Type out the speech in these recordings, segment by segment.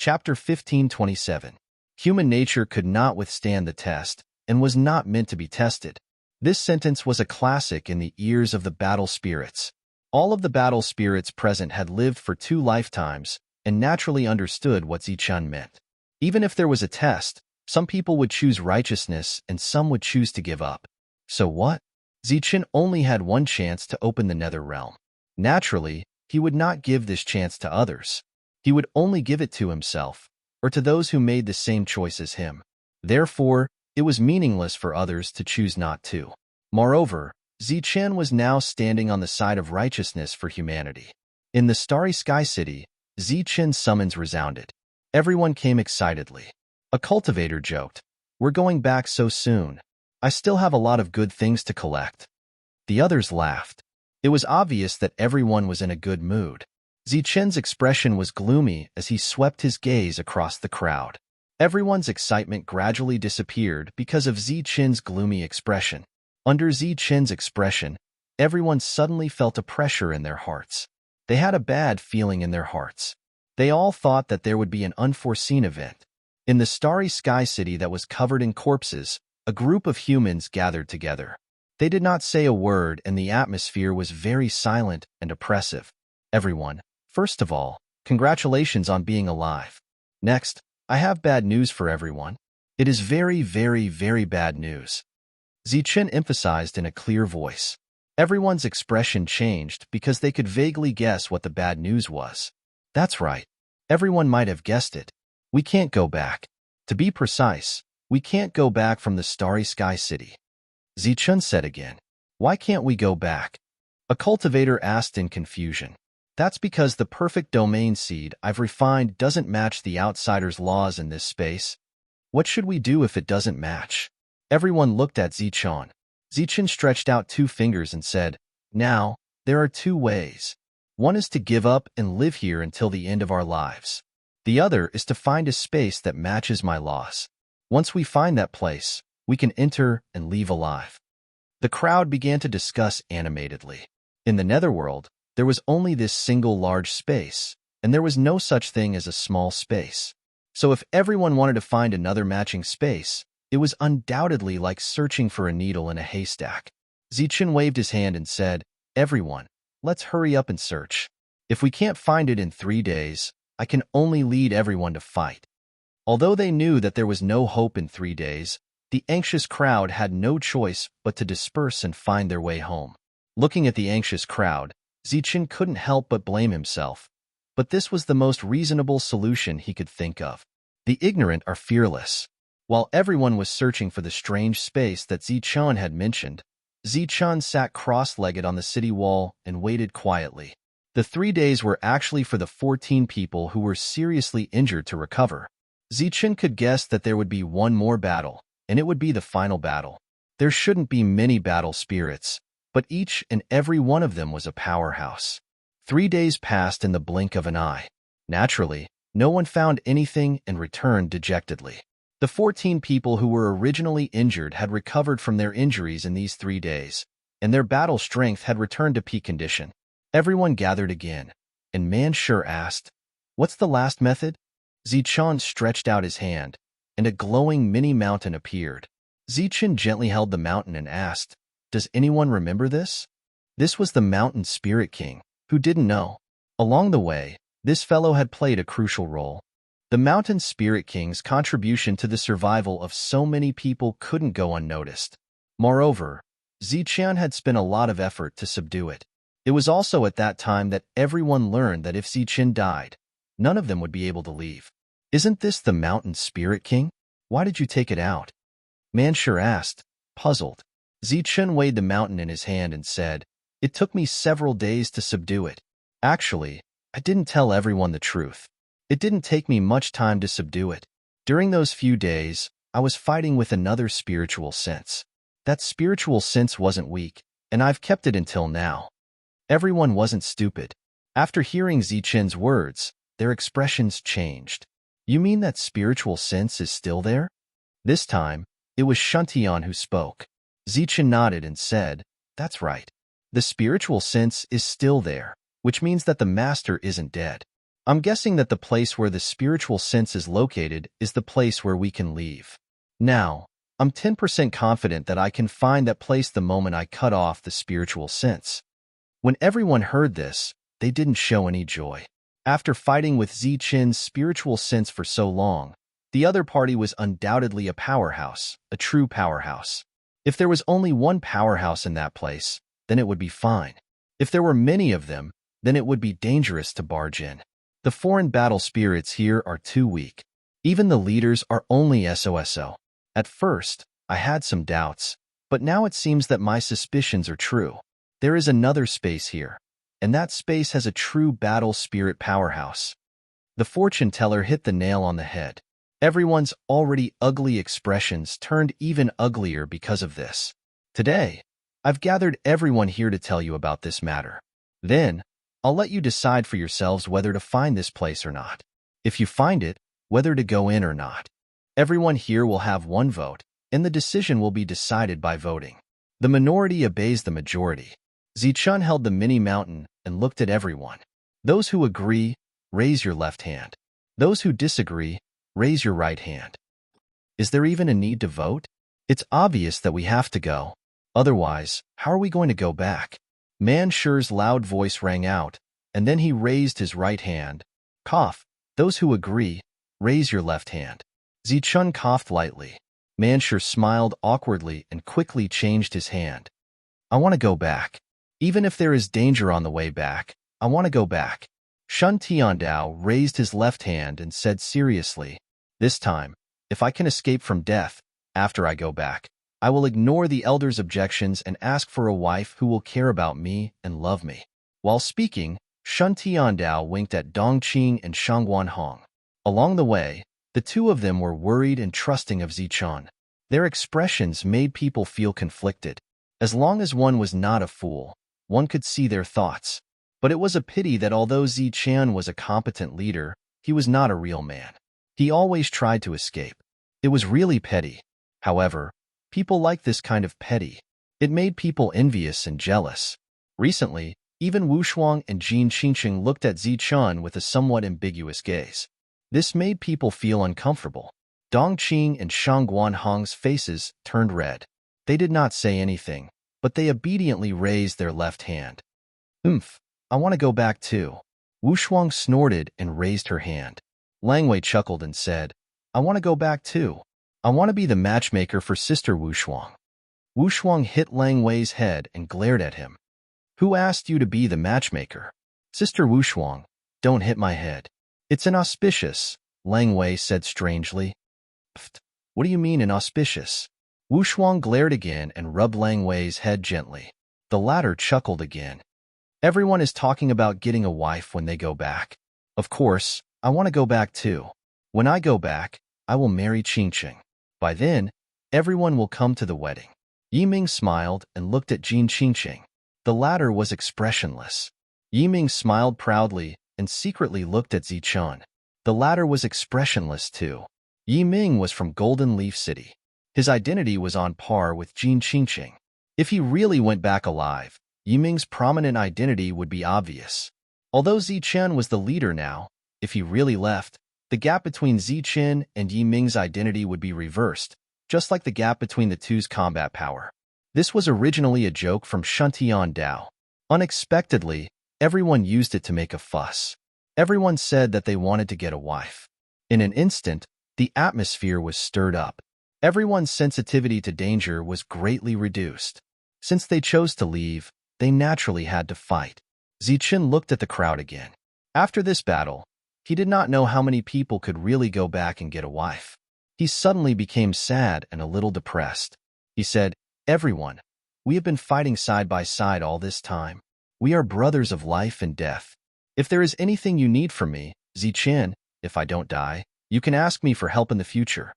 Chapter 1527. Human nature could not withstand the test, and was not meant to be tested. This sentence was a classic in the ears of the battle spirits. All of the battle spirits present had lived for 2 lifetimes, and naturally understood what Zichun meant. Even if there was a test, some people would choose righteousness and some would choose to give up. So what? Zichun only had one chance to open the nether realm. Naturally, he would not give this chance to others. He would only give it to himself, or to those who made the same choice as him. Therefore, it was meaningless for others to choose not to. Moreover, Zichun was now standing on the side of righteousness for humanity. In the starry sky city, Zichun's summons resounded. Everyone came excitedly. A cultivator joked, "We're going back so soon. I still have a lot of good things to collect." The others laughed. It was obvious that everyone was in a good mood. Zichun's expression was gloomy as he swept his gaze across the crowd. Everyone's excitement gradually disappeared because of Zichun's gloomy expression. Under Zichun's expression, everyone suddenly felt a pressure in their hearts. They had a bad feeling in their hearts. They all thought that there would be an unforeseen event. In the starry sky city that was covered in corpses, a group of humans gathered together. They did not say a word, and the atmosphere was very silent and oppressive. Everyone, first of all, congratulations on being alive. Next, I have bad news for everyone. It is very, very, very bad news. Zichun emphasized in a clear voice. Everyone's expression changed because they could vaguely guess what the bad news was. That's right. Everyone might have guessed it. We can't go back. To be precise, we can't go back from the starry sky city. Zichun said again. Why can't we go back? A cultivator asked in confusion. That's because the perfect domain seed I've refined doesn't match the outsider's laws in this space. What should we do if it doesn't match? Everyone looked at Zichun. Zichun stretched out 2 fingers and said, "Now, there are 2 ways. One is to give up and live here until the end of our lives. The other is to find a space that matches my laws. Once we find that place, we can enter and leave alive." The crowd began to discuss animatedly. In the netherworld, there was only this single large space, and there was no such thing as a small space. So if everyone wanted to find another matching space, it was undoubtedly like searching for a needle in a haystack. Zichun waved his hand and said, "Everyone, let's hurry up and search. If we can't find it in 3 days, I can only lead everyone to fight." Although they knew that there was no hope in 3 days, the anxious crowd had no choice but to disperse and find their way home. Looking at the anxious crowd, Zichun couldn't help but blame himself. But this was the most reasonable solution he could think of. The ignorant are fearless. While everyone was searching for the strange space that Zichun had mentioned, Zichun sat cross-legged on the city wall and waited quietly. The 3 days were actually for the 14 people who were seriously injured to recover. Zichun could guess that there would be one more battle, and it would be the final battle. There shouldn't be many battle spirits, but each and every one of them was a powerhouse. 3 days passed in the blink of an eye. Naturally, no one found anything and returned dejectedly. The 14 people who were originally injured had recovered from their injuries in these 3 days, and their battle strength had returned to peak condition. Everyone gathered again, and Manshur asked, "What's the last method?" Zichun stretched out his hand, and a glowing mini mountain appeared. Zichun gently held the mountain and asked, "Does anyone remember this?" This was the mountain spirit king, who didn't know. Along the way, this fellow had played a crucial role. The mountain spirit king's contribution to the survival of so many people couldn't go unnoticed. Moreover, Zichun had spent a lot of effort to subdue it. It was also at that time that everyone learned that if Zichun died, none of them would be able to leave. "Isn't this the mountain spirit king? Why did you take it out?" Manshur asked, puzzled. Zichun weighed the mountain in his hand and said, "It took me several days to subdue it. Actually, I didn't tell everyone the truth. It didn't take me much time to subdue it. During those few days, I was fighting with another spiritual sense. That spiritual sense wasn't weak, and I've kept it until now." Everyone wasn't stupid. After hearing Zichun's words, their expressions changed. "You mean that spiritual sense is still there?" This time, it was Shuntian who spoke. Zichun nodded and said, "That's right. The spiritual sense is still there, which means that the master isn't dead. I'm guessing that the place where the spiritual sense is located is the place where we can leave. Now, I'm 10% confident that I can find that place the moment I cut off the spiritual sense." When everyone heard this, they didn't show any joy. After fighting with Zichen's spiritual sense for so long, the other party was undoubtedly a powerhouse, a true powerhouse. If there was only one powerhouse in that place, then it would be fine. If there were many of them, then it would be dangerous to barge in. The foreign battle spirits here are too weak. Even the leaders are only SOSO. At first, I had some doubts, but now it seems that my suspicions are true. There is another space here, and that space has a true battle spirit powerhouse. The fortune teller hit the nail on the head. Everyone's already ugly expressions turned even uglier because of this. Today, I've gathered everyone here to tell you about this matter. Then, I'll let you decide for yourselves whether to find this place or not. If you find it, whether to go in or not. Everyone here will have one vote, and the decision will be decided by voting. The minority obeys the majority. Zichun held the mini mountain and looked at everyone. Those who agree, raise your left hand. Those who disagree, raise your right hand. Is there even a need to vote? It's obvious that we have to go. Otherwise, how are we going to go back? Mansher's loud voice rang out, and then he raised his right hand. Cough. Those who agree, raise your left hand. Zichun coughed lightly. Mansher smiled awkwardly and quickly changed his hand. I want to go back. Even if there is danger on the way back, I want to go back. Shun Tiandao raised his left hand and said seriously, "This time, if I can escape from death, after I go back, I will ignore the elders' objections and ask for a wife who will care about me and love me." While speaking, Shun Tiandao winked at Dongqing and Shangguan Hong. Along the way, the two of them were worried and trusting of Zichun. Their expressions made people feel conflicted. As long as one was not a fool, one could see their thoughts. But it was a pity that although Zichun was a competent leader, he was not a real man. He always tried to escape. It was really petty. However, people like this kind of petty. It made people envious and jealous. Recently, even Wu Shuang and Jin Qingqing looked at Zichun with a somewhat ambiguous gaze. This made people feel uncomfortable. Dongqing and Shangguan Hong's faces turned red. They did not say anything, but they obediently raised their left hand. I want to go back too." Wu Shuang snorted and raised her hand. Lang Wei chuckled and said, "I want to go back too. I want to be the matchmaker for Sister Wu Shuang." Wu Shuang hit Lang Wei's head and glared at him. "Who asked you to be the matchmaker?" "Sister Wu Shuang, don't hit my head. It's inauspicious," Lang Wei said strangely. "Pfft, what do you mean inauspicious?" Wu Shuang glared again and rubbed Lang Wei's head gently. The latter chuckled again. "Everyone is talking about getting a wife when they go back. Of course, I want to go back too. When I go back, I will marry Qingqing. By then, everyone will come to the wedding." Yiming smiled and looked at Jin Qingqing. The latter was expressionless. Yiming smiled proudly and secretly looked at Zichun. The latter was expressionless too. Yiming was from Golden Leaf City. His identity was on par with Jin Qingqing. If he really went back alive, Yiming's prominent identity would be obvious. Although Zichun was the leader now, if he really left, the gap between Zichun and Yiming's identity would be reversed, just like the gap between the two's combat power. This was originally a joke from Shuntian Dao. Unexpectedly, everyone used it to make a fuss. Everyone said that they wanted to get a wife. In an instant, the atmosphere was stirred up. Everyone's sensitivity to danger was greatly reduced. Since they chose to leave, they naturally had to fight. Zichun looked at the crowd again. After this battle, he did not know how many people could really go back and get a wife. He suddenly became sad and a little depressed. He said, "Everyone, we have been fighting side by side all this time. We are brothers of life and death. If there is anything you need from me, Zichun, if I don't die, you can ask me for help in the future."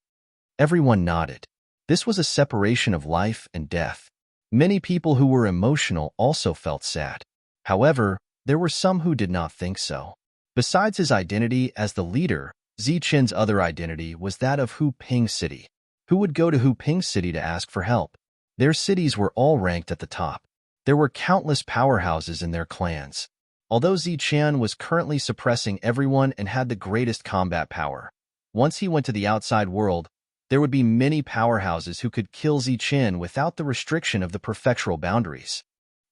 Everyone nodded. This was a separation of life and death. Many people who were emotional also felt sad. However, there were some who did not think so. Besides his identity as the leader, Zichun's other identity was that of Hu Ping City. Who would go to Hu Ping City to ask for help? Their cities were all ranked at the top. There were countless powerhouses in their clans. Although Zichen was currently suppressing everyone and had the greatest combat power, once he went to the outside world, there would be many powerhouses who could kill Zichen without the restriction of the prefectural boundaries.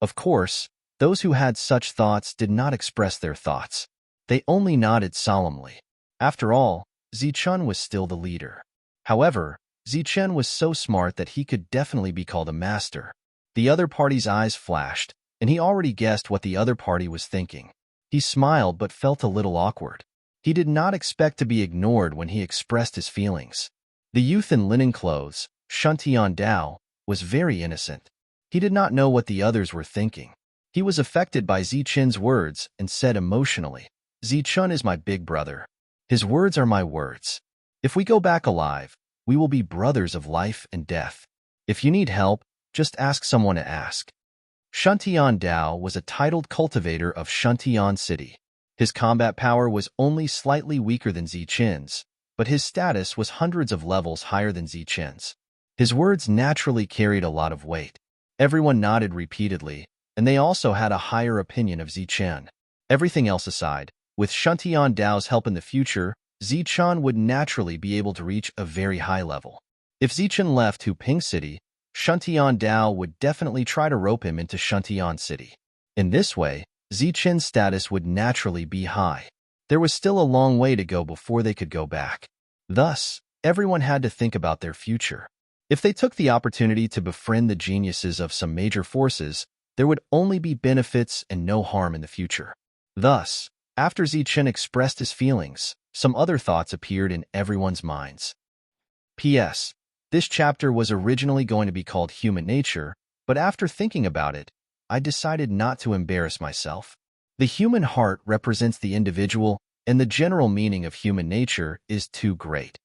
Of course, those who had such thoughts did not express their thoughts. They only nodded solemnly. After all, Zichen was still the leader. However, Zichen was so smart that he could definitely be called a master. The other party's eyes flashed, and he already guessed what the other party was thinking. He smiled but felt a little awkward. He did not expect to be ignored when he expressed his feelings. The youth in linen clothes, Shuntian Dao, was very innocent. He did not know what the others were thinking. He was affected by Zichen's words and said emotionally, "Zichen is my big brother. His words are my words. If we go back alive, we will be brothers of life and death. If you need help, just ask someone to ask." Shuntian Dao was a titled cultivator of Shuntian City. His combat power was only slightly weaker than Zichen's, but his status was hundreds of levels higher than Zichen's. His words naturally carried a lot of weight. Everyone nodded repeatedly, and they also had a higher opinion of Zichen. Everything else aside, with Shuntian Dao's help in the future, Zichen would naturally be able to reach a very high level. If Zichen left Huping City, Shuntian Dao would definitely try to rope him into Shuntian City. In this way, Zichen's status would naturally be high. There was still a long way to go before they could go back. Thus, everyone had to think about their future. If they took the opportunity to befriend the geniuses of some major forces, there would only be benefits and no harm in the future. Thus, after Zichen expressed his feelings, some other thoughts appeared in everyone's minds. P.S. This chapter was originally going to be called Human Nature, but after thinking about it, I decided not to embarrass myself. The human heart represents the individual, and the general meaning of human nature is too great.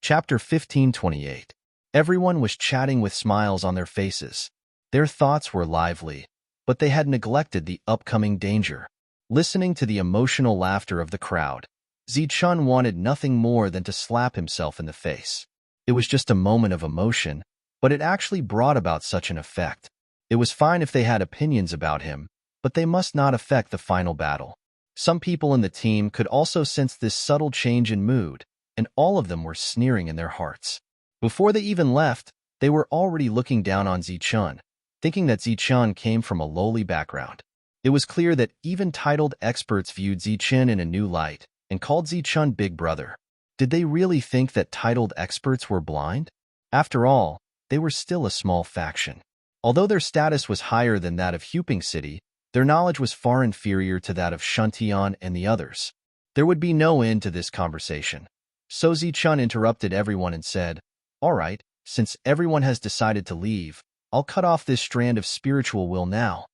Chapter 1528. Everyone was chatting with smiles on their faces. Their thoughts were lively, but they had neglected the upcoming danger. Listening to the emotional laughter of the crowd, Zichen wanted nothing more than to slap himself in the face. It was just a moment of emotion, but it actually brought about such an effect. It was fine if they had opinions about him, but they must not affect the final battle. Some people in the team could also sense this subtle change in mood, and all of them were sneering in their hearts. Before they even left, they were already looking down on Zichen, thinking that Zichen came from a lowly background. It was clear that even titled experts viewed Zichen in a new light and called Zichen Big Brother. Did they really think that titled experts were blind? After all, they were still a small faction. Although their status was higher than that of Huping City, their knowledge was far inferior to that of Shuntian and the others. There would be no end to this conversation. So Zichen interrupted everyone and said, "All right, since everyone has decided to leave, I'll cut off this strand of spiritual will now."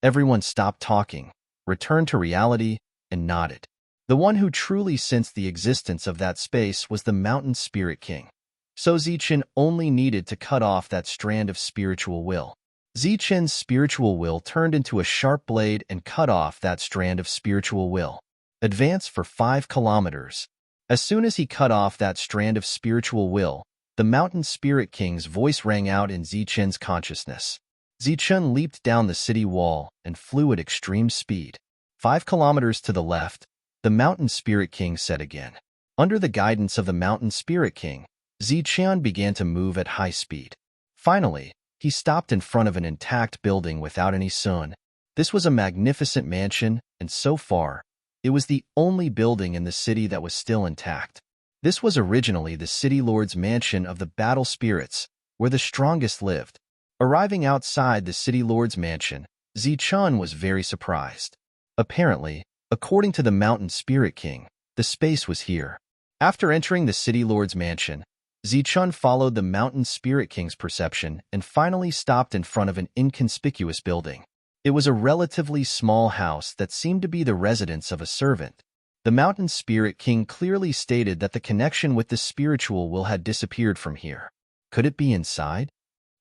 Everyone stopped talking, returned to reality, and nodded. The one who truly sensed the existence of that space was the Mountain Spirit King. So Zichen only needed to cut off that strand of spiritual will. Zichen's spiritual will turned into a sharp blade and cut off that strand of spiritual will. Advance for 5 kilometers. As soon as he cut off that strand of spiritual will, the Mountain Spirit King's voice rang out in Zichen's consciousness. Zichen leaped down the city wall and flew at extreme speed. 5 kilometers to the left, the Mountain Spirit King said again. Under the guidance of the Mountain Spirit King, Zichen began to move at high speed. Finally, he stopped in front of an intact building without any sun. This was a magnificent mansion, and so far, it was the only building in the city that was still intact. This was originally the City Lord's mansion of the Battle Spirits, where the strongest lived. Arriving outside the City Lord's mansion, Zichen was very surprised. Apparently, according to the Mountain Spirit King, the space was here. After entering the City Lord's mansion, Zichen followed the Mountain Spirit King's perception and finally stopped in front of an inconspicuous building. It was a relatively small house that seemed to be the residence of a servant. The Mountain Spirit King clearly stated that the connection with the spiritual will had disappeared from here. Could it be inside?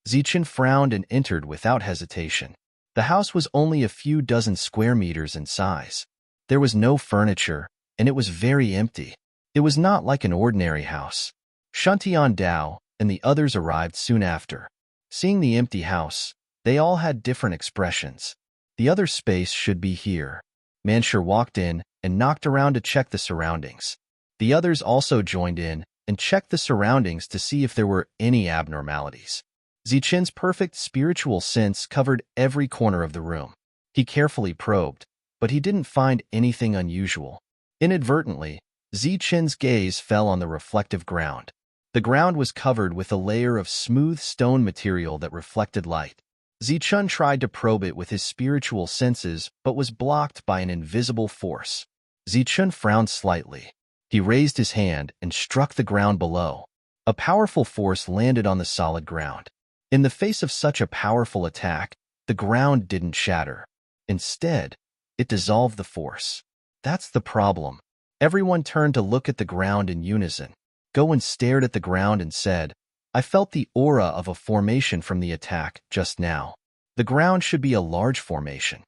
Zichen frowned and entered without hesitation. The house was only a few dozen square meters in size. There was no furniture, and it was very empty. It was not like an ordinary house. Shuntian Dao and the others arrived soon after. Seeing the empty house, they all had different expressions. The other space should be here. Manshur walked in and knocked around to check the surroundings. The others also joined in and checked the surroundings to see if there were any abnormalities. Zichen's perfect spiritual sense covered every corner of the room. He carefully probed, but he didn't find anything unusual. Inadvertently, Zichen's gaze fell on the reflective ground. The ground was covered with a layer of smooth stone material that reflected light. Zichen tried to probe it with his spiritual senses but was blocked by an invisible force. Zichen frowned slightly. He raised his hand and struck the ground below. A powerful force landed on the solid ground. In the face of such a powerful attack, the ground didn't shatter. Instead, it dissolved the force. That's the problem. Everyone turned to look at the ground in unison. Goen stared at the ground and said, I felt the aura of a formation from the attack just now. The ground should be a large formation.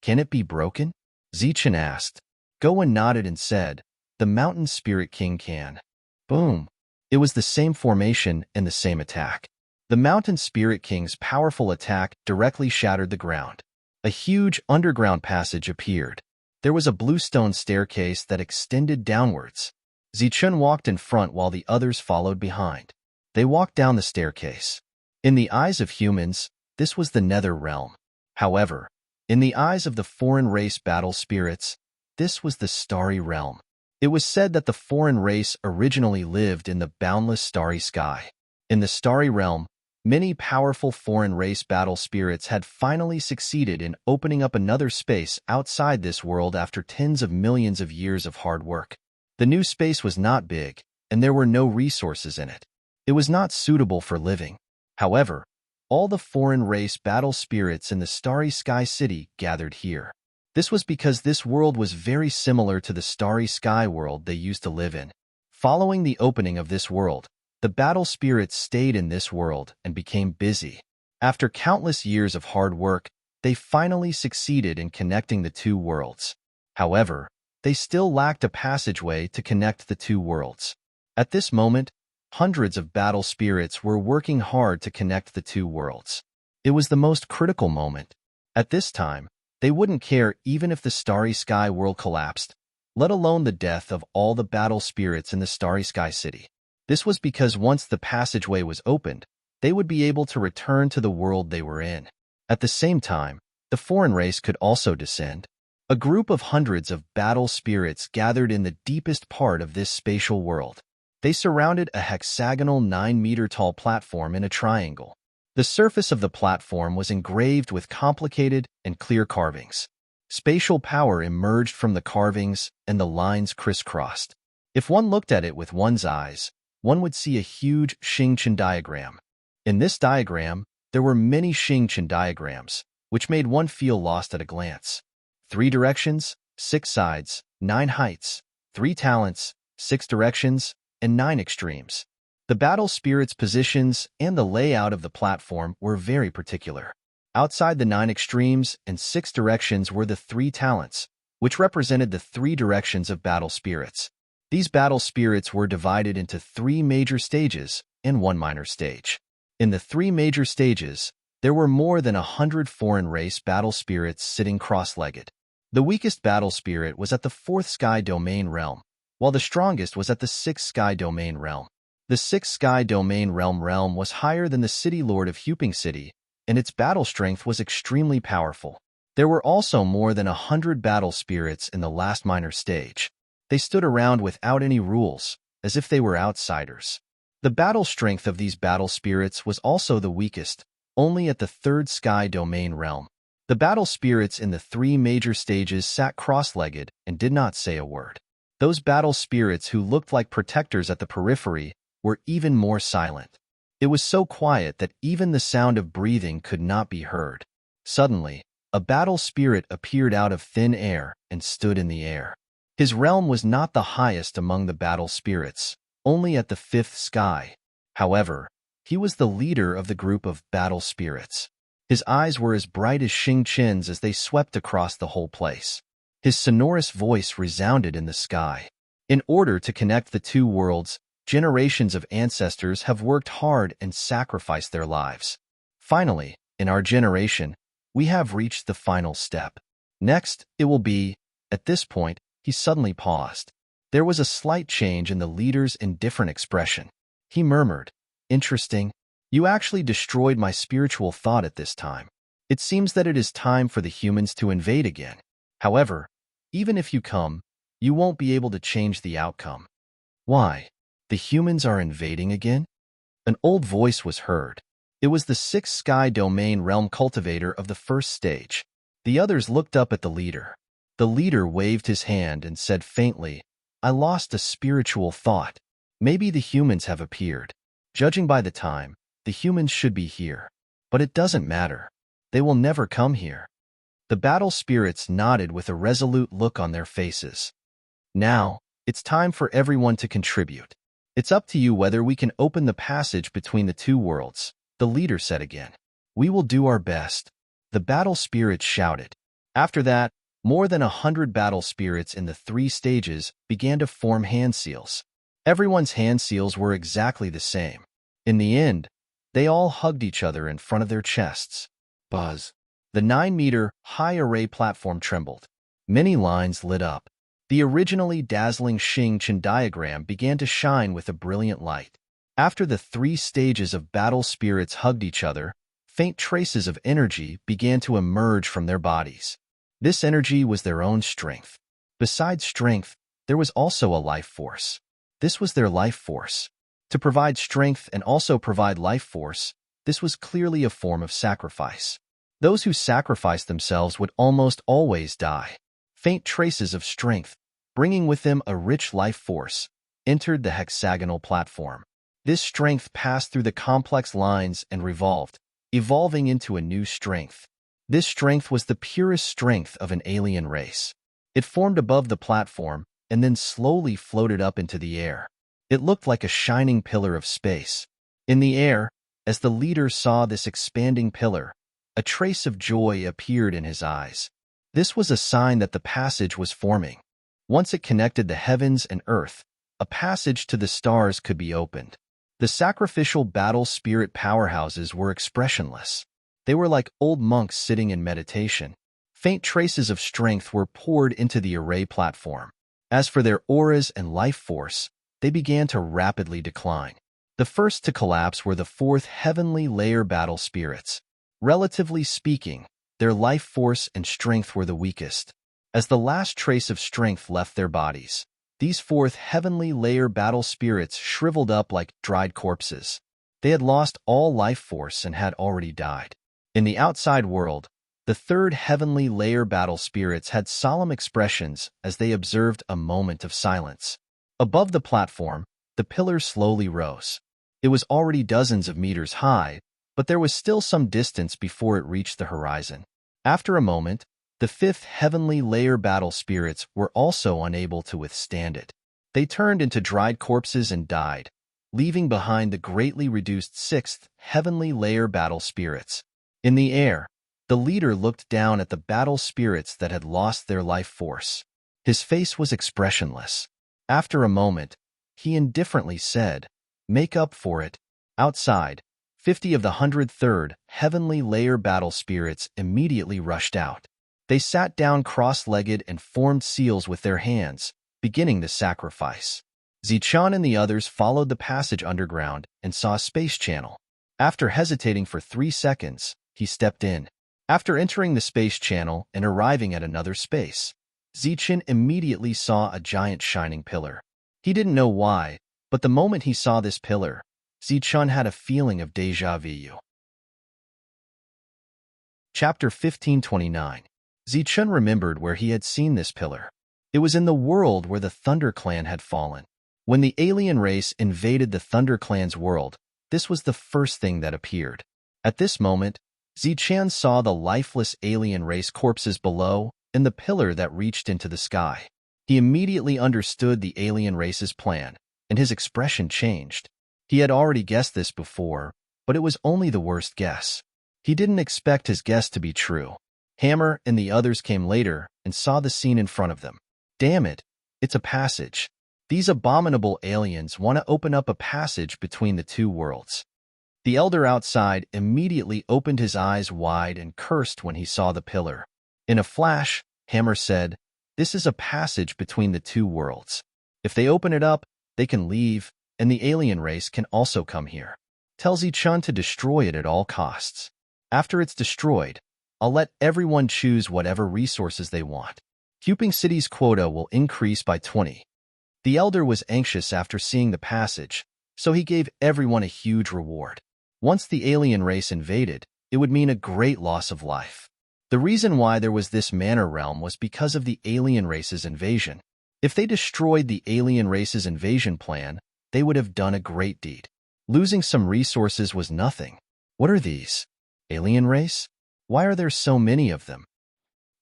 Can it be broken? Zichen asked. Goen nodded and said, the Mountain Spirit King can. Boom. It was the same formation and the same attack. The Mountain Spirit King's powerful attack directly shattered the ground. A huge underground passage appeared. There was a bluestone staircase that extended downwards. Zichen walked in front while the others followed behind. They walked down the staircase. In the eyes of humans, this was the Nether Realm. However, in the eyes of the foreign race battle spirits, this was the Starry Realm. It was said that the foreign race originally lived in the boundless starry sky. In the Starry Realm, many powerful foreign race battle spirits had finally succeeded in opening up another space outside this world after tens of millions of years of hard work. The new space was not big, and there were no resources in it. It was not suitable for living. However, all the foreign race battle spirits in the Starry Sky City gathered here. This was because this world was very similar to the Starry Sky world they used to live in. Following the opening of this world, the battle spirits stayed in this world and became busy. After countless years of hard work, they finally succeeded in connecting the two worlds. However, they still lacked a passageway to connect the two worlds. At this moment, hundreds of battle spirits were working hard to connect the two worlds. It was the most critical moment. At this time, they wouldn't care even if the Starry Sky world collapsed, let alone the death of all the battle spirits in the Starry Sky City. This was because once the passageway was opened, they would be able to return to the world they were in. At the same time, the foreign race could also descend. A group of hundreds of battle spirits gathered in the deepest part of this spatial world. They surrounded a hexagonal 9-meter-tall platform in a triangle. The surface of the platform was engraved with complicated and clear carvings. Spatial power emerged from the carvings, and the lines crisscrossed. If one looked at it with one's eyes, one would see a huge Xingqian diagram. In this diagram, there were many Xingqian diagrams, which made one feel lost at a glance. 3 directions, 6 sides, 9 heights, 3 talents, 6 directions, and 9 extremes. The battle spirits' positions and the layout of the platform were very particular. Outside the 9 extremes and 6 directions were the 3 talents, which represented the 3 directions of battle spirits. These battle spirits were divided into 3 major stages and 1 minor stage. In the 3 major stages, there were more than 100 foreign race battle spirits sitting cross-legged. The weakest battle spirit was at the 4th Sky Domain realm, while the strongest was at the 6th Sky Domain realm. The 6th Sky Domain realm was higher than the City Lord of Huping City, and its battle strength was extremely powerful. There were also more than 100 battle spirits in the last minor stage. They stood around without any rules, as if they were outsiders. The battle strength of these battle spirits was also the weakest, only at the 3rd Sky Domain realm. The battle spirits in the 3 major stages sat cross-legged and did not say a word. Those battle spirits who looked like protectors at the periphery were even more silent. It was so quiet that even the sound of breathing could not be heard. Suddenly, a battle spirit appeared out of thin air and stood in the air. His realm was not the highest among the battle spirits, only at the 5th sky. However, he was the leader of the group of battle spirits. His eyes were as bright as Xingqian's as they swept across the whole place. His sonorous voice resounded in the sky. In order to connect the two worlds, generations of ancestors have worked hard and sacrificed their lives. Finally, in our generation, We have reached the final step. Next, it will be—" At this point, he suddenly paused. There was a slight change in the leader's indifferent expression. He murmured, "Interesting. You actually destroyed my spiritual thought at this time. It seems that it is time for the humans to invade again. However, even if you come, you won't be able to change the outcome." "Why? The humans are invading again?" An old voice was heard. It was the sixth sky domain realm cultivator of the first stage. The others looked up at the leader. The leader waved his hand and said faintly, "I lost a spiritual thought. Maybe the humans have appeared. Judging by the time, the humans should be here. But it doesn't matter. They will never come here." The battle spirits nodded with a resolute look on their faces. "Now, it's time for everyone to contribute. It's up to you whether we can open the passage between the two worlds," the leader said again. "We will do our best," the battle spirits shouted. After that, more than 100 battle spirits in the 3 stages began to form hand seals. Everyone's hand seals were exactly the same. In the end, they all hugged each other in front of their chests. Buzz. The 9-meter high array platform trembled. Many lines lit up. The originally dazzling Xing-Chen diagram began to shine with a brilliant light. After the 3 stages of battle spirits hugged each other, faint traces of energy began to emerge from their bodies. This energy was their own strength. Besides strength, there was also a life force. This was their life force. To provide strength and also provide life force, this was clearly a form of sacrifice. Those who sacrificed themselves would almost always die. Faint traces of strength, bringing with them a rich life force, entered the hexagonal platform. This strength passed through the complex lines and revolved, evolving into a new strength. This strength was the purest strength of an alien race. It formed above the platform and then slowly floated up into the air. It looked like a shining pillar of space. In the air, as the leader saw this expanding pillar, a trace of joy appeared in his eyes. This was a sign that the passage was forming. Once it connected the heavens and earth, a passage to the stars could be opened. The sacrificial battle spirit powerhouses were expressionless. They were like old monks sitting in meditation. Faint traces of strength were poured into the array platform. As for their auras and life force, they began to rapidly decline. The first to collapse were the 4th heavenly layer battle spirits. Relatively speaking, their life force and strength were the weakest. As the last trace of strength left their bodies, these 4th heavenly layer battle spirits shriveled up like dried corpses. They had lost all life force and had already died. In the outside world, the 3rd heavenly layer battle spirits had solemn expressions as they observed a moment of silence. Above the platform, the pillar slowly rose. It was already dozens of meters high, but there was still some distance before it reached the horizon. After a moment, the 5th heavenly layer battle spirits were also unable to withstand it. They turned into dried corpses and died, leaving behind the greatly reduced 6th heavenly layer battle spirits. In the air, the leader looked down at the battle spirits that had lost their life force. His face was expressionless. After a moment, he indifferently said, "Make up for it." Outside, 50 of the 103rd heavenly layer battle spirits immediately rushed out. They sat down cross-legged and formed seals with their hands, beginning the sacrifice. Zichun and the others followed the passage underground and saw a space channel. After hesitating for 3 seconds, he stepped in. After entering the space channel and arriving at another space, Zichun immediately saw a giant shining pillar. He didn't know why, but the moment he saw this pillar, Zichun had a feeling of déjà vu. Chapter 1529. Zichun remembered where he had seen this pillar. It was in the world where the Thunder Clan had fallen. When the alien race invaded the Thunder Clan's world, this was the first thing that appeared. At this moment, Zichun saw the lifeless alien race corpses below and the pillar that reached into the sky. He immediately understood the alien race's plan, and his expression changed. He had already guessed this before, but it was only the worst guess. He didn't expect his guess to be true. Hammer and the others came later and saw the scene in front of them. Damn it, it's a passage. These abominable aliens want to open up a passage between the two worlds. The elder outside immediately opened his eyes wide and cursed when he saw the pillar. In a flash, Hammer said, "This is a passage between the two worlds. If they open it up, they can leave, and the alien race can also come here. Tell Zichun to destroy it at all costs. After it's destroyed, I'll let everyone choose whatever resources they want. Huping City's quota will increase by 20. The elder was anxious after seeing the passage, so he gave everyone a huge reward. Once the alien race invaded, it would mean a great loss of life. The reason why there was this manor realm was because of the alien race's invasion. If they destroyed the alien race's invasion plan, they would have done a great deed. Losing some resources was nothing. What are these? Alien race? Why are there so many of them?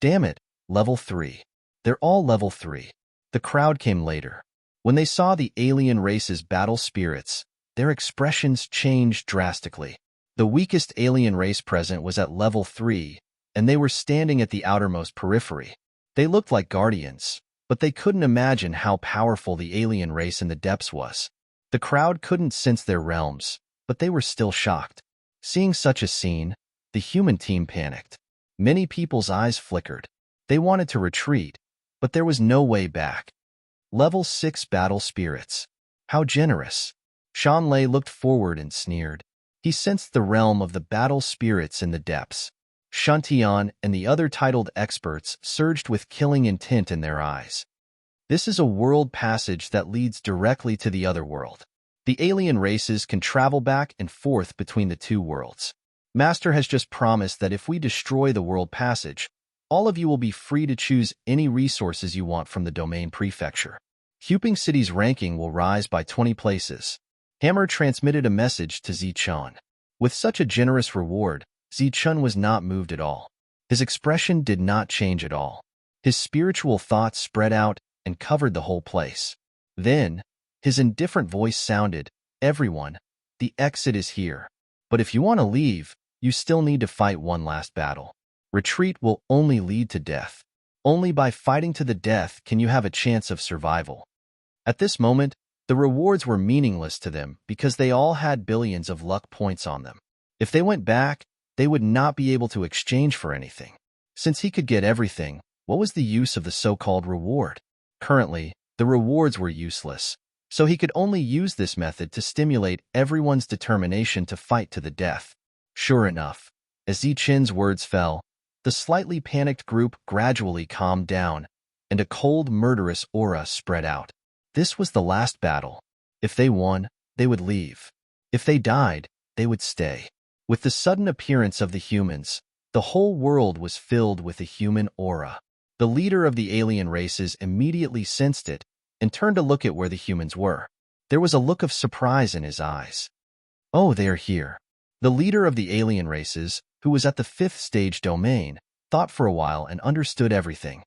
Damn it, level 3. They're all level 3. The crowd came later. When they saw the alien race's battle spirits, their expressions changed drastically. The weakest alien race present was at level 3, and they were standing at the outermost periphery. They looked like guardians, but they couldn't imagine how powerful the alien race in the depths was. The crowd couldn't sense their realms, but they were still shocked. Seeing such a scene, the human team panicked. Many people's eyes flickered. They wanted to retreat, but there was no way back. Level 6 battle spirits. How generous. Shanlei looked forward and sneered. He sensed the realm of the battle spirits in the depths. Shantian and the other titled experts surged with killing intent in their eyes. This is a world passage that leads directly to the other world. The alien races can travel back and forth between the two worlds. Master has just promised that if we destroy the world passage, all of you will be free to choose any resources you want from the domain prefecture. Huping City's ranking will rise by 20 places. Hammer transmitted a message to Zichun. With such a generous reward, Zichun was not moved at all. His expression did not change at all. His spiritual thoughts spread out and covered the whole place. Then, his indifferent voice sounded, "Everyone, the exit is here. But if you want to leave, you still need to fight one last battle. Retreat will only lead to death. Only by fighting to the death can you have a chance of survival." At this moment, the rewards were meaningless to them because they all had billions of luck points on them. If they went back, they would not be able to exchange for anything. Since he could get everything, what was the use of the so-called reward? Currently, the rewards were useless, so he could only use this method to stimulate everyone's determination to fight to the death. Sure enough, as Zichin's words fell, the slightly panicked group gradually calmed down, and a cold, murderous aura spread out. This was the last battle. If they won, they would leave. If they died, they would stay. With the sudden appearance of the humans, the whole world was filled with a human aura. The leader of the alien races immediately sensed it and turned to look at where the humans were. There was a look of surprise in his eyes. "Oh, they are here." The leader of the alien races, who was at the 5th stage domain, thought for a while and understood everything.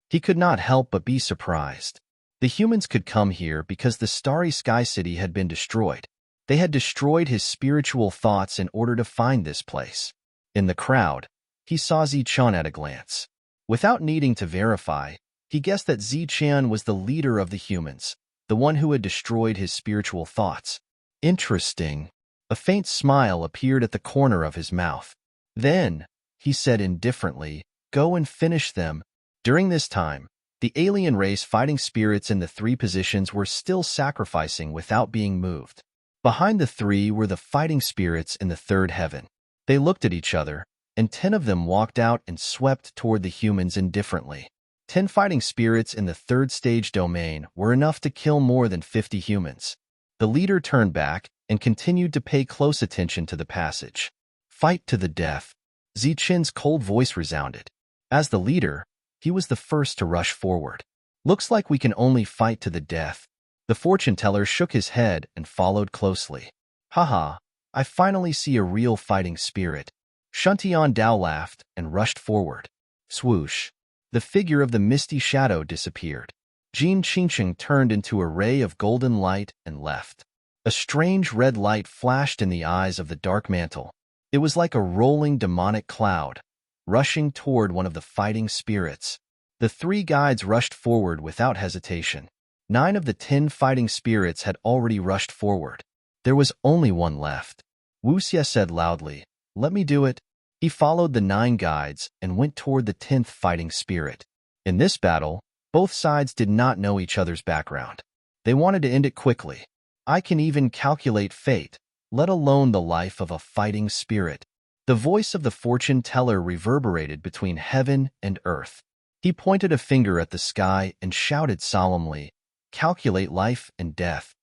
He could not help but be surprised. The humans could come here because the Starry Sky City had been destroyed. They had destroyed his spiritual thoughts in order to find this place. In the crowd, he saw Zichun at a glance. Without needing to verify, he guessed that Zichun was the leader of the humans, the one who had destroyed his spiritual thoughts. Interesting. A faint smile appeared at the corner of his mouth. Then, he said indifferently, "Go and finish them." During this time, the alien race fighting spirits in the 3 positions were still sacrificing without being moved. Behind the 3 were the fighting spirits in the 3rd heaven. They looked at each other, and 10 of them walked out and swept toward the humans indifferently. 10 fighting spirits in the 3rd stage domain were enough to kill more than 50 humans. The leader turned back and continued to pay close attention to the passage. "Fight to the death." Zichin's cold voice resounded. As the leader, he was the first to rush forward. "Looks like we can only fight to the death." The fortune teller shook his head and followed closely. "Haha, I finally see a real fighting spirit." Shuntian Dao laughed and rushed forward. Swoosh. The figure of the misty shadow disappeared. Jin Qingcheng turned into a ray of golden light and left. A strange red light flashed in the eyes of the dark mantle. It was like a rolling demonic cloud, rushing toward one of the fighting spirits. The 3 guides rushed forward without hesitation. 9 of the 10 fighting spirits had already rushed forward. There was only one left. Wuxia said loudly, "Let me do it." He followed the 9 guides and went toward the 10th fighting spirit. In this battle, both sides did not know each other's background. They wanted to end it quickly. I can even calculate fate, let alone the life of a fighting spirit. The voice of the fortune teller reverberated between heaven and earth. He pointed a finger at the sky and shouted solemnly, "Calculate life and death."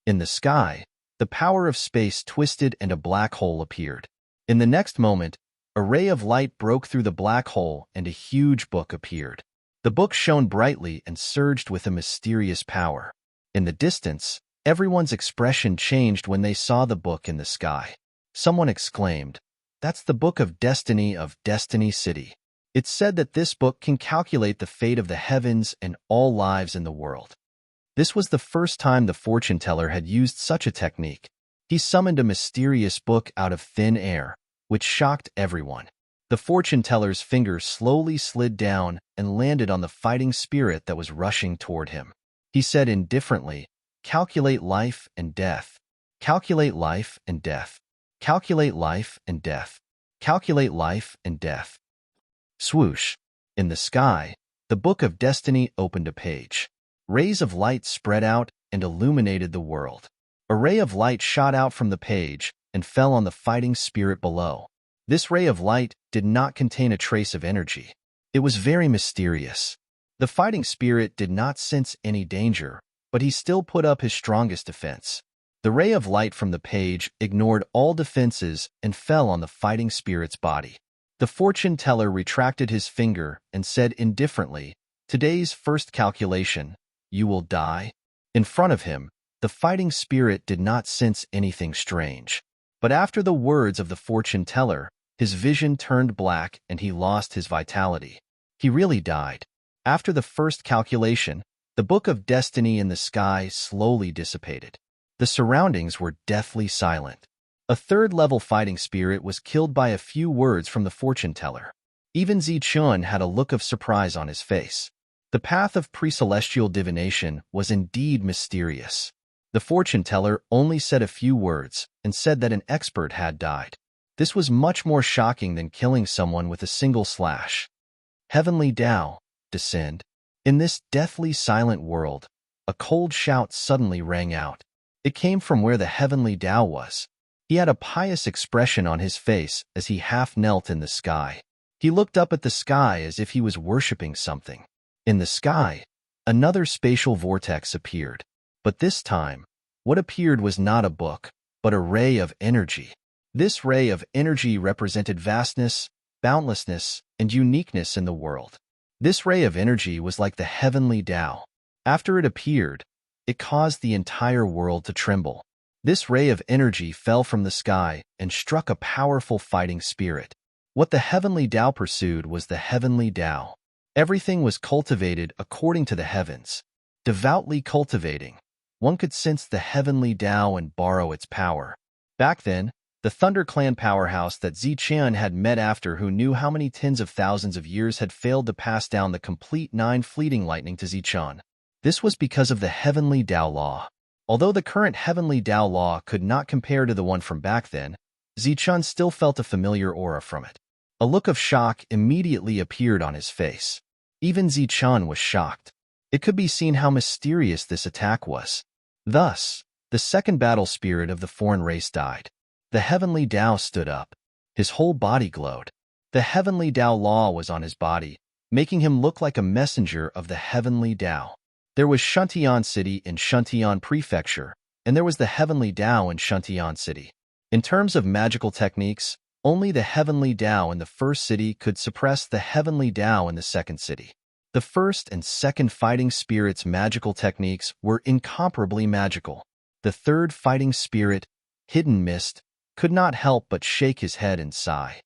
In the sky, the power of space twisted and a black hole appeared. In the next moment, a ray of light broke through the black hole and a huge book appeared. The book shone brightly and surged with a mysterious power. In the distance, everyone's expression changed when they saw the book in the sky. Someone exclaimed, "That's the Book of Destiny of Destiny City." It's said that this book can calculate the fate of the heavens and all lives in the world. This was the first time the fortune teller had used such a technique. He summoned a mysterious book out of thin air, which shocked everyone. The fortune teller's fingers slowly slid down and landed on the fighting spirit that was rushing toward him. He said indifferently, "Calculate life and death. Calculate life and death. Calculate life and death. Calculate life and death." Swoosh! In the sky, the Book of Destiny opened a page. Rays of light spread out and illuminated the world. A ray of light shot out from the page and fell on the fighting spirit below. This ray of light did not contain a trace of energy. It was very mysterious. The fighting spirit did not sense any danger, but he still put up his strongest defense. The ray of light from the page ignored all defenses and fell on the fighting spirit's body. The fortune teller retracted his finger and said indifferently, "Today's first calculation, you will die." In front of him, the fighting spirit did not sense anything strange. But after the words of the fortune teller, his vision turned black and he lost his vitality. He really died. After the first calculation, the Book of Destiny in the sky slowly dissipated. The surroundings were deathly silent. A third-level fighting spirit was killed by a few words from the fortune teller. Even Zichun had a look of surprise on his face. The path of pre-celestial divination was indeed mysterious. The fortune teller only said a few words and said that an expert had died. This was much more shocking than killing someone with a single slash. Heavenly Tao, descend. In this deathly silent world, a cold shout suddenly rang out. It came from where the Heavenly Tao was. He had a pious expression on his face as he half knelt in the sky. He looked up at the sky as if he was worshipping something. In the sky, another spatial vortex appeared. But this time, what appeared was not a book, but a ray of energy. This ray of energy represented vastness, boundlessness, and uniqueness in the world. This ray of energy was like the Heavenly Tao. After it appeared, it caused the entire world to tremble. This ray of energy fell from the sky and struck a powerful fighting spirit. What the Heavenly Tao pursued was the Heavenly Tao. Everything was cultivated according to the heavens. Devoutly cultivating, one could sense the Heavenly Tao and borrow its power. Back then, the Thunder Clan powerhouse that Zichun had met after who knew how many tens of thousands of years had failed to pass down the complete 9 fleeting lightning to Zichun. This was because of the Heavenly Tao Law. Although the current Heavenly Tao Law could not compare to the one from back then, Zichun still felt a familiar aura from it. A look of shock immediately appeared on his face. Even Zichun was shocked. It could be seen how mysterious this attack was. Thus, the second battle spirit of the foreign race died. The Heavenly Tao stood up. His whole body glowed. The Heavenly Tao Law was on his body, making him look like a messenger of the Heavenly Tao. There was Shuntian City in Shuntian Prefecture, and there was the Heavenly Tao in Shuntian City. In terms of magical techniques, only the Heavenly Tao in the first city could suppress the Heavenly Tao in the second city. The first and second fighting spirits' magical techniques were incomparably magical. The third fighting spirit, Hidden Mist, could not help but shake his head and sigh.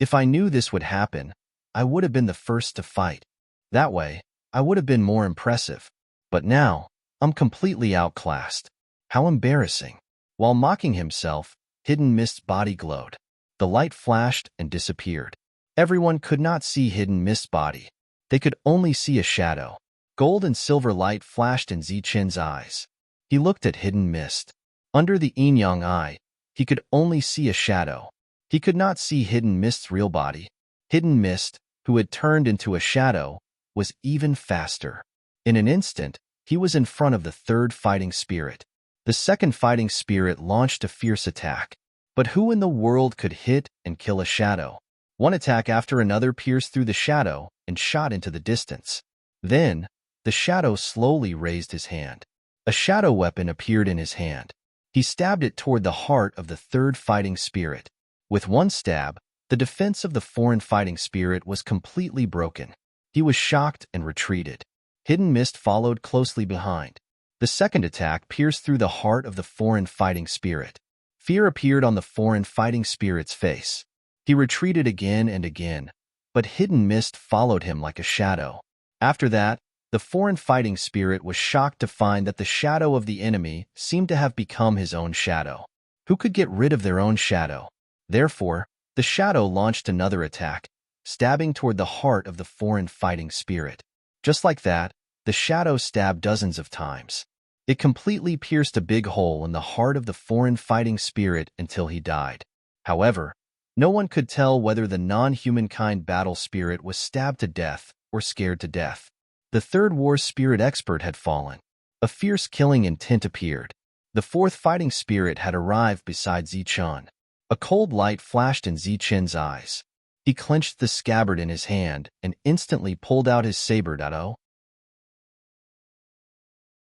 If I knew this would happen, I would have been the first to fight. That way, I would have been more impressive. But now, I'm completely outclassed. How embarrassing. While mocking himself, Hidden Mist's body glowed. The light flashed and disappeared. Everyone could not see Hidden Mist's body. They could only see a shadow. Gold and silver light flashed in Zichun's eyes. He looked at Hidden Mist. Under the yin-yang eye, he could only see a shadow. He could not see Hidden Mist's real body. Hidden Mist, who had turned into a shadow, was even faster. In an instant, he was in front of the third fighting spirit. The second fighting spirit launched a fierce attack. But who in the world could hit and kill a shadow? One attack after another pierced through the shadow and shot into the distance. Then, the shadow slowly raised his hand. A shadow weapon appeared in his hand. He stabbed it toward the heart of the third fighting spirit. With one stab, the defense of the foreign fighting spirit was completely broken. He was shocked and retreated. Hidden Mist followed closely behind. The second attack pierced through the heart of the foreign fighting spirit. Fear appeared on the foreign fighting spirit's face. He retreated again and again, but Hidden Mist followed him like a shadow. After that, the foreign fighting spirit was shocked to find that the shadow of the enemy seemed to have become his own shadow. Who could get rid of their own shadow? Therefore, the shadow launched another attack, stabbing toward the heart of the foreign fighting spirit. Just like that, the shadow stabbed dozens of times. It completely pierced a big hole in the heart of the foreign fighting spirit until he died. However, no one could tell whether the non-humankind battle spirit was stabbed to death or scared to death. The third war spirit expert had fallen. A fierce killing intent appeared. The fourth fighting spirit had arrived beside Zichun. A cold light flashed in Zichen's eyes. He clenched the scabbard in his hand and instantly pulled out his saber.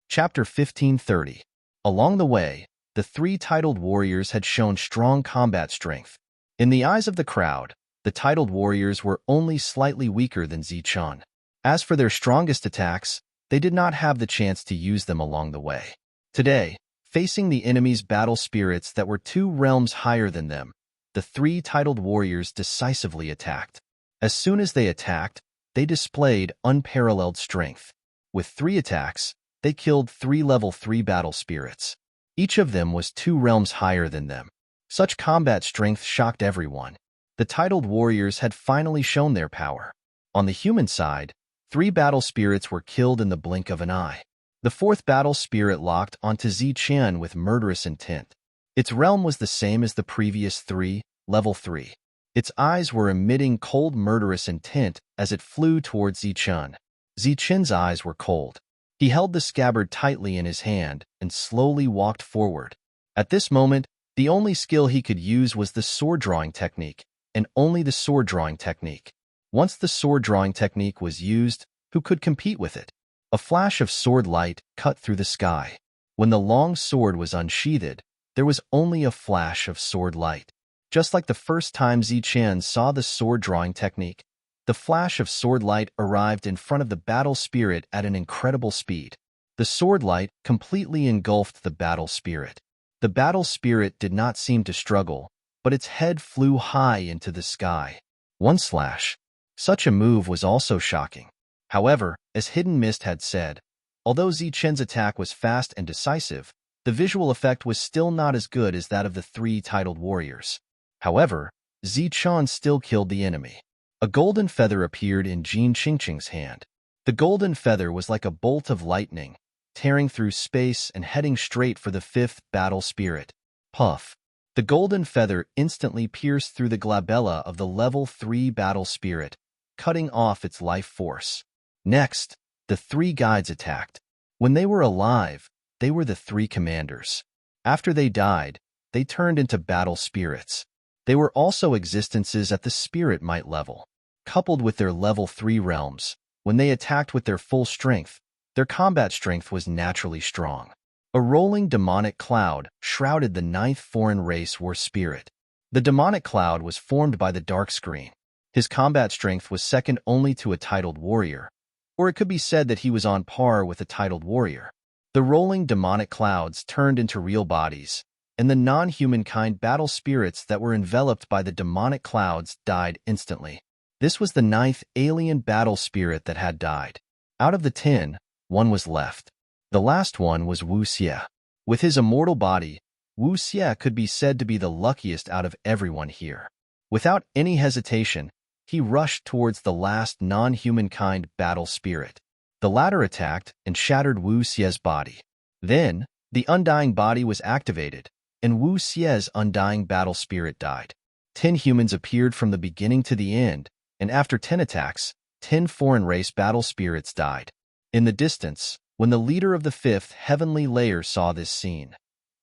Chapter 1530. Along the way, the three titled warriors had shown strong combat strength. In the eyes of the crowd, the titled warriors were only slightly weaker than Zichun. As for their strongest attacks, they did not have the chance to use them along the way. Today, facing the enemy's battle spirits that were 2 realms higher than them, the three titled warriors decisively attacked. As soon as they attacked, they displayed unparalleled strength. With 3 attacks, they killed 3 level 3 battle spirits. Each of them was 2 realms higher than them. Such combat strength shocked everyone. The titled warriors had finally shown their power. On the human side, 3 battle spirits were killed in the blink of an eye. The 4th battle spirit locked onto Zichen with murderous intent. Its realm was the same as the previous 3, level 3. Its eyes were emitting cold murderous intent as it flew towards Zichen. Zichen's eyes were cold. He held the scabbard tightly in his hand and slowly walked forward. At this moment, the only skill he could use was the sword-drawing technique, and only the sword-drawing technique. Once the sword-drawing technique was used, who could compete with it? A flash of sword light cut through the sky. When the long sword was unsheathed, there was only a flash of sword light. Just like the first time Zichen saw the sword-drawing technique, the flash of sword light arrived in front of the battle spirit at an incredible speed. The sword light completely engulfed the battle spirit. The battle spirit did not seem to struggle, but its head flew high into the sky. One slash. Such a move was also shocking. However, as Hidden Mist had said, although Zichen's attack was fast and decisive, the visual effect was still not as good as that of the 3 titled warriors. However, Zichen still killed the enemy. A golden feather appeared in Jin Qingqing's hand. The golden feather was like a bolt of lightning, tearing through space and heading straight for the 5th battle spirit. Puff. The golden feather instantly pierced through the glabella of the level 3 battle spirit, cutting off its life force. Next, the 3 guides attacked. When they were alive, they were the 3 commanders. After they died, they turned into battle spirits. They were also existences at the spirit might level. Coupled with their level 3 realms, when they attacked with their full strength, their combat strength was naturally strong. A rolling demonic cloud shrouded the 9th foreign race war spirit. The demonic cloud was formed by the dark screen. His combat strength was second only to a titled warrior, or it could be said that he was on par with a titled warrior. The rolling demonic clouds turned into real bodies, and the non-humankind battle spirits that were enveloped by the demonic clouds died instantly. This was the 9th alien battle spirit that had died. Out of the 10, 1 was left. The last one was Wu Xie. With his immortal body, Wu Xie could be said to be the luckiest out of everyone here. Without any hesitation, he rushed towards the last non-humankind battle spirit. The latter attacked and shattered Wu Xie's body. Then, the undying body was activated, and Wu Xie's undying battle spirit died. 10 humans appeared from the beginning to the end, and after 10 attacks, 10 foreign race battle spirits died. In the distance, when the leader of the 5th heavenly layer saw this scene,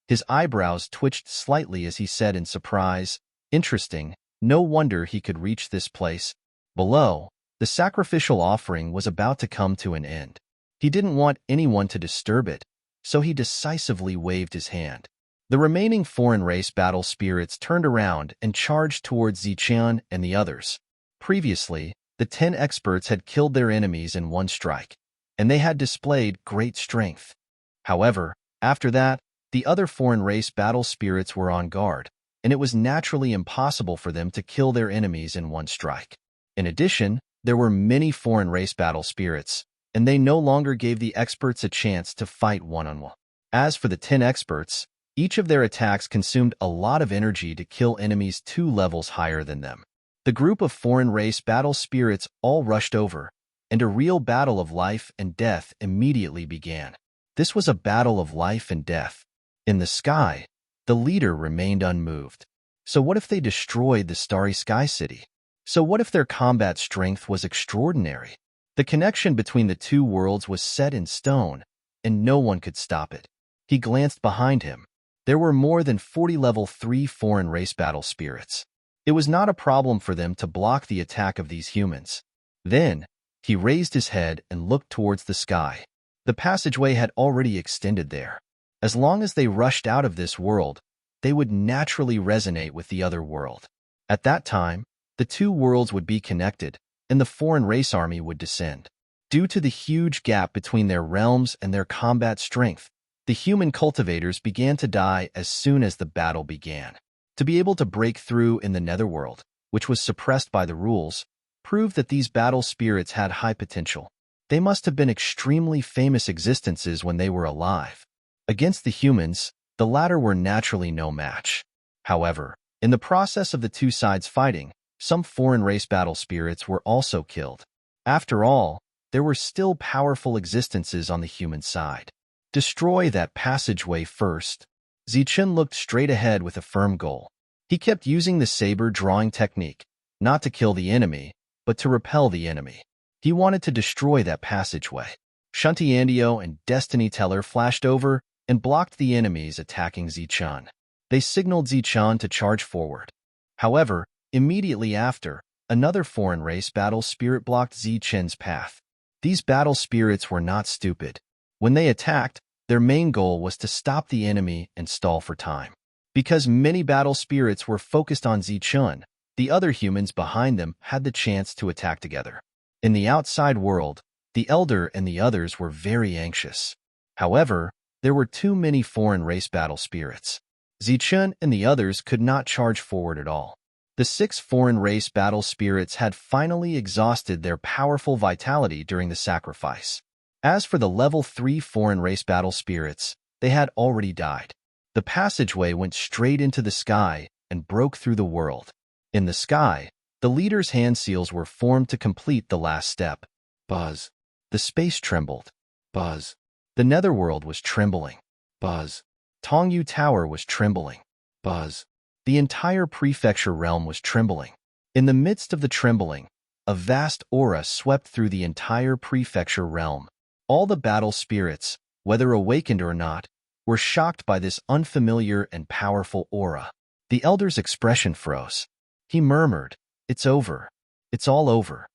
his eyebrows twitched slightly as he said in surprise, "Interesting, no wonder he could reach this place." Below, the sacrificial offering was about to come to an end. He didn't want anyone to disturb it, so he decisively waved his hand. The remaining foreign race battle spirits turned around and charged towards Ziqian and the others. Previously, the 10 experts had killed their enemies in one strike, and they had displayed great strength. However, after that, the other foreign race battle spirits were on guard, and it was naturally impossible for them to kill their enemies in one strike. In addition, there were many foreign race battle spirits, and they no longer gave the experts a chance to fight one-on-one. As for the 10 experts, each of their attacks consumed a lot of energy to kill enemies 2 levels higher than them. The group of foreign race battle spirits all rushed over, and a real battle of life and death immediately began. This was a battle of life and death. In the sky, the leader remained unmoved. So what if they destroyed the Starry Sky City? So what if their combat strength was extraordinary? The connection between the two worlds was set in stone, and no one could stop it. He glanced behind him. There were more than 40 level 3 foreign race battle spirits. It was not a problem for them to block the attack of these humans. Then, he raised his head and looked towards the sky. The passageway had already extended there. As long as they rushed out of this world, they would naturally resonate with the other world. At that time, the two worlds would be connected, and the foreign race army would descend. Due to the huge gap between their realms and their combat strength, the human cultivators began to die as soon as the battle began. To be able to break through in the netherworld, which was suppressed by the rules, proved that these battle spirits had high potential. They must have been extremely famous existences when they were alive. Against the humans, the latter were naturally no match. However, in the process of the two sides fighting, some foreign race battle spirits were also killed. After all, there were still powerful existences on the human side. Destroy that passageway first. Ziqian looked straight ahead with a firm goal. He kept using the saber drawing technique, not to kill the enemy, but to repel the enemy. He wanted to destroy that passageway. Shuntiandio and Destiny Teller flashed over and blocked the enemies attacking Ziqian. They signaled Ziqian to charge forward. However, immediately after, another foreign race battle spirit blocked Ziqian's path. These battle spirits were not stupid. When they attacked, their main goal was to stop the enemy and stall for time. Because many battle spirits were focused on Ziqian, the other humans behind them had the chance to attack together. In the outside world, the Elder and the others were very anxious. However, there were too many foreign race battle spirits. Ziqian and the others could not charge forward at all. The 6 foreign race battle spirits had finally exhausted their powerful vitality during the sacrifice. As for the level 3 foreign race battle spirits, they had already died. The passageway went straight into the sky and broke through the world. In the sky, the leader's hand seals were formed to complete the last step. Buzz. The space trembled. Buzz. The netherworld was trembling. Buzz. Tongyu Tower was trembling. Buzz. The entire prefecture realm was trembling. In the midst of the trembling, a vast aura swept through the entire prefecture realm. All the battle spirits, whether awakened or not, were shocked by this unfamiliar and powerful aura. The Elder's expression froze. He murmured, "It's over. It's all over."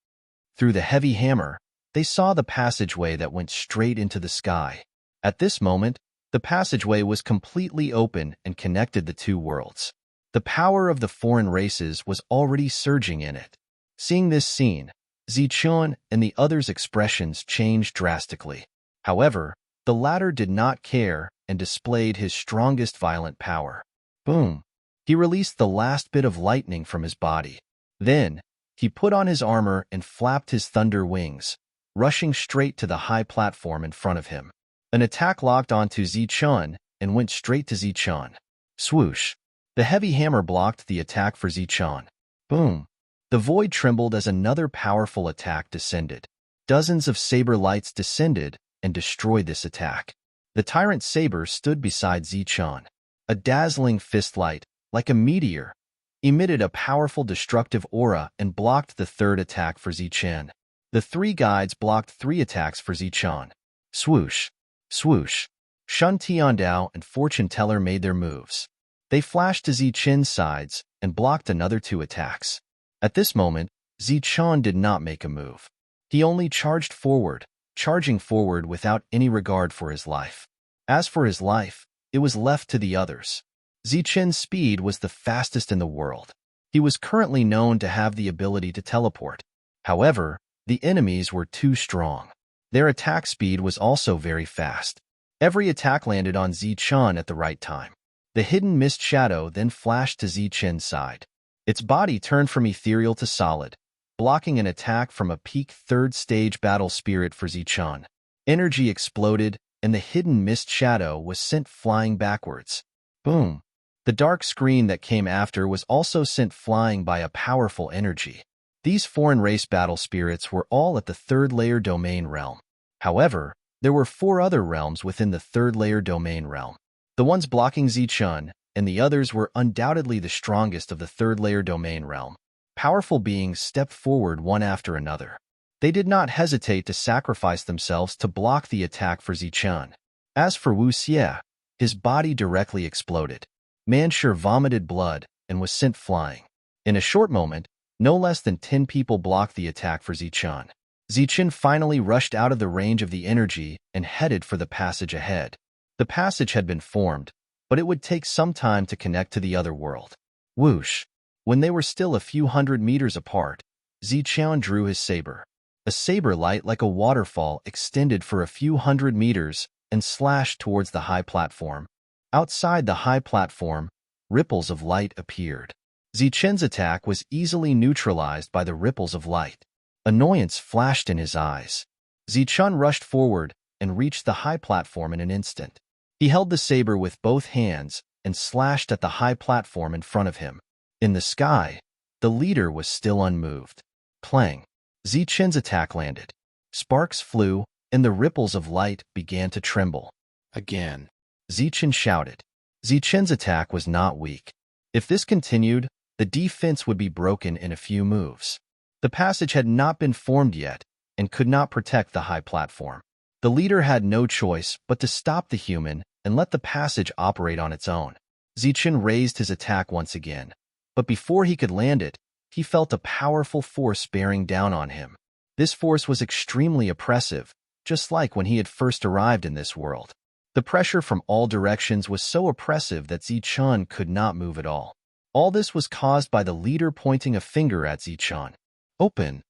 Through the heavy hammer, they saw the passageway that went straight into the sky. At this moment, the passageway was completely open and connected the two worlds. The power of the foreign races was already surging in it. Seeing this scene, Ziqian and the others' expressions changed drastically. However, the latter did not care and displayed his strongest violent power. Boom! He released the last bit of lightning from his body. Then, he put on his armor and flapped his thunder wings, rushing straight to the high platform in front of him. An attack locked onto Ziqian and went straight to Ziqian. Swoosh! The heavy hammer blocked the attack for Ziqian. Boom! The void trembled as another powerful attack descended. Dozens of saber lights descended and destroyed this attack. The tyrant saber stood beside Ziqian. A dazzling fistlight, like a meteor, emitted a powerful destructive aura and blocked the third attack for Zichen. The three guides blocked three attacks for Zichen. Swoosh, swoosh. Shun Tiandao and Fortune Teller made their moves. They flashed to Zichen's sides and blocked another two attacks. At this moment, Zichen did not make a move. He only charged forward, charging forward without any regard for his life. As for his life, it was left to the others. Zichen's speed was the fastest in the world. He was currently known to have the ability to teleport. However, the enemies were too strong. Their attack speed was also very fast. Every attack landed on Zichen at the right time. The hidden mist shadow then flashed to Zichen's side. Its body turned from ethereal to solid, blocking an attack from a peak third-stage battle spirit for Zichen. Energy exploded, and the hidden mist shadow was sent flying backwards. Boom! The dark screen that came after was also sent flying by a powerful energy. These foreign race battle spirits were all at the third-layer domain realm. However, there were 4 other realms within the third-layer domain realm. The ones blocking Zichen and the others were undoubtedly the strongest of the third-layer domain realm. Powerful beings stepped forward one after another. They did not hesitate to sacrifice themselves to block the attack for Zichen. As for Wu Xie, his body directly exploded. Manshur vomited blood and was sent flying. In a short moment, no less than 10 people blocked the attack for Zichen. Zichen finally rushed out of the range of the energy and headed for the passage ahead. The passage had been formed, but it would take some time to connect to the other world. Whoosh! When they were still a few hundred meters apart, Zichen drew his saber. A saber light like a waterfall extended for a few hundred meters and slashed towards the high platform. Outside the high platform, ripples of light appeared. Zichen's attack was easily neutralized by the ripples of light. Annoyance flashed in his eyes. Zichen rushed forward and reached the high platform in an instant. He held the saber with both hands and slashed at the high platform in front of him. In the sky, the leader was still unmoved. Clang! Zichen's attack landed. Sparks flew, and the ripples of light began to tremble. Again, Zichen shouted. Zichen's attack was not weak. If this continued, the defense would be broken in a few moves. The passage had not been formed yet and could not protect the high platform. The leader had no choice but to stop the human and let the passage operate on its own. Zichen raised his attack once again, but before he could land it, he felt a powerful force bearing down on him. This force was extremely oppressive, just like when he had first arrived in this world. The pressure from all directions was so oppressive that Zichen could not move at all. All this was caused by the leader pointing a finger at Zichen. Open!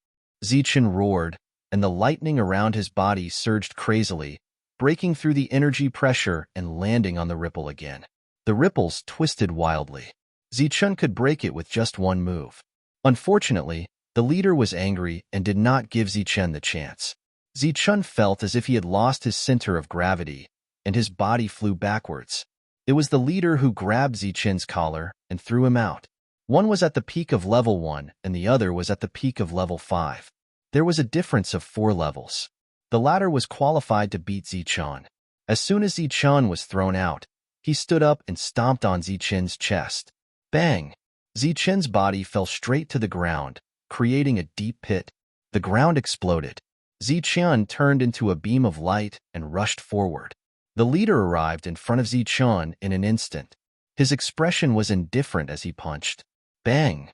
Zichen roared, and the lightning around his body surged crazily, breaking through the energy pressure and landing on the ripple again. The ripples twisted wildly. Zichen could break it with just one move. Unfortunately, the leader was angry and did not give Zichen the chance. Zichen felt as if he had lost his center of gravity, and his body flew backwards. It was the leader who grabbed Zichen's collar and threw him out. One was at the peak of level 1 and the other was at the peak of level 5. There was a difference of 4 levels. The latter was qualified to beat Zichen. As soon as Zichen was thrown out, he stood up and stomped on Zichen's chest. Bang! Zichen's body fell straight to the ground, creating a deep pit. The ground exploded. Zichen turned into a beam of light and rushed forward. The leader arrived in front of Zichen in an instant. His expression was indifferent as he punched. Bang!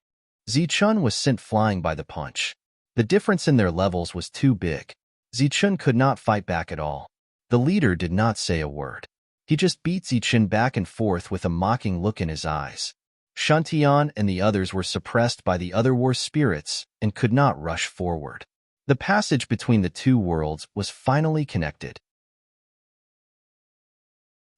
Zichen was sent flying by the punch. The difference in their levels was too big. Zichen could not fight back at all. The leader did not say a word. He just beat Zichen back and forth with a mocking look in his eyes. Shantian and the others were suppressed by the other war spirits and could not rush forward. The passage between the two worlds was finally connected.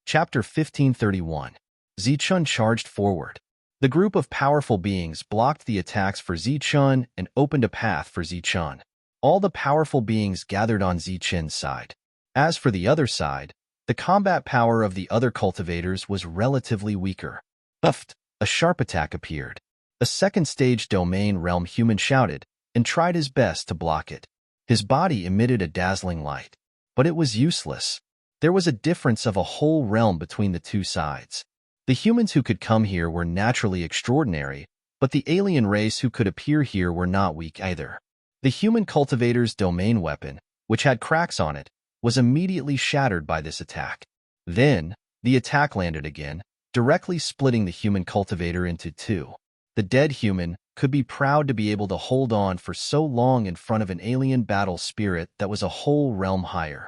Chapter 1531. Zichen charged forward. The group of powerful beings blocked the attacks for Zichen and opened a path for Zichen. All the powerful beings gathered on Zichen's side. As for the other side, the combat power of the other cultivators was relatively weaker. Uffed! A sharp attack appeared. A second-stage domain realm human shouted and tried his best to block it. His body emitted a dazzling light, but it was useless. There was a difference of a whole realm between the two sides. The The humans who could come here were naturally extraordinary, but the alien race who could appear here were not weak either. The human cultivator's domain weapon, which had cracks on it, was immediately shattered by this attack. Then, the attack landed again, directly splitting the human cultivator into two. The dead human could be proud to be able to hold on for so long in front of an alien battle spirit that was a whole realm higher.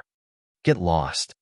Get lost.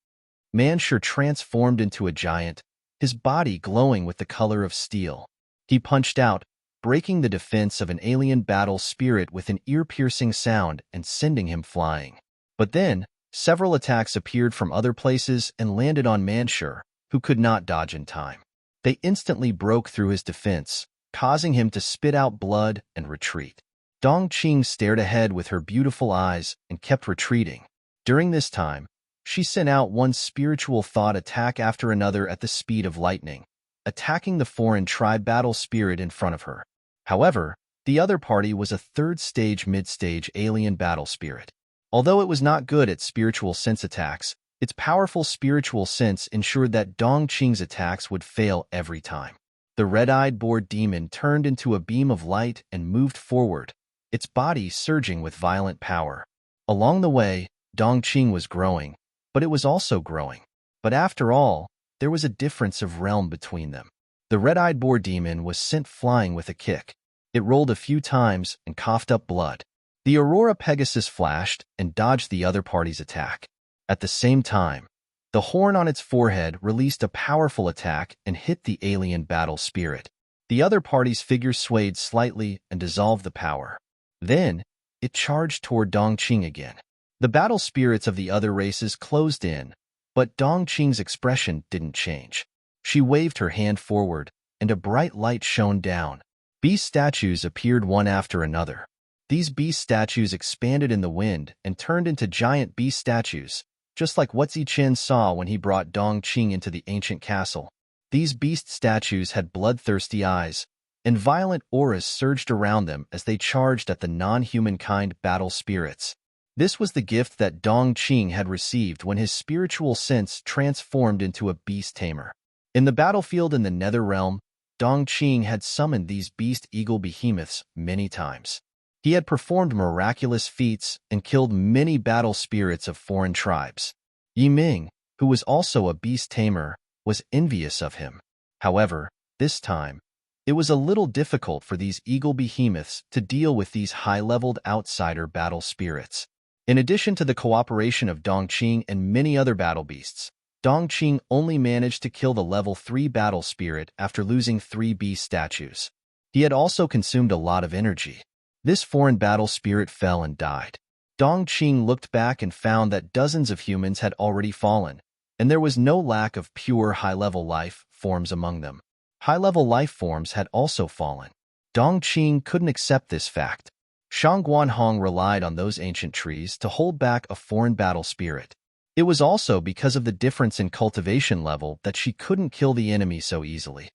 Manshur transformed into a giant, his body glowing with the color of steel. He punched out, breaking the defense of an alien battle spirit with an ear-piercing sound and sending him flying. But then, several attacks appeared from other places and landed on Manshur, who could not dodge in time. They instantly broke through his defense, causing him to spit out blood and retreat. Dongqing stared ahead with her beautiful eyes and kept retreating. During this time, she sent out one spiritual thought attack after another at the speed of lightning, attacking the foreign tribe battle spirit in front of her. However, the other party was a third-stage mid-stage alien battle spirit. Although it was not good at spiritual sense attacks, its powerful spiritual sense ensured that Dongqing's attacks would fail every time. The red-eyed boar demon turned into a beam of light and moved forward, its body surging with violent power. Along the way, Dongqing was growing, but it was also growing. But after all, there was a difference of realm between them. The red-eyed boar demon was sent flying with a kick. It rolled a few times and coughed up blood. The Aurora Pegasus flashed and dodged the other party's attack. At the same time, the horn on its forehead released a powerful attack and hit the alien battle spirit. The other party's figure swayed slightly and dissolved the power. Then, it charged toward Dongqing again. The battle spirits of the other races closed in, but Dongqing's expression didn't change. She waved her hand forward, and a bright light shone down. Beast statues appeared one after another. These beast statues expanded in the wind and turned into giant beast statues, just like what Zichen saw when he brought Dongqing into the ancient castle. These beast statues had bloodthirsty eyes, and violent auras surged around them as they charged at the non-humankind battle spirits. This was the gift that Dongqing had received when his spiritual sense transformed into a beast tamer. In the battlefield in the Nether Realm, Dongqing had summoned these beast eagle behemoths many times. He had performed miraculous feats and killed many battle spirits of foreign tribes. Yiming, who was also a beast tamer, was envious of him. However, this time, it was a little difficult for these eagle behemoths to deal with these high-leveled outsider battle spirits. In addition to the cooperation of Dongqing and many other battle beasts, Dongqing only managed to kill the level 3 battle spirit after losing 3 beast statues. He had also consumed a lot of energy. This foreign battle spirit fell and died. Dongqing looked back and found that dozens of humans had already fallen, and there was no lack of pure high-level life forms among them. High-level life forms had also fallen. Dongqing couldn't accept this fact. Shangguanhong relied on those ancient trees to hold back a foreign battle spirit. It was also because of the difference in cultivation level that she couldn't kill the enemy so easily.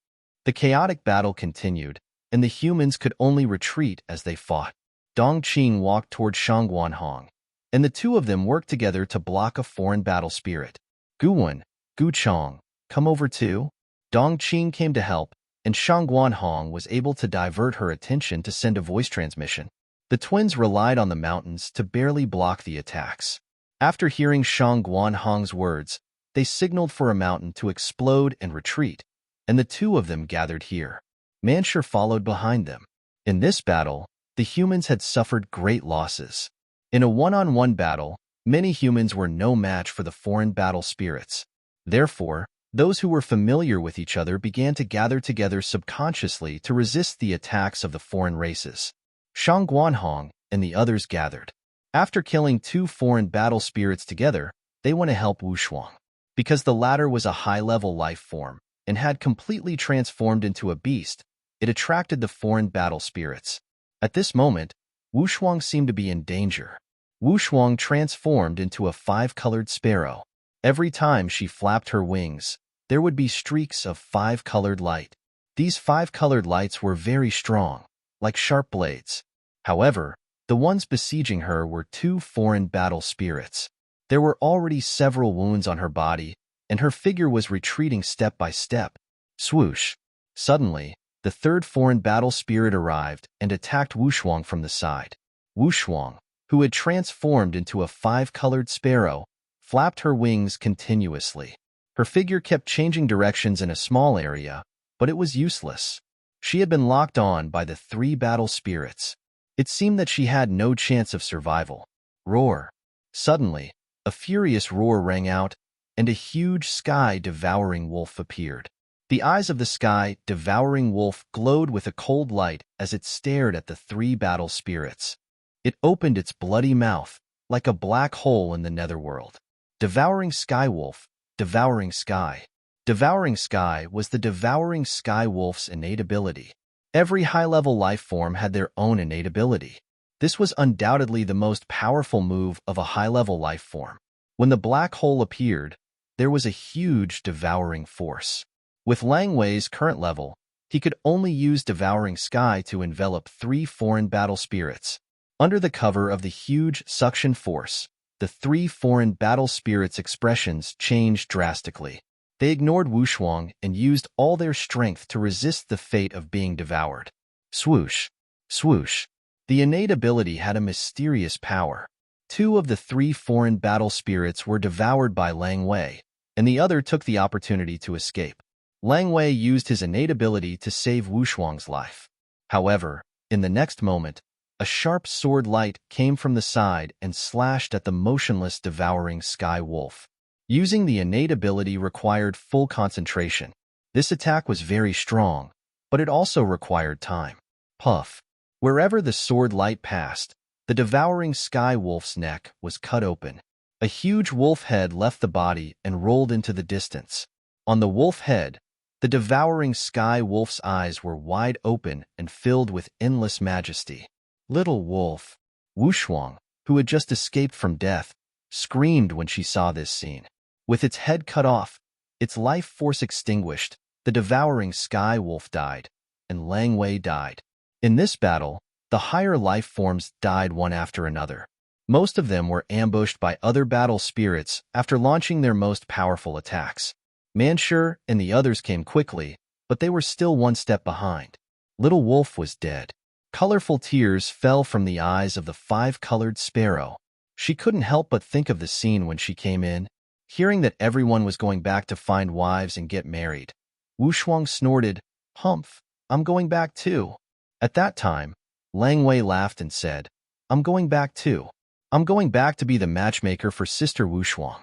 The chaotic battle continued, and the humans could only retreat as they fought. Dongqing walked toward Shangguanhong, and the two of them worked together to block a foreign battle spirit. Guwen, Guchong, come over too? Dongqing came to help, and Shangguanhong was able to divert her attention to send a voice transmission. The twins relied on the mountains to barely block the attacks. After hearing Shangguanhong's words, they signaled for a mountain to explode and retreat, and the two of them gathered here. Manshur followed behind them. In this battle, the humans had suffered great losses. In a one-on-one battle, many humans were no match for the foreign battle spirits. Therefore, those who were familiar with each other began to gather together subconsciously to resist the attacks of the foreign races. Shangguanhong and the others gathered. After killing 2 foreign battle spirits together, they went to help Wushuang. Because the latter was a high-level life form and had completely transformed into a beast, it attracted the foreign battle spirits. At this moment, Wushuang seemed to be in danger. Wushuang transformed into a 5-colored sparrow. Every time she flapped her wings, there would be streaks of 5-colored light. These 5-colored lights were very strong, like sharp blades. However, the ones besieging her were 2 foreign battle spirits. There were already several wounds on her body, and her figure was retreating step by step. Swoosh! Suddenly, the third foreign battle spirit arrived and attacked Wushuang from the side. Wushuang, who had transformed into a five-colored sparrow, flapped her wings continuously. Her figure kept changing directions in a small area, but it was useless. She had been locked on by the three battle spirits. It seemed that she had no chance of survival. Roar! Suddenly, a furious roar rang out, and a huge sky-devouring wolf appeared. The eyes of the sky-devouring wolf glowed with a cold light as it stared at the three battle spirits. It opened its bloody mouth, like a black hole in the netherworld. Devouring Sky Wolf, Devouring Sky. Devouring Sky was the Devouring Sky Wolf's innate ability. Every high-level life form had their own innate ability. This was undoubtedly the most powerful move of a high-level life form. When the black hole appeared, there was a huge devouring force. With Lang Wei's current level, he could only use Devouring Sky to envelop three foreign battle spirits. Under the cover of the huge suction force, the three foreign battle spirits' expressions changed drastically. They ignored Wushuang and used all their strength to resist the fate of being devoured. Swoosh! Swoosh! The innate ability had a mysterious power. Two of the three foreign battle spirits were devoured by Lang Wei, and the other took the opportunity to escape. Lang Wei used his innate ability to save Wushuang's life. However, in the next moment, a sharp sword light came from the side and slashed at the motionless Devouring Sky Wolf. Using the innate ability required full concentration. This attack was very strong, but it also required time. Puff! Wherever the sword light passed, the Devouring Sky Wolf's neck was cut open. A huge wolf head left the body and rolled into the distance. On the wolf head, the Devouring Sky Wolf's eyes were wide open and filled with endless majesty. Little wolf! Wushuang, who had just escaped from death, screamed when she saw this scene. With its head cut off, its life force extinguished, the Devouring Sky Wolf died, and Lang Wei died. In this battle, the higher life forms died one after another. Most of them were ambushed by other battle spirits after launching their most powerful attacks. Manshur and the others came quickly, but they were still one step behind. Little Wolf was dead. Colorful tears fell from the eyes of the five-colored sparrow. She couldn't help but think of the scene when she came in, hearing that everyone was going back to find wives and get married. Wushuang snorted, "Humph, I'm going back too." At that time, Lang Wei laughed and said, "I'm going back too. I'm going back to be the matchmaker for Sister Wushuang."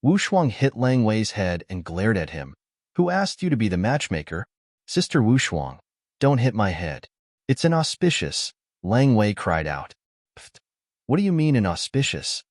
Wushuang hit Lang Wei's head and glared at him. "Who asked you to be the matchmaker?" "Sister Wushuang, don't hit my head. It's inauspicious," Lang Wei cried out. "Pfft, what do you mean inauspicious?"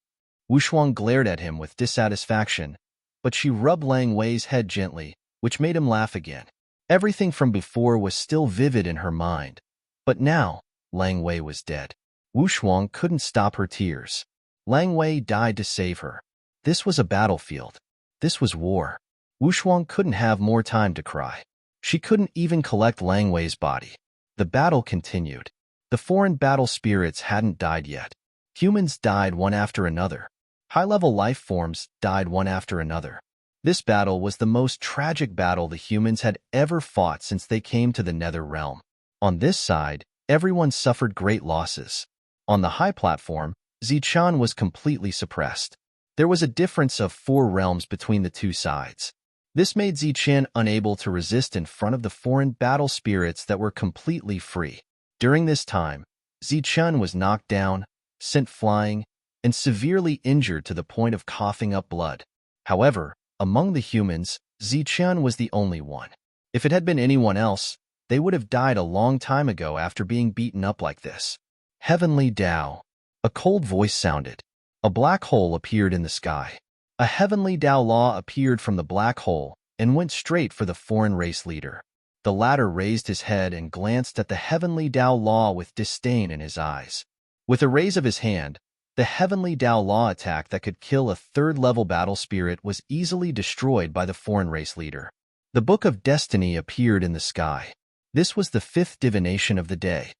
Wushuang glared at him with dissatisfaction, but she rubbed Lang Wei's head gently, which made him laugh again. Everything from before was still vivid in her mind, but now Lang Wei was dead. Wushuang couldn't stop her tears. Lang Wei died to save her. This was a battlefield. This was war. Wushuang couldn't have more time to cry. She couldn't even collect Lang Wei's body. The battle continued. The foreign battle spirits hadn't died yet. Humans died one after another. High-level life forms died one after another. This battle was the most tragic battle the humans had ever fought since they came to the Nether Realm. On this side, everyone suffered great losses. On the high platform, Zichan was completely suppressed. There was a difference of 4 realms between the two sides. This made Zichan unable to resist in front of the foreign battle spirits that were completely free. During this time, Zichan was knocked down, sent flying, and severely injured to the point of coughing up blood. However, among the humans, Zichan was the only one. If it had been anyone else, they would have died a long time ago after being beaten up like this. Heavenly Tao. A cold voice sounded. A black hole appeared in the sky. A heavenly Tao Law appeared from the black hole and went straight for the foreign race leader. The latter raised his head and glanced at the heavenly Tao Law with disdain in his eyes. With a raise of his hand, the heavenly Tao Law attack that could kill a third-level battle spirit was easily destroyed by the foreign race leader. The Book of Destiny appeared in the sky. This was the 5th divination of the day.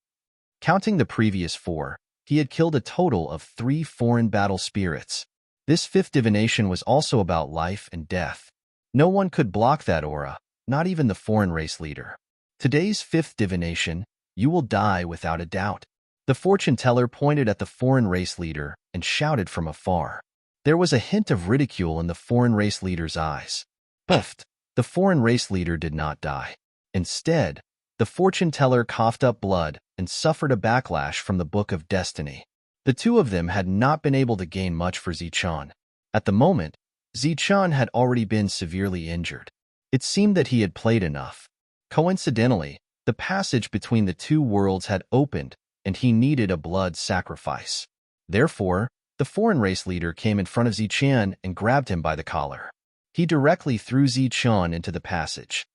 Counting the previous 4, he had killed a total of 3 foreign battle spirits. This 5th divination was also about life and death. No one could block that aura, not even the foreign race leader. Today's fifth divination, you will die without a doubt. The fortune teller pointed at the foreign race leader and shouted from afar. There was a hint of ridicule in the foreign race leader's eyes. But the foreign race leader did not die. Instead, the fortune teller coughed up blood and suffered a backlash from the Book of Destiny. The two of them had not been able to gain much for Zichun. At the moment, Zichun had already been severely injured. It seemed that he had played enough. Coincidentally, the passage between the two worlds had opened, and he needed a blood sacrifice. Therefore, the foreign race leader came in front of Zichun and grabbed him by the collar. He directly threw Zichun into the passage.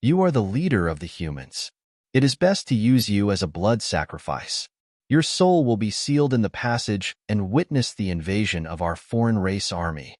You are the leader of the humans. It is best to use you as a blood sacrifice. Your soul will be sealed in the passage and witness the invasion of our foreign race army.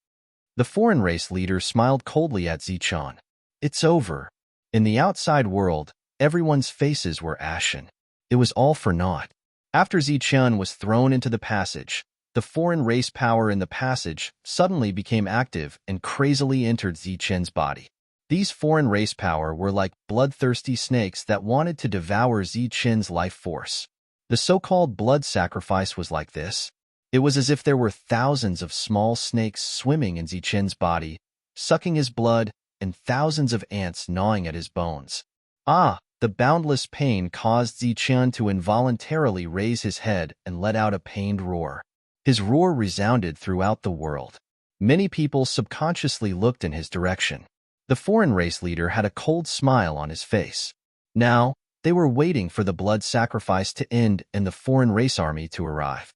The foreign race leader smiled coldly at Zichun. It's over. In the outside world, everyone's faces were ashen. It was all for naught. After Zichun was thrown into the passage, the foreign race power in the passage suddenly became active and crazily entered Zichun's body. These foreign race power were like bloodthirsty snakes that wanted to devour Zichun's life force. The so-called blood sacrifice was like this. It was as if there were thousands of small snakes swimming in Zichun's body, sucking his blood, and thousands of ants gnawing at his bones. The boundless pain caused Zichun to involuntarily raise his head and let out a pained roar. His roar resounded throughout the world. Many people subconsciously looked in his direction. The foreign race leader had a cold smile on his face. Now, they were waiting for the blood sacrifice to end and the foreign race army to arrive.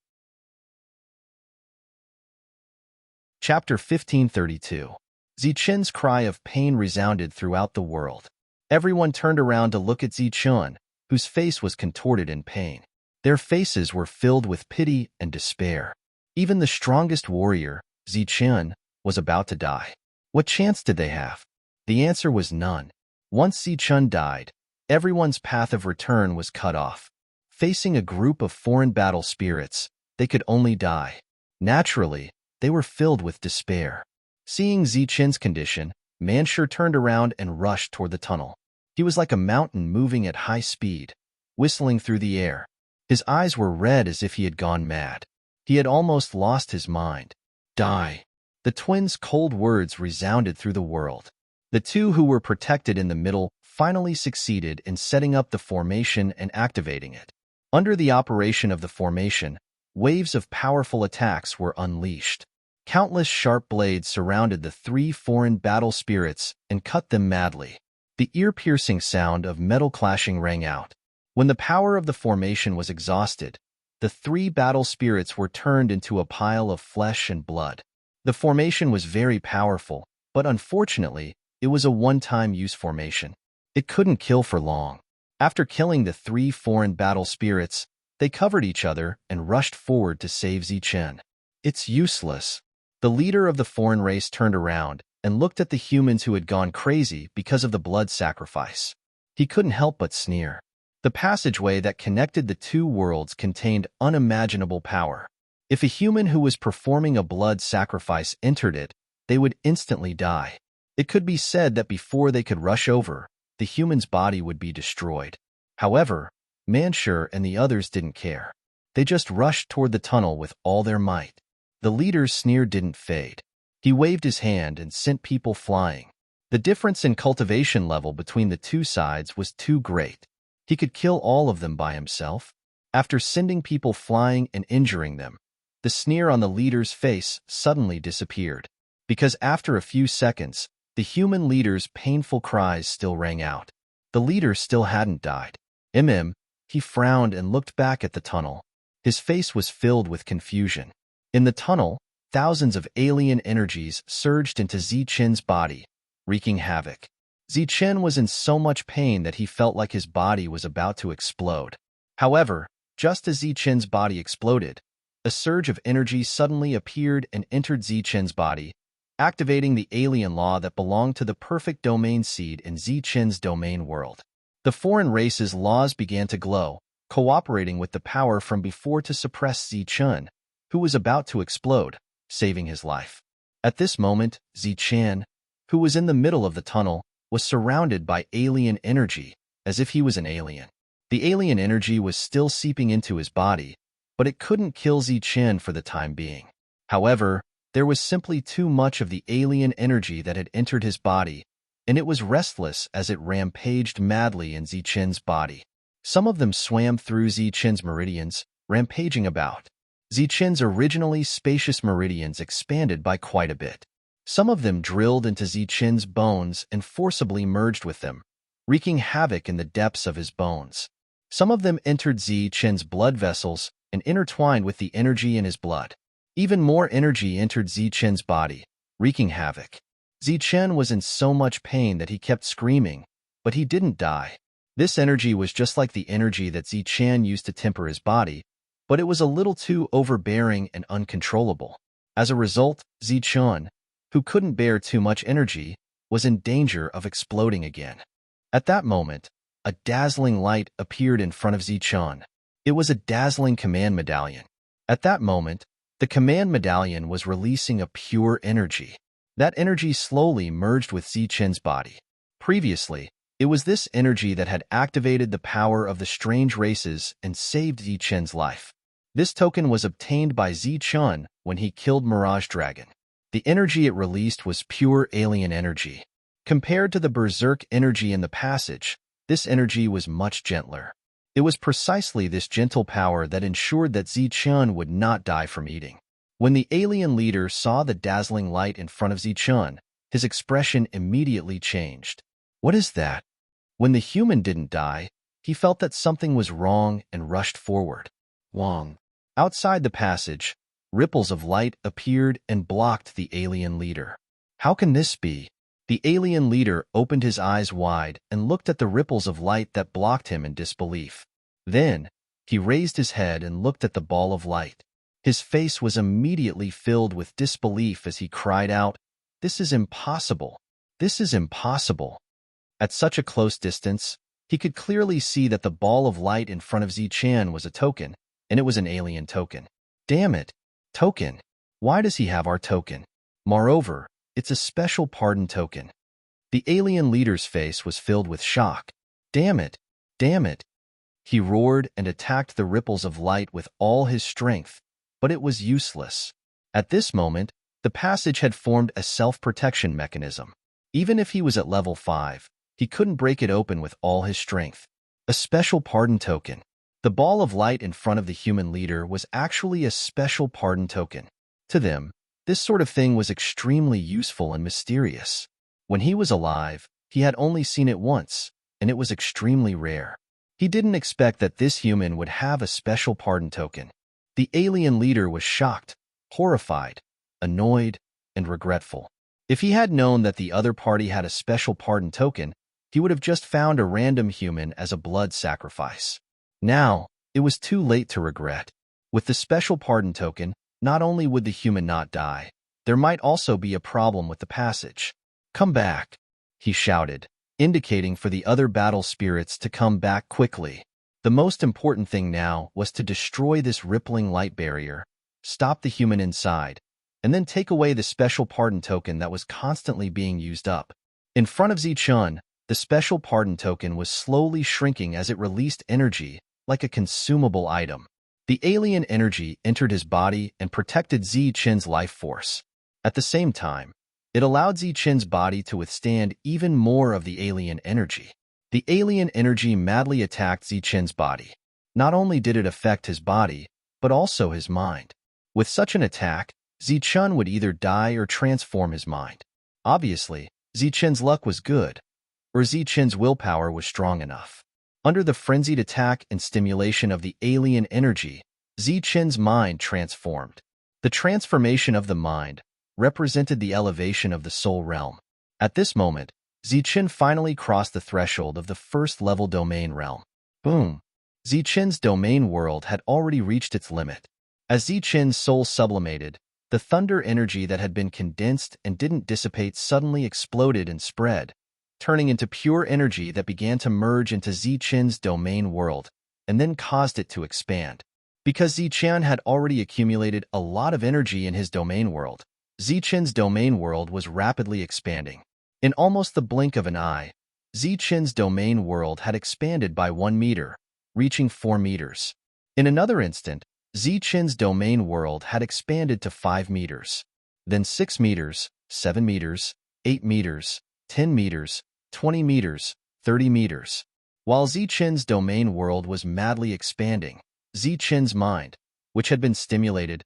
Chapter 1532. Zichun's cry of pain resounded throughout the world. Everyone turned around to look at Zichun, whose face was contorted in pain. Their faces were filled with pity and despair. Even the strongest warrior, Zichun, was about to die. What chance did they have? The answer was none. Once Zichun died, everyone's path of return was cut off. Facing a group of foreign battle spirits, they could only die. Naturally, they were filled with despair. Seeing Zichun's condition, Manshur turned around and rushed toward the tunnel. He was like a mountain moving at high speed, whistling through the air. His eyes were red as if he had gone mad. He had almost lost his mind. Die. The twins' cold words resounded through the world. The two who were protected in the middle finally succeeded in setting up the formation and activating it. Under the operation of the formation, waves of powerful attacks were unleashed. Countless sharp blades surrounded the three foreign battle spirits and cut them madly. The ear-piercing sound of metal clashing rang out. When the power of the formation was exhausted, the three battle spirits were turned into a pile of flesh and blood. The formation was very powerful, but unfortunately, it was a one-time use formation. It couldn't kill for long. After killing the three foreign battle spirits, they covered each other and rushed forward to save Zichun. It's useless. The leader of the foreign race turned around and looked at the humans who had gone crazy because of the blood sacrifice. He couldn't help but sneer. The passageway that connected the two worlds contained unimaginable power. If a human who was performing a blood sacrifice entered it, they would instantly die. It could be said that before they could rush over, the human's body would be destroyed. However, Manshur and the others didn't care. They just rushed toward the tunnel with all their might. The leader's sneer didn't fade. He waved his hand and sent people flying. The difference in cultivation level between the two sides was too great. He could kill all of them by himself. After sending people flying and injuring them, the sneer on the leader's face suddenly disappeared. Because after a few seconds, the human leader's painful cries still rang out. The leader still hadn't died. He frowned and looked back at the tunnel. His face was filled with confusion. In the tunnel, thousands of alien energies surged into Zichun's body, wreaking havoc. Zichun was in so much pain that he felt like his body was about to explode. However, just as Zichun's body exploded, a surge of energy suddenly appeared and entered Zichun's body, activating the alien law that belonged to the perfect domain seed in Zichun's domain world. The foreign race's laws began to glow, cooperating with the power from before to suppress Zichun, who was about to explode, saving his life. At this moment, Zichun, who was in the middle of the tunnel, was surrounded by alien energy, as if he was an alien. The alien energy was still seeping into his body, but it couldn't kill Zichen for the time being. However, there was simply too much of the alien energy that had entered his body, and it was restless as it rampaged madly in Zichen's body. Some of them swam through Zichen's meridians, rampaging about. Zichen's originally spacious meridians expanded by quite a bit. Some of them drilled into Zichen's bones and forcibly merged with them, wreaking havoc in the depths of his bones. Some of them entered Zichen's blood vessels and intertwined with the energy in his blood. Even more energy entered Zichen's body, wreaking havoc. Zichen was in so much pain that he kept screaming, but he didn't die. This energy was just like the energy that Zichen used to temper his body, but it was a little too overbearing and uncontrollable. As a result, Zichen, who couldn't bear too much energy, was in danger of exploding again. At that moment, a dazzling light appeared in front of Zichen. It was a dazzling command medallion. At that moment, the command medallion was releasing a pure energy. That energy slowly merged with Zichen's body. Previously, it was this energy that had activated the power of the strange races and saved Zichen's life. This token was obtained by Zichen when he killed Mirage Dragon. The energy it released was pure alien energy. Compared to the berserk energy in the passage, this energy was much gentler. It was precisely this gentle power that ensured that Zichen would not die from eating. When the alien leader saw the dazzling light in front of Zichen, his expression immediately changed. What is that? When the human didn't die, he felt that something was wrong and rushed forward. Wong. Outside the passage, ripples of light appeared and blocked the alien leader. How can this be? The alien leader opened his eyes wide and looked at the ripples of light that blocked him in disbelief. Then, he raised his head and looked at the ball of light. His face was immediately filled with disbelief as he cried out, "This is impossible! This is impossible!" At such a close distance, he could clearly see that the ball of light in front of Zichen was a token, and it was an alien token. Damn it! Token! Why does he have our token? Moreover, it's a special pardon token. The alien leader's face was filled with shock. Damn it! Damn it! He roared and attacked the ripples of light with all his strength, but it was useless. At this moment, the passage had formed a self-protection mechanism. Even if he was at level 5, he couldn't break it open with all his strength. A special pardon token. The ball of light in front of the human leader was actually a special pardon token. To them, this sort of thing was extremely useful and mysterious. When he was alive, he had only seen it once, and it was extremely rare. He didn't expect that this human would have a special pardon token. The alien leader was shocked, horrified, annoyed, and regretful. If he had known that the other party had a special pardon token, he would have just found a random human as a blood sacrifice. Now, it was too late to regret. With the special pardon token, not only would the human not die, there might also be a problem with the passage. "Come back," he shouted, indicating for the other battle spirits to come back quickly. The most important thing now was to destroy this rippling light barrier, stop the human inside, and then take away the special pardon token that was constantly being used up. In front of Zichen, the special pardon token was slowly shrinking as it released energy, like a consumable item. The alien energy entered his body and protected Zichen's life force. At the same time, it allowed Zichen's body to withstand even more of the alien energy. The alien energy madly attacked Zichen's body. Not only did it affect his body, but also his mind. With such an attack, Zichen would either die or transform his mind. Obviously, Zichen's luck was good, or Zichen's willpower was strong enough. Under the frenzied attack and stimulation of the alien energy, Zichen's mind transformed. The transformation of the mind represented the elevation of the soul realm. At this moment, Zichen finally crossed the threshold of the first-level domain realm. Boom! Zichen's domain world had already reached its limit. As Zichen's soul sublimated, the thunder energy that had been condensed and didn't dissipate suddenly exploded and spread, turning into pure energy that began to merge into Zichen's domain world, and then caused it to expand. Because Zichen had already accumulated a lot of energy in his domain world, Zichen's domain world was rapidly expanding. In almost the blink of an eye, Zichen's domain world had expanded by 1 meter, reaching 4 meters. In another instant, Zichen's domain world had expanded to 5 meters. Then 6 meters, 7 meters, 8 meters, 10 meters, 20 meters, 30 meters. While Zichen's domain world was madly expanding, Zichen's mind, which had been stimulated,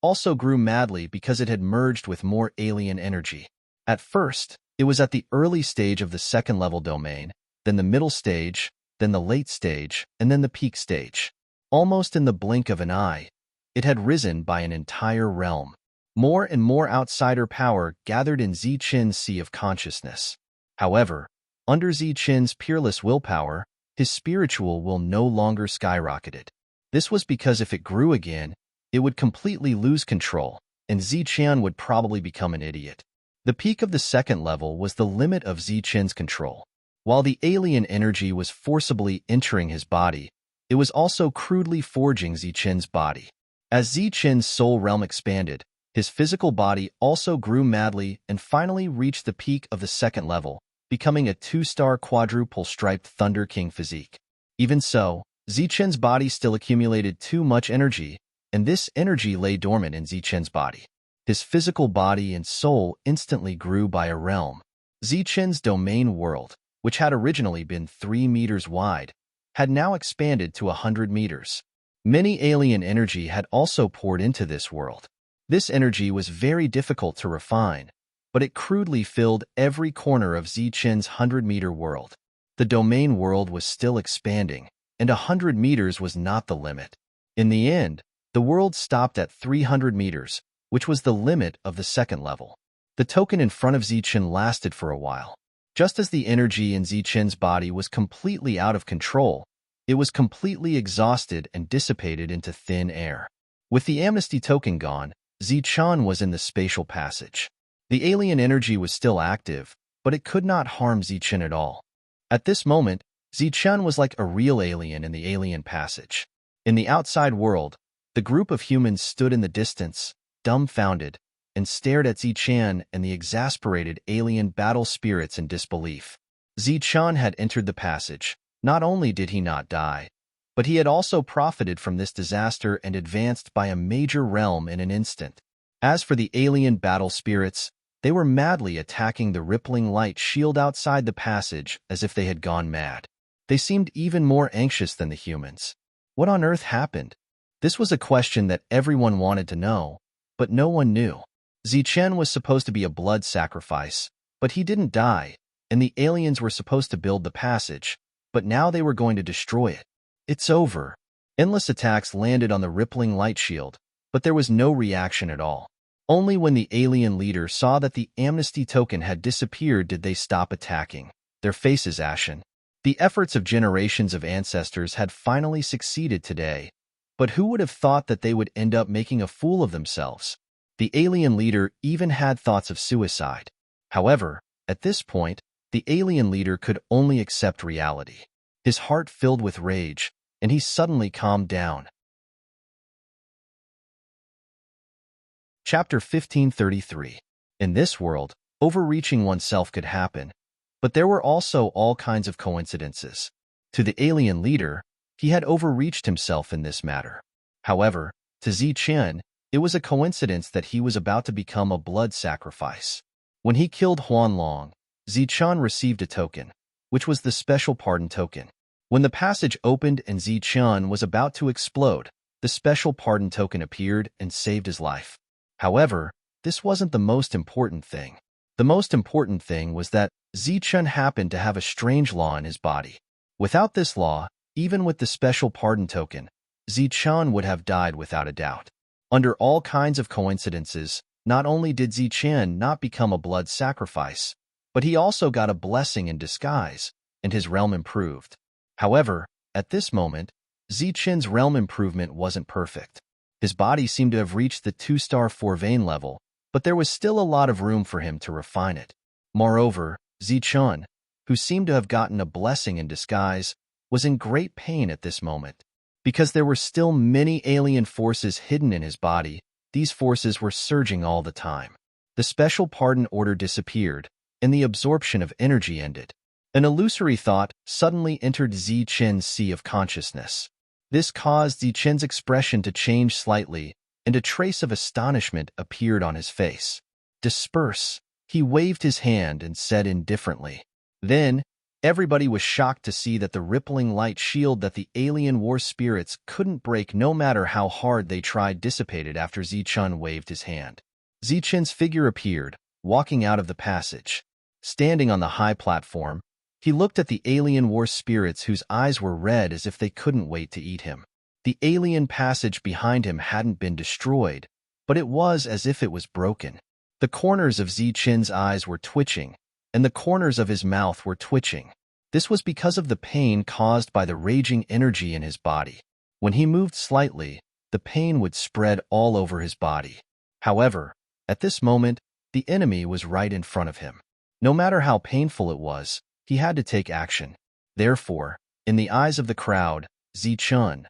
also grew madly because it had merged with more alien energy. At first, it was at the early stage of the second-level domain, then the middle stage, then the late stage, and then the peak stage. Almost in the blink of an eye, it had risen by an entire realm. More and more outsider power gathered in Zichen's sea of consciousness. However, under Zichen's peerless willpower, his spiritual will no longer skyrocketed. This was because if it grew again, it would completely lose control, and Zichen would probably become an idiot. The peak of the second level was the limit of Zichen's control. While the alien energy was forcibly entering his body, it was also crudely forging Zichen's body. As Zichen's soul realm expanded, his physical body also grew madly and finally reached the peak of the second level, becoming a 2-star quadruple-striped Thunder King physique. Even so, Zichen's body still accumulated too much energy, and this energy lay dormant in Zichen's body. His physical body and soul instantly grew by a realm. Zichen's domain world, which had originally been 3 meters wide, had now expanded to 100 meters. Many alien energy had also poured into this world. This energy was very difficult to refine, but it crudely filled every corner of Zichen's 100-meter world. The domain world was still expanding, and 100 meters was not the limit. In the end, the world stopped at 300 meters, which was the limit of the second level. The token in front of Zichen lasted for a while. Just as the energy in Zichen's body was completely out of control, it was completely exhausted and dissipated into thin air. With the amnesty token gone, Zichen was in the spatial passage. The alien energy was still active, but it could not harm Zichen at all. At this moment, Zichen was like a real alien in the alien passage. In the outside world, the group of humans stood in the distance, dumbfounded, and stared at Zichen and the exasperated alien battle spirits in disbelief. Zichen had entered the passage. Not only did he not die, but he had also profited from this disaster and advanced by a major realm in an instant. As for the alien battle spirits, they were madly attacking the rippling light shield outside the passage as if they had gone mad. They seemed even more anxious than the humans. What on earth happened? This was a question that everyone wanted to know, but no one knew. Zichen was supposed to be a blood sacrifice, but he didn't die, and the aliens were supposed to build the passage, but now they were going to destroy it. It's over. Endless attacks landed on the rippling light shield, but there was no reaction at all. Only when the alien leader saw that the amnesty token had disappeared did they stop attacking, their faces ashen. The efforts of generations of ancestors had finally succeeded today, but who would have thought that they would end up making a fool of themselves? The alien leader even had thoughts of suicide. However, at this point, the alien leader could only accept reality. His heart filled with rage, and he suddenly calmed down. Chapter 1533. In this world, overreaching oneself could happen, but there were also all kinds of coincidences. To the alien leader, he had overreached himself in this matter. However, to Zichen, it was a coincidence that he was about to become a blood sacrifice. When he killed Huanlong, Zichen received a token, which was the special pardon token. When the passage opened and Zichen was about to explode, the special pardon token appeared and saved his life. However, this wasn't the most important thing. The most important thing was that Zichen happened to have a strange law in his body. Without this law, even with the special pardon token, Zichen would have died without a doubt. Under all kinds of coincidences, not only did Zichen not become a blood sacrifice, but he also got a blessing in disguise, and his realm improved. However, at this moment, Zichen's realm improvement wasn't perfect. His body seemed to have reached the 2-star 4-vein level, but there was still a lot of room for him to refine it. Moreover, Zichen, who seemed to have gotten a blessing in disguise, was in great pain at this moment. Because there were still many alien forces hidden in his body, these forces were surging all the time. The special pardon order disappeared, and the absorption of energy ended. An illusory thought suddenly entered Zichen's sea of consciousness. This caused Zichen's expression to change slightly, and a trace of astonishment appeared on his face. "Disperse," he waved his hand and said indifferently. Then, everybody was shocked to see that the rippling light shield that the alien war spirits couldn't break no matter how hard they tried dissipated after Zichen waved his hand. Zichen's figure appeared, walking out of the passage. Standing on the high platform, he looked at the alien war spirits whose eyes were red as if they couldn't wait to eat him. The alien passage behind him hadn't been destroyed, but it was as if it was broken. The corners of Zichen's eyes were twitching, and the corners of his mouth were twitching. This was because of the pain caused by the raging energy in his body. When he moved slightly, the pain would spread all over his body. However, at this moment, the enemy was right in front of him. No matter how painful it was, he had to take action. Therefore, in the eyes of the crowd, Zichen,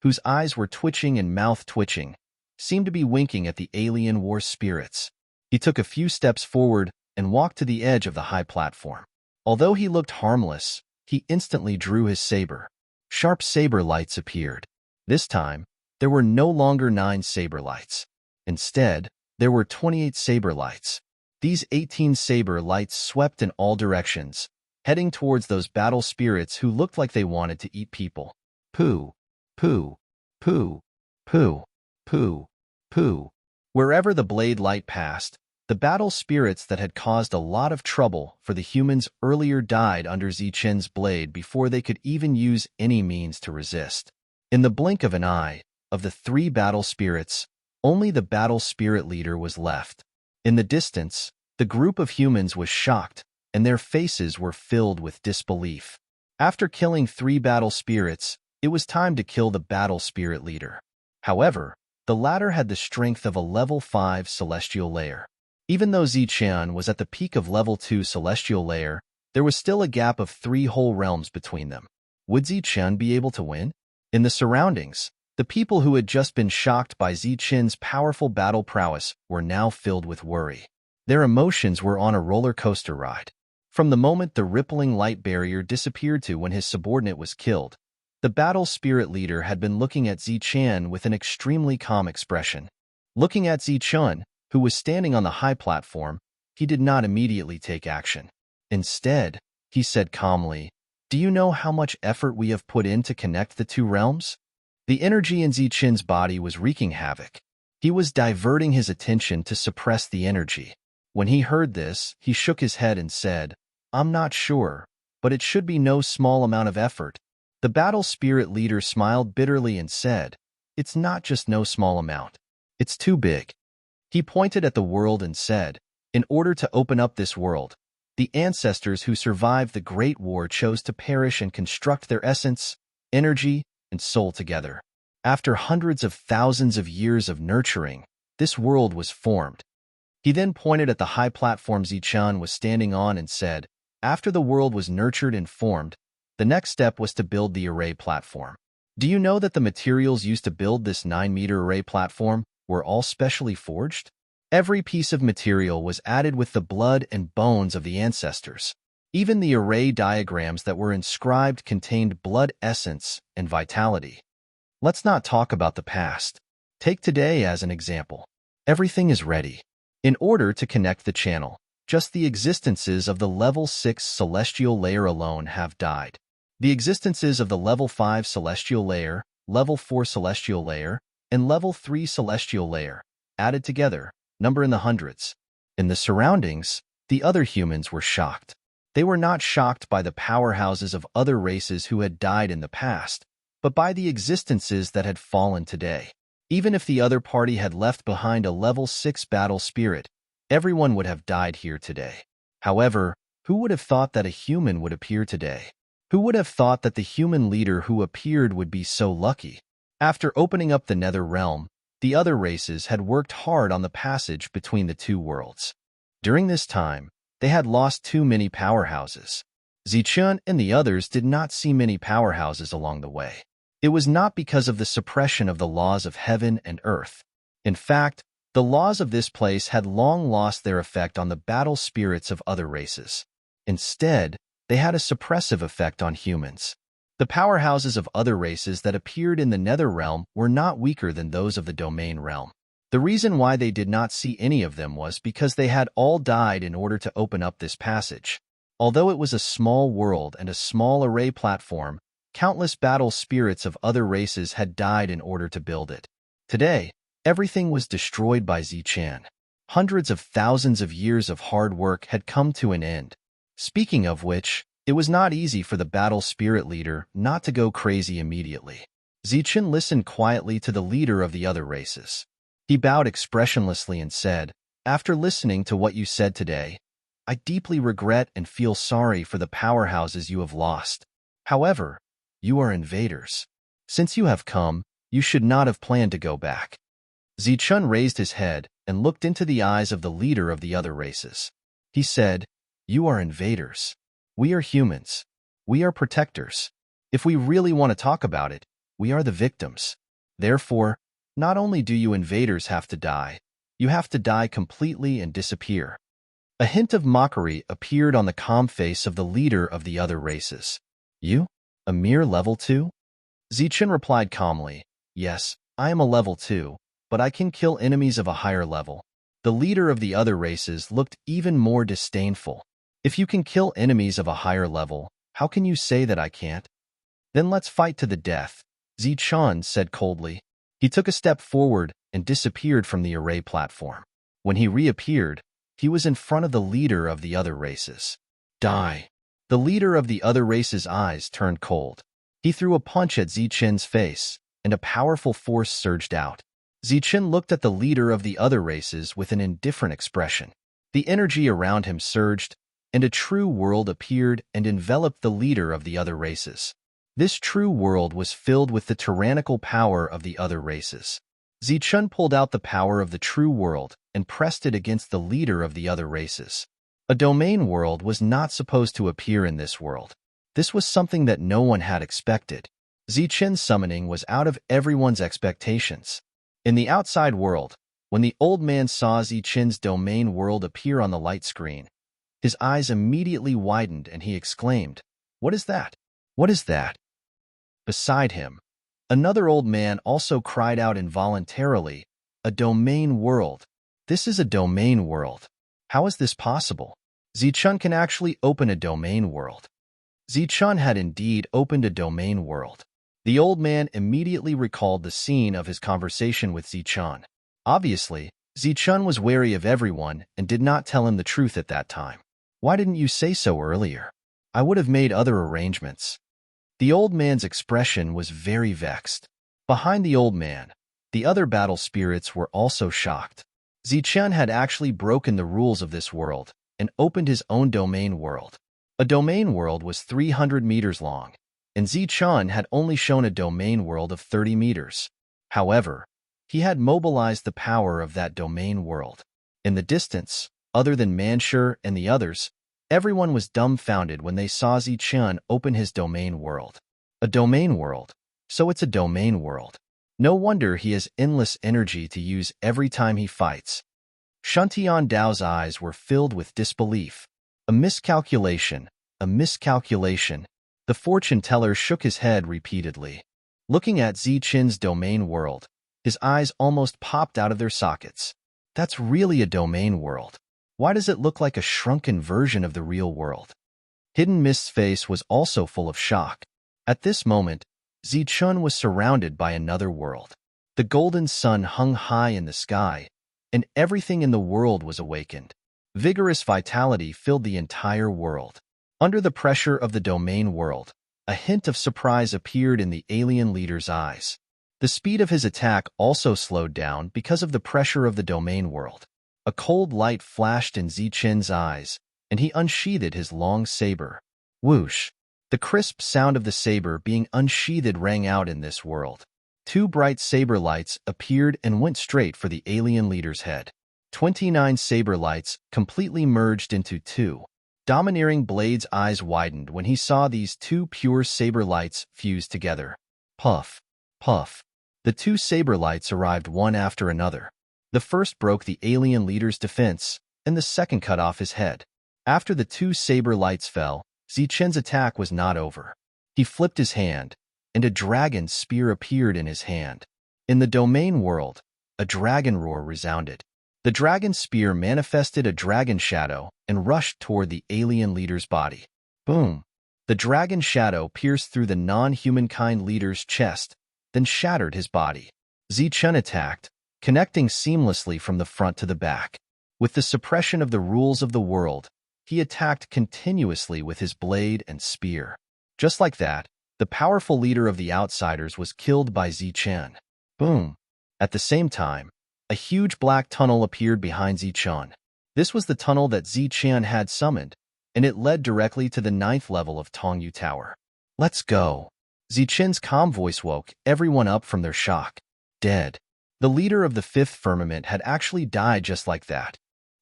whose eyes were twitching and mouth twitching, seemed to be winking at the alien war spirits. He took a few steps forward and walked to the edge of the high platform. Although he looked harmless, he instantly drew his saber. Sharp saber lights appeared. This time, there were no longer 9 saber lights. Instead, there were 28 saber lights. These 18 saber lights swept in all directions, heading towards those battle spirits who looked like they wanted to eat people. Pooh, pooh, pooh, pooh, pooh, pooh. Wherever the blade light passed, the battle spirits that had caused a lot of trouble for the humans earlier died under Zichen's blade before they could even use any means to resist. In the blink of an eye, of the 3 battle spirits, only the battle spirit leader was left. In the distance, the group of humans was shocked, and their faces were filled with disbelief. After killing 3 battle spirits, it was time to kill the battle spirit leader. However, the latter had the strength of a level 5 celestial layer. Even though Zichen was at the peak of level 2 celestial layer, there was still a gap of 3 whole realms between them. Would Zichen be able to win? In the surroundings, the people who had just been shocked by Zichen's powerful battle prowess were now filled with worry. Their emotions were on a roller coaster ride. From the moment the rippling light barrier disappeared to when his subordinate was killed, the battle spirit leader had been looking at Zichen with an extremely calm expression. Looking at Zichen, who was standing on the high platform, he did not immediately take action. Instead, he said calmly, "Do you know how much effort we have put in to connect the 2 realms?" The energy in Zichen's body was wreaking havoc. He was diverting his attention to suppress the energy. When he heard this, he shook his head and said, "I'm not sure, but it should be no small amount of effort." The battle spirit leader smiled bitterly and said, "It's not just no small amount. It's too big." He pointed at the world and said, "In order to open up this world, the ancestors who survived the Great War chose to perish and construct their essence, energy, and soul together. After hundreds of thousands of years of nurturing, this world was formed." He then pointed at the high platform Zichen was standing on and said, "After the world was nurtured and formed, the next step was to build the array platform. Do you know that the materials used to build this 9-meter array platform were all specially forged? Every piece of material was added with the blood and bones of the ancestors. Even the array diagrams that were inscribed contained blood essence and vitality. Let's not talk about the past. Take today as an example. Everything is ready. In order to connect the channel, just the existences of the level 6 celestial layer alone have died. The existences of the level 5 celestial layer, level 4 celestial layer, and level 3 celestial layer, added together, number in the hundreds. In the surroundings, the other humans were shocked. They were not shocked by the powerhouses of other races who had died in the past, but by the existences that had fallen today. Even if the other party had left behind a level 6 battle spirit, everyone would have died here today. However, who would have thought that a human would appear today? Who would have thought that the human leader who appeared would be so lucky? After opening up the Nether Realm, the other races had worked hard on the passage between the 2 worlds. During this time, they had lost too many powerhouses. Zichen and the others did not see many powerhouses along the way. It was not because of the suppression of the laws of heaven and earth. In fact, The laws of this place had long lost their effect on the battle spirits of other races. Instead, they had a suppressive effect on humans. The powerhouses of other races that appeared in the Nether Realm were not weaker than those of the Domain Realm. The reason why they did not see any of them was because they had all died in order to open up this passage. Although it was a small world and a small array platform, countless battle spirits of other races had died in order to build it. Today, everything was destroyed by Zichan. Hundreds of thousands of years of hard work had come to an end. Speaking of which, it was not easy for the battle spirit leader not to go crazy immediately. Zichan listened quietly to the leader of the other races. He bowed expressionlessly and said, "After listening to what you said today, I deeply regret and feel sorry for the powerhouses you have lost. However, you are invaders. Since you have come, you should not have planned to go back." Zichan raised his head and looked into the eyes of the leader of the other races. He said, "You are invaders. We are humans. We are protectors. If we really want to talk about it, we are the victims. Therefore, not only do you invaders have to die, you have to die completely and disappear." A hint of mockery appeared on the calm face of the leader of the other races. "You? A mere level 2? Zichan replied calmly, "Yes, I am a level 2, but I can kill enemies of a higher level." The leader of the other races looked even more disdainful. "If you can kill enemies of a higher level, how can you say that I can't?" "Then let's fight to the death," Zichan said coldly. He took a step forward and disappeared from the array platform. When he reappeared, he was in front of the leader of the other races. "Die." The leader of the other race's eyes turned cold. He threw a punch at Zichan's face, and a powerful force surged out. Zichan looked at the leader of the other races with an indifferent expression. The energy around him surged, and a true world appeared and enveloped the leader of the other races. This true world was filled with the tyrannical power of the other races. Zichan pulled out the power of the true world and pressed it against the leader of the other races. A domain world was not supposed to appear in this world. This was something that no one had expected. Zichan's summoning was out of everyone's expectations. In the outside world, when the old man saw Zichan's domain world appear on the light screen, his eyes immediately widened and he exclaimed, "What is that? What is that?" Beside him, another old man also cried out involuntarily, "A domain world. This is a domain world. How is this possible? Zichan can actually open a domain world." Zichan had indeed opened a domain world. The old man immediately recalled the scene of his conversation with Zichan. Obviously, Zichan was wary of everyone and did not tell him the truth at that time. "Why didn't you say so earlier? I would have made other arrangements." The old man's expression was very vexed. Behind the old man, the other battle spirits were also shocked. Zichan had actually broken the rules of this world and opened his own domain world. A domain world was 300 meters long, and Zichan had only shown a domain world of 30 meters. However, he had mobilized the power of that domain world. In the distance, other than Manshur and the others, everyone was dumbfounded when they saw Zichan open his domain world. A domain world, so it's a domain world. No wonder he has endless energy to use every time he fights. Shuntian Dao's eyes were filled with disbelief. A miscalculation, a miscalculation. The fortune teller shook his head repeatedly. Looking at Zichan's domain world, his eyes almost popped out of their sockets. That's really a domain world. Why does it look like a shrunken version of the real world? Hidden Mist's face was also full of shock. At this moment, Zichan was surrounded by another world. The golden sun hung high in the sky, and everything in the world was awakened. Vigorous vitality filled the entire world. Under the pressure of the domain world, a hint of surprise appeared in the alien leader's eyes. The speed of his attack also slowed down because of the pressure of the domain world. A cold light flashed in Zichan's eyes, and he unsheathed his long saber. Whoosh! The crisp sound of the saber being unsheathed rang out in this world. Two bright saber lights appeared and went straight for the alien leader's head. 29 saber lights completely merged into two. Domineering Blade's eyes widened when he saw these two pure saber lights fused together. Puff, puff. The two saber lights arrived one after another. The first broke the alien leader's defense, and the second cut off his head. After the two saber lights fell, Zichen's attack was not over. He flipped his hand, and a dragon spear appeared in his hand. In the domain world, a dragon roar resounded. The dragon spear manifested a dragon shadow and rushed toward the alien leader's body. Boom! The dragon shadow pierced through the non-humankind leader's chest, then shattered his body. Zichen attacked, connecting seamlessly from the front to the back. With the suppression of the rules of the world, he attacked continuously with his blade and spear. Just like that, the powerful leader of the outsiders was killed by Zichen. Boom! At the same time, a huge black tunnel appeared behind Zichen. This was the tunnel that Zichen had summoned, and it led directly to the 9th level of Tongyu Tower. Let's go! Zichen's calm voice woke everyone up from their shock. Dead. The leader of the 5th firmament had actually died just like that.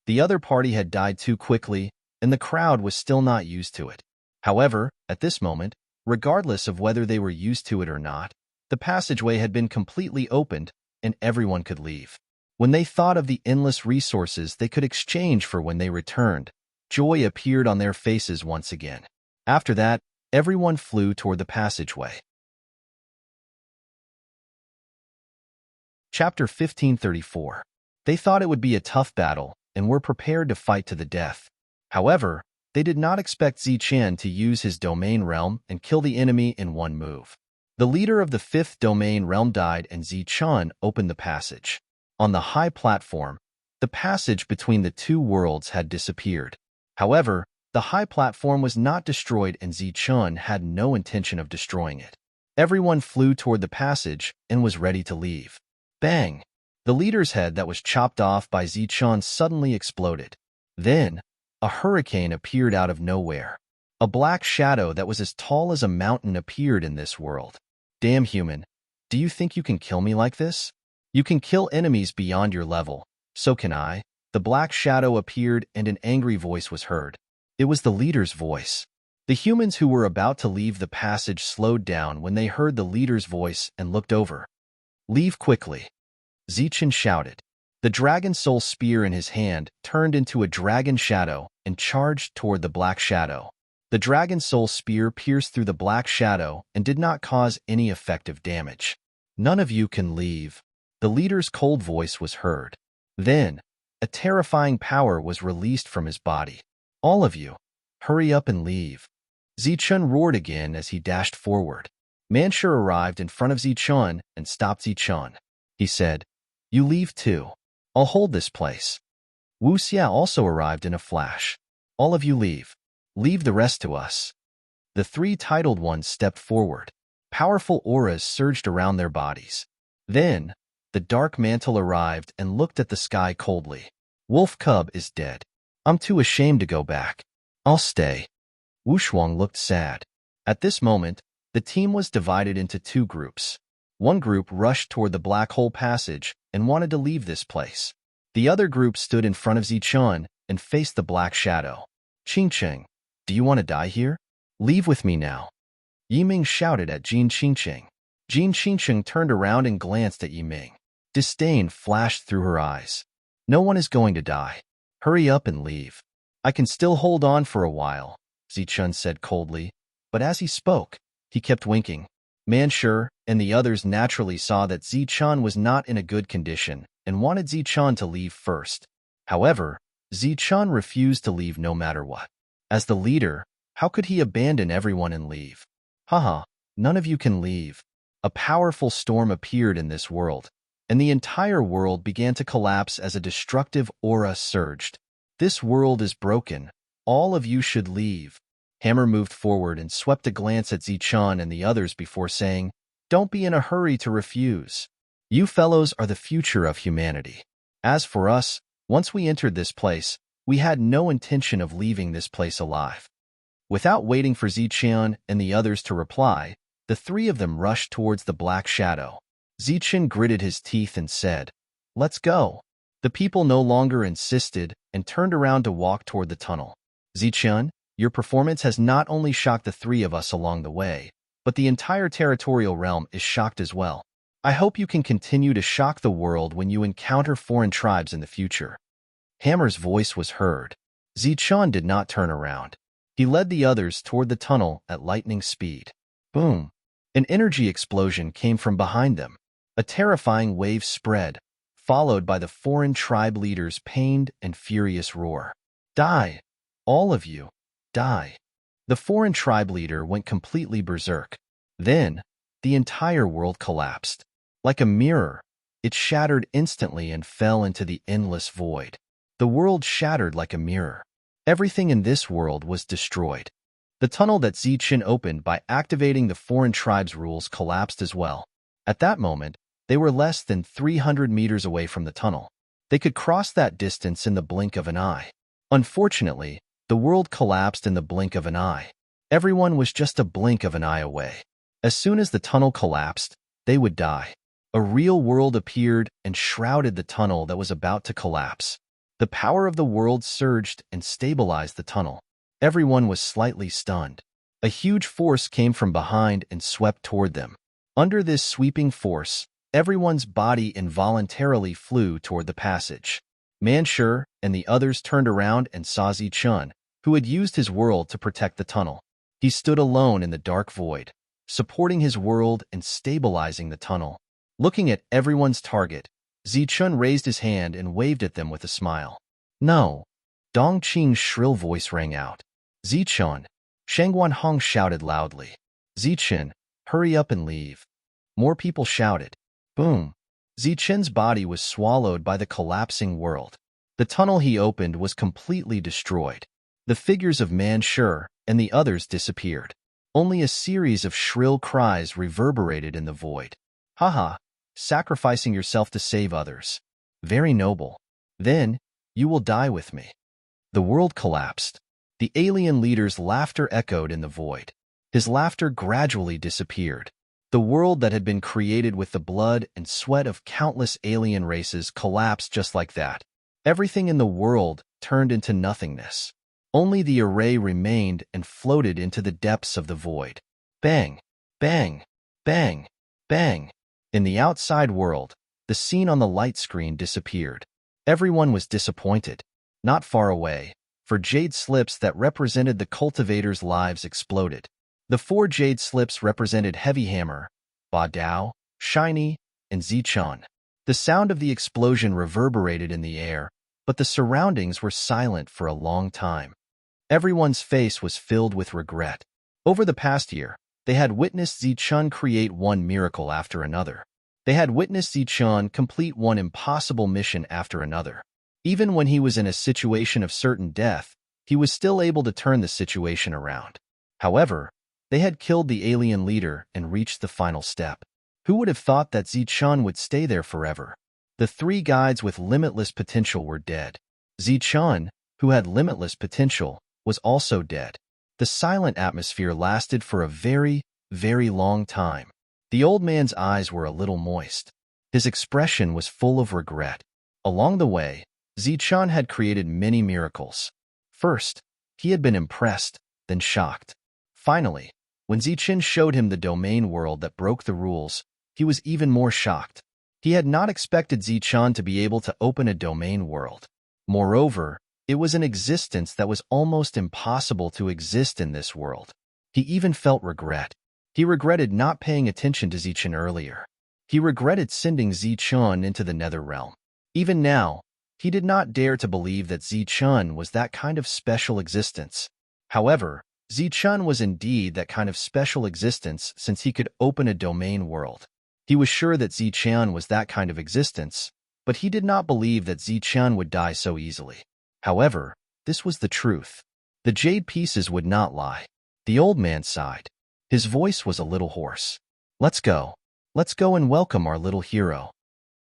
The other party had died too quickly, and the crowd was still not used to it. However, at this moment, regardless of whether they were used to it or not, the passageway had been completely opened, and everyone could leave. When they thought of the endless resources they could exchange for when they returned, joy appeared on their faces once again. After that, everyone flew toward the passageway. Chapter 1534. They thought it would be a tough battle and were prepared to fight to the death. However, they did not expect Zichen to use his domain realm and kill the enemy in one move. The leader of the 5th domain realm died and Zichen opened the passage. On the high platform, the passage between the two worlds had disappeared. However, the high platform was not destroyed and Zichen had no intention of destroying it. Everyone flew toward the passage and was ready to leave. Bang! The leader's head that was chopped off by Zichen suddenly exploded. Then, a hurricane appeared out of nowhere. A black shadow that was as tall as a mountain appeared in this world. Damn human, do you think you can kill me like this? You can kill enemies beyond your level, so can I. The black shadow appeared and an angry voice was heard. It was the leader's voice. The humans who were about to leave the passage slowed down when they heard the leader's voice and looked over. Leave quickly, Zichen shouted. The dragon soul spear in his hand turned into a dragon shadow and charged toward the black shadow. The dragon soul spear pierced through the black shadow and did not cause any effective damage. None of you can leave. The leader's cold voice was heard. Then, a terrifying power was released from his body. All of you, hurry up and leave. Zichen roared again as he dashed forward. Manshur arrived in front of Zichen and stopped Zichen. He said, "You leave too. I'll hold this place." Wu Xia also arrived in a flash. "All of you leave. Leave the rest to us." The three titled ones stepped forward. Powerful auras surged around their bodies. Then, the dark mantle arrived and looked at the sky coldly. "Wolf Cub is dead. I'm too ashamed to go back. I'll stay." Wu Shuang looked sad. At this moment, the team was divided into two groups. One group rushed toward the black hole passage and wanted to leave this place. The other group stood in front of Zichen and faced the black shadow. "Qingqing, do you want to die here? Leave with me now." Yiming shouted at Jin Qingqing. Jin Qingqing turned around and glanced at Yiming. Disdain flashed through her eyes. "No one is going to die. Hurry up and leave." "I can still hold on for a while," Zichen said coldly, but as he spoke, he kept winking. Manshur and the others naturally saw that Zichen was not in a good condition and wanted Zichen to leave first. However, Zichen refused to leave no matter what. As the leader, how could he abandon everyone and leave? Haha, none of you can leave. A powerful storm appeared in this world, and the entire world began to collapse as a destructive aura surged. "This world is broken. All of you should leave." Hammer moved forward and swept a glance at Zichen and the others before saying, "Don't be in a hurry to refuse. You fellows are the future of humanity. As for us, once we entered this place, we had no intention of leaving this place alive." Without waiting for Zichen and the others to reply, the three of them rushed towards the black shadow. Zichen gritted his teeth and said, "Let's go." The people no longer insisted and turned around to walk toward the tunnel. "Zichen, your performance has not only shocked the three of us along the way, but the entire territorial realm is shocked as well. I hope you can continue to shock the world when you encounter foreign tribes in the future. Hammer's voice was heard. Zichun did not turn around. He led the others toward the tunnel at lightning speed. Boom! An energy explosion came from behind them. A terrifying wave spread, followed by the foreign tribe leader's pained and furious roar. Die! All of you! Die! The foreign tribe leader went completely berserk. Then, the entire world collapsed. Like a mirror, it shattered instantly and fell into the endless void. The world shattered like a mirror. Everything in this world was destroyed. The tunnel that Zichun opened by activating the foreign tribe's rules collapsed as well. At that moment, they were less than 300 meters away from the tunnel. They could cross that distance in the blink of an eye. Unfortunately, the world collapsed in the blink of an eye. Everyone was just a blink of an eye away. As soon as the tunnel collapsed, they would die. A real world appeared and shrouded the tunnel that was about to collapse. The power of the world surged and stabilized the tunnel. Everyone was slightly stunned. A huge force came from behind and swept toward them. Under this sweeping force, everyone's body involuntarily flew toward the passage. Manshur and the others turned around and saw Zichun, who had used his world to protect the tunnel. He stood alone in the dark void, supporting his world and stabilizing the tunnel. Looking at everyone's target, Zichun raised his hand and waved at them with a smile. No! Dongqing's shrill voice rang out. Zichun! Shangguanhong shouted loudly. Zichun, hurry up and leave. More people shouted. Boom! Zichun's body was swallowed by the collapsing world. The tunnel he opened was completely destroyed. The figures of Manshur and the others disappeared. Only a series of shrill cries reverberated in the void. Haha! Sacrificing yourself to save others. Very noble. Then, you will die with me. The world collapsed. The alien leader's laughter echoed in the void. His laughter gradually disappeared. The world that had been created with the blood and sweat of countless alien races collapsed just like that. Everything in the world turned into nothingness. Only the array remained and floated into the depths of the void. Bang! Bang! Bang! Bang! In the outside world, the scene on the light screen disappeared. Everyone was disappointed. Not far away, 4 jade slips that represented the cultivators' lives exploded. The 4 jade slips represented Heavy Hammer, Ba Dao, Shiny, and Zichun. The sound of the explosion reverberated in the air, but the surroundings were silent for a long time. Everyone's face was filled with regret. Over the past year, they had witnessed Zichun create one miracle after another. They had witnessed Zichun complete one impossible mission after another. Even when he was in a situation of certain death, he was still able to turn the situation around. However, they had killed the alien leader and reached the final step. Who would have thought that Zichun would stay there forever? The 3 guides with limitless potential were dead. Zichun, who had limitless potential, was also dead. The silent atmosphere lasted for a very, very long time. The old man's eyes were a little moist. His expression was full of regret. Along the way, Zichun had created many miracles. First, he had been impressed, then shocked. Finally, when Zichun showed him the domain world that broke the rules, he was even more shocked. He had not expected Zichun to be able to open a domain world. Moreover, it was an existence that was almost impossible to exist in this world. He even felt regret. He regretted not paying attention to Zichun earlier. He regretted sending Zichun into the nether realm. Even now, he did not dare to believe that Zichun was that kind of special existence. However, Zichun was indeed that kind of special existence since he could open a domain world. He was sure that Zichun was that kind of existence, but he did not believe that Zichun would die so easily. However, this was the truth. The jade pieces would not lie. The old man sighed. His voice was a little hoarse. Let's go. Let's go and welcome our little hero.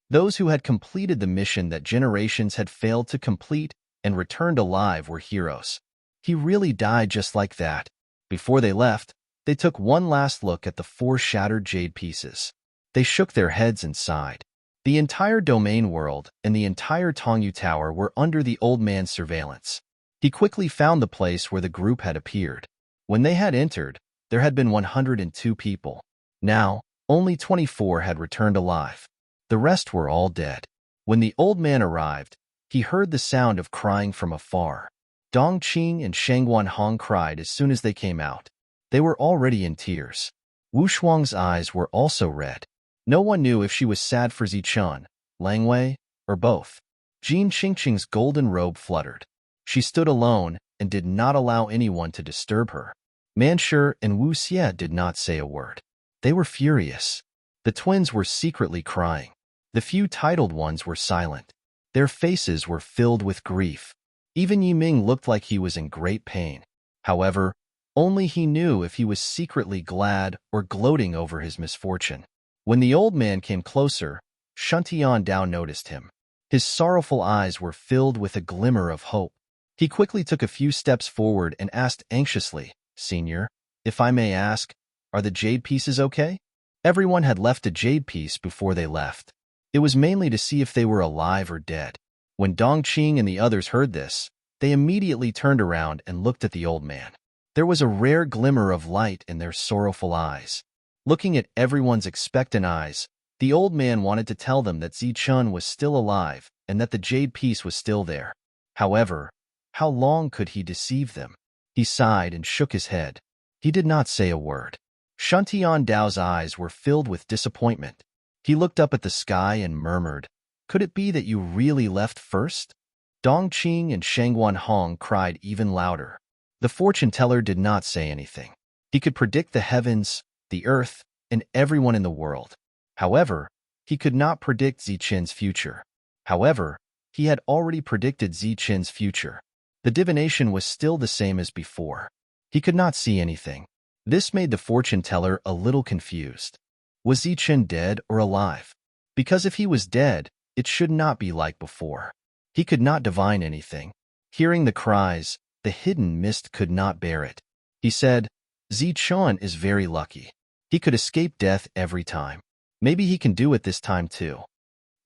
Those who had completed the mission that generations had failed to complete and returned alive were heroes. He really died just like that. Before they left, they took one last look at the 4 shattered jade pieces. They shook their heads and sighed. The entire domain world and the entire Tongyu Tower were under the old man's surveillance. He quickly found the place where the group had appeared. When they had entered, there had been 102 people. Now, Only 24 had returned alive. The rest were all dead. When the old man arrived, he heard the sound of crying from afar. Dong Qing and Shangguan Hong cried as soon as they came out. They were already in tears. Wu Shuang's eyes were also red. No one knew if she was sad for Zichun, Lang Wei, or both. Jean Qingqing's golden robe fluttered. She stood alone and did not allow anyone to disturb her. Manshur and Wu Xie did not say a word. They were furious. The twins were secretly crying. The few titled ones were silent. Their faces were filled with grief. Even Yiming looked like he was in great pain. However, only he knew if he was secretly glad or gloating over his misfortune. When the old man came closer, Shuntian Dao noticed him. His sorrowful eyes were filled with a glimmer of hope. He quickly took a few steps forward and asked anxiously, "Senior, if I may ask, are the jade pieces okay?" Everyone had left a jade piece before they left. It was mainly to see if they were alive or dead. When Dong Qing and the others heard this, they immediately turned around and looked at the old man. There was a rare glimmer of light in their sorrowful eyes. Looking at everyone's expectant eyes, the old man wanted to tell them that Zichun was still alive and that the jade piece was still there. However, how long could he deceive them? He sighed and shook his head. He did not say a word. Shuntian Dao's eyes were filled with disappointment. He looked up at the sky and murmured, "Could it be that you really left first?" Dong Qing and Shangguan Hong cried even louder. The fortune teller did not say anything. He could predict the heavens, the earth, and everyone in the world. However, he could not predict Zichun's future. However, he had already predicted Zichun's future. The divination was still the same as before. He could not see anything. This made the fortune teller a little confused. Was Zichun dead or alive? Because if he was dead, it should not be like before. He could not divine anything. Hearing the cries, the hidden mist could not bear it. He said, "Zichun is very lucky. He could escape death every time. Maybe he can do it this time too."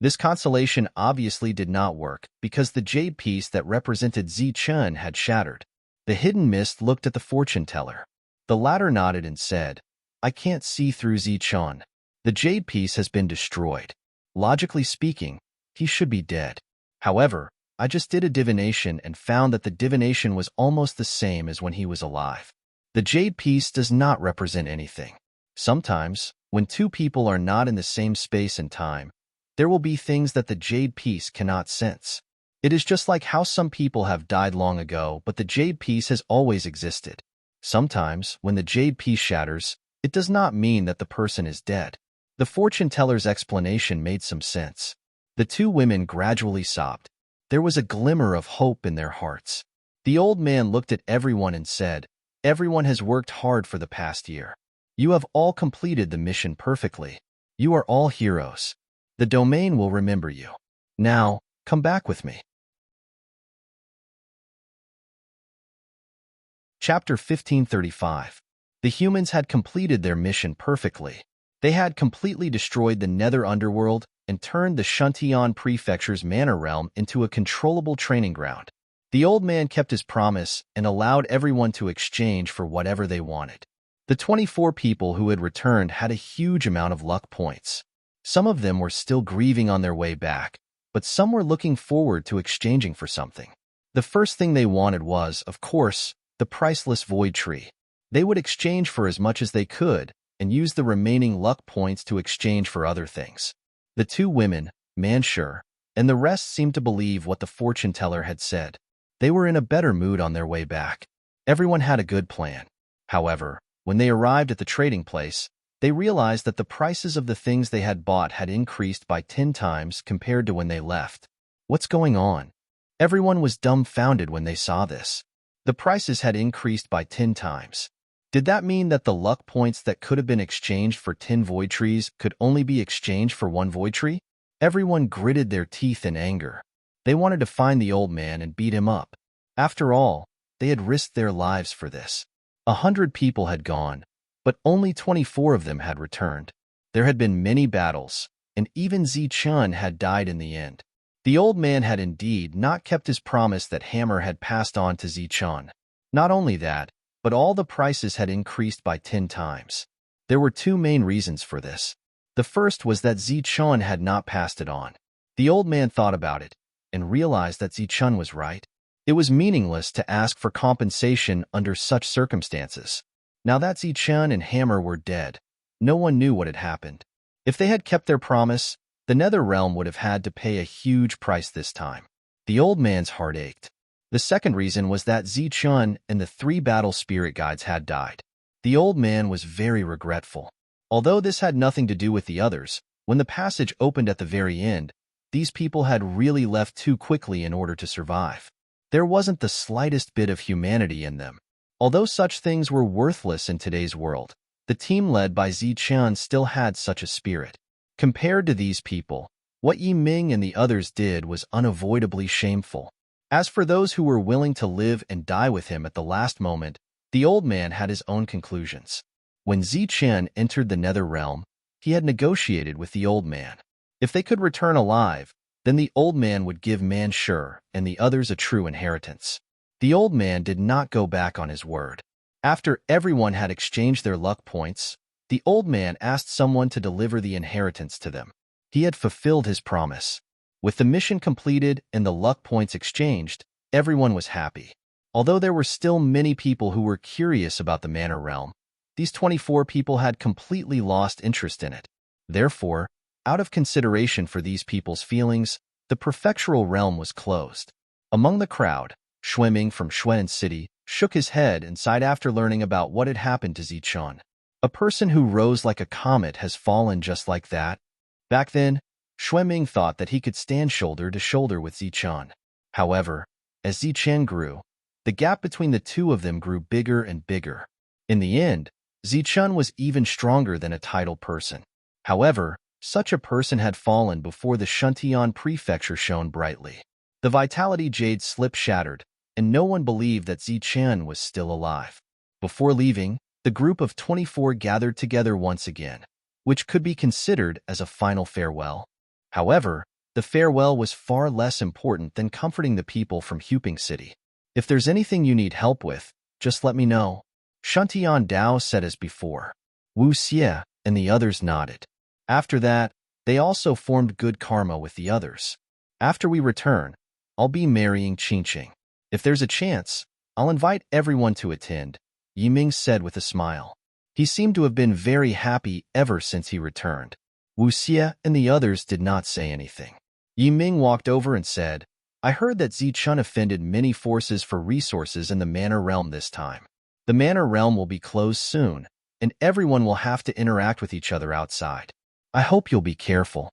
This consolation obviously did not work because the jade piece that represented Zichun had shattered. The hidden mist looked at the fortune teller. The latter nodded and said, "I can't see through Zichun. The jade piece has been destroyed. Logically speaking, he should be dead. However, I just did a divination and found that the divination was almost the same as when he was alive. The jade piece does not represent anything. Sometimes, when two people are not in the same space and time, there will be things that the jade piece cannot sense. It is just like how some people have died long ago, but the jade piece has always existed. Sometimes, when the jade piece shatters, it does not mean that the person is dead." The fortune teller's explanation made some sense. The two women gradually sobbed. There was a glimmer of hope in their hearts. The old man looked at everyone and said, "Everyone has worked hard for the past year. You have all completed the mission perfectly. You are all heroes. The domain will remember you. Now, come back with me." Chapter 1535. The humans had completed their mission perfectly. They had completely destroyed the nether underworld and turned the Shuntian Prefecture's Manor Realm into a controllable training ground. The old man kept his promise and allowed everyone to exchange for whatever they wanted. The 24 people who had returned had a huge amount of luck points. Some of them were still grieving on their way back, but some were looking forward to exchanging for something. The first thing they wanted was, of course, the priceless void tree. They would exchange for as much as they could and use the remaining luck points to exchange for other things. The two women, Manshur, and the rest seemed to believe what the fortune teller had said. They were in a better mood on their way back. Everyone had a good plan. However, when they arrived at the trading place, they realized that the prices of the things they had bought had increased by 10 times compared to when they left. What's going on? Everyone was dumbfounded when they saw this. The prices had increased by 10 times. Did that mean that the luck points that could have been exchanged for 10 void trees could only be exchanged for 1 void tree? Everyone gritted their teeth in anger. They wanted to find the old man and beat him up. After all, they had risked their lives for this. 100 people had gone, but only 24 of them had returned. There had been many battles, and even Zichun had died in the end. The old man had indeed not kept his promise that Hammer had passed on to Zichun. Not only that, but all the prices had increased by 10 times. There were two main reasons for this. The first was that Zichun had not passed it on. The old man thought about it and realized that Zichun was right. It was meaningless to ask for compensation under such circumstances. Now that Zichun and Hammer were dead, no one knew what had happened. If they had kept their promise, the Nether Realm would have had to pay a huge price this time. The old man's heart ached. The second reason was that Zichun and the 3 battle spirit guides had died. The old man was very regretful. Although this had nothing to do with the others, when the passage opened at the very end, these people had really left too quickly in order to survive. There wasn't the slightest bit of humanity in them. Although such things were worthless in today's world, the team led by Zichun still had such a spirit. Compared to these people, what Yi Ming and the others did was unavoidably shameful. As for those who were willing to live and die with him at the last moment, the old man had his own conclusions. When Zichun entered the Nether Realm, he had negotiated with the old man. If they could return alive, then the old man would give Manshur and the others a true inheritance. The old man did not go back on his word. After everyone had exchanged their luck points, the old man asked someone to deliver the inheritance to them. He had fulfilled his promise. With the mission completed and the luck points exchanged, everyone was happy. Although there were still many people who were curious about the Manor Realm, these 24 people had completely lost interest in it. Therefore, out of consideration for these people's feelings, the prefectural realm was closed. Among the crowd, Xueming from Xuan City shook his head and sighed after learning about what had happened to Zichun. A person who rose like a comet has fallen just like that. Back then, Xueming thought that he could stand shoulder to shoulder with Zichun. However, as Zichun grew, the gap between the two of them grew bigger and bigger. In the end, Zichun was even stronger than a titled person. However, such a person had fallen before the Shuntian prefecture shone brightly. The vitality jade slip shattered, and no one believed that Zichun was still alive. Before leaving, the group of 24 gathered together once again, which could be considered as a final farewell. However, the farewell was far less important than comforting the people from Huping City. If there's anything you need help with, just let me know. Shuntian Dao said as before. Wu Xie and the others nodded. After that, they also formed good karma with the others. After we return, I'll be marrying Qingqing. If there's a chance, I'll invite everyone to attend, Yi Ming said with a smile. He seemed to have been very happy ever since he returned. Wu Xie and the others did not say anything. Yi Ming walked over and said, I heard that Zichun offended many forces for resources in the Manor Realm this time. The Manor Realm will be closed soon, and everyone will have to interact with each other outside. I hope you'll be careful.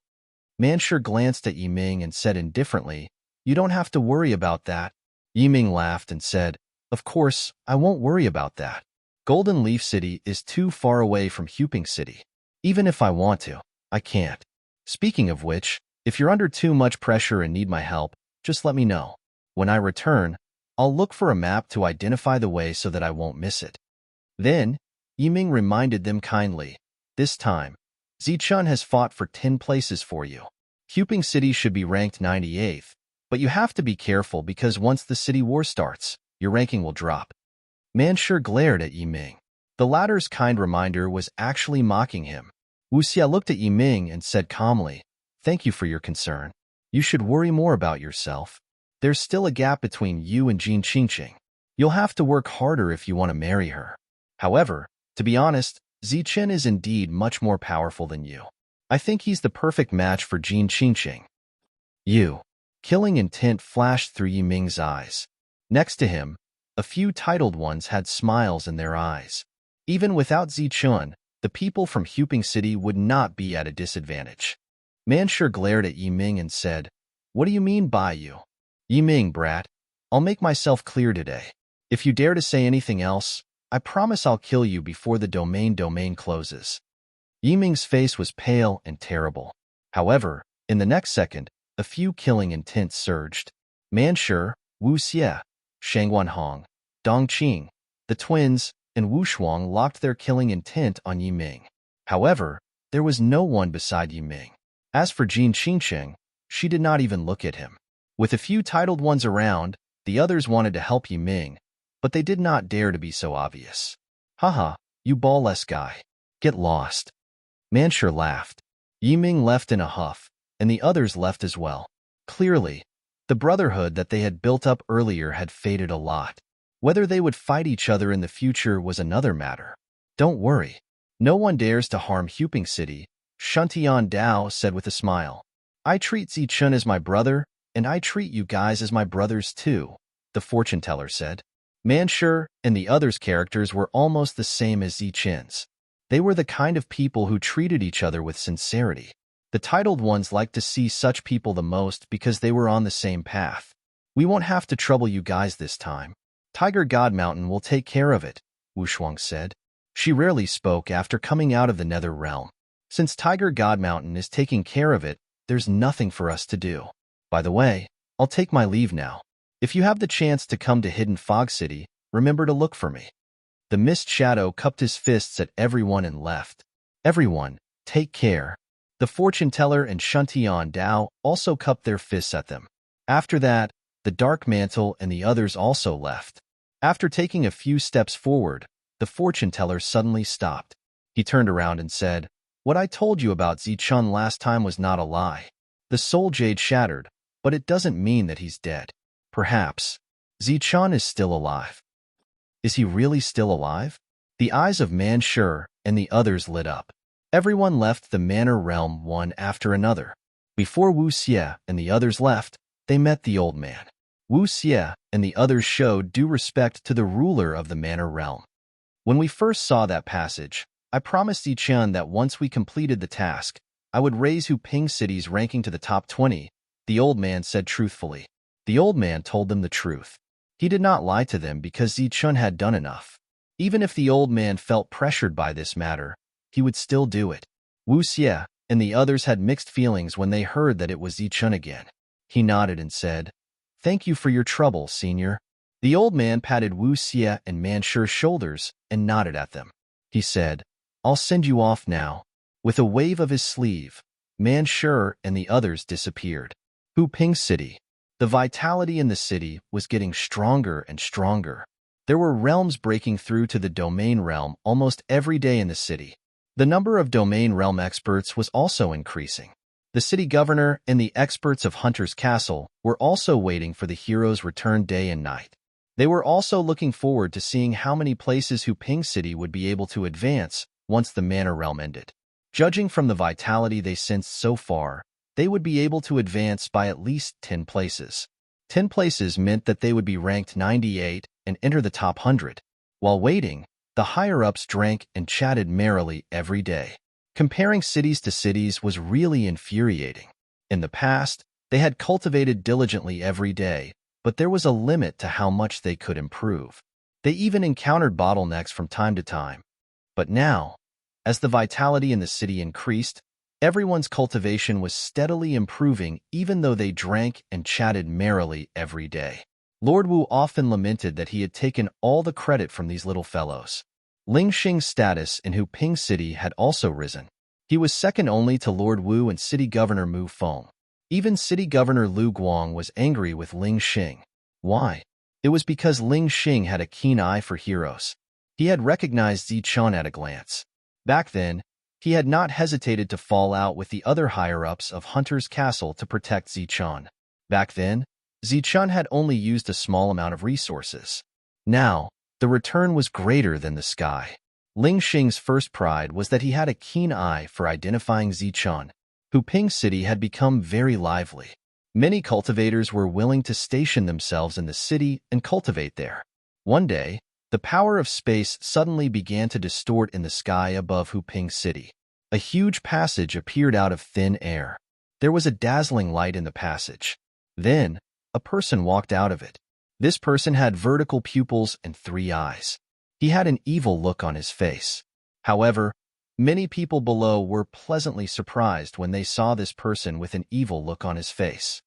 Manshur glanced at Yi Ming and said indifferently, You don't have to worry about that. Yi Ming laughed and said, Of course, I won't worry about that. Golden Leaf City is too far away from Huping City. Even if I want to, I can't. Speaking of which, if you're under too much pressure and need my help, just let me know. When I return, I'll look for a map to identify the way so that I won't miss it. Then, Yi Ming reminded them kindly, This time, Zichun has fought for 10 places for you. Huping City should be ranked 98th, but you have to be careful because once the city war starts, your ranking will drop. Manshur glared at Yi Ming. The latter's kind reminder was actually mocking him. Wu Xie looked at Yi Ming and said calmly, Thank you for your concern. You should worry more about yourself. There's still a gap between you and Jin Qingqing. You'll have to work harder if you want to marry her. However, to be honest, Zichun is indeed much more powerful than you. I think he's the perfect match for Jin Qingqing. You. Killing intent flashed through Yi Ming's eyes. Next to him, a few titled ones had smiles in their eyes. Even without Zichun, the people from Huping City would not be at a disadvantage. Manshur glared at Yi Ming and said, What do you mean by you? Yi Ming, brat, I'll make myself clear today. If you dare to say anything else, I promise I'll kill you before the domain closes. Yi Ming's face was pale and terrible. However, in the next second, a few killing intents surged. Manshur, Wu Xie, Shangguan Hong, Dong Qing, the twins, and Wu Shuang locked their killing intent on Yi Ming. However, there was no one beside Yi Ming. As for Jin Qingqing, she did not even look at him. With a few titled ones around, the others wanted to help Yi Ming, but they did not dare to be so obvious. Haha, you ball-less guy. Get lost. Manshur laughed. Yiming left in a huff, and the others left as well. Clearly, the brotherhood that they had built up earlier had faded a lot. Whether they would fight each other in the future was another matter. Don't worry. No one dares to harm Huping City, Shuntian Dao said with a smile. I treat Zichun as my brother, and I treat you guys as my brothers too, the fortune teller said. Manshur and the others' characters were almost the same as Zichun's. They were the kind of people who treated each other with sincerity. The titled ones liked to see such people the most because they were on the same path. We won't have to trouble you guys this time. Tiger God Mountain will take care of it, Wu Shuang said. She rarely spoke after coming out of the Nether Realm. Since Tiger God Mountain is taking care of it, there's nothing for us to do. By the way, I'll take my leave now. If you have the chance to come to Hidden Fog City, remember to look for me. The Mist Shadow cupped his fists at everyone and left. Everyone, take care. The fortune teller and Shuntian Dao also cupped their fists at them. After that, the Dark Mantle and the others also left. After taking a few steps forward, the fortune teller suddenly stopped. He turned around and said, What I told you about Zichun last time was not a lie. The soul jade shattered, but it doesn't mean that he's dead. Perhaps. Zichun is still alive. Is he really still alive? The eyes of Manshur and the others lit up. Everyone left the manor realm one after another. Before Wu Xie and the others left, they met the old man. Wu Xie and the others showed due respect to the ruler of the manor realm. When we first saw that passage, I promised Zichun that once we completed the task, I would raise Huping City's ranking to the top 20, the old man said truthfully. The old man told them the truth. He did not lie to them because Zichun had done enough. Even if the old man felt pressured by this matter, he would still do it. Wu Xie and the others had mixed feelings when they heard that it was Zichun again. He nodded and said, Thank you for your trouble, senior. The old man patted Wu Xie and Manshur's shoulders and nodded at them. He said, I'll send you off now. With a wave of his sleeve, Manshur and the others disappeared. Huping City. The vitality in the city was getting stronger and stronger. There were realms breaking through to the domain realm almost every day in the city. The number of domain realm experts was also increasing. The city governor and the experts of Hunter's Castle were also waiting for the hero's return day and night. They were also looking forward to seeing how many places Huping City would be able to advance once the manor realm ended. Judging from the vitality they sensed so far, they would be able to advance by at least 10 places. 10 places meant that they would be ranked 98 and enter the top 100. While waiting, the higher-ups drank and chatted merrily every day. Comparing cities to cities was really infuriating. In the past, they had cultivated diligently every day, but there was a limit to how much they could improve. They even encountered bottlenecks from time to time. But now, as the vitality in the city increased, everyone's cultivation was steadily improving even though they drank and chatted merrily every day. Lord Wu often lamented that he had taken all the credit from these little fellows. Ling Xing's status in Huping City had also risen. He was second only to Lord Wu and City Governor Mu Feng. Even City Governor Lu Guang was angry with Ling Xing. Why? It was because Ling Xing had a keen eye for heroes. He had recognized Zichun at a glance. Back then, he had not hesitated to fall out with the other higher-ups of Hunter's Castle to protect Zichun. Back then, Zichun had only used a small amount of resources. Now, the return was greater than the sky. Ling Xing's first pride was that he had a keen eye for identifying Zichun. Huping City had become very lively. Many cultivators were willing to station themselves in the city and cultivate there. One day, the power of space suddenly began to distort in the sky above Huping City. A huge passage appeared out of thin air. There was a dazzling light in the passage. Then, a person walked out of it. This person had vertical pupils and 3 eyes. He had an evil look on his face. However, many people below were pleasantly surprised when they saw this person with an evil look on his face.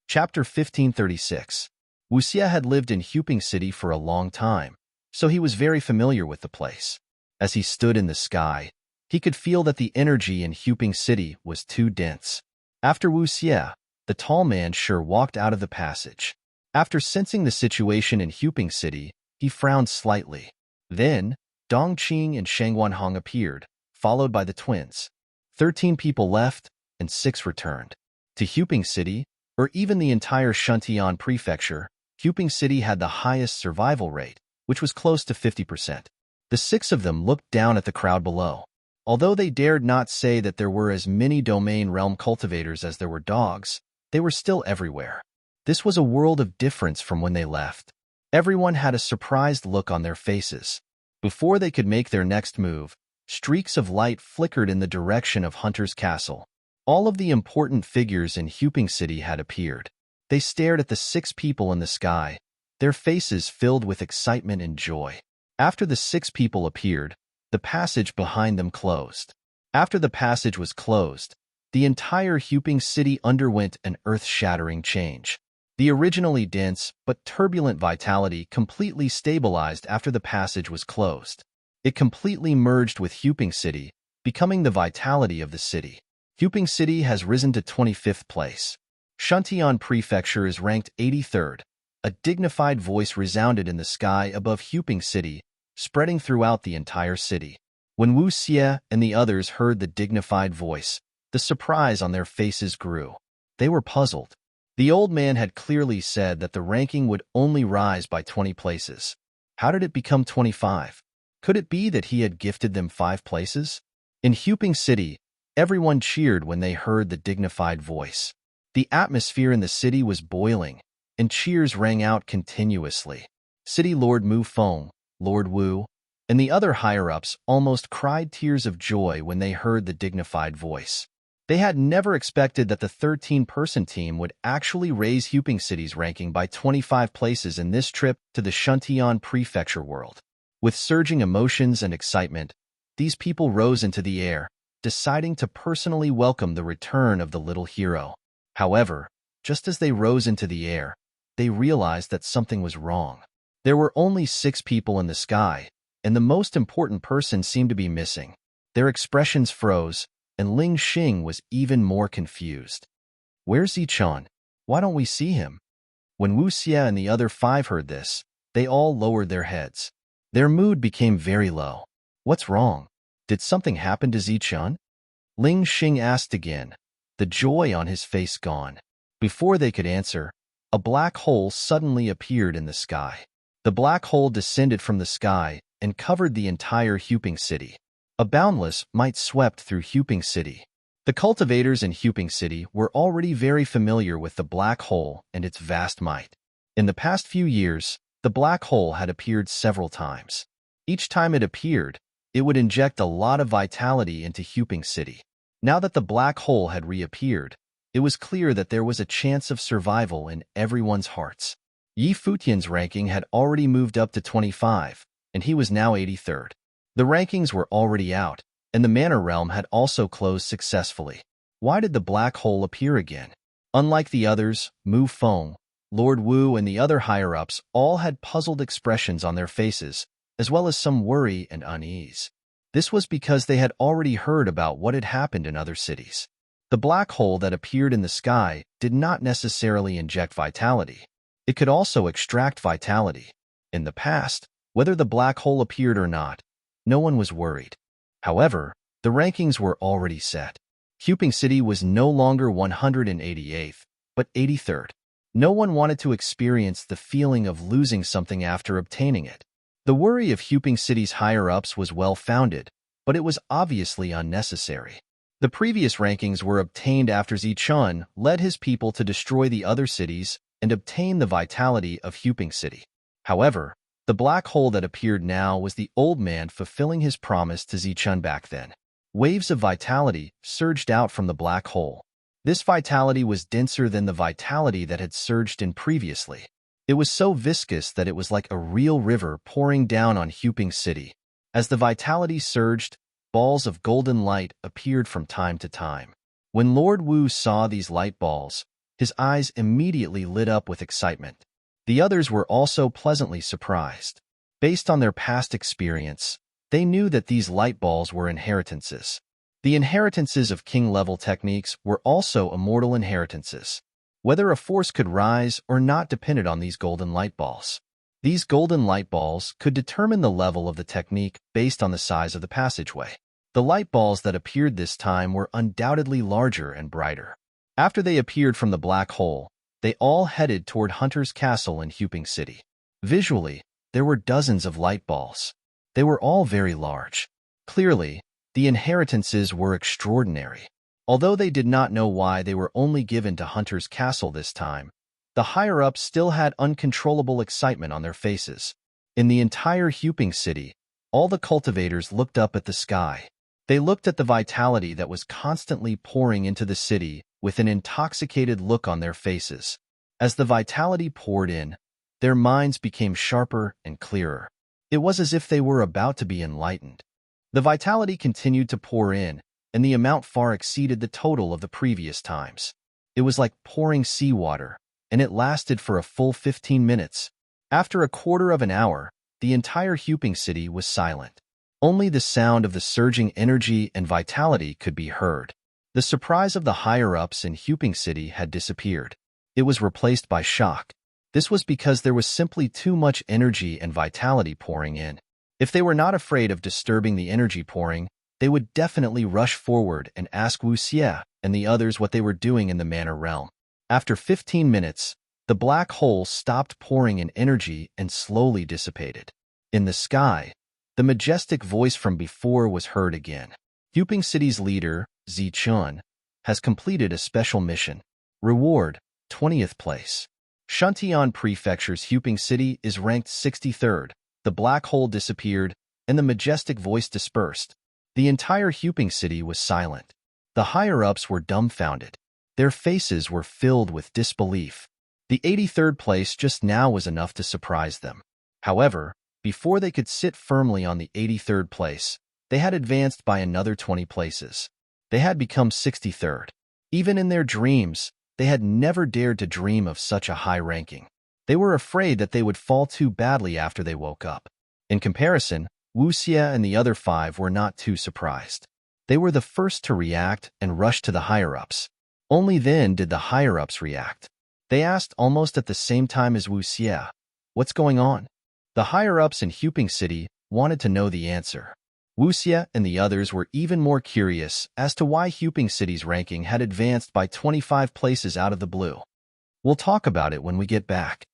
Chapter 1536. Wu Xie had lived in Huping City for a long time, so he was very familiar with the place. As he stood in the sky, he could feel that the energy in Huping City was too dense. After Wu Xie, the tall man sure walked out of the passage. After sensing the situation in Huping City, He frowned slightly. Then, Dongqing and Shangguanhong appeared, followed by the twins. 13 people left, and 6 returned. To Huping City, or even the entire Shuntian prefecture, Huping City had the highest survival rate, which was close to 50%. The 6 of them looked down at the crowd below. Although they dared not say that there were as many domain realm cultivators as there were dogs, they were still everywhere. This was a world of difference from when they left. Everyone had a surprised look on their faces. Before they could make their next move, streaks of light flickered in the direction of Hunter's castle. All of the important figures in Huping City had appeared. They stared at the 6 people in the sky, their faces filled with excitement and joy. After the 6 people appeared, the passage behind them closed. After the passage was closed, the entire Huping City underwent an earth-shattering change. The originally dense but turbulent vitality completely stabilized after the passage was closed. It completely merged with Huping City, becoming the vitality of the city. Huping City has risen to 25th place. Shuntian Prefecture is ranked 83rd. A dignified voice resounded in the sky above Huping City, spreading throughout the entire city. When Wu Xie and the others heard the dignified voice, the surprise on their faces grew. They were puzzled. The old man had clearly said that the ranking would only rise by 20 places. How did it become 25? Could it be that he had gifted them 5 places? In Huping City, everyone cheered when they heard the dignified voice. The atmosphere in the city was boiling, and cheers rang out continuously. City Lord Mu Feng, Lord Wu, and the other higher-ups almost cried tears of joy when they heard the dignified voice. They had never expected that the 13-person team would actually raise Huping City's ranking by 25 places in this trip to the Shuntian Prefecture world. With surging emotions and excitement, these people rose into the air, deciding to personally welcome the return of the little hero. However, just as they rose into the air, they realized that something was wrong. There were only 6 people in the sky, and the most important person seemed to be missing. Their expressions froze, and Ling Xing was even more confused. "Where's Zichun? Why don't we see him?" When Wu Xie and the other 5 heard this, they all lowered their heads. Their mood became very low. "What's wrong? Did something happen to Zichun?" Ling Xing asked again, the joy on his face gone. Before they could answer, a black hole suddenly appeared in the sky. The black hole descended from the sky and covered the entire Huping City. A boundless might swept through Huping City. The cultivators in Huping City were already very familiar with the black hole and its vast might. In the past few years, the black hole had appeared several times. Each time it appeared, it would inject a lot of vitality into Huping City. Now that the black hole had reappeared, it was clear that there was a chance of survival in everyone's hearts. Yi Futian's ranking had already moved up to 25, and he was now 83rd. The rankings were already out, and the Manor Realm had also closed successfully. Why did the black hole appear again? Unlike the others, Mu Feng, Lord Wu, and the other higher-ups all had puzzled expressions on their faces, as well as some worry and unease. This was because they had already heard about what had happened in other cities. The black hole that appeared in the sky did not necessarily inject vitality. It could also extract vitality. In the past, whether the black hole appeared or not, no one was worried. However, the rankings were already set. Huping City was no longer 188th, but 83rd. No one wanted to experience the feeling of losing something after obtaining it. The worry of Huping City's higher-ups was well-founded, but it was obviously unnecessary. The previous rankings were obtained after Zichun led his people to destroy the other cities and obtain the vitality of Huping City. However, the black hole that appeared now was the old man fulfilling his promise to Zichun back then. Waves of vitality surged out from the black hole. This vitality was denser than the vitality that had surged in previously. It was so viscous that it was like a real river pouring down on Huping City. As the vitality surged, balls of golden light appeared from time to time. When Lord Wu saw these light balls, his eyes immediately lit up with excitement. The others were also pleasantly surprised. Based on their past experience, they knew that these light balls were inheritances. The inheritances of king-level techniques were also immortal inheritances. Whether a force could rise or not depended on these golden light balls. These golden light balls could determine the level of the technique based on the size of the passageway. The light balls that appeared this time were undoubtedly larger and brighter. After they appeared from the black hole, they all headed toward Hunter's Castle in Huping City. Visually, there were dozens of light balls. They were all very large. Clearly, the inheritances were extraordinary. Although they did not know why they were only given to Hunter's Castle this time, the higher-ups still had uncontrollable excitement on their faces. In the entire Huping City, all the cultivators looked up at the sky. They looked at the vitality that was constantly pouring into the city with an intoxicated look on their faces. As the vitality poured in, their minds became sharper and clearer. It was as if they were about to be enlightened. The vitality continued to pour in, and the amount far exceeded the total of the previous times. It was like pouring seawater, and it lasted for a full 15 minutes. After a quarter of an hour, the entire Huping City was silent. Only the sound of the surging energy and vitality could be heard. The surprise of the higher-ups in Huping City had disappeared. It was replaced by shock. This was because there was simply too much energy and vitality pouring in. If they were not afraid of disturbing the energy pouring, they would definitely rush forward and ask Wu Xie and the others what they were doing in the Manor Realm. After 15 minutes, the black hole stopped pouring in energy and slowly dissipated. In the sky, the majestic voice from before was heard again. Huping City's leader, Zichun, has completed a special mission. Reward, 20th place. Shuntian Prefecture's Huping City is ranked 63rd. The black hole disappeared, and the majestic voice dispersed. The entire Huping City was silent. The higher-ups were dumbfounded. Their faces were filled with disbelief. The 83rd place just now was enough to surprise them. However, before they could sit firmly on the 83rd place, they had advanced by another 20 places. They had become 63rd. Even in their dreams, they had never dared to dream of such a high ranking. They were afraid that they would fall too badly after they woke up. In comparison, Wu Xie and the other 5 were not too surprised. They were the first to react and rush to the higher-ups. Only then did the higher-ups react. They asked almost at the same time as Wu Xie, "What's going on?" The higher-ups in Huping City wanted to know the answer. Wu Xie and the others were even more curious as to why Huping City's ranking had advanced by 25 places out of the blue. "We'll talk about it when we get back."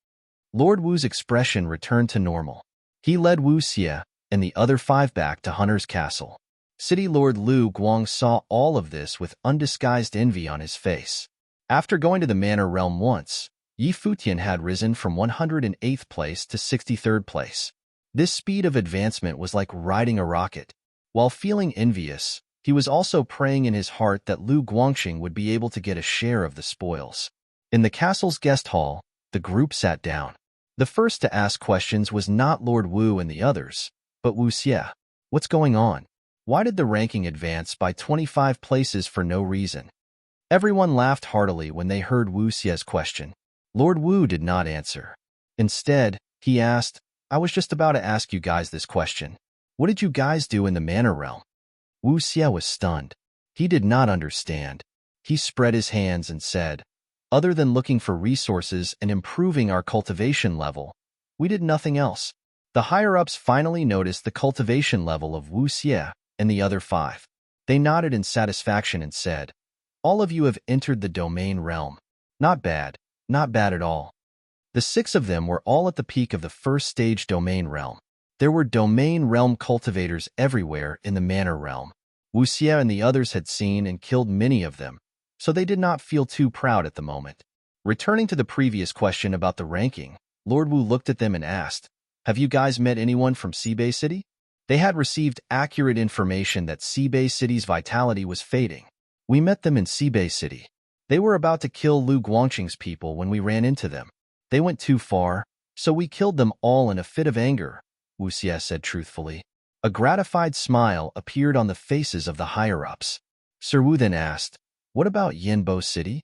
Lord Wu's expression returned to normal. He led Wu Xie and the other 5 back to Hunter's Castle. City Lord Lu Guang saw all of this with undisguised envy on his face. After going to the Manor Realm once, Yi Futian had risen from 108th place to 63rd place. This speed of advancement was like riding a rocket. While feeling envious, he was also praying in his heart that Lu Guangxing would be able to get a share of the spoils. In the castle's guest hall, the group sat down. The first to ask questions was not Lord Wu and the others, but Wu Xie. "What's going on? Why did the ranking advance by 25 places for no reason?" Everyone laughed heartily when they heard Wu Xie's question. Lord Wu did not answer. Instead, he asked, "I was just about to ask you guys this question. What did you guys do in the Manor Realm?" Wu Xie was stunned. He did not understand. He spread his hands and said, "Other than looking for resources and improving our cultivation level, we did nothing else." The higher-ups finally noticed the cultivation level of Wu Xie and the other 5. They nodded in satisfaction and said, "All of you have entered the domain realm. Not bad, not bad at all." The 6 of them were all at the peak of the first stage domain realm. There were domain realm cultivators everywhere in the Manor Realm. Wu Xie and the others had seen and killed many of them, so they did not feel too proud at the moment. Returning to the previous question about the ranking, Lord Wu looked at them and asked, "Have you guys met anyone from Sibei City?" They had received accurate information that Sibei City's vitality was fading. "We met them in Sibei City. They were about to kill Lu Guangxing's people when we ran into them. They went too far, so we killed them all in a fit of anger," Wu Xie said truthfully. A gratified smile appeared on the faces of the higher-ups. Sir Wu then asked, "What about Yanbo City?"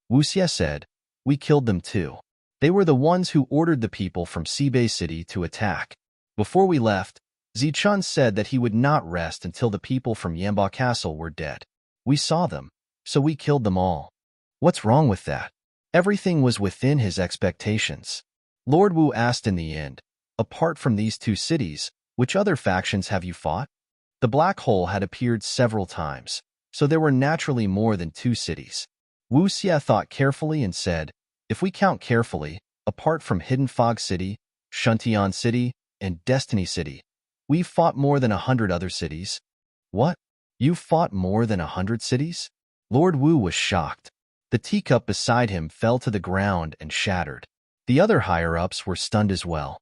Wu Xie said, "We killed them too. They were the ones who ordered the people from Sibei City to attack. Before we left, Zichun said that he would not rest until the people from Embark Castle were dead. We saw them, so we killed them all. What's wrong with that?" Everything was within his expectations. Lord Wu asked in the end, apart from these two cities, which other factions have you fought? The black hole had appeared several times, so there were naturally more than two cities. Wu Xia thought carefully and said, if we count carefully, apart from Hidden Fog City, Shuntian City, and Destiny City, we've fought more than 100 other cities. What? You've fought more than 100 cities? Lord Wu was shocked. The teacup beside him fell to the ground and shattered. The other higher-ups were stunned as well.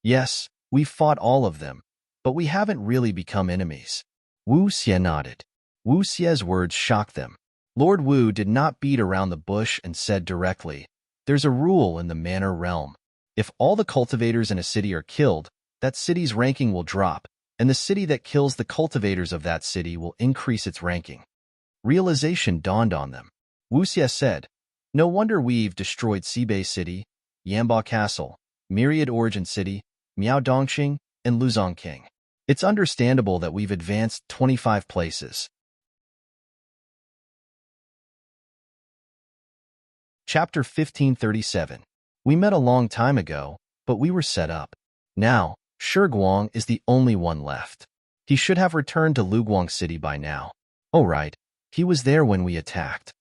Yes, we've fought all of them, but we haven't really become enemies. Wu Xia nodded. Wu Xia's words shocked them. Lord Wu did not beat around the bush and said directly, there's a rule in the manor realm. If all the cultivators in a city are killed, that city's ranking will drop, and the city that kills the cultivators of that city will increase its ranking. Realization dawned on them. Wu Xia said, no wonder we've destroyed Sibei City, Yamba Castle, Myriad Origin City, Miao Dongqing, and Luzongqing. It's understandable that we've advanced 25 places. Chapter 1537. We met a long time ago, but we were set up. Now, Shiguang is the only one left. He should have returned to Luguang City by now. Oh right, he was there when we attacked.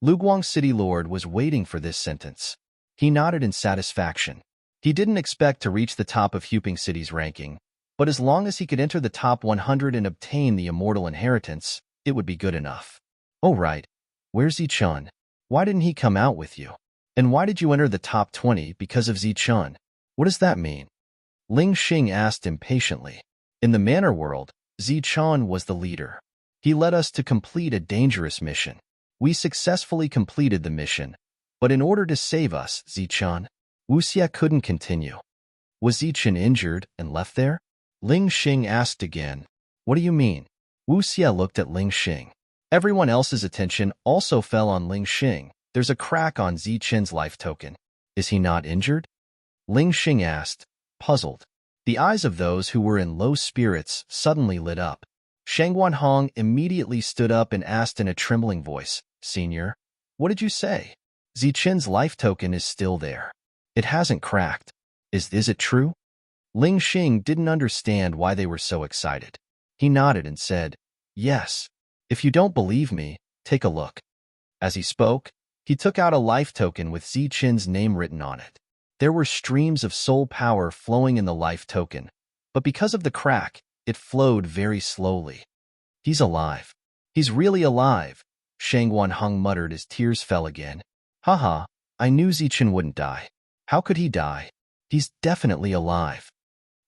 Luguang City Lord was waiting for this sentence. He nodded in satisfaction. He didn't expect to reach the top of Huping City's ranking, but as long as he could enter the top 100 and obtain the immortal inheritance, it would be good enough. Oh right, where's Zichun? Why didn't he come out with you? And why did you enter the top 20 because of Zichun? What does that mean? Ling Xing asked impatiently. In the manor world, Zichun was the leader. He led us to complete a dangerous mission. We successfully completed the mission, but in order to save us, Zichun, Wu Xia couldn't continue. Was Zichun injured and left there? Ling Xing asked again. What do you mean? Wu Xia looked at Ling Xing. Everyone else's attention also fell on Ling Xing. There's a crack on Zichun's life token. Is he not injured? Ling Xing asked, puzzled. The eyes of those who were in low spirits suddenly lit up. Shang Guanhong immediately stood up and asked in a trembling voice, Senior, what did you say? Zichun's life token is still there. It hasn't cracked. Is it true? Ling Xing didn't understand why they were so excited. He nodded and said, yes. If you don't believe me, take a look. As he spoke, he took out a life token with Zichun's name written on it. There were streams of soul power flowing in the life token, but because of the crack, it flowed very slowly. He's alive. He's really alive, Shang Guanhong muttered as tears fell again. Haha, I knew Zichun wouldn't die. How could he die? He's definitely alive.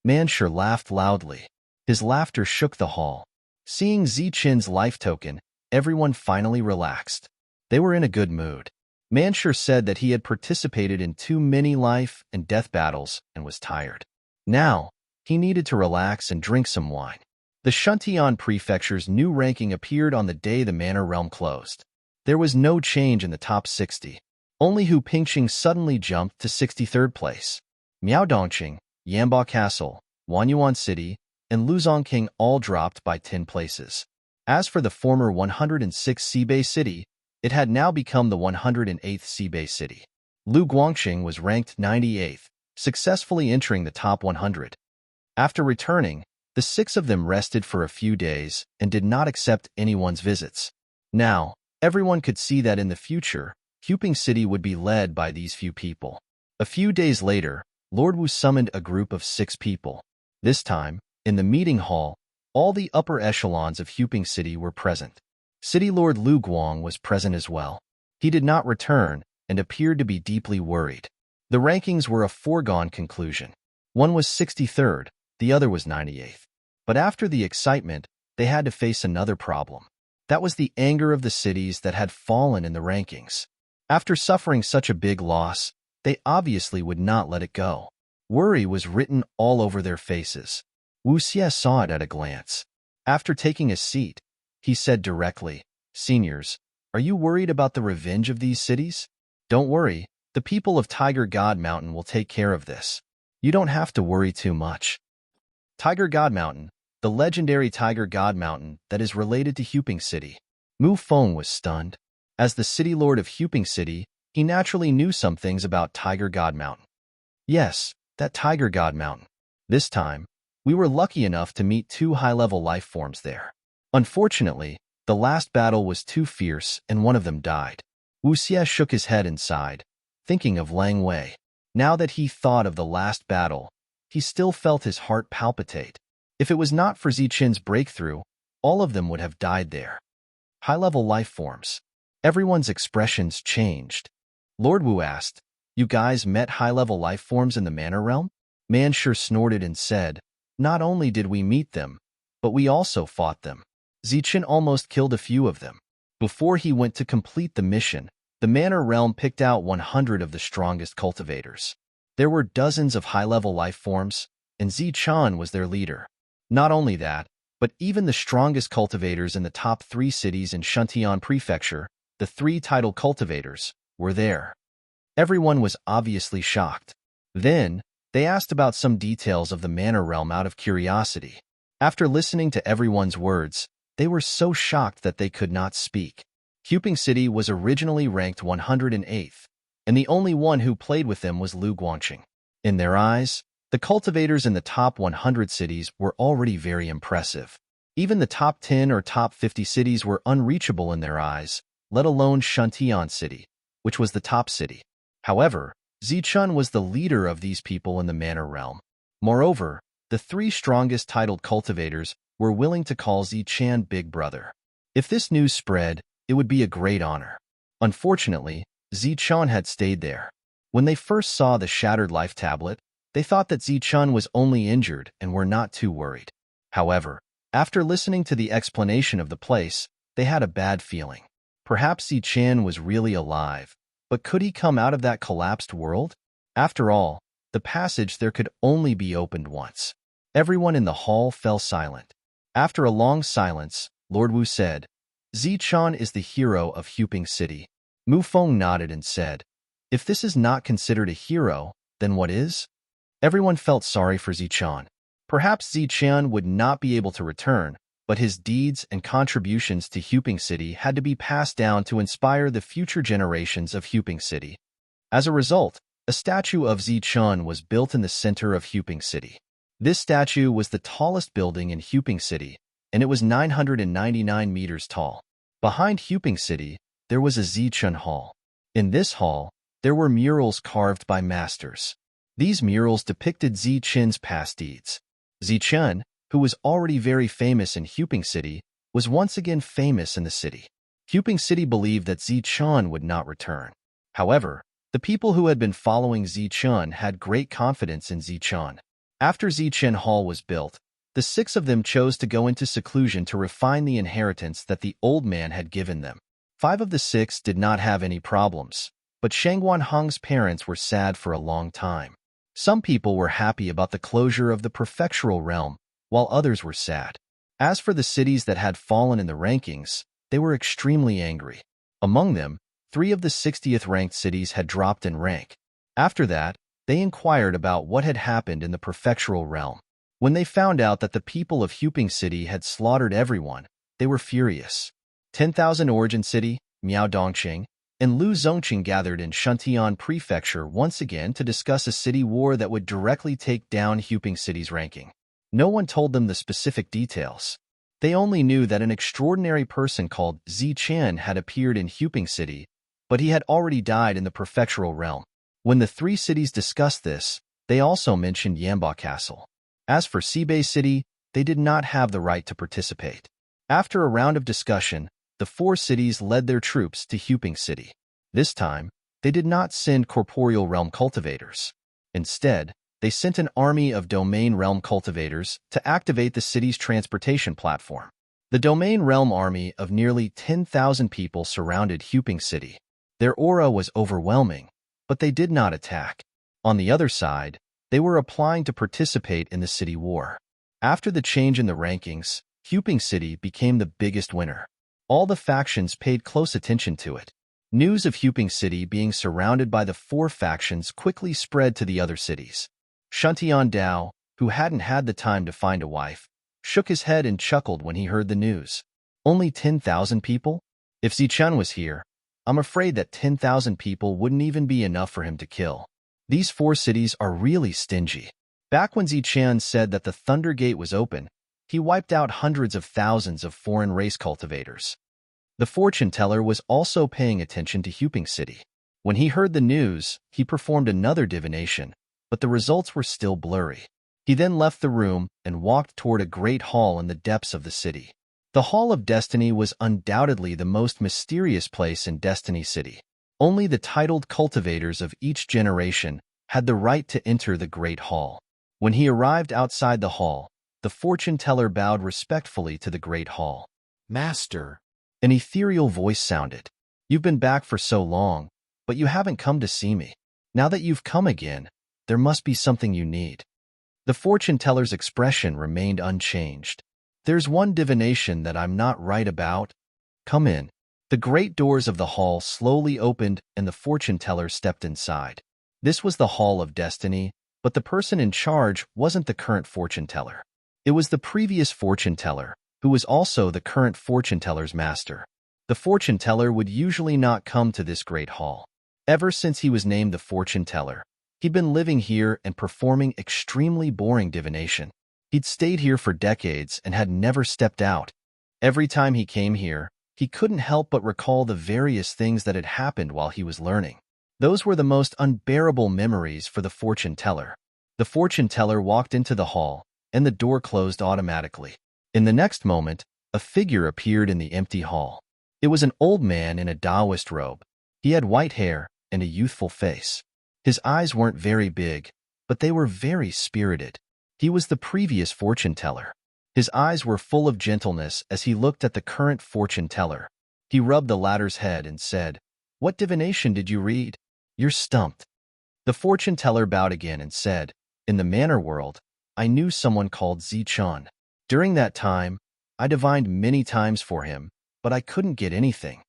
Manshur laughed loudly. His laughter shook the hall. Seeing Zichun's life token, everyone finally relaxed. They were in a good mood. Manshur said that he had participated in too many life and death battles and was tired. Now, he needed to relax and drink some wine. The Shuntian Prefecture's new ranking appeared on the day the Manor Realm closed. There was no change in the top 60. Only Hu Pingqing suddenly jumped to 63rd place. Miao Dongqing, Yamba Castle, Wanyuan City, and Luzongqing all dropped by 10 places. As for the former 106 Sibei City, it had now become the 108th Sibei City. Lu Guangqing was ranked 98th, successfully entering the top 100. After returning, the 6 of them rested for a few days and did not accept anyone's visits. Now, everyone could see that in the future, Huping City would be led by these few people. A few days later, Lord Wu summoned a group of 6 people. This time, in the meeting hall, all the upper echelons of Huping City were present. City Lord Lu Guang was present as well. He did not return and appeared to be deeply worried. The rankings were a foregone conclusion. One was 63rd, the other was 98th. But after the excitement, they had to face another problem. That was the anger of the cities that had fallen in the rankings. After suffering such a big loss, they obviously would not let it go. Worry was written all over their faces. Wu Xia saw it at a glance. After taking a seat, he said directly, Seniors, are you worried about the revenge of these cities? Don't worry, the people of Tiger God Mountain will take care of this. You don't have to worry too much. Tiger God Mountain, the legendary Tiger God Mountain that is related to Huping City. Mu Feng was stunned. As the city lord of Huping City, he naturally knew some things about Tiger God Mountain. Yes, that Tiger God Mountain. This time, we were lucky enough to meet 2 high-level life forms there. Unfortunately, the last battle was too fierce and one of them died. Wu Xie shook his head and sighed, thinking of Lang Wei. Now that he thought of the last battle, he still felt his heart palpitate. If it was not for Zichen's breakthrough, all of them would have died there. High-level life forms. Everyone's expressions changed. Lord Wu asked, "You guys met high-level life forms in the Manor Realm?" Manshur snorted and said, "Not only did we meet them, but we also fought them. Zichen almost killed a few of them. Before he went to complete the mission, the Manor Realm picked out 100 of the strongest cultivators. There were dozens of high-level life forms, and Zichen was their leader. Not only that, but even the strongest cultivators in the top 3 cities in Shuntian Prefecture, the 3 title cultivators, were there." Everyone was obviously shocked. Then, they asked about some details of the Manor Realm out of curiosity. After listening to everyone's words, they were so shocked that they could not speak. Huping City was originally ranked 108th, and the only one who played with them was Lu Guangqing. In their eyes, the cultivators in the top 100 cities were already very impressive. Even the top 10 or top 50 cities were unreachable in their eyes, let alone Shuntian City, which was the top city. However, Zichen was the leader of these people in the Manor Realm. Moreover, the 3 strongest titled cultivators were willing to call Zichen Big Brother. If this news spread, it would be a great honor. Unfortunately, Zichen had stayed there. When they first saw the shattered life tablet, they thought that Zichen was only injured and were not too worried. However, after listening to the explanation of the place, they had a bad feeling. Perhaps Zichen was really alive, but could he come out of that collapsed world? After all, the passage there could only be opened once. Everyone in the hall fell silent. After a long silence, Lord Wu said, "Zichen is the hero of Huping City." Mu Feng nodded and said, "If this is not considered a hero, then what is?" Everyone felt sorry for Zichen. Perhaps Zichen would not be able to return, but his deeds and contributions to Huping City had to be passed down to inspire the future generations of Huping City. As a result, a statue of Zichen was built in the center of Huping City. This statue was the tallest building in Huping City, and it was 999 meters tall. Behind Huping City, there was a Zichen Hall. In this hall, there were murals carved by masters. These murals depicted Zichen's past deeds. Zichen, who was already very famous in Huping City, was once again famous in the city. Huping City believed that Zichen would not return. However, the people who had been following Zichen had great confidence in Zichen. After Zichen Hall was built, the 6 of them chose to go into seclusion to refine the inheritance that the old man had given them. 5 of the 6 did not have any problems, but Shangguan Heng's parents were sad for a long time. Some people were happy about the closure of the prefectural realm, while others were sad. As for the cities that had fallen in the rankings, they were extremely angry. Among them, 3 of the 60th ranked cities had dropped in rank. After that, they inquired about what had happened in the prefectural realm. When they found out that the people of Huping City had slaughtered everyone, they were furious. 10,000 Origin City, Miao Dongqing, and Lu Zongqing gathered in Shuntian Prefecture once again to discuss a city war that would directly take down Huping City's ranking. No one told them the specific details. They only knew that an extraordinary person called Zichen had appeared in Huping City, but he had already died in the prefectural realm. When the 3 cities discussed this, they also mentioned Yamba Castle. As for Sibei City, they did not have the right to participate. After a round of discussion, the 4 cities led their troops to Huping City. This time, they did not send corporeal realm cultivators. Instead, they sent an army of domain realm cultivators to activate the city's transportation platform. The domain realm army of nearly 10,000 people surrounded Huping City. Their aura was overwhelming, but they did not attack. On the other side, they were applying to participate in the city war. After the change in the rankings, Huping City became the biggest winner. All the factions paid close attention to it. News of Huping City being surrounded by the 4 factions quickly spread to the other cities. Shuntian Dao, who hadn't had the time to find a wife, shook his head and chuckled when he heard the news. Only 10,000 people? If Zichen was here, I'm afraid that 10,000 people wouldn't even be enough for him to kill. These 4 cities are really stingy. Back when Zichen said that the Thunder Gate was open, he wiped out hundreds of thousands of foreign race cultivators. The fortune teller was also paying attention to Huping City. When he heard the news, he performed another divination, but the results were still blurry. He then left the room and walked toward a great hall in the depths of the city. The Hall of Destiny was undoubtedly the most mysterious place in Destiny City. Only the titled cultivators of each generation had the right to enter the Great Hall. When he arrived outside the hall, the fortune teller bowed respectfully to the Great Hall. Master, An ethereal voice sounded. You've been back for so long, but you haven't come to see me. Now that you've come again, there must be something you need. The fortune teller's expression remained unchanged. There's one divination that I'm not right about. Come in. The great doors of the hall slowly opened and the fortune teller stepped inside. This was the Hall of Destiny, but the person in charge wasn't the current fortune teller. It was the previous fortune teller, who was also the current fortune teller's master. The fortune teller would usually not come to this great hall. Ever since he was named the fortune teller, he'd been living here and performing extremely boring divination. He'd stayed here for decades and had never stepped out. Every time he came here, he couldn't help but recall the various things that had happened while he was learning. Those were the most unbearable memories for the fortune teller. The fortune teller walked into the hall, and the door closed automatically. In the next moment, a figure appeared in the empty hall. It was an old man in a Taoist robe. He had white hair and a youthful face. His eyes weren't very big, but they were very spirited. He was the previous fortune teller. His eyes were full of gentleness as he looked at the current fortune teller. He rubbed the latter's head and said, "What divination did you read?" "You're stumped." The fortune teller bowed again and said, "In the manor world, I knew someone called Zichen. During that time, I divined many times for him, but I couldn't get anything."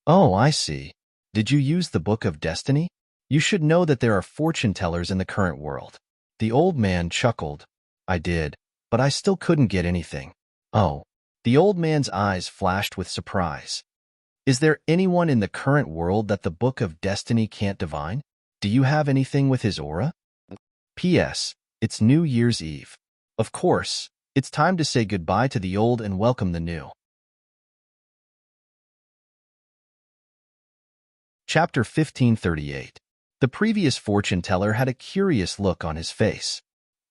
"Oh, I see. Did you use the Book of Destiny? You should know that there are fortune tellers in the current world." The old man chuckled. "I did, but I still couldn't get anything." "Oh." The old man's eyes flashed with surprise. "Is there anyone in the current world that the Book of Destiny can't divine? Do you have anything with his aura? P.S. It's New Year's Eve. Of course, it's time to say goodbye to the old and welcome the new." Chapter 1538. The previous fortune teller had a curious look on his face.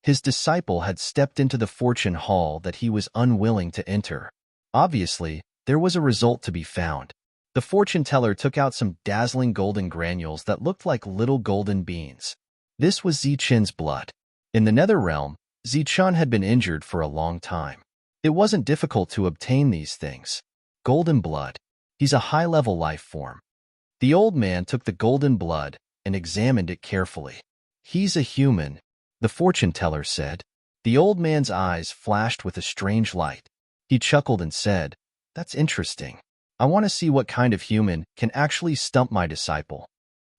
His disciple had stepped into the fortune hall that he was unwilling to enter. Obviously, there was a result to be found. The fortune teller took out some dazzling golden granules that looked like little golden beans. This was Zichen's blood. In the nether realm, Zichen had been injured for a long time. It wasn't difficult to obtain these things. Golden blood. He's a high-level life form. The old man took the golden blood and examined it carefully. "He's a human," the fortune teller said. The old man's eyes flashed with a strange light. He chuckled and said, "That's interesting. I want to see what kind of human can actually stump my disciple."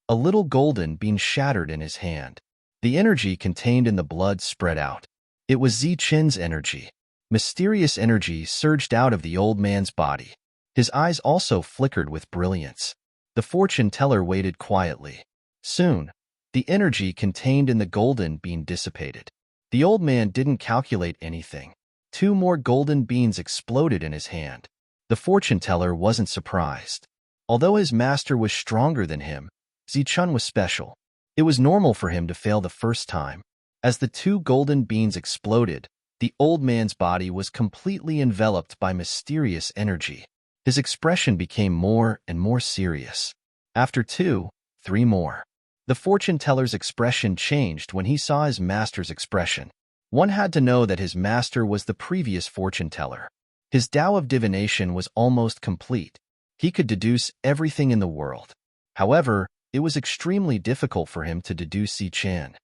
A little golden bean shattered in his hand. The energy contained in the blood spread out. It was Zichen's energy. Mysterious energy surged out of the old man's body. His eyes also flickered with brilliance. The fortune teller waited quietly. Soon, the energy contained in the golden bean dissipated. The old man didn't calculate anything. 2 more golden beans exploded in his hand. The fortune teller wasn't surprised. Although his master was stronger than him, Zichen was special. It was normal for him to fail the first time. As the 2 golden beans exploded, the old man's body was completely enveloped by mysterious energy. His expression became more and more serious. After 2, 3 more. The fortune teller's expression changed when he saw his master's expression. One had to know that his master was the previous fortune teller. His Tao of divination was almost complete. He could deduce everything in the world. However, it was extremely difficult for him to deduce Zichen.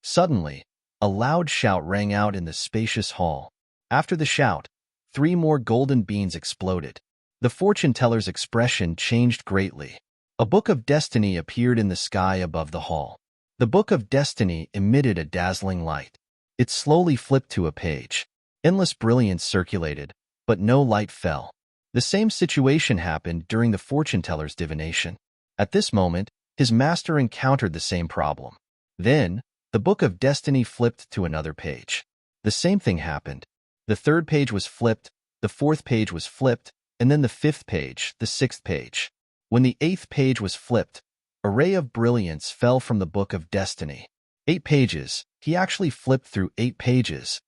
Suddenly, a loud shout rang out in the spacious hall. After the shout, 3 more golden beans exploded. The fortune teller's expression changed greatly. A Book of Destiny appeared in the sky above the hall. The Book of Destiny emitted a dazzling light. It slowly flipped to a page. Endless brilliance circulated, but no light fell. The same situation happened during the fortune teller's divination. At this moment, his master encountered the same problem. Then, The book of destiny flipped to another page. The same thing happened. The third page was flipped, the fourth page was flipped, and then the fifth page, the sixth page. When the eighth page was flipped, a ray of brilliance fell from the book of destiny. 8 pages. He actually flipped through 8 pages.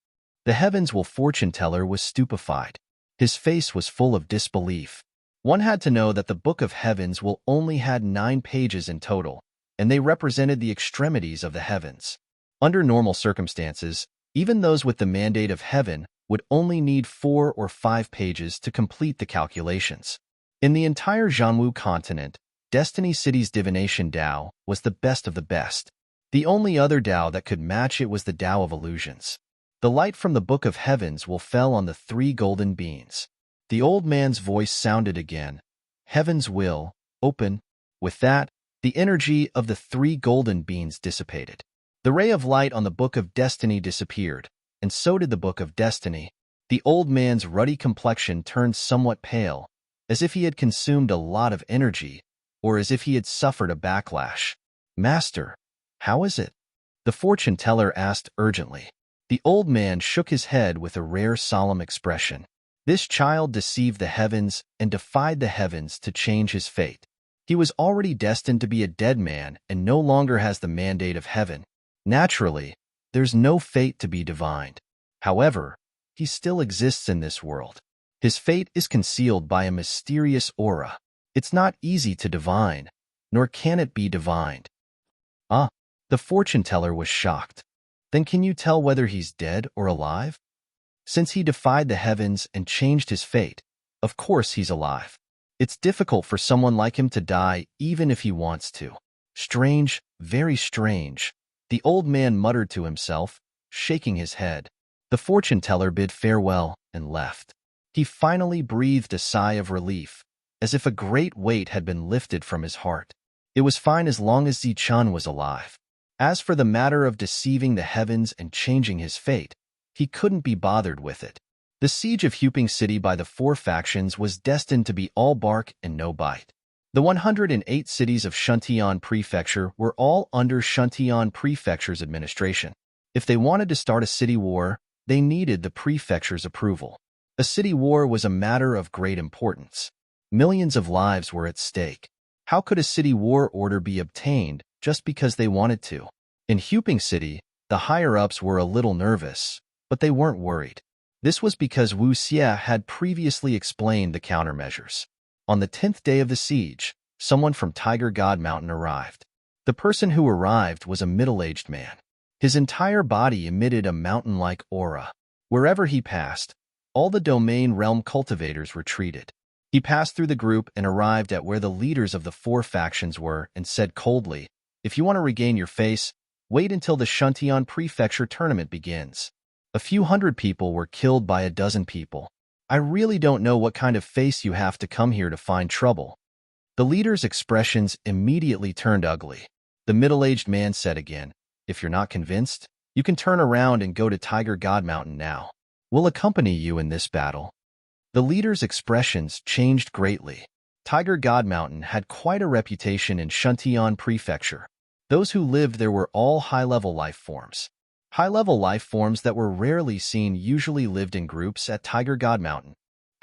The heavens will fortune teller was stupefied. His face was full of disbelief. One had to know that the book of heavens will only had 9 pages in total, and they represented the extremities of the heavens. Under normal circumstances, even those with the mandate of heaven would only need 4 or 5 pages to complete the calculations. In the entire Zhanwu continent, Destiny City's divination Tao was the best of the best. The only other Tao that could match it was the Tao of illusions. The light from the Book of Heavens will fell on the 3 golden beans. The old man's voice sounded again. Heavens will open. With that, the energy of the 3 golden beans dissipated. The ray of light on the Book of Destiny disappeared, and so did the Book of Destiny. The old man's ruddy complexion turned somewhat pale, as if he had consumed a lot of energy, or as if he had suffered a backlash. Master, how is it? The fortune teller asked urgently. The old man shook his head with a rare solemn expression. This child deceived the heavens and defied the heavens to change his fate. He was already destined to be a dead man and no longer has the mandate of heaven. Naturally, there's no fate to be divined. However, he still exists in this world. His fate is concealed by a mysterious aura. It's not easy to divine, nor can it be divined. Ah, the fortune teller was shocked. Then can you tell whether he's dead or alive? Since he defied the heavens and changed his fate, of course he's alive. It's difficult for someone like him to die even if he wants to. Strange, very strange, the old man muttered to himself, shaking his head. The fortune teller bid farewell and left. He finally breathed a sigh of relief, as if a great weight had been lifted from his heart. It was fine as long as Zichun was alive. As for the matter of deceiving the heavens and changing his fate, he couldn't be bothered with it. The siege of Huping City by the 4 factions was destined to be all bark and no bite. The 108 cities of Shuntian Prefecture were all under Shuntian Prefecture's administration. If they wanted to start a city war, they needed the prefecture's approval. A city war was a matter of great importance. Millions of lives were at stake. How could a city war order be obtained just because they wanted to? In Huping City, the higher-ups were a little nervous, but they weren't worried. This was because Wu Xie had previously explained the countermeasures. On the 10th day of the siege, someone from Tiger God Mountain arrived. The person who arrived was a middle-aged man. His entire body emitted a mountain-like aura. Wherever he passed, all the domain realm cultivators retreated. He passed through the group and arrived at where the leaders of the 4 factions were and said coldly, "If you want to regain your face, wait until the Shuntian Prefecture tournament begins." A few hundred people were killed by a dozen people. I really don't know what kind of face you have to come here to find trouble. The leader's expressions immediately turned ugly. The middle-aged man said again, "If you're not convinced, you can turn around and go to Tiger God Mountain now. We'll accompany you in this battle." The leader's expressions changed greatly. Tiger God Mountain had quite a reputation in Shuntian Prefecture. Those who lived there were all high-level life forms. High-level life forms that were rarely seen usually lived in groups at Tiger God Mountain.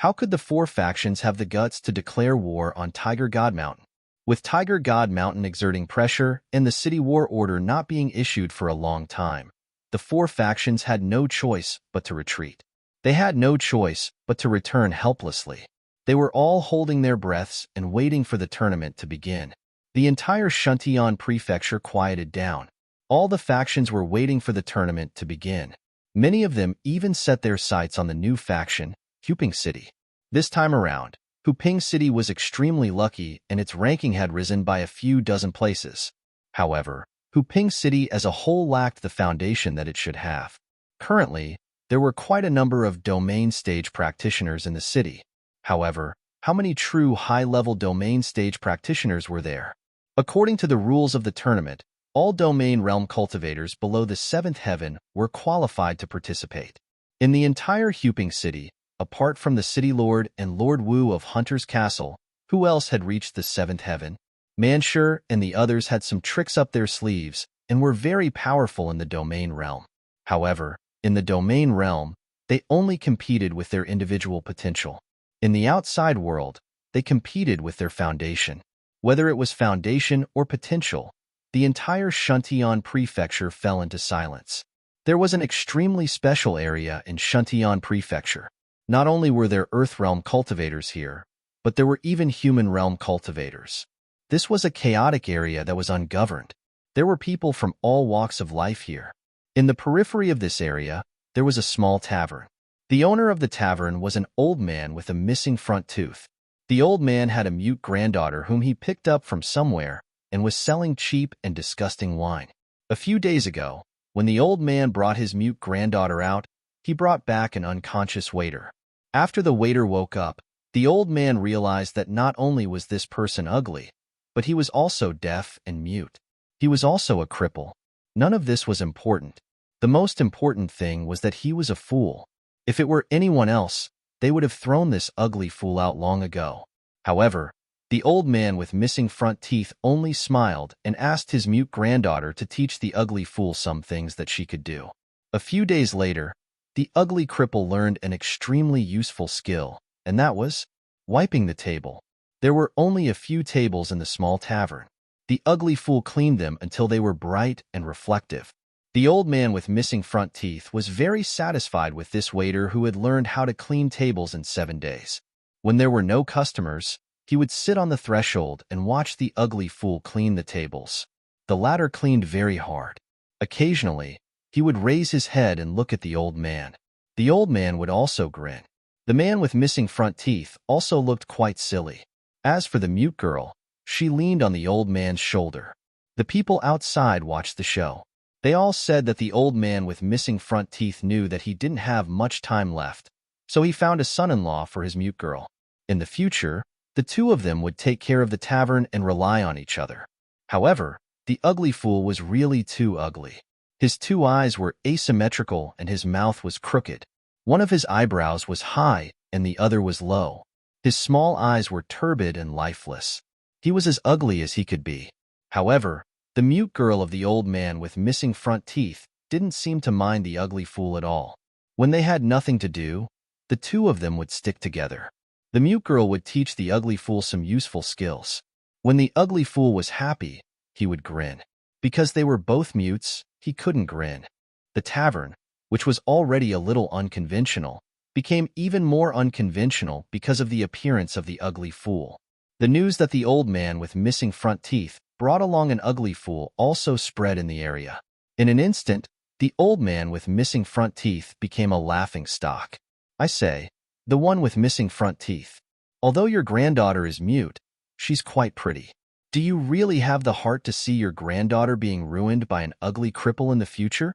How could the 4 factions have the guts to declare war on Tiger God Mountain? With Tiger God Mountain exerting pressure and the city war order not being issued for a long time, the 4 factions had no choice but to retreat. They had no choice but to return helplessly. They were all holding their breaths and waiting for the tournament to begin. The entire Shuntian Prefecture quieted down. All the factions were waiting for the tournament to begin. Many of them even set their sights on the new faction, Huping City. This time around, Huping City was extremely lucky and its ranking had risen by a few dozen places. However, Huping City as a whole lacked the foundation that it should have. Currently, there were quite a number of domain stage practitioners in the city. However, how many true high-level domain stage practitioners were there? According to the rules of the tournament, all domain realm cultivators below the 7th heaven were qualified to participate. In the entire Huping City, apart from the City Lord and Lord Wu of Hunter's Castle, who else had reached the 7th heaven? Manshur and the others had some tricks up their sleeves and were very powerful in the domain realm. However, in the domain realm, they only competed with their individual potential. In the outside world, they competed with their foundation. Whether it was foundation or potential, the entire Shuntian prefecture fell into silence. There was an extremely special area in Shuntian prefecture. Not only were there Earth realm cultivators here, but there were even human realm cultivators. This was a chaotic area that was ungoverned. There were people from all walks of life here. In the periphery of this area, there was a small tavern. The owner of the tavern was an old man with a missing front tooth. The old man had a mute granddaughter whom he picked up from somewhere and was selling cheap and disgusting wine. A few days ago, when the old man brought his mute granddaughter out, he brought back an unconscious waiter. After the waiter woke up, the old man realized that not only was this person ugly, but he was also deaf and mute. He was also a cripple. None of this was important. The most important thing was that he was a fool. If it were anyone else, they would have thrown this ugly fool out long ago. However, the old man with missing front teeth only smiled and asked his mute granddaughter to teach the ugly fool some things that she could do. A few days later, the ugly cripple learned an extremely useful skill, and that was wiping the table. There were only a few tables in the small tavern. The ugly fool cleaned them until they were bright and reflective. The old man with missing front teeth was very satisfied with this waiter who had learned how to clean tables in 7 days. When there were no customers, he would sit on the threshold and watch the ugly fool clean the tables. The latter cleaned very hard. Occasionally, he would raise his head and look at the old man. The old man would also grin. The man with missing front teeth also looked quite silly. As for the mute girl, she leaned on the old man's shoulder. The people outside watched the show. They all said that the old man with missing front teeth knew that he didn't have much time left, so he found a son-in-law for his mute girl. In the future, the two of them would take care of the tavern and rely on each other. However, the ugly fool was really too ugly. His 2 eyes were asymmetrical and his mouth was crooked. One of his eyebrows was high and the other was low. His small eyes were turbid and lifeless. He was as ugly as he could be. However, the mute girl of the old man with missing front teeth didn't seem to mind the ugly fool at all. When they had nothing to do, the two of them would stick together. The mute girl would teach the ugly fool some useful skills. When the ugly fool was happy, he would grin. Because they were both mutes, he couldn't grin. The tavern, which was already a little unconventional, became even more unconventional because of the appearance of the ugly fool. The news that the old man with missing front teeth brought along an ugly fool also spread in the area. In an instant, the old man with missing front teeth became a laughing stock. I say, the one with missing front teeth. Although your granddaughter is mute, she's quite pretty. Do you really have the heart to see your granddaughter being ruined by an ugly cripple in the future?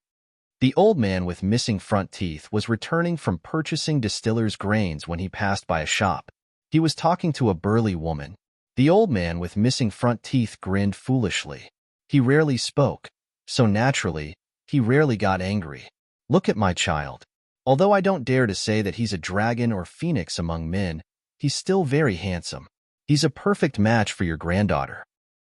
The old man with missing front teeth was returning from purchasing distiller's grains when he passed by a shop. He was talking to a burly woman. The old man with missing front teeth grinned foolishly. He rarely spoke, so naturally, he rarely got angry. Look at my child. Although I don't dare to say that he's a dragon or phoenix among men, he's still very handsome. He's a perfect match for your granddaughter.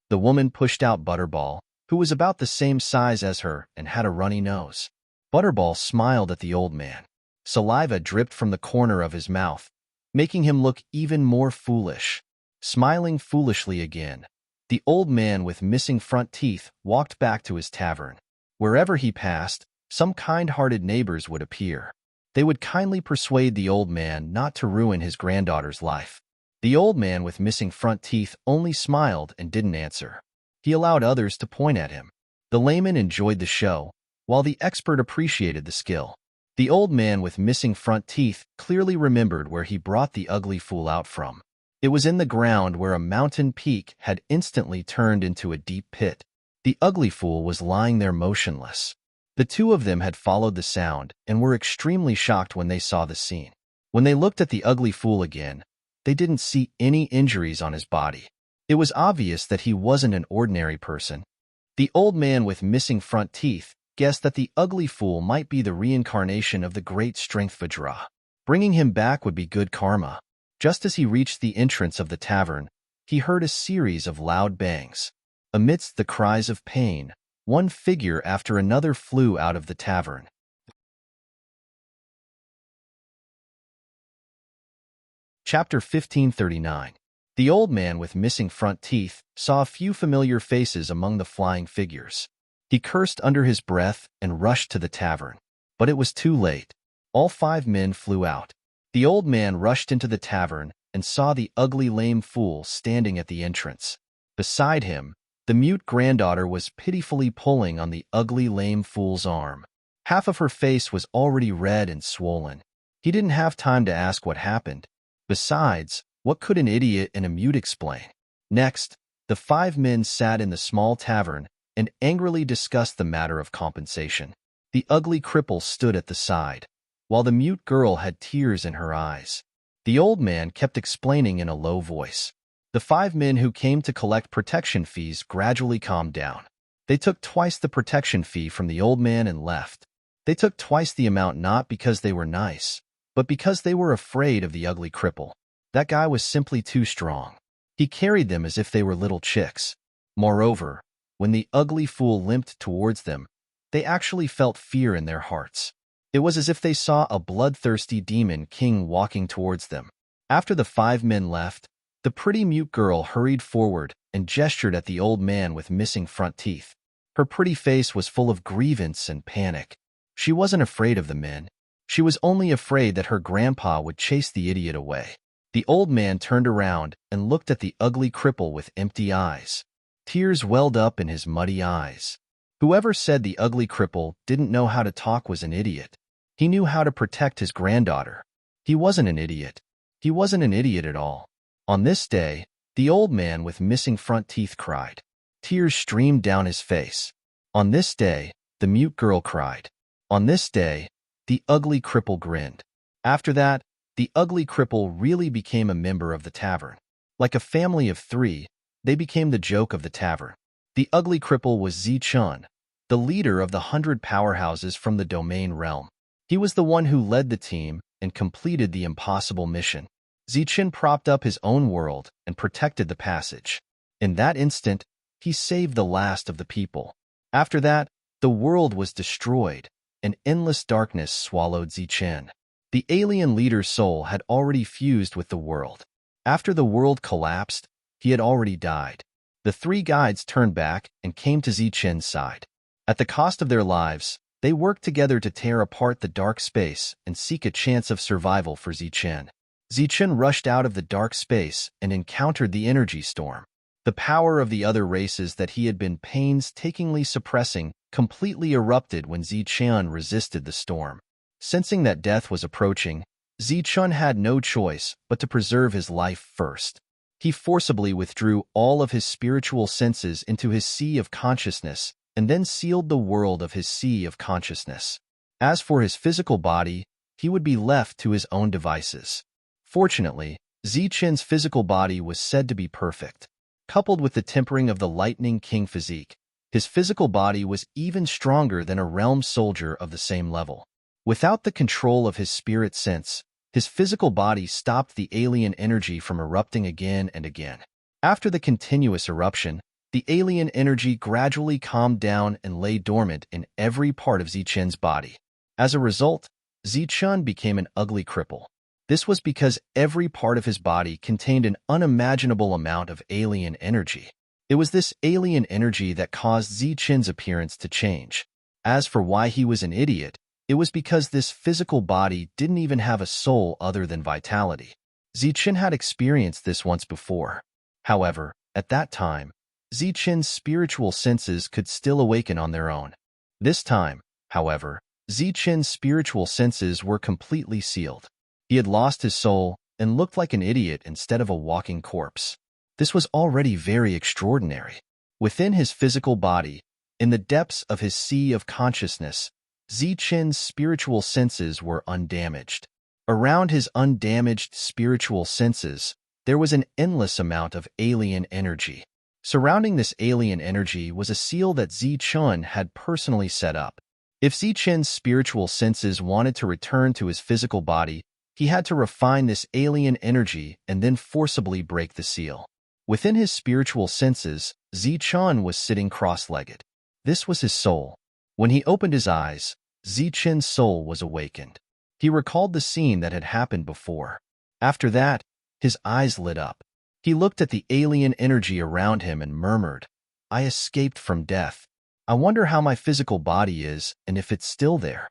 The woman pushed out Butterball, who was about the same size as her and had a runny nose. Butterball smiled at the old man. Saliva dripped from the corner of his mouth, making him look even more foolish. Smiling foolishly again, the old man with missing front teeth walked back to his tavern. Wherever he passed, some kind-hearted neighbors would appear. They would kindly persuade the old man not to ruin his granddaughter's life. The old man with missing front teeth only smiled and didn't answer. He allowed others to point at him. The layman enjoyed the show, while the expert appreciated the skill. The old man with missing front teeth clearly remembered where he brought the ugly fool out from. It was in the ground where a mountain peak had instantly turned into a deep pit. The ugly fool was lying there motionless. The two of them had followed the sound and were extremely shocked when they saw the scene. When they looked at the ugly fool again, they didn't see any injuries on his body. It was obvious that he wasn't an ordinary person. The old man with missing front teeth guessed that the ugly fool might be the reincarnation of the great strength Vajra. Bringing him back would be good karma. Just as he reached the entrance of the tavern, he heard a series of loud bangs. Amidst the cries of pain, One figure after another flew out of the tavern. Chapter 1539. The old man with missing front teeth saw a few familiar faces among the flying figures. He cursed under his breath and rushed to the tavern. But it was too late. All 5 men flew out. The old man rushed into the tavern and saw the ugly lame fool standing at the entrance. Beside him, the mute granddaughter was pitifully pulling on the ugly lame fool's arm. Half of her face was already red and swollen. He didn't have time to ask what happened. Besides, what could an idiot and a mute explain? Next, the 5 men sat in the small tavern and angrily discussed the matter of compensation. The ugly cripple stood at the side, while the mute girl had tears in her eyes. The old man kept explaining in a low voice. The 5 men who came to collect protection fees gradually calmed down. They took twice the protection fee from the old man and left. They took twice the amount not because they were nice, but because they were afraid of the ugly cripple. That guy was simply too strong. He carried them as if they were little chicks. Moreover, when the ugly fool limped towards them, they actually felt fear in their hearts. It was as if they saw a bloodthirsty demon king walking towards them. After the 5 men left, the pretty mute girl hurried forward and gestured at the old man with missing front teeth. Her pretty face was full of grievance and panic. She wasn't afraid of the men. She was only afraid that her grandpa would chase the idiot away. The old man turned around and looked at the ugly cripple with empty eyes. Tears welled up in his muddy eyes. Whoever said the ugly cripple didn't know how to talk was an idiot. He knew how to protect his granddaughter. He wasn't an idiot. He wasn't an idiot at all. On this day, the old man with missing front teeth cried. Tears streamed down his face. On this day, the mute girl cried. On this day, the ugly cripple grinned. After that, the ugly cripple really became a member of the tavern. Like a family of 3, they became the joke of the tavern. The ugly cripple was Zichun, the leader of the 100 powerhouses from the domain realm. He was the one who led the team and completed the impossible mission. Zichun propped up his own world and protected the passage. In that instant, he saved the last of the people. After that, the world was destroyed, and endless darkness swallowed Zichun. The alien leader's soul had already fused with the world. After the world collapsed, he had already died. The 3 guides turned back and came to Zichun's side. At the cost of their lives, they worked together to tear apart the dark space and seek a chance of survival for Zichun. Zichun rushed out of the dark space and encountered the energy storm. The power of the other races that he had been painstakingly suppressing completely erupted when Zichun resisted the storm. Sensing that death was approaching, Zichun had no choice but to preserve his life first. He forcibly withdrew all of his spiritual senses into his sea of consciousness and then sealed the world of his sea of consciousness. As for his physical body, he would be left to his own devices. Fortunately, Zichun's physical body was said to be perfect. Coupled with the tempering of the Lightning King physique, his physical body was even stronger than a realm soldier of the same level. Without the control of his spirit sense, his physical body stopped the alien energy from erupting again and again. After the continuous eruption, the alien energy gradually calmed down and lay dormant in every part of Zichun's body. As a result, Zichun became an ugly cripple. This was because every part of his body contained an unimaginable amount of alien energy. It was this alien energy that caused Zichun's appearance to change. As for why he was an idiot, it was because this physical body didn't even have a soul other than vitality. Zichun had experienced this once before. However, at that time, Zichun's spiritual senses could still awaken on their own. This time, however, Zichun's spiritual senses were completely sealed. He had lost his soul and looked like an idiot instead of a walking corpse. This was already very extraordinary. Within his physical body, in the depths of his sea of consciousness, Zichun's spiritual senses were undamaged. Around his undamaged spiritual senses, there was an endless amount of alien energy. Surrounding this alien energy was a seal that Zichun had personally set up. If Zichun's spiritual senses wanted to return to his physical body, he had to refine this alien energy and then forcibly break the seal. Within his spiritual senses, Zichun was sitting cross-legged. This was his soul. When he opened his eyes, Zichen's soul was awakened. He recalled the scene that had happened before. After that, his eyes lit up. He looked at the alien energy around him and murmured, "I escaped from death. I wonder how my physical body is and if it's still there."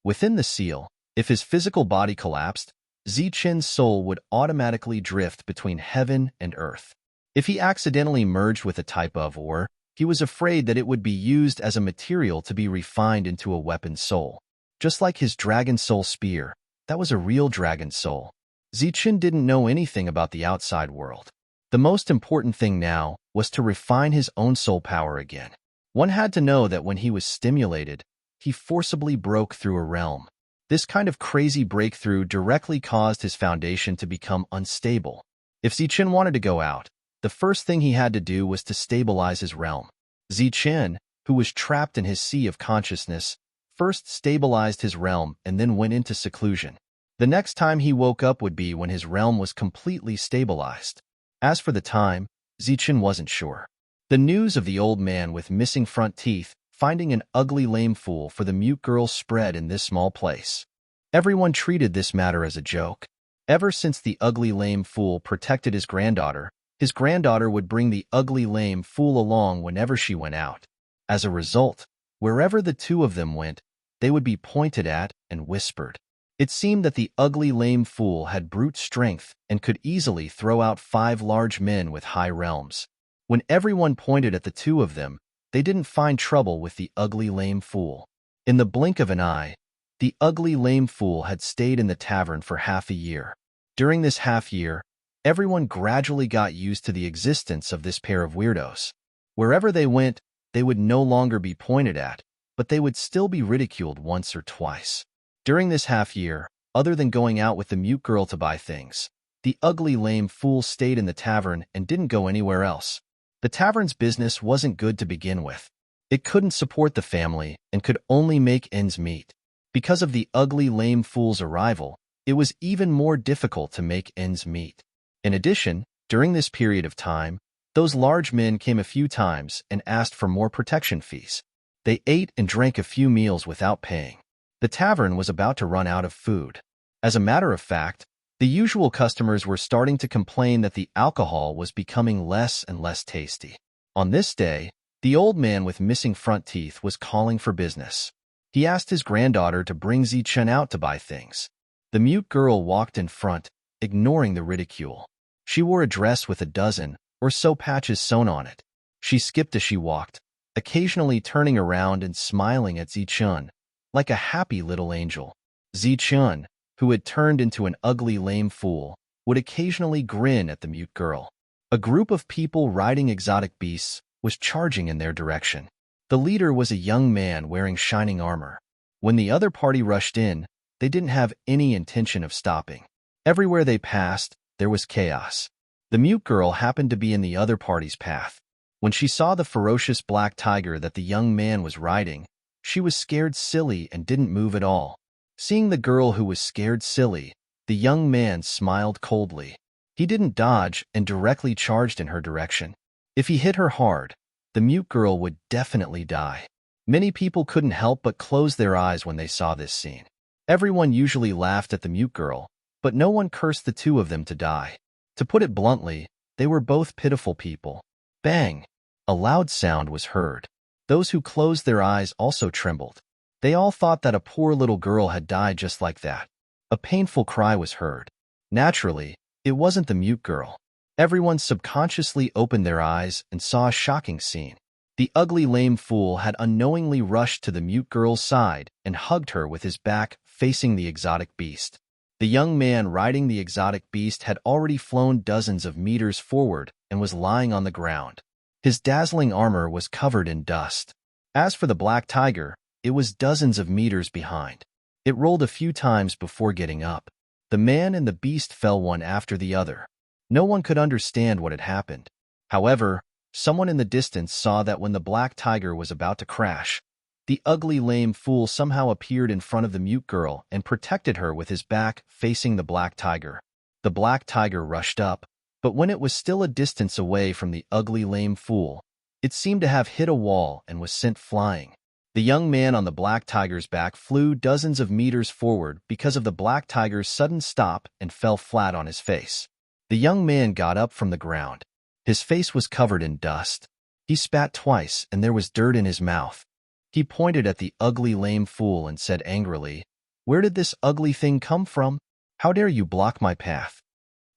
Within the seal, if his physical body collapsed, Zichen's soul would automatically drift between heaven and earth. If he accidentally merged with a type of ore, he was afraid that it would be used as a material to be refined into a weapon soul. Just like his dragon soul spear, that was a real dragon soul. Zichen didn't know anything about the outside world. The most important thing now was to refine his own soul power again. One had to know that when he was stimulated, he forcibly broke through a realm. This kind of crazy breakthrough directly caused his foundation to become unstable. If Zichen wanted to go out, the first thing he had to do was to stabilize his realm. Zichen, who was trapped in his sea of consciousness, first stabilized his realm and then went into seclusion. The next time he woke up would be when his realm was completely stabilized. As for the time, Zichen wasn't sure. The news of the old man with missing front teeth finding an ugly lame fool for the mute girl spread in this small place. Everyone treated this matter as a joke. Ever since the ugly lame fool protected his granddaughter would bring the ugly lame fool along whenever she went out. As a result, wherever the two of them went, they would be pointed at and whispered. It seemed that the ugly lame fool had brute strength and could easily throw out 5 large men with high realms. When everyone pointed at the two of them, they didn't find trouble with the ugly lame fool. In the blink of an eye, the ugly lame fool had stayed in the tavern for half a year. During this half year, everyone gradually got used to the existence of this pair of weirdos. Wherever they went, they would no longer be pointed at, but they would still be ridiculed once or twice. During this half year, other than going out with the mute girl to buy things, the ugly lame fool stayed in the tavern and didn't go anywhere else. The tavern's business wasn't good to begin with. It couldn't support the family and could only make ends meet. Because of the ugly lame fool's arrival, it was even more difficult to make ends meet. In addition, during this period of time, those large men came a few times and asked for more protection fees. They ate and drank a few meals without paying. The tavern was about to run out of food. As a matter of fact, the usual customers were starting to complain that the alcohol was becoming less and less tasty. On this day, the old man with missing front teeth was calling for business. He asked his granddaughter to bring Zichen out to buy things. The mute girl walked in front, ignoring the ridicule. She wore a dress with a dozen or so patches sewn on it. She skipped as she walked, occasionally turning around and smiling at Zichen, like a happy little angel. Zichen, who had turned into an ugly lame fool, would occasionally grin at the mute girl. A group of people riding exotic beasts was charging in their direction. The leader was a young man wearing shining armor. When the other party rushed in, they didn't have any intention of stopping. Everywhere they passed, there was chaos. The mute girl happened to be in the other party's path. When she saw the ferocious black tiger that the young man was riding, she was scared silly and didn't move at all. Seeing the girl who was scared silly, the young man smiled coldly. He didn't dodge and directly charged in her direction. If he hit her hard, the mute girl would definitely die. Many people couldn't help but close their eyes when they saw this scene. Everyone usually laughed at the mute girl, but no one cursed the two of them to die. To put it bluntly, they were both pitiful people. Bang! A loud sound was heard. Those who closed their eyes also trembled. They all thought that a poor little girl had died just like that. A painful cry was heard. Naturally, it wasn't the mute girl. Everyone subconsciously opened their eyes and saw a shocking scene. The ugly lame fool had unknowingly rushed to the mute girl's side and hugged her with his back facing the exotic beast. The young man riding the exotic beast had already flown dozens of meters forward and was lying on the ground. His dazzling armor was covered in dust. As for the black tiger, it was dozens of meters behind. It rolled a few times before getting up. The man and the beast fell one after the other. No one could understand what had happened. However, someone in the distance saw that when the black tiger was about to crash, the ugly lame fool somehow appeared in front of the mute girl and protected her with his back facing the black tiger. The black tiger rushed up, but when it was still a distance away from the ugly lame fool, It seemed to have hit a wall and was sent flying. The young man on the black tiger's back flew dozens of meters forward because of the black tiger's sudden stop and fell flat on his face. The young man got up from the ground. His face was covered in dust. He spat twice and there was dirt in his mouth. He pointed at the ugly lame fool and said angrily, "Where did this ugly thing come from? How dare you block my path?"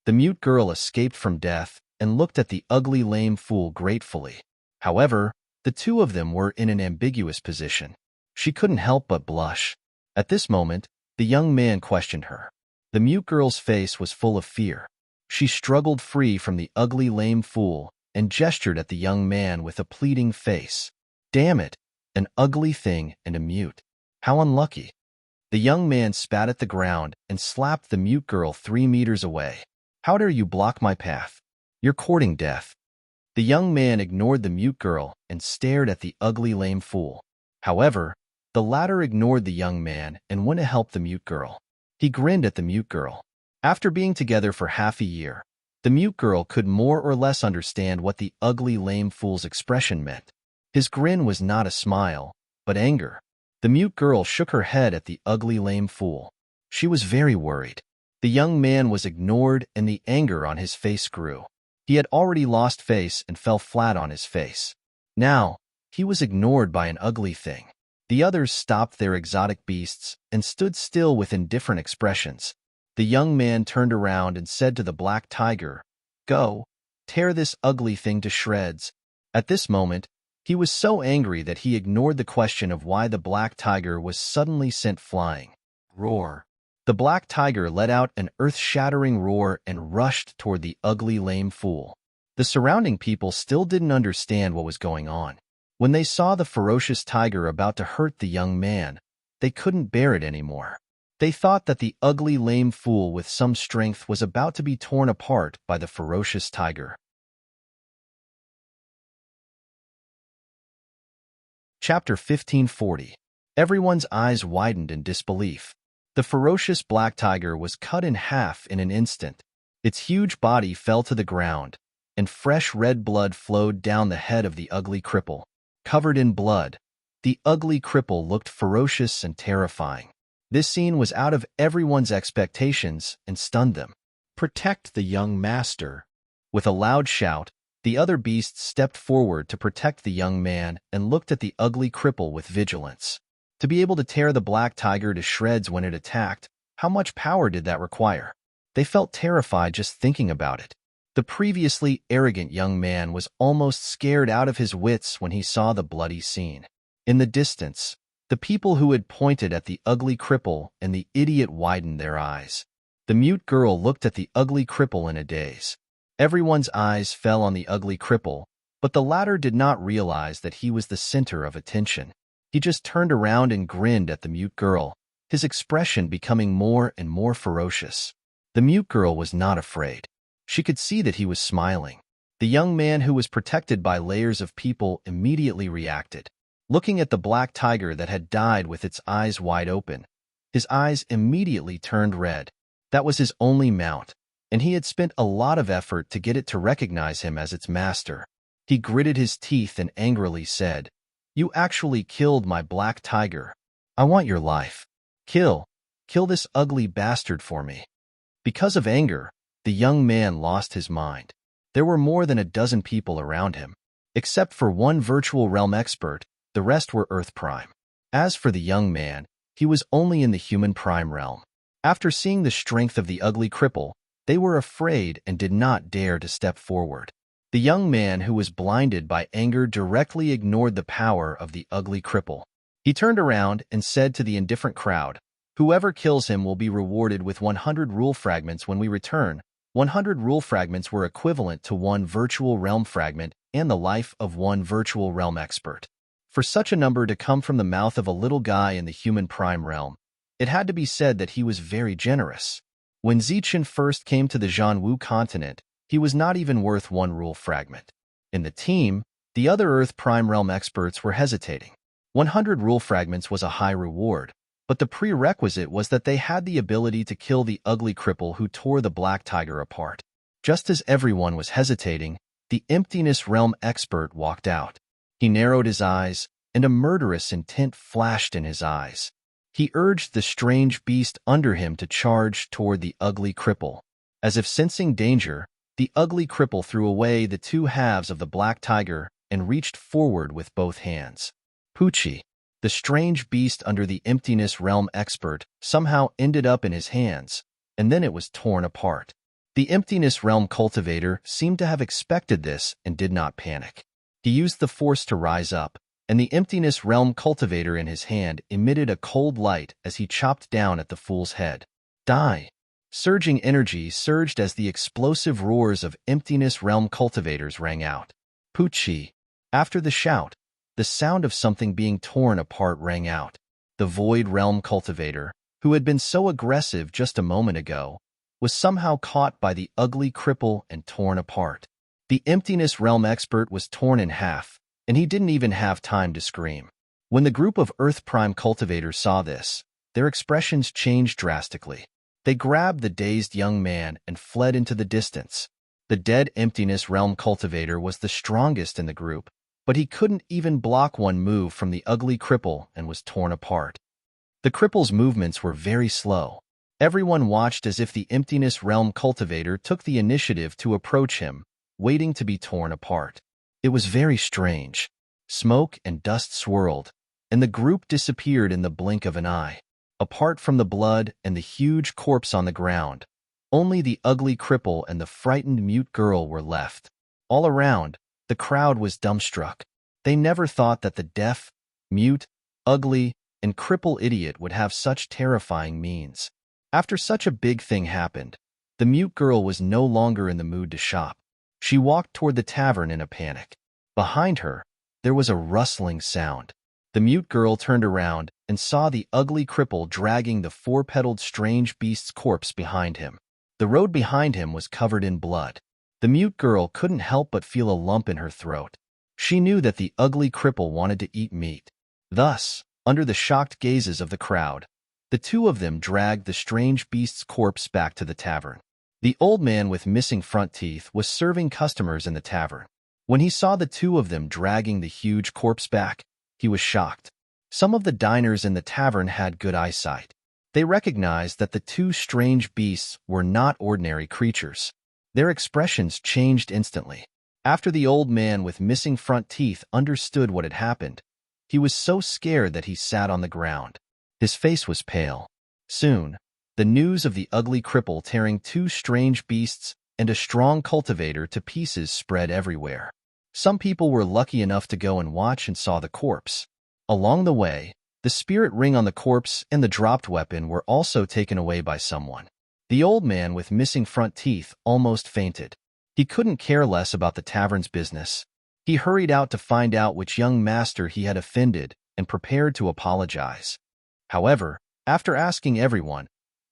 The mute girl escaped from death and looked at the ugly lame fool gratefully. However, the two of them were in an ambiguous position. She couldn't help but blush. At this moment, the young man questioned her. The mute girl's face was full of fear. She struggled free from the ugly lame fool and gestured at the young man with a pleading face. "Damn it, an ugly thing and a mute. How unlucky." The young man spat at the ground and slapped the mute girl 3 meters away. "How dare you block my path? You're courting death." The young man ignored the mute girl and stared at the ugly lame fool. However, the latter ignored the young man and went to help the mute girl. He grinned at the mute girl. After being together for half a year, the mute girl could more or less understand what the ugly lame fool's expression meant. His grin was not a smile, but anger. The mute girl shook her head at the ugly lame fool. She was very worried. The young man was ignored and the anger on his face grew. He had already lost face and fell flat on his face. Now, he was ignored by an ugly thing. The others stopped their exotic beasts and stood still with indifferent expressions. The young man turned around and said to the black tiger, "Go, tear this ugly thing to shreds." At this moment, he was so angry that he ignored the question of why the black tiger was suddenly sent flying. Roar. The black tiger let out an earth-shattering roar and rushed toward the ugly lame fool. The surrounding people still didn't understand what was going on. When they saw the ferocious tiger about to hurt the young man, they couldn't bear it anymore. They thought that the ugly lame fool with some strength was about to be torn apart by the ferocious tiger. Chapter 1540. Everyone's eyes widened in disbelief. The ferocious black tiger was cut in half in an instant. Its huge body fell to the ground, and fresh red blood flowed down the head of the ugly cripple. Covered in blood, the ugly cripple looked ferocious and terrifying. This scene was out of everyone's expectations and stunned them. "Protect the young master." With a loud shout, the other beasts stepped forward to protect the young man and looked at the ugly cripple with vigilance. To be able to tear the black tiger to shreds when it attacked, how much power did that require? They felt terrified just thinking about it. The previously arrogant young man was almost scared out of his wits when he saw the bloody scene. In the distance, the people who had pointed at the ugly cripple and the idiot widened their eyes. The mute girl looked at the ugly cripple in a daze. Everyone's eyes fell on the ugly cripple, but the latter did not realize that he was the center of attention. He just turned around and grinned at the mute girl, his expression becoming more and more ferocious. The mute girl was not afraid. She could see that he was smiling. The young man who was protected by layers of people immediately reacted. Looking at the black tiger that had died with its eyes wide open, his eyes immediately turned red. That was his only mount, and he had spent a lot of effort to get it to recognize him as its master. He gritted his teeth and angrily said, "You actually killed my black tiger. I want your life. Kill this ugly bastard for me." Because of anger, the young man lost his mind. There were more than a dozen people around him. Except for one virtual realm expert, the rest were Earth Prime. As for the young man, he was only in the human Prime realm. After seeing the strength of the ugly cripple, they were afraid and did not dare to step forward. The young man who was blinded by anger directly ignored the power of the ugly cripple. He turned around and said to the indifferent crowd, "Whoever kills him will be rewarded with 100 rule fragments when we return." 100 rule fragments were equivalent to 1 virtual realm fragment and the life of 1 virtual realm expert. For such a number to come from the mouth of a little guy in the human prime realm, it had to be said that he was very generous. When Zichen first came to the Zhanwu continent, he was not even worth 1 rule fragment. In the team, the other Earth Prime Realm experts were hesitating. 100 rule fragments was a high reward, but the prerequisite was that they had the ability to kill the ugly cripple who tore the black tiger apart. Just as everyone was hesitating, the emptiness realm expert walked out. He narrowed his eyes, and a murderous intent flashed in his eyes. He urged the strange beast under him to charge toward the ugly cripple. As if sensing danger, the ugly cripple threw away the two halves of the black tiger and reached forward with both hands. Poochie, the strange beast under the emptiness realm expert, somehow ended up in his hands, and then it was torn apart. The emptiness realm cultivator seemed to have expected this and did not panic. He used the force to rise up, and the emptiness realm cultivator in his hand emitted a cold light as he chopped down at the fool's head. Die! Surging energy surged as the explosive roars of emptiness realm cultivators rang out. Poochie! After the shout, the sound of something being torn apart rang out. The void realm cultivator, who had been so aggressive just a moment ago, was somehow caught by the ugly cripple and torn apart. The emptiness realm expert was torn in half, and he didn't even have time to scream. When the group of Earth Prime cultivators saw this, their expressions changed drastically. They grabbed the dazed young man and fled into the distance. The dead emptiness realm cultivator was the strongest in the group, but he couldn't even block one move from the ugly cripple and was torn apart. The cripple's movements were very slow. Everyone watched as if the emptiness realm cultivator took the initiative to approach him, waiting to be torn apart. It was very strange. Smoke and dust swirled, and the group disappeared in the blink of an eye. Apart from the blood and the huge corpse on the ground, only the ugly cripple and the frightened mute girl were left. All around, the crowd was dumbstruck. They never thought that the deaf, mute, ugly, and cripple idiot would have such terrifying means. After such a big thing happened, the mute girl was no longer in the mood to shop. She walked toward the tavern in a panic. Behind her, there was a rustling sound. The mute girl turned around and saw the ugly cripple dragging the four-petaled strange beast's corpse behind him. The road behind him was covered in blood. The mute girl couldn't help but feel a lump in her throat. She knew that the ugly cripple wanted to eat meat. Thus, under the shocked gazes of the crowd, the two of them dragged the strange beast's corpse back to the tavern. The old man with missing front teeth was serving customers in the tavern. When he saw the two of them dragging the huge corpse back, he was shocked. Some of the diners in the tavern had good eyesight. They recognized that the two strange beasts were not ordinary creatures. Their expressions changed instantly. After the old man with missing front teeth understood what had happened, he was so scared that he sat on the ground. His face was pale. Soon, the news of the ugly cripple tearing two strange beasts and a strong cultivator to pieces spread everywhere. Some people were lucky enough to go and watch and saw the corpse. Along the way, the spirit ring on the corpse and the dropped weapon were also taken away by someone. The old man with missing front teeth almost fainted. He couldn't care less about the tavern's business. He hurried out to find out which young master he had offended and prepared to apologize. However, after asking everyone,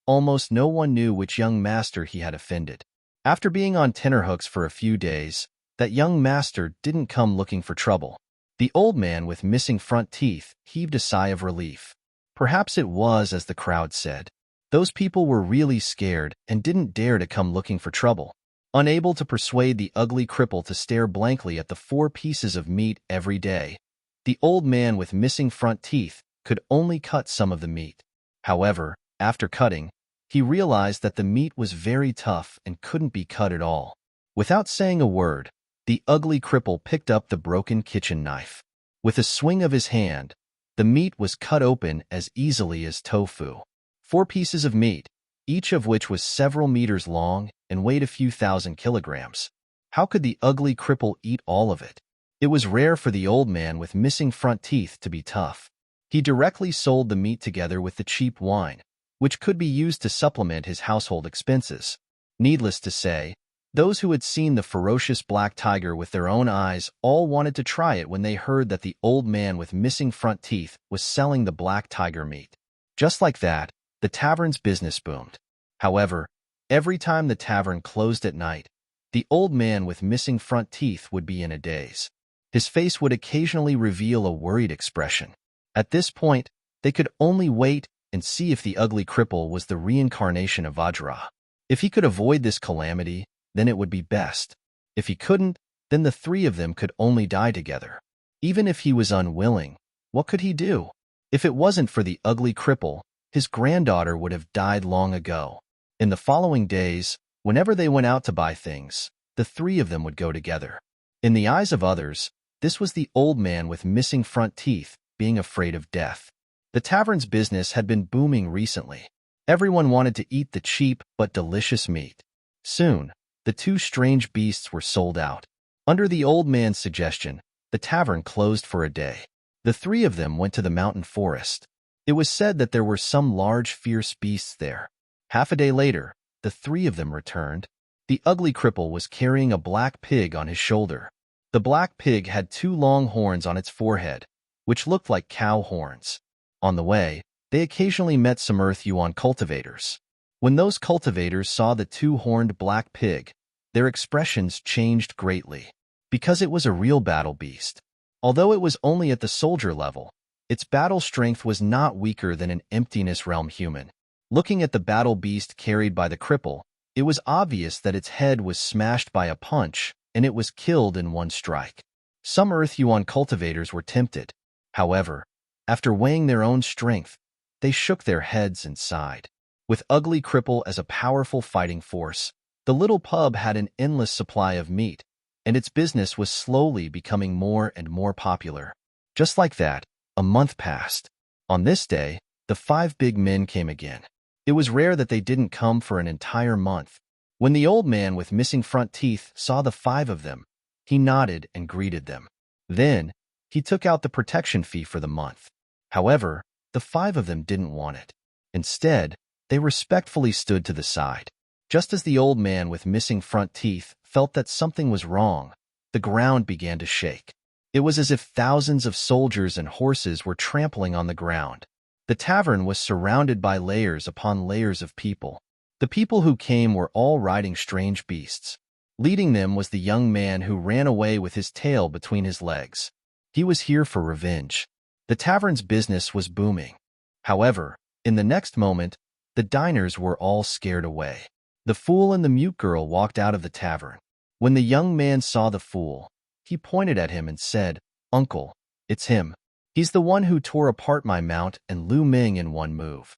almost no one knew which young master he had offended. After being on tenterhooks for a few days, that young master didn't come looking for trouble. The old man with missing front teeth heaved a sigh of relief. Perhaps it was as the crowd said. Those people were really scared and didn't dare to come looking for trouble. Unable to persuade the ugly cripple to stare blankly at the 4 pieces of meat every day, the old man with missing front teeth could only cut some of the meat. However, after cutting, he realized that the meat was very tough and couldn't be cut at all. Without saying a word, the ugly cripple picked up the broken kitchen knife. With a swing of his hand, the meat was cut open as easily as tofu. 4 pieces of meat, each of which was several meters long and weighed a few thousand kilograms. How could the ugly cripple eat all of it? It was rare for the old man with missing front teeth to be tough. He directly sold the meat together with the cheap wine, which could be used to supplement his household expenses. Needless to say, those who had seen the ferocious black tiger with their own eyes all wanted to try it when they heard that the old man with missing front teeth was selling the black tiger meat. Just like that, the tavern's business boomed. However, every time the tavern closed at night, the old man with missing front teeth would be in a daze. His face would occasionally reveal a worried expression. At this point, they could only wait and see if the ugly cripple was the reincarnation of Vajra. If he could avoid this calamity, then it would be best. If he couldn't, then the three of them could only die together. Even if he was unwilling, what could he do? If it wasn't for the ugly cripple, his granddaughter would have died long ago. In the following days, whenever they went out to buy things, the three of them would go together. In the eyes of others, this was the old man with missing front teeth being afraid of death. The tavern's business had been booming recently. Everyone wanted to eat the cheap but delicious meat. Soon, the two strange beasts were sold out. Under the old man's suggestion, the tavern closed for a day. The three of them went to the mountain forest. It was said that there were some large, fierce beasts there. Half a day later, the three of them returned. The ugly cripple was carrying a black pig on his shoulder. The black pig had two long horns on its forehead, which looked like cow horns. On the way, they occasionally met some earth-yuan cultivators. When those cultivators saw the two-horned black pig, their expressions changed greatly, because it was a real battle beast. Although it was only at the soldier level, its battle strength was not weaker than an emptiness realm human. Looking at the battle beast carried by the cripple, it was obvious that its head was smashed by a punch, and it was killed in one strike. Some earth-yuan cultivators were tempted. However, after weighing their own strength, they shook their heads and sighed. With ugly cripple as a powerful fighting force, the little pub had an endless supply of meat, and its business was slowly becoming more and more popular. Just like that, a month passed. On this day, the five big men came again. It was rare that they didn't come for an entire month. When the old man with missing front teeth saw the five of them, he nodded and greeted them. Then, he took out the protection fee for the month. However, the five of them didn't want it. Instead, they respectfully stood to the side. Just as the old man with missing front teeth felt that something was wrong, the ground began to shake. It was as if thousands of soldiers and horses were trampling on the ground. The tavern was surrounded by layers upon layers of people. The people who came were all riding strange beasts. Leading them was the young man who ran away with his tail between his legs. He was here for revenge. The tavern's business was booming. However, in the next moment, the diners were all scared away. The fool and the mute girl walked out of the tavern. When the young man saw the fool, he pointed at him and said, "Uncle, it's him. He's the one who tore apart my mount and Lu Ming in one move."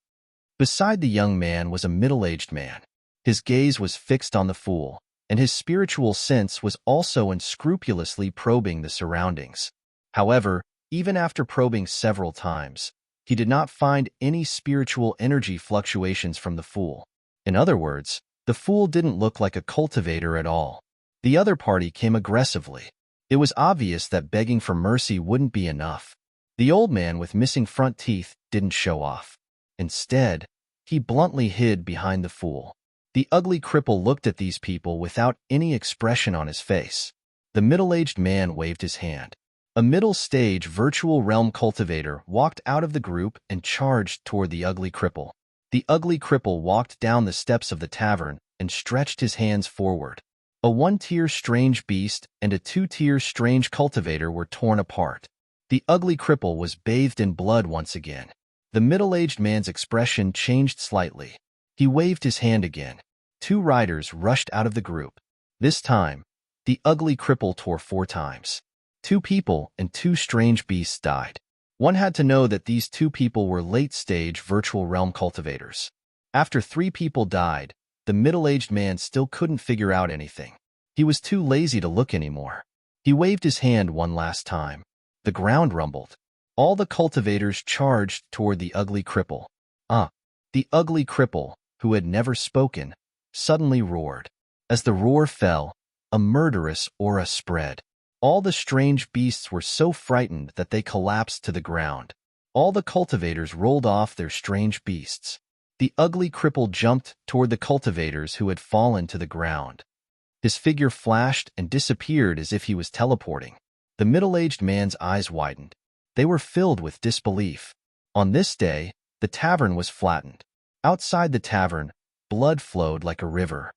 Beside the young man was a middle-aged man. His gaze was fixed on the fool, and his spiritual sense was also unscrupulously probing the surroundings. However, even after probing several times, he did not find any spiritual energy fluctuations from the fool. In other words, the fool didn't look like a cultivator at all. The other party came aggressively. It was obvious that begging for mercy wouldn't be enough. The old man with missing front teeth didn't show off. Instead, he bluntly hid behind the fool. The ugly cripple looked at these people without any expression on his face. The middle-aged man waved his hand. A middle-stage virtual realm cultivator walked out of the group and charged toward the ugly cripple. The ugly cripple walked down the steps of the tavern and stretched his hands forward. A one-tier strange beast and a two-tier strange cultivator were torn apart. The ugly cripple was bathed in blood once again. The middle-aged man's expression changed slightly. He waved his hand again. Two riders rushed out of the group. This time, the ugly cripple tore 4 times. 2 people and 2 strange beasts died. One had to know that these 2 people were late-stage virtual realm cultivators. After 3 people died, the middle-aged man still couldn't figure out anything. He was too lazy to look anymore. He waved his hand one last time. The ground rumbled. All the cultivators charged toward the ugly cripple. The ugly cripple, who had never spoken, suddenly roared. As the roar fell, a murderous aura spread. All the strange beasts were so frightened that they collapsed to the ground. All the cultivators rolled off their strange beasts. The ugly cripple jumped toward the cultivators who had fallen to the ground. His figure flashed and disappeared as if he was teleporting. The middle-aged man's eyes widened. They were filled with disbelief. On this day, the tavern was flattened. Outside the tavern, blood flowed like a river.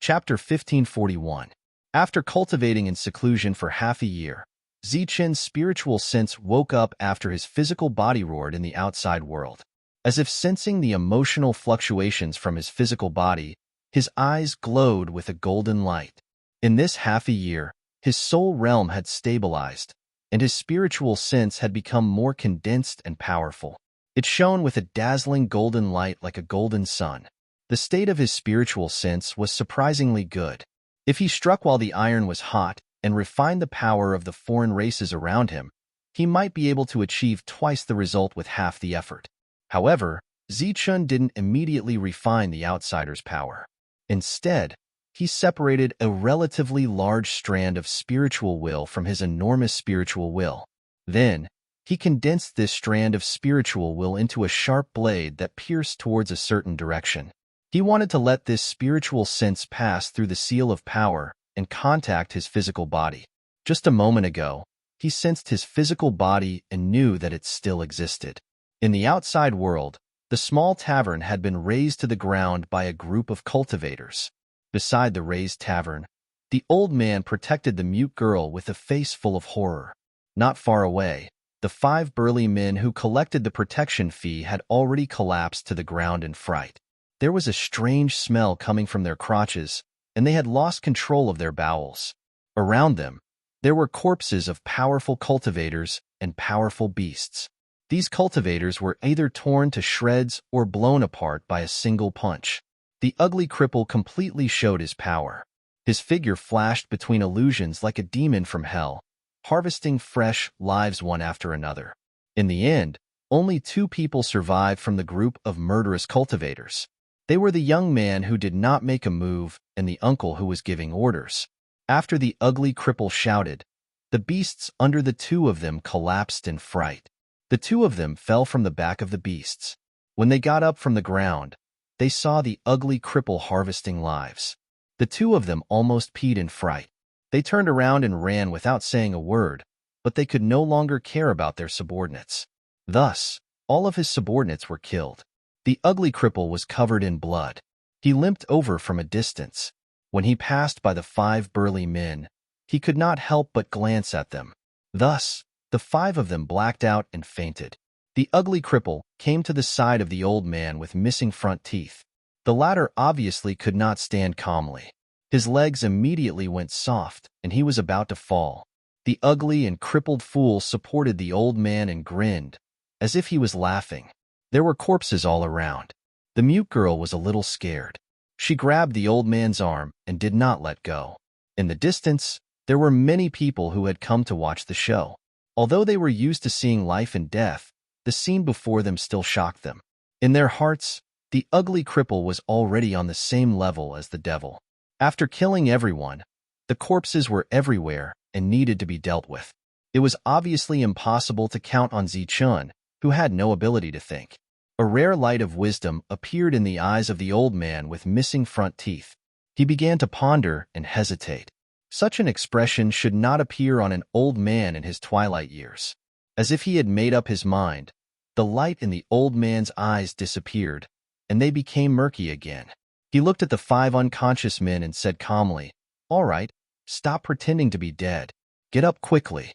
Chapter 1541. After cultivating in seclusion for half a year, Zichen's spiritual sense woke up after his physical body roared in the outside world. As if sensing the emotional fluctuations from his physical body, His eyes glowed with a golden light. In this half a year, his soul realm had stabilized, and his spiritual sense had become more condensed and powerful. It shone with a dazzling golden light like a golden sun. The state of his spiritual sense was surprisingly good. If he struck while the iron was hot and refined the power of the foreign races around him, he might be able to achieve twice the result with half the effort. However, Zichun didn't immediately refine the outsider's power. Instead, he separated a relatively large strand of spiritual will from his enormous spiritual will. Then, he condensed this strand of spiritual will into a sharp blade that pierced towards a certain direction. He wanted to let this spiritual sense pass through the seal of power and contact his physical body. Just a moment ago, he sensed his physical body and knew that it still existed. In the outside world, the small tavern had been razed to the ground by a group of cultivators. Beside the razed tavern, the old man protected the mute girl with a face full of horror. Not far away, the 5 burly men who collected the protection fee had already collapsed to the ground in fright. There was a strange smell coming from their crotches, and they had lost control of their bowels. Around them, there were corpses of powerful cultivators and powerful beasts. These cultivators were either torn to shreds or blown apart by a single punch. The ugly cripple completely showed his power. His figure flashed between illusions like a demon from hell, harvesting fresh lives one after another. In the end, only 2 people survived from the group of murderous cultivators. They were the young man who did not make a move and the uncle who was giving orders. After the ugly cripple shouted, the beasts under the 2 of them collapsed in fright. The 2 of them fell from the back of the beasts. When they got up from the ground, they saw the ugly cripple harvesting lives. The 2 of them almost peed in fright. They turned around and ran without saying a word, but they could no longer care about their subordinates. Thus, all of his subordinates were killed. The ugly cripple was covered in blood. He limped over from a distance. When he passed by the 5 burly men, he could not help but glance at them. Thus, the 5 of them blacked out and fainted. The ugly cripple came to the side of the old man with missing front teeth. The latter obviously could not stand calmly. His legs immediately went soft, and he was about to fall. The ugly and crippled fool supported the old man and grinned, as if he was laughing. There were corpses all around. The mute girl was a little scared. She grabbed the old man's arm and did not let go. In the distance, there were many people who had come to watch the show. Although they were used to seeing life and death, the scene before them still shocked them. In their hearts, the ugly cripple was already on the same level as the devil. After killing everyone, the corpses were everywhere and needed to be dealt with. It was obviously impossible to count on Zichun, who had no ability to think. A rare light of wisdom appeared in the eyes of the old man with missing front teeth. He began to ponder and hesitate. Such an expression should not appear on an old man in his twilight years. As if he had made up his mind, the light in the old man's eyes disappeared, and they became murky again. He looked at the 5 unconscious men and said calmly, "All right, stop pretending to be dead. Get up quickly."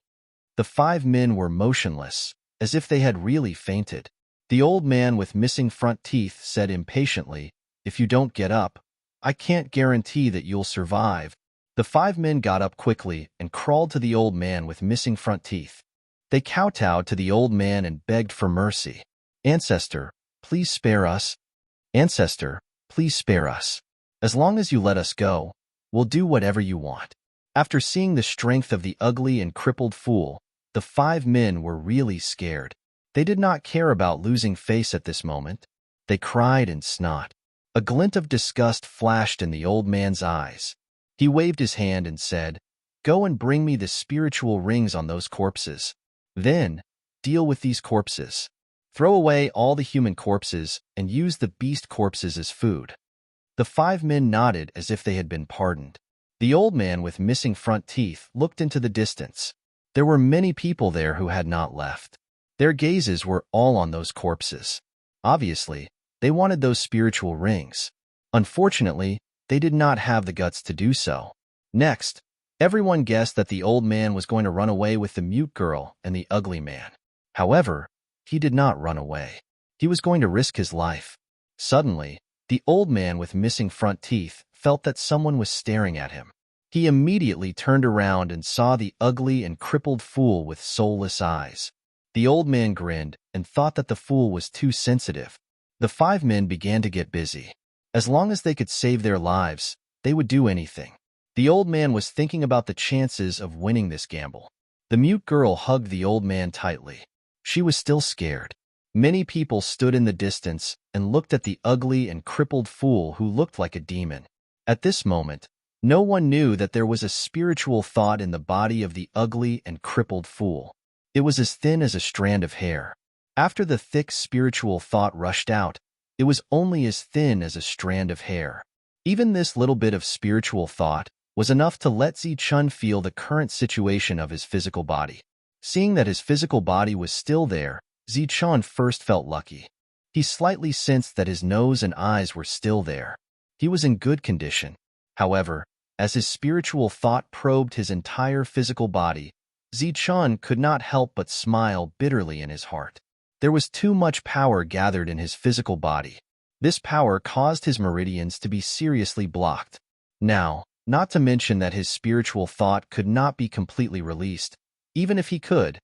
The 5 men were motionless, as if they had really fainted. The old man with missing front teeth said impatiently, "If you don't get up, I can't guarantee that you'll survive." The 5 men got up quickly and crawled to the old man with missing front teeth. They kowtowed to the old man and begged for mercy. "Ancestor, please spare us. Ancestor, please spare us. As long as you let us go, we'll do whatever you want." After seeing the strength of the ugly and crippled fool, the 5 men were really scared. They did not care about losing face at this moment. They cried and snot. A glint of disgust flashed in the old man's eyes. He waved his hand and said, "Go and bring me the spiritual rings on those corpses. Then, deal with these corpses. Throw away all the human corpses and use the beast corpses as food." The 5 men nodded as if they had been pardoned. The old man with missing front teeth looked into the distance. There were many people there who had not left. Their gazes were all on those corpses. Obviously, they wanted those spiritual rings. Unfortunately, they did not have the guts to do so. Next, everyone guessed that the old man was going to run away with the mute girl and the ugly man. However, he did not run away. He was going to risk his life. Suddenly, The old man with missing front teeth felt that someone was staring at him. He immediately turned around and saw the ugly and crippled fool with soulless eyes. The old man grinned and thought that the fool was too sensitive. The 5 men began to get busy. As long as they could save their lives, they would do anything. The old man was thinking about the chances of winning this gamble. The mute girl hugged the old man tightly. She was still scared. Many people stood in the distance and looked at the ugly and crippled fool who looked like a demon. At this moment, no one knew that there was a spiritual thought in the body of the ugly and crippled fool. It was as thin as a strand of hair. After the thick spiritual thought rushed out, it was only as thin as a strand of hair. Even this little bit of spiritual thought was enough to let Zichun feel the current situation of his physical body. Seeing that his physical body was still there, Zichun first felt lucky. He slightly sensed that his nose and eyes were still there. He was in good condition. However, as his spiritual thought probed his entire physical body, Zichun could not help but smile bitterly in his heart. There was too much power gathered in his physical body. This power caused his meridians to be seriously blocked. Now, not to mention that his spiritual thought could not be completely released. Even if he could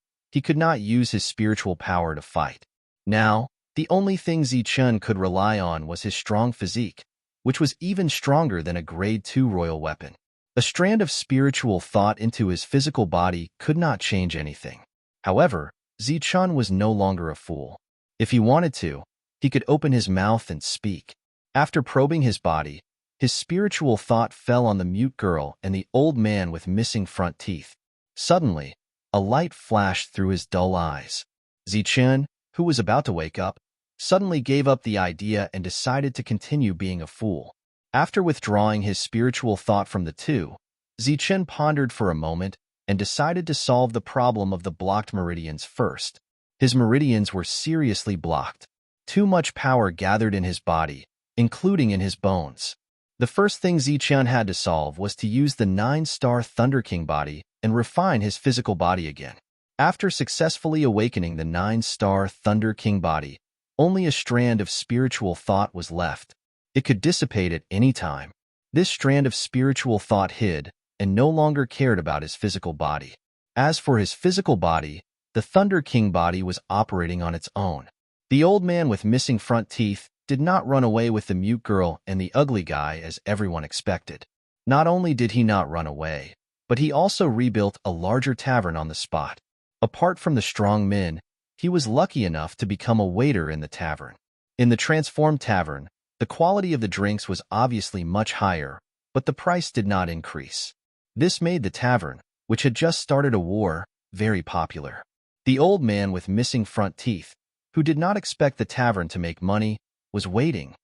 not use his spiritual power to fight. Now, the only thing Zichun could rely on was his strong physique, which was even stronger than a grade 2 royal weapon. A strand of spiritual thought into his physical body could not change anything. However, Zichun was no longer a fool. If he wanted to, he could open his mouth and speak. After probing his body, his spiritual thought fell on the mute girl and the old man with missing front teeth. Suddenly, a light flashed through his dull eyes. Zichun, who was about to wake up, suddenly gave up the idea and decided to continue being a fool. After withdrawing his spiritual thought from the two, Zichun pondered for a moment and decided to solve the problem of the blocked meridians first. His meridians were seriously blocked. Too much power gathered in his body, including in his bones. The first thing Zichun had to solve was to use the 9-star Thunder King body and refine his physical body again. After successfully awakening the 9-star Thunder King body, only a strand of spiritual thought was left. It could dissipate at any time. This strand of spiritual thought hid and no longer cared about his physical body. As for his physical body, the Thunder King body was operating on its own. The old man with missing front teeth did not run away with the mute girl and the ugly guy as everyone expected. Not only did he not run away, but he also rebuilt a larger tavern on the spot. Apart from the strong men, he was lucky enough to become a waiter in the tavern. In the transformed tavern, the quality of the drinks was obviously much higher, but the price did not increase. This made the tavern, which had just started a war, very popular. The old man with missing front teeth, who did not expect the tavern to make money, was waiting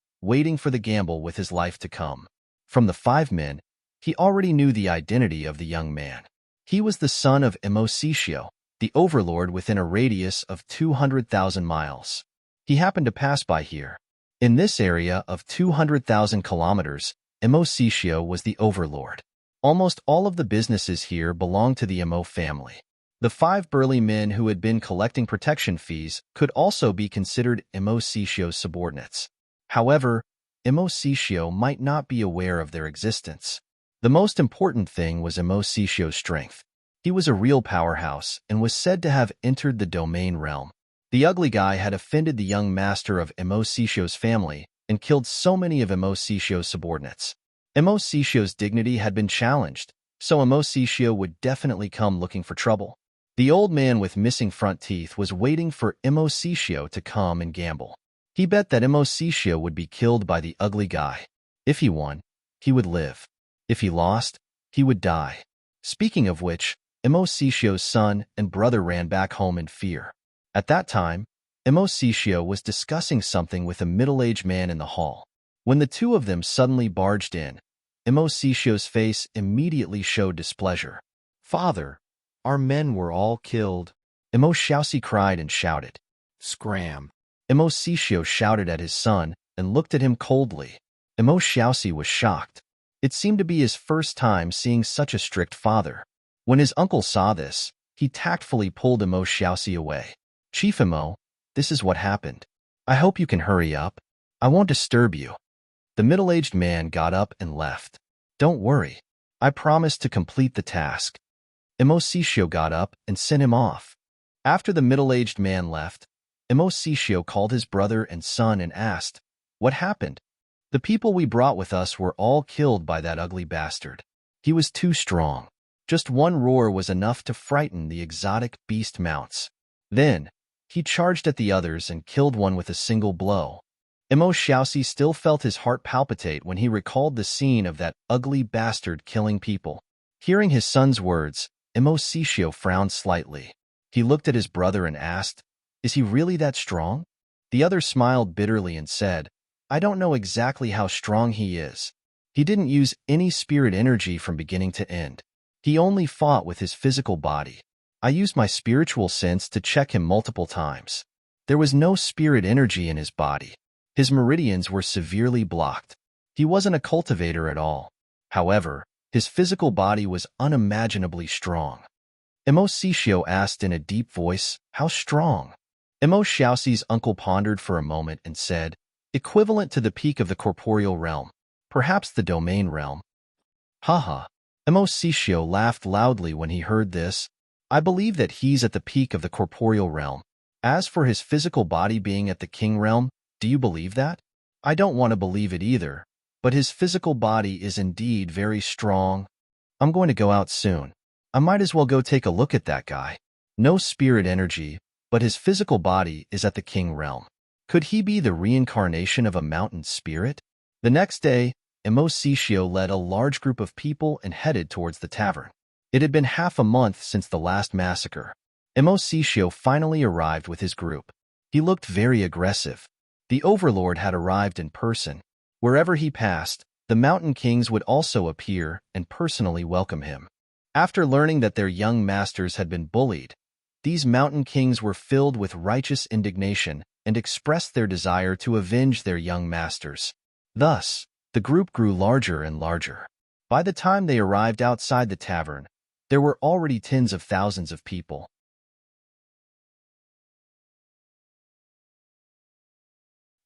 for the gamble with his life to come. From the 5 men, he already knew the identity of the young man. He was the son of Emositio, the overlord within a radius of 200,000 miles. He happened to pass by here. In this area of 200,000 kilometers, Emositio was the overlord. Almost all of the businesses here belonged to the Emo family. The 5 burly men who had been collecting protection fees could also be considered Emositio's subordinates. However, Emositio might not be aware of their existence. The most important thing was Emositio's strength. He was a real powerhouse and was said to have entered the domain realm. The ugly guy had offended the young master of Emositio's family and killed so many of Emositio's subordinates. Emositio's dignity had been challenged, so Emositio would definitely come looking for trouble. The old man with missing front teeth was waiting for Emositio to come and gamble. He bet that Emositio would be killed by the ugly guy. If he won, he would live. If he lost, he would die. Speaking of which, Emositio's son and brother ran back home in fear. At that time, Emositio was discussing something with a middle-aged man in the hall. When the two of them suddenly barged in, Emositio's face immediately showed displeasure. "Father, our men were all killed." Emositio cried and shouted. "Scram!" Emositio shouted at his son and looked at him coldly. Emositio was shocked. It seemed to be his first time seeing such a strict father. When his uncle saw this, he tactfully pulled Emositio away. "Chief Emo, this is what happened. I hope you can hurry up. I won't disturb you." The middle-aged man got up and left. Don't worry. I promised to complete the task. Emosisio got up and sent him off. After the middle-aged man left, Emosisio called his brother and son and asked, "What happened?" "The people we brought with us were all killed by that ugly bastard. He was too strong. Just one roar was enough to frighten the exotic beast mounts. Then, he charged at the others and killed one with a single blow." Emosisio still felt his heart palpitate when he recalled the scene of that ugly bastard killing people. Hearing his son's words, Emosisio frowned slightly. He looked at his brother and asked, "Is he really that strong?" The other smiled bitterly and said, "I don't know exactly how strong he is. He didn't use any spirit energy from beginning to end. He only fought with his physical body. I used my spiritual sense to check him multiple times. There was no spirit energy in his body. His meridians were severely blocked. He wasn't a cultivator at all. However, his physical body was unimaginably strong." Emosisio asked in a deep voice, "How strong?" Emosisio's uncle pondered for a moment and said, "Equivalent to the peak of the corporeal realm, perhaps the domain realm." Haha. Emosisio laughed loudly when he heard this. "I believe that he's at the peak of the corporeal realm. As for his physical body being at the king realm, do you believe that?" "I don't want to believe it either, but his physical body is indeed very strong. I'm going to go out soon. I might as well go take a look at that guy. No spirit energy, but his physical body is at the king realm. Could he be the reincarnation of a mountain spirit?" The next day, Emosisio led a large group of people and headed towards the tavern. It had been half a month since the last massacre. Emosisio finally arrived with his group. He looked very aggressive. The overlord had arrived in person. Wherever he passed, the mountain kings would also appear and personally welcome him. After learning that their young masters had been bullied, these mountain kings were filled with righteous indignation and expressed their desire to avenge their young masters. Thus, the group grew larger and larger. By the time they arrived outside the tavern, there were already tens of thousands of people.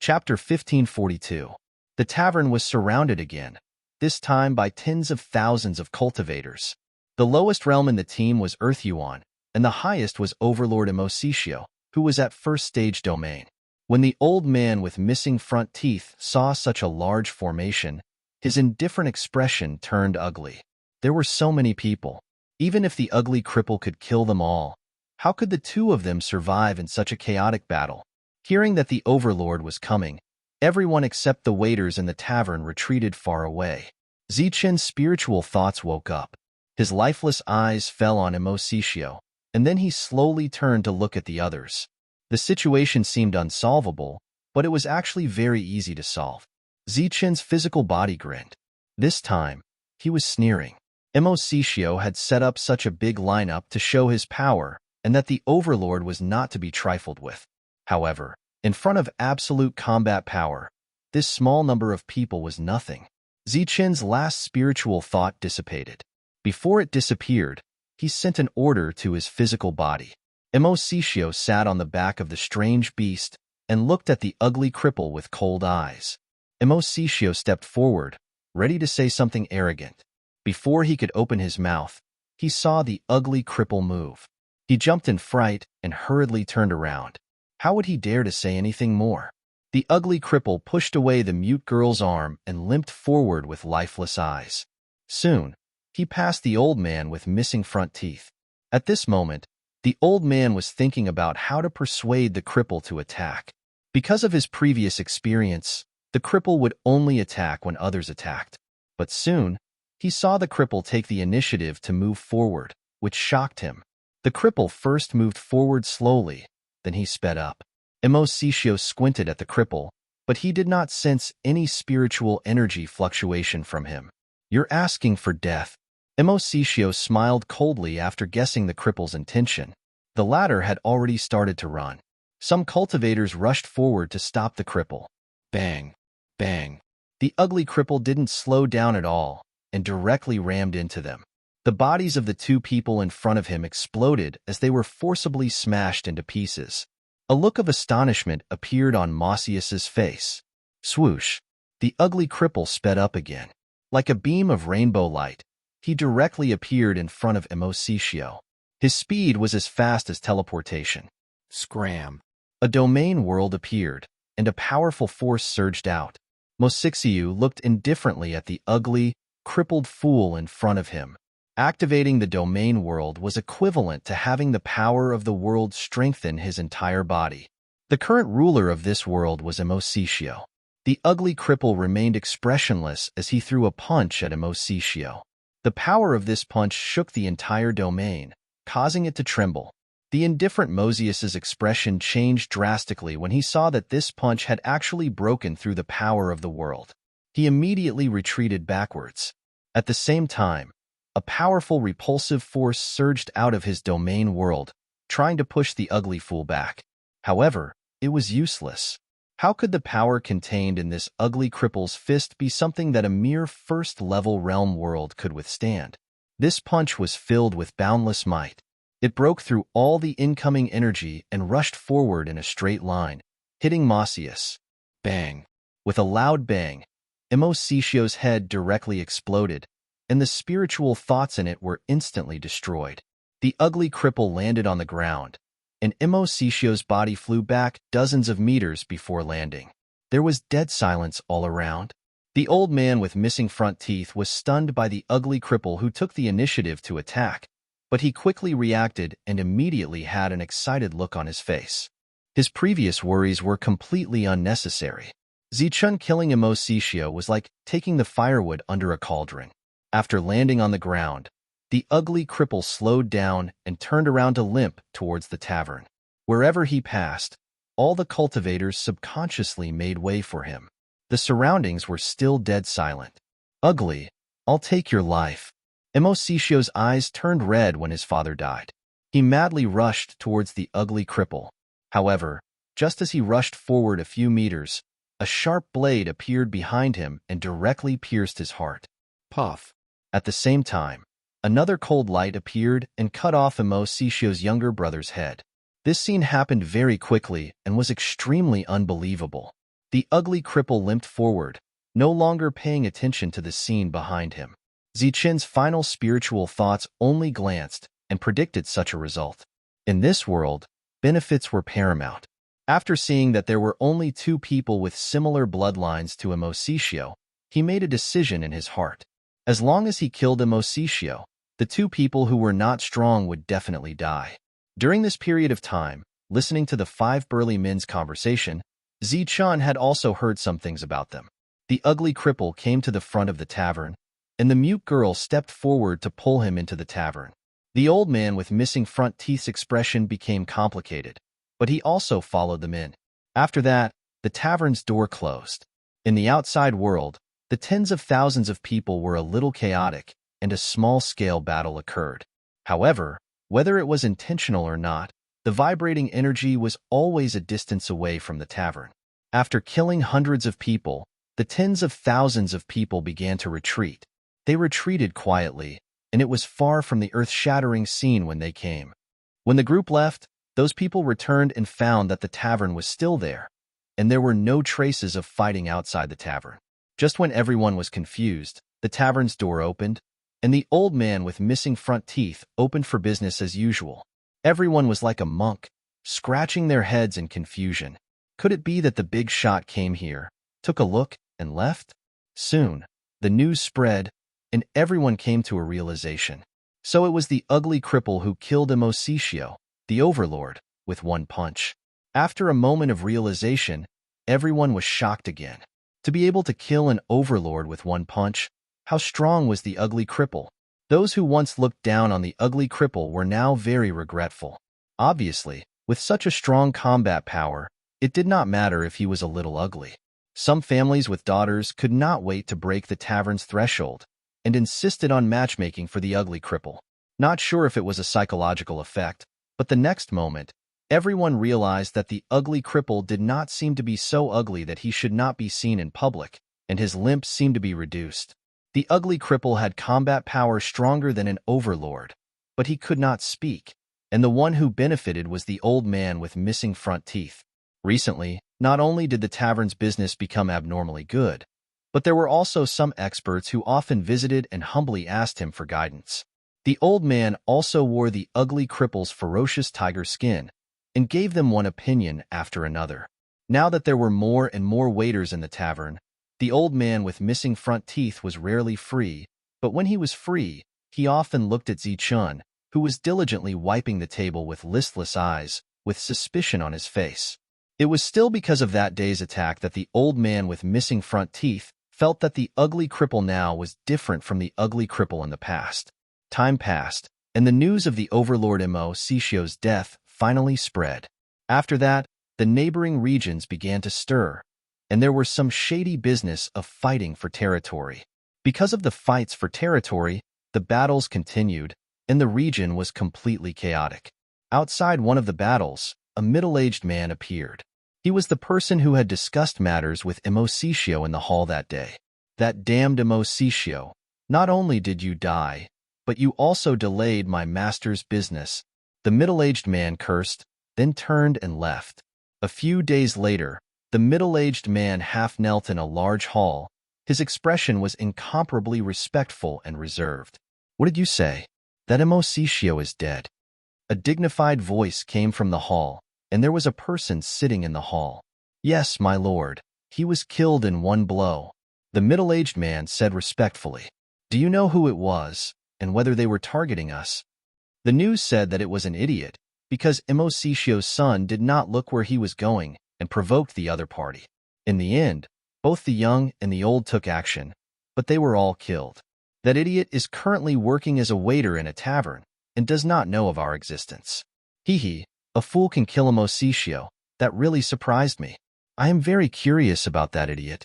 Chapter 1542. The tavern was surrounded again, this time by tens of thousands of cultivators. The lowest realm in the team was Earth Yuan, and the highest was Overlord Emosisio, who was at first stage domain. When the old man with missing front teeth saw such a large formation, his indifferent expression turned ugly. There were so many people. Even if the ugly cripple could kill them all, how could the two of them survive in such a chaotic battle? Hearing that the overlord was coming, everyone except the waiters in the tavern retreated far away. Zichen's spiritual thoughts woke up. His lifeless eyes fell on Emosisio, and then he slowly turned to look at the others. The situation seemed unsolvable, but it was actually very easy to solve. Zichen's physical body grinned. This time, he was sneering. Emosisio had set up such a big lineup to show his power, and that the overlord was not to be trifled with. However, in front of absolute combat power, this small number of people was nothing. Zichen's last spiritual thought dissipated. Before it disappeared, he sent an order to his physical body. Emosisio sat on the back of the strange beast and looked at the ugly cripple with cold eyes. Emosisio stepped forward, ready to say something arrogant. Before he could open his mouth, he saw the ugly cripple move. He jumped in fright and hurriedly turned around. How would he dare to say anything more? The ugly cripple pushed away the mute girl's arm and limped forward with lifeless eyes. Soon, he passed the old man with missing front teeth. At this moment, the old man was thinking about how to persuade the cripple to attack. Because of his previous experience, the cripple would only attack when others attacked. But soon, he saw the cripple take the initiative to move forward, which shocked him. The cripple first moved forward slowly, then he sped up. Emosisio squinted at the cripple, but he did not sense any spiritual energy fluctuation from him. "You're asking for death." Emosisio smiled coldly after guessing the cripple's intention. The latter had already started to run. Some cultivators rushed forward to stop the cripple. Bang! Bang! The ugly cripple didn't slow down at all and directly rammed into them. The bodies of the two people in front of him exploded as they were forcibly smashed into pieces. A look of astonishment appeared on Mausius's face. Swoosh! The ugly cripple sped up again. Like a beam of rainbow light, he directly appeared in front of Emosicio. His speed was as fast as teleportation. Scram! A domain world appeared, and a powerful force surged out. Mosixiu looked indifferently at the ugly, crippled fool in front of him. Activating the domain world was equivalent to having the power of the world strengthen his entire body. The current ruler of this world was Emosicio. The ugly cripple remained expressionless as he threw a punch at Emosicio. The power of this punch shook the entire domain, causing it to tremble. The indifferent Mosius's expression changed drastically when he saw that this punch had actually broken through the power of the world. He immediately retreated backwards. At the same time, a powerful repulsive force surged out of his domain world, trying to push the ugly fool back. However, it was useless. How could the power contained in this ugly cripple's fist be something that a mere first-level realm world could withstand? This punch was filled with boundless might. It broke through all the incoming energy and rushed forward in a straight line, hitting Mosius. Bang! With a loud bang, Emosicio's head directly exploded, and the spiritual thoughts in it were instantly destroyed. The ugly cripple landed on the ground, and Emosicio's body flew back dozens of meters before landing. There was dead silence all around. The old man with missing front teeth was stunned by the ugly cripple who took the initiative to attack, but he quickly reacted and immediately had an excited look on his face. His previous worries were completely unnecessary. Zichun killing Emosicio was like taking the firewood under a cauldron. After landing on the ground, the ugly cripple slowed down and turned around to limp towards the tavern. Wherever he passed, all the cultivators subconsciously made way for him. The surroundings were still dead silent. Ugly, I'll take your life. Emosicio's eyes turned red when his father died. He madly rushed towards the ugly cripple. However, just as he rushed forward a few meters, a sharp blade appeared behind him and directly pierced his heart. Puff! At the same time, another cold light appeared and cut off Emosicio's younger brother's head. This scene happened very quickly and was extremely unbelievable. The ugly cripple limped forward, no longer paying attention to the scene behind him. Zichen's final spiritual thoughts only glanced and predicted such a result. In this world, benefits were paramount. After seeing that there were only two people with similar bloodlines to Emosicio, he made a decision in his heart. As long as he killed Emosicio, the two people who were not strong would definitely die. During this period of time, listening to the five burly men's conversation, Zichun had also heard some things about them. The ugly cripple came to the front of the tavern, and the mute girl stepped forward to pull him into the tavern. The old man with missing front teeth's expression became complicated, but he also followed them in. After that, the tavern's door closed. In the outside world, the tens of thousands of people were a little chaotic, and a small-scale battle occurred. However, whether it was intentional or not, the vibrating energy was always a distance away from the tavern. After killing hundreds of people, the tens of thousands of people began to retreat. They retreated quietly, and it was far from the earth-shattering scene when they came. When the group left, those people returned and found that the tavern was still there, and there were no traces of fighting outside the tavern. Just when everyone was confused, the tavern's door opened, and the old man with missing front teeth opened for business as usual. Everyone was like a monk, scratching their heads in confusion. Could it be that the big shot came here, took a look, and left? Soon, the news spread, and everyone came to a realization. So it was the ugly cripple who killed Emosicio, the overlord, with one punch. After a moment of realization, everyone was shocked again. To be able to kill an overlord with one punch, how strong was the ugly cripple? Those who once looked down on the ugly cripple were now very regretful. Obviously, with such a strong combat power, it did not matter if he was a little ugly. Some families with daughters could not wait to break the tavern's threshold, and insisted on matchmaking for the ugly cripple. Not sure if it was a psychological effect, but the next moment, everyone realized that the ugly cripple did not seem to be so ugly that he should not be seen in public, and his limp seemed to be reduced. The ugly cripple had combat power stronger than an overlord, but he could not speak, and the one who benefited was the old man with missing front teeth. Recently, not only did the tavern's business become abnormally good, But there were also some experts who often visited and humbly asked him for guidance. The old man also wore the ugly cripple's ferocious tiger skin and gave them one opinion after another. Now that there were more and more waiters in the tavern, the old man with missing front teeth was rarely free, but when he was free, he often looked at Zichun, who was diligently wiping the table with listless eyes, with suspicion on his face. It was still because of that day's attack that the old man with missing front teeth felt that the ugly cripple now was different from the ugly cripple in the past. Time passed, and the news of the overlord Mo Sishio's death finally spread. After that, the neighboring regions began to stir, and there were some shady business of fighting for territory. Because of the fights for territory, the battles continued, and the region was completely chaotic. Outside one of the battles, a middle-aged man appeared. He was the person who had discussed matters with Mo Sishio in the hall that day. That damned Mo Sishio, not only did you die, but you also delayed my master's business. The middle-aged man cursed, then turned and left. A few days later, the middle-aged man half knelt in a large hall. His expression was incomparably respectful and reserved. What did you say? That Mo Sishio is dead. A dignified voice came from the hall, and there was a person sitting in the hall. Yes, my lord, he was killed in one blow. The middle-aged man said respectfully. Do you know who it was, and whether they were targeting us? The news said that it was an idiot, because Mo Sishio's son did not look where he was going and provoked the other party. In the end, both the young and the old took action, but they were all killed. That idiot is currently working as a waiter in a tavern and does not know of our existence. Hee, a fool can kill Mo Sishio. That really surprised me. I am very curious about that idiot.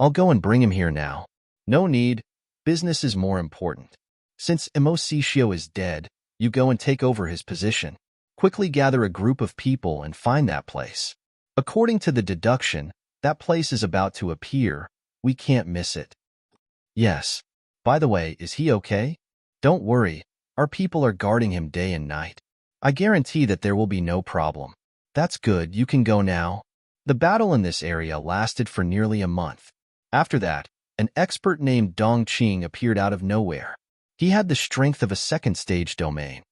I'll go and bring him here now. No need, business is more important. Since Mo Sishio is dead, you go and take over his position. Quickly gather a group of people and find that place. According to the deduction, that place is about to appear. We can't miss it. Yes. By the way, is he okay? Don't worry, our people are guarding him day and night. I guarantee that there will be no problem. That's good, you can go now. The battle in this area lasted for nearly a month. After that, an expert named Dong Qing appeared out of nowhere. He had the strength of a second-stage domain.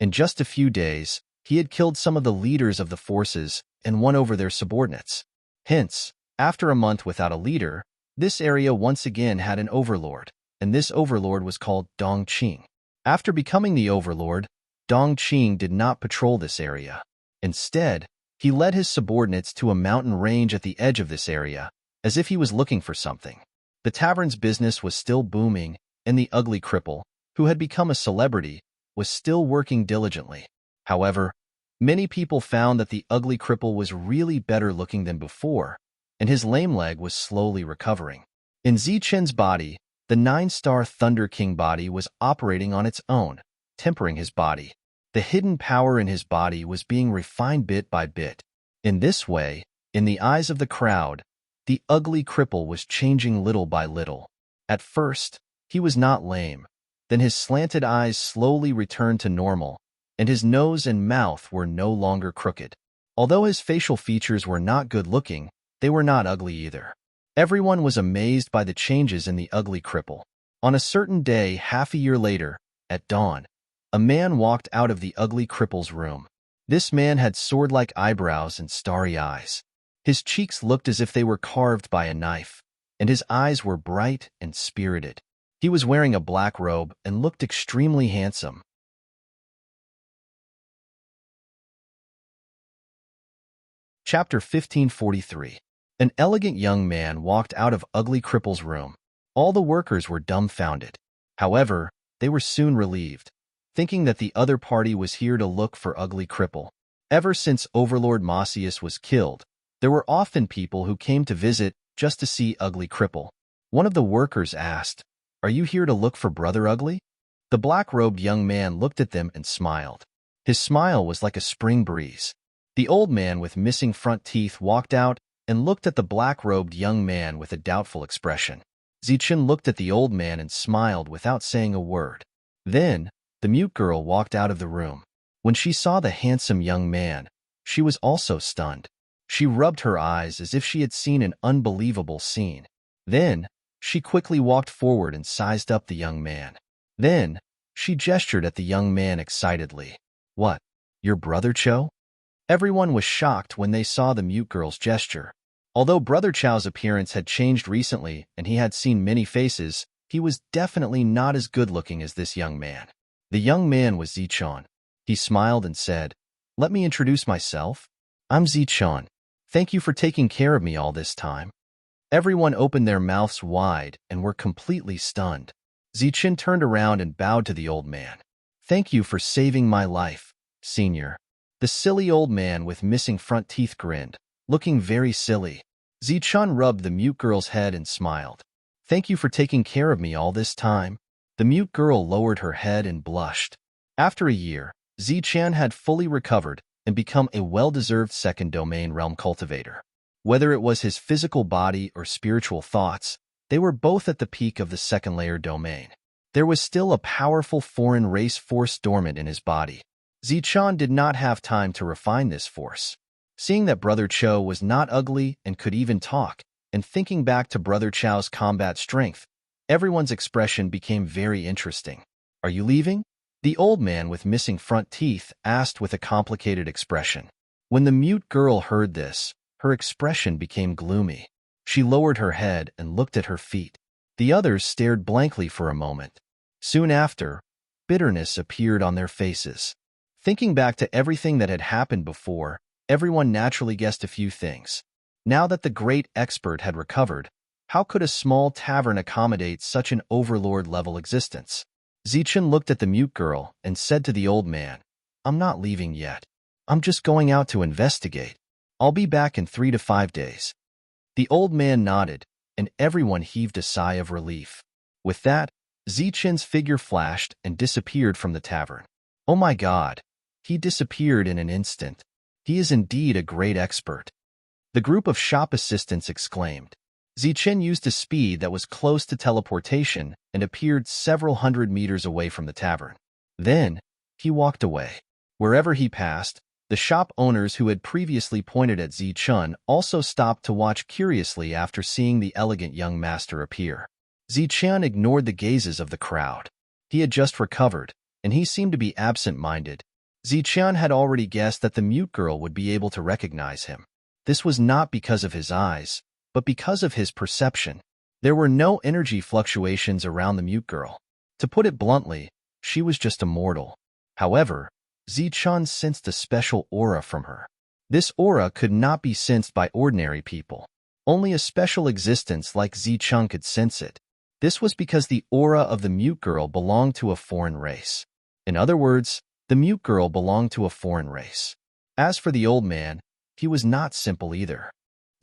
In just a few days, he had killed some of the leaders of the forces and won over their subordinates. Hence, after a month without a leader, this area once again had an overlord, and this overlord was called Dong Qing. After becoming the overlord, Dong Qing did not patrol this area. Instead, he led his subordinates to a mountain range at the edge of this area, as if he was looking for something. The tavern's business was still booming, and the ugly cripple, who had become a celebrity, was still working diligently. However, many people found that the ugly cripple was really better looking than before, and his lame leg was slowly recovering. In Zichen's body, the 9-star Thunder King body was operating on its own, tempering his body. The hidden power in his body was being refined bit by bit. In this way, in the eyes of the crowd, the ugly cripple was changing little by little. At first, he was not lame. Then his slanted eyes slowly returned to normal, and his nose and mouth were no longer crooked. Although his facial features were not good-looking, they were not ugly either. Everyone was amazed by the changes in the ugly cripple. On a certain day, half a year later, at dawn, a man walked out of the ugly cripple's room. This man had sword-like eyebrows and starry eyes. His cheeks looked as if they were carved by a knife, and his eyes were bright and spirited. He was wearing a black robe and looked extremely handsome. Chapter 1543. An elegant young man walked out of Ugly Cripple's room. All the workers were dumbfounded. However, they were soon relieved, thinking that the other party was here to look for Ugly Cripple. Ever since Overlord Masius was killed, there were often people who came to visit just to see Ugly Cripple. One of the workers asked, "Are you here to look for Brother Ugly?" The black-robed young man looked at them and smiled. His smile was like a spring breeze. The old man with missing front teeth walked out and looked at the black-robed young man with a doubtful expression. Zichen looked at the old man and smiled without saying a word. Then, the mute girl walked out of the room. When she saw the handsome young man, she was also stunned. She rubbed her eyes as if she had seen an unbelievable scene. Then, she quickly walked forward and sized up the young man. Then, she gestured at the young man excitedly. What? Your brother Cho? Everyone was shocked when they saw the mute girl's gesture. Although Brother Chow's appearance had changed recently and he had seen many faces, he was definitely not as good-looking as this young man. The young man was Zichun. He smiled and said, "Let me introduce myself. I'm Zichun. Thank you for taking care of me all this time." Everyone opened their mouths wide and were completely stunned. Zichun turned around and bowed to the old man. "Thank you for saving my life, senior." The silly old man with missing front teeth grinned, looking very silly. Zichun rubbed the mute girl's head and smiled. "Thank you for taking care of me all this time." The mute girl lowered her head and blushed. After a year, Zichun had fully recovered and become a well-deserved second domain realm cultivator. Whether it was his physical body or spiritual thoughts, they were both at the peak of the second layer domain. There was still a powerful foreign race force dormant in his body. Zichun did not have time to refine this force. Seeing that Brother Cho was not ugly and could even talk, and thinking back to Brother Chow's combat strength, everyone's expression became very interesting. "Are you leaving?" The old man with missing front teeth asked with a complicated expression. When the mute girl heard this, her expression became gloomy. She lowered her head and looked at her feet. The others stared blankly for a moment. Soon after, bitterness appeared on their faces. Thinking back to everything that had happened before, everyone naturally guessed a few things. Now that the great expert had recovered, how could a small tavern accommodate such an overlord-level existence? Zichun looked at the mute girl and said to the old man, "I'm not leaving yet. I'm just going out to investigate. I'll be back in 3 to 5 days." The old man nodded, and everyone heaved a sigh of relief. With that, Zichun's figure flashed and disappeared from the tavern. Oh my God! He disappeared in an instant. He is indeed a great expert. The group of shop assistants exclaimed. Zichun used a speed that was close to teleportation and appeared several hundred meters away from the tavern. Then, he walked away. Wherever he passed, the shop owners who had previously pointed at Zichun also stopped to watch curiously after seeing the elegant young master appear. Zichun ignored the gazes of the crowd. He had just recovered, and he seemed to be absent-minded. Zichun had already guessed that the mute girl would be able to recognize him. This was not because of his eyes, but because of his perception. There were no energy fluctuations around the mute girl. To put it bluntly, she was just a mortal. However, Zichun sensed a special aura from her. This aura could not be sensed by ordinary people. Only a special existence like Zichun could sense it. This was because the aura of the mute girl belonged to a foreign race. In other words, the mute girl belonged to a foreign race. As for the old man, he was not simple either.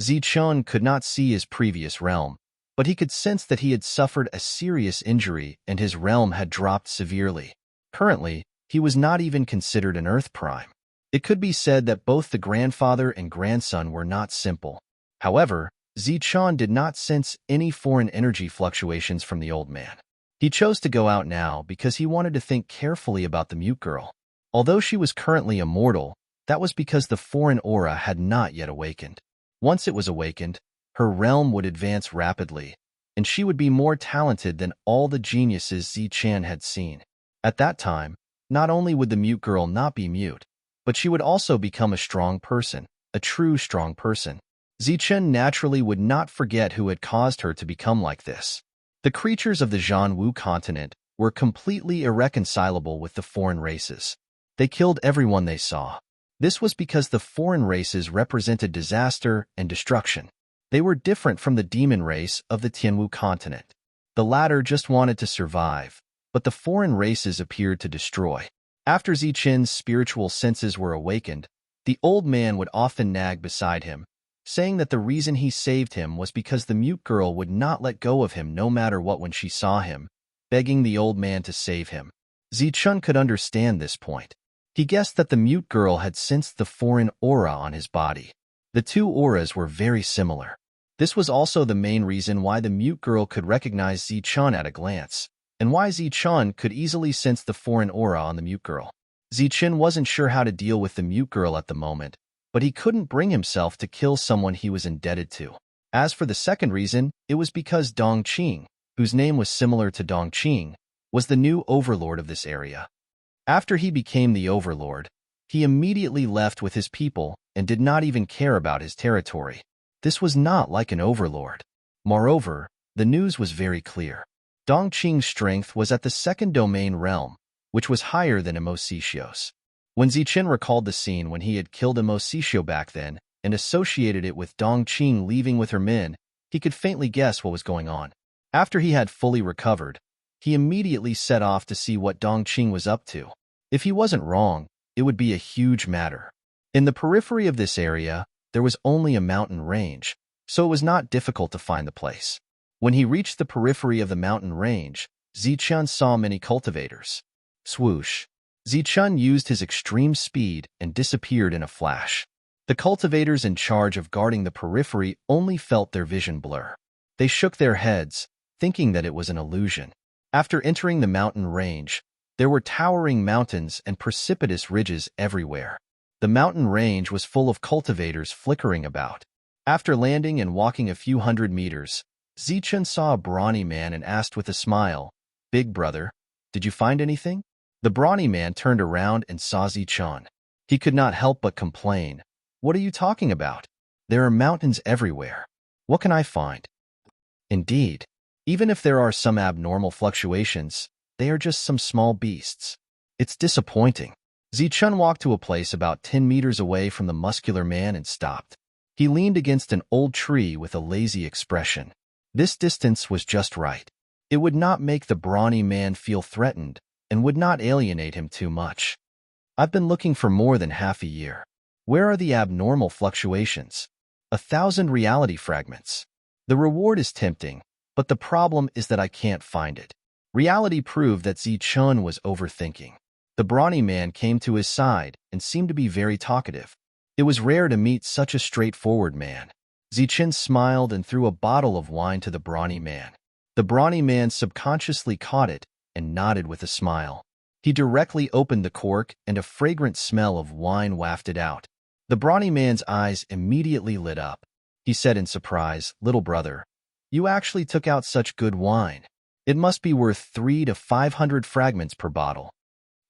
Zichun could not see his previous realm, but he could sense that he had suffered a serious injury and his realm had dropped severely. Currently, he was not even considered an Earth Prime. It could be said that both the grandfather and grandson were not simple. However, Zichun did not sense any foreign energy fluctuations from the old man. He chose to go out now because he wanted to think carefully about the mute girl. Although she was currently immortal, that was because the foreign aura had not yet awakened. Once it was awakened, her realm would advance rapidly, and she would be more talented than all the geniuses Zichun had seen. At that time, not only would the mute girl not be mute, but she would also become a strong person, a true strong person. Zichun naturally would not forget who had caused her to become like this. The creatures of the Zhanwu continent were completely irreconcilable with the foreign races. They killed everyone they saw. This was because the foreign races represented disaster and destruction. They were different from the demon race of the Tianwu continent. The latter just wanted to survive, but the foreign races appeared to destroy. After Zichun's spiritual senses were awakened, the old man would often nag beside him, saying that the reason he saved him was because the mute girl would not let go of him no matter what when she saw him, begging the old man to save him. Zichun could understand this point. He guessed that the mute girl had sensed the foreign aura on his body. The two auras were very similar. This was also the main reason why the mute girl could recognize Zichun at a glance, and why Zichun could easily sense the foreign aura on the mute girl. Zichun wasn't sure how to deal with the mute girl at the moment, but he couldn't bring himself to kill someone he was indebted to. As for the second reason, it was because Dong Qing, whose name was similar to Dong Qing, was the new overlord of this area. After he became the overlord, he immediately left with his people and did not even care about his territory. This was not like an overlord. Moreover, the news was very clear. Dong Qing's strength was at the second domain realm, which was higher than Imosicio's. When Zichen recalled the scene when he had killed Imosicio back then and associated it with Dong Qing leaving with her men, he could faintly guess what was going on. After he had fully recovered, he immediately set off to see what Dong Qing was up to. If he wasn't wrong, it would be a huge matter. In the periphery of this area, there was only a mountain range, so it was not difficult to find the place. When he reached the periphery of the mountain range, Zichen saw many cultivators. Swoosh! Zichen used his extreme speed and disappeared in a flash. The cultivators in charge of guarding the periphery only felt their vision blur. They shook their heads, thinking that it was an illusion. After entering the mountain range, there were towering mountains and precipitous ridges everywhere. The mountain range was full of cultivators flickering about. After landing and walking a few hundred meters, Zichen saw a brawny man and asked with a smile, "Big brother, did you find anything?" The brawny man turned around and saw Zichen. He could not help but complain, "What are you talking about? There are mountains everywhere. What can I find?" Indeed, even if there are some abnormal fluctuations, they are just some small beasts. It's disappointing. Zichen walked to a place about 10 meters away from the muscular man and stopped. He leaned against an old tree with a lazy expression. This distance was just right. It would not make the brawny man feel threatened and would not alienate him too much. "I've been looking for more than half a year. Where are the abnormal fluctuations? 1,000 reality fragments. The reward is tempting, but the problem is that I can't find it." Reality proved that Zichen was overthinking. The brawny man came to his side and seemed to be very talkative. It was rare to meet such a straightforward man. Zichen smiled and threw a bottle of wine to the brawny man. The brawny man subconsciously caught it and nodded with a smile. He directly opened the cork and a fragrant smell of wine wafted out. The brawny man's eyes immediately lit up. He said in surprise, "Little brother, you actually took out such good wine. It must be worth 300 to 500 fragments per bottle."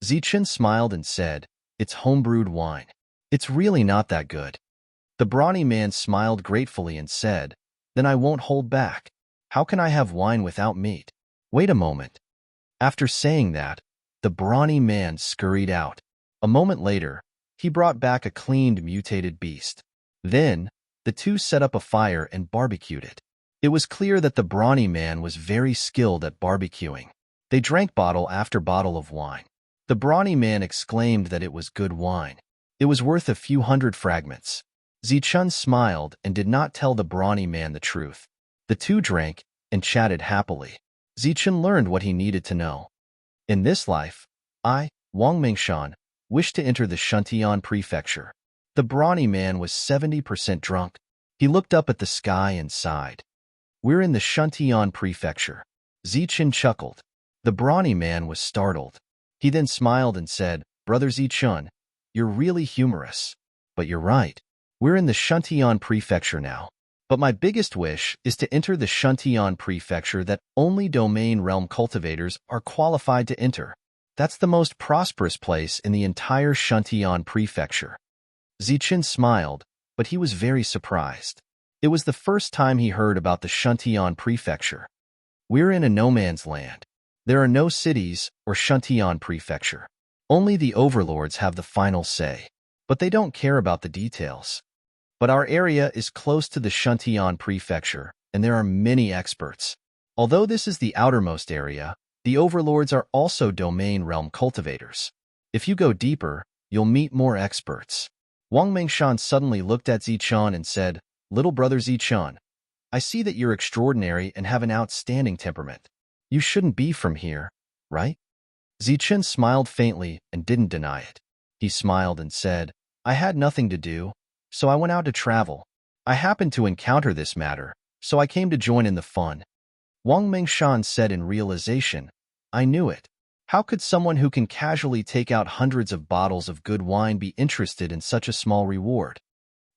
Zichen smiled and said, "It's homebrewed wine. It's really not that good." The brawny man smiled gratefully and said, "Then I won't hold back. How can I have wine without meat? Wait a moment." After saying that, the brawny man scurried out. A moment later, he brought back a cleaned mutated beast. Then, the two set up a fire and barbecued it. It was clear that the brawny man was very skilled at barbecuing. They drank bottle after bottle of wine. The brawny man exclaimed that it was good wine. It was worth a few hundred fragments. Zichen smiled and did not tell the brawny man the truth. The two drank and chatted happily. Zichen learned what he needed to know. In this life, I, Wang Mengshan, wish to enter the Shuntian prefecture. The brawny man was 70% drunk. He looked up at the sky and sighed. "We're in the Shuntian prefecture." Zichen chuckled. The brawny man was startled. He then smiled and said, "Brother Zichen, you're really humorous. But you're right. We're in the Shuntian prefecture now. But my biggest wish is to enter the Shuntian prefecture that only domain realm cultivators are qualified to enter. That's the most prosperous place in the entire Shuntian prefecture." Zichen smiled, but he was very surprised. It was the first time he heard about the Shuntian prefecture. "We're in a no-man's land. There are no cities or Shuntian prefecture. Only the overlords have the final say, but they don't care about the details. But our area is close to the Shuntian prefecture, and there are many experts. Although this is the outermost area, the overlords are also domain realm cultivators. If you go deeper, you'll meet more experts." Wang Mengshan suddenly looked at Zichen and said, "Little brother Zichen, I see that you're extraordinary and have an outstanding temperament. You shouldn't be from here, right?" Zichen smiled faintly and didn't deny it. He smiled and said, "I had nothing to do, so I went out to travel. I happened to encounter this matter, so I came to join in the fun." Wang Mengshan said in realization, "I knew it. How could someone who can casually take out hundreds of bottles of good wine be interested in such a small reward?"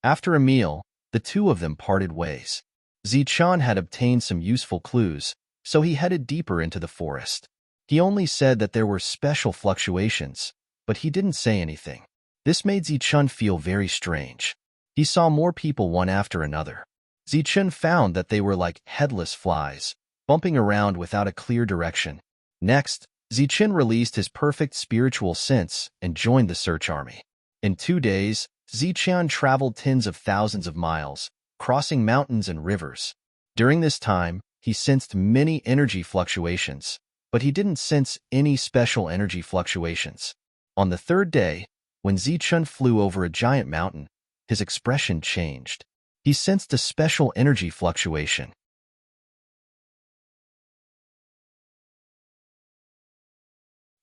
After a meal, the two of them parted ways. Zichun had obtained some useful clues, so he headed deeper into the forest. He only said that there were special fluctuations, but he didn't say anything. This made Zichun feel very strange. He saw more people one after another. Zichun found that they were like headless flies, bumping around without a clear direction. Next, Zichun released his perfect spiritual sense and joined the search army. In 2 days, Zichun traveled tens of thousands of miles, crossing mountains and rivers. During this time, he sensed many energy fluctuations, but he didn't sense any special energy fluctuations. On the 3rd day, when Zichun flew over a giant mountain, his expression changed. He sensed a special energy fluctuation.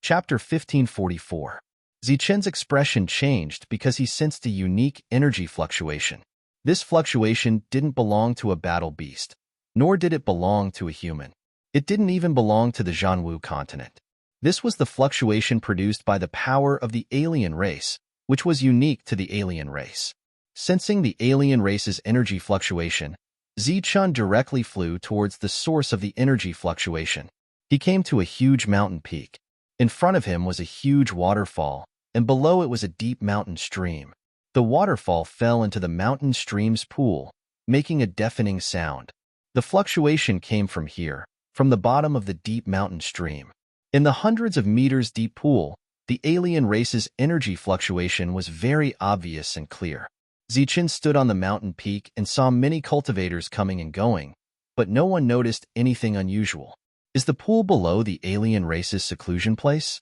Chapter 1544. Zichun's expression changed because he sensed a unique energy fluctuation. This fluctuation didn't belong to a battle beast, nor did it belong to a human. It didn't even belong to the Zhanwu continent. This was the fluctuation produced by the power of the alien race, which was unique to the alien race. Sensing the alien race's energy fluctuation, Zichun directly flew towards the source of the energy fluctuation. He came to a huge mountain peak. In front of him was a huge waterfall, and below it was a deep mountain stream. The waterfall fell into the mountain stream's pool, making a deafening sound. The fluctuation came from here, from the bottom of the deep mountain stream. In the hundreds of meters deep pool, the alien race's energy fluctuation was very obvious and clear. Zichun stood on the mountain peak and saw many cultivators coming and going, but no one noticed anything unusual. Is the pool below the alien race's seclusion place?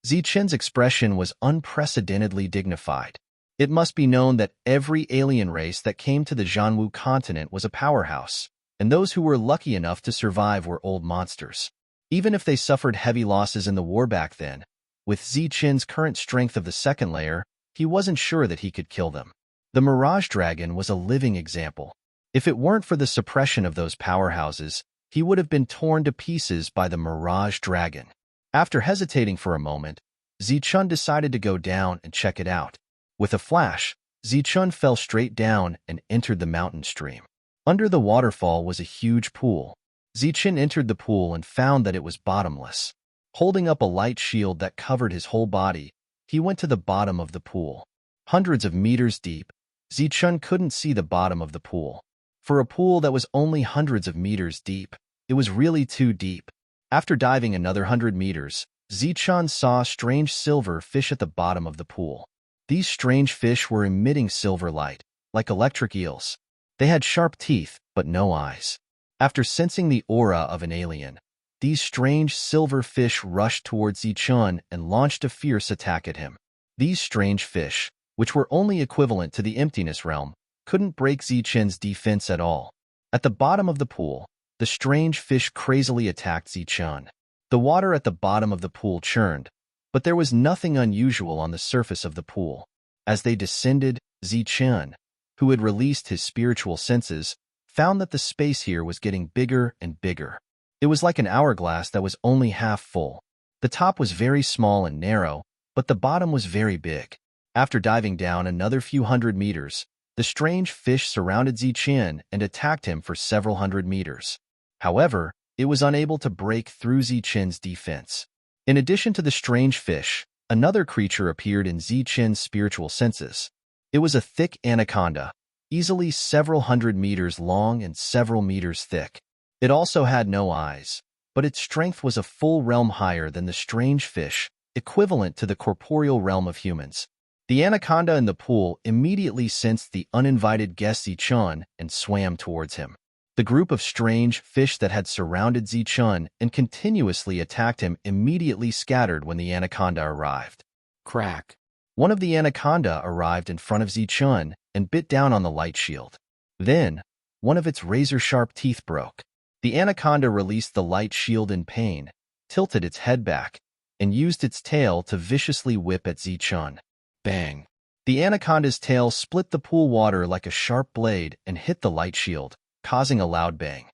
Zichun's expression was unprecedentedly dignified. It must be known that every alien race that came to the Zhanwu continent was a powerhouse, and those who were lucky enough to survive were old monsters. Even if they suffered heavy losses in the war back then, with Zichun's current strength of the 2nd layer, he wasn't sure that he could kill them. The Mirage Dragon was a living example. If it weren't for the suppression of those powerhouses, he would have been torn to pieces by the Mirage Dragon. After hesitating for a moment, Zichun decided to go down and check it out. With a flash, Zichun fell straight down and entered the mountain stream. Under the waterfall was a huge pool. Zichun entered the pool and found that it was bottomless. Holding up a light shield that covered his whole body, he went to the bottom of the pool. Hundreds of meters deep, Zichun couldn't see the bottom of the pool. For a pool that was only hundreds of meters deep, it was really too deep. After diving another 100 meters, Zichun saw strange silver fish at the bottom of the pool. These strange fish were emitting silver light, like electric eels. They had sharp teeth, but no eyes. After sensing the aura of an alien, these strange silver fish rushed towards Zichun and launched a fierce attack at him. These strange fish, which were only equivalent to the emptiness realm, couldn't break Zichun's defense at all. At the bottom of the pool, the strange fish crazily attacked Zichun. The water at the bottom of the pool churned, but there was nothing unusual on the surface of the pool. As they descended, Zichun, who had released his spiritual senses, found that the space here was getting bigger and bigger. It was like an hourglass that was only half full. The top was very small and narrow, but the bottom was very big. After diving down another few 100 meters, the strange fish surrounded Zichun and attacked him for several 100 meters. However, it was unable to break through Zichun's defense. In addition to the strange fish, another creature appeared in Zichun's spiritual senses. It was a thick anaconda, easily several 100 meters long and several meters thick. It also had no eyes, but its strength was a full realm higher than the strange fish, equivalent to the corporeal realm of humans. The anaconda in the pool immediately sensed the uninvited guest Zichun and swam towards him. The group of strange fish that had surrounded Zichun and continuously attacked him immediately scattered when the anaconda arrived. Crack! One of the anaconda arrived in front of Zichun and bit down on the light shield. Then, one of its razor-sharp teeth broke. The anaconda released the light shield in pain, tilted its head back, and used its tail to viciously whip at Zichun. Bang! The anaconda's tail split the pool water like a sharp blade and hit the light shield, causing a loud bang.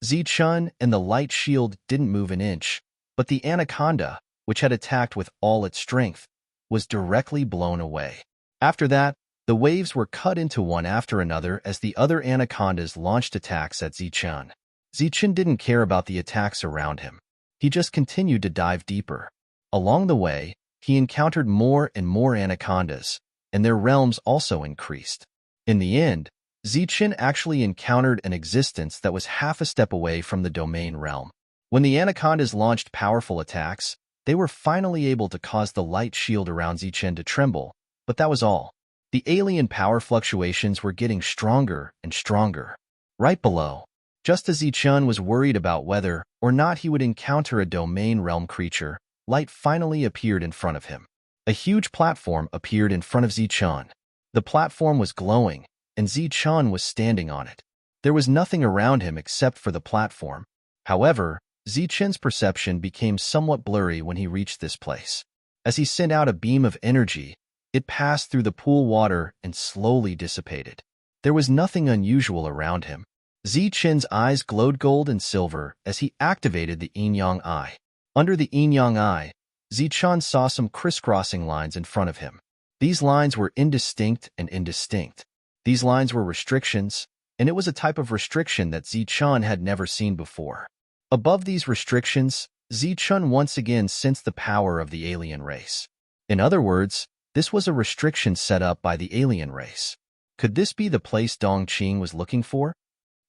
Zichun and the light shield didn't move an inch, but the anaconda, which had attacked with all its strength, was directly blown away. After that, The waves were cut into one after another as the other anacondas launched attacks at Zichun. Zichun didn't care about the attacks around him. He just continued to dive deeper. Along the way, he encountered more and more anacondas, and their realms also increased. In the end, Zichun actually encountered an existence that was half a step away from the domain realm. When the anacondas launched powerful attacks, they were finally able to cause the light shield around Zichun to tremble, but that was all. The alien power fluctuations were getting stronger and stronger. Right below, just as Zichun was worried about whether or not he would encounter a domain realm creature, light finally appeared in front of him. A huge platform appeared in front of Zichun. The platform was glowing, and Zichun was standing on it. There was nothing around him except for the platform. However, Zichun's perception became somewhat blurry when he reached this place. As he sent out a beam of energy, it passed through the pool water and slowly dissipated. There was nothing unusual around him. Zichun's eyes glowed gold and silver as he activated the yin-yang eye. Under the yin-yang eye, Zichun saw some crisscrossing lines in front of him. These lines were indistinct and indistinct. These lines were restrictions, and it was a type of restriction that Zichun had never seen before. Above these restrictions, Zichun once again sensed the power of the alien race. In other words, this was a restriction set up by the alien race. Could this be the place Dongqing was looking for?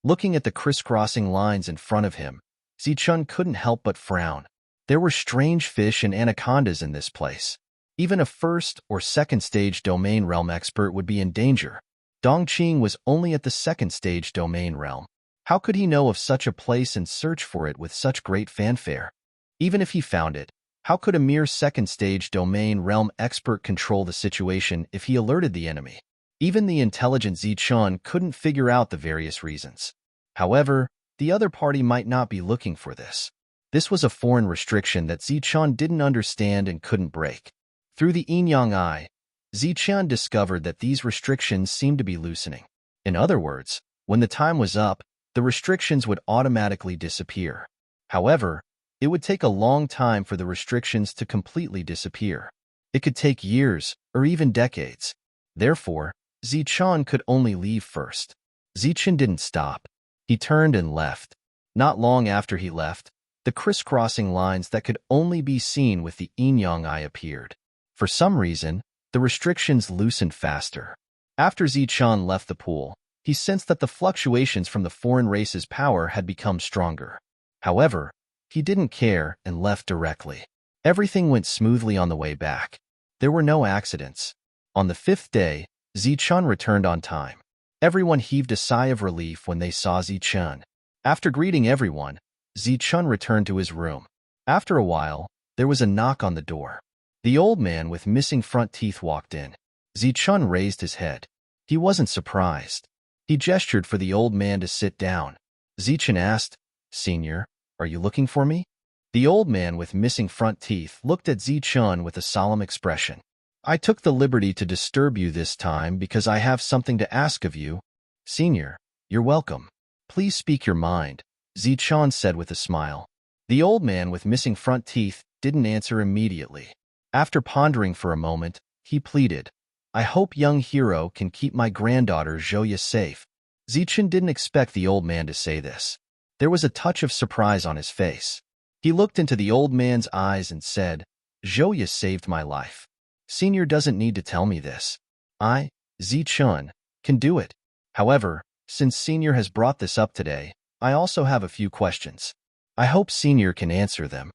Looking at the crisscrossing lines in front of him, Zichun couldn't help but frown. There were strange fish and anacondas in this place. Even a first or second stage domain realm expert would be in danger. Dongqing was only at the second stage domain realm. How could he know of such a place and search for it with such great fanfare? Even if he found it, how could a mere second stage domain realm expert control the situation if he alerted the enemy? Even the intelligent Zichun couldn't figure out the various reasons. However, the other party might not be looking for this. This was a foreign restriction that Zichun didn't understand and couldn't break. Through the yin-yang eye, Zichun discovered that these restrictions seemed to be loosening. In other words, when the time was up, the restrictions would automatically disappear. However, it would take a long time for the restrictions to completely disappear. It could take years or even decades. Therefore, Zichun could only leave first. Zichun didn't stop. He turned and left. Not long after he left, the crisscrossing lines that could only be seen with the yin-yang eye appeared. For some reason, the restrictions loosened faster. After Zichun left the pool, he sensed that the fluctuations from the foreign race's power had become stronger. However, he didn't care and left directly. Everything went smoothly on the way back. There were no accidents. On the fifth day, Zichun returned on time. Everyone heaved a sigh of relief when they saw Zichun. After greeting everyone, Zichun returned to his room. After a while, there was a knock on the door. The old man with missing front teeth walked in. Zichun raised his head. He wasn't surprised. He gestured for the old man to sit down. Zichun asked, "Senior, are you looking for me?" The old man with missing front teeth looked at Zichun with a solemn expression. "I took the liberty to disturb you this time because I have something to ask of you." "Senior, you're welcome. Please speak your mind," Zichun said with a smile. The old man with missing front teeth didn't answer immediately. After pondering for a moment, he pleaded, "I hope young hero can keep my granddaughter Zhouya safe." Zichun didn't expect the old man to say this. There was a touch of surprise on his face. He looked into the old man's eyes and said, "Zhouya saved my life. Senior doesn't need to tell me this. I, Zichun, can do it. However, since Senior has brought this up today, I also have a few questions. I hope Senior can answer them."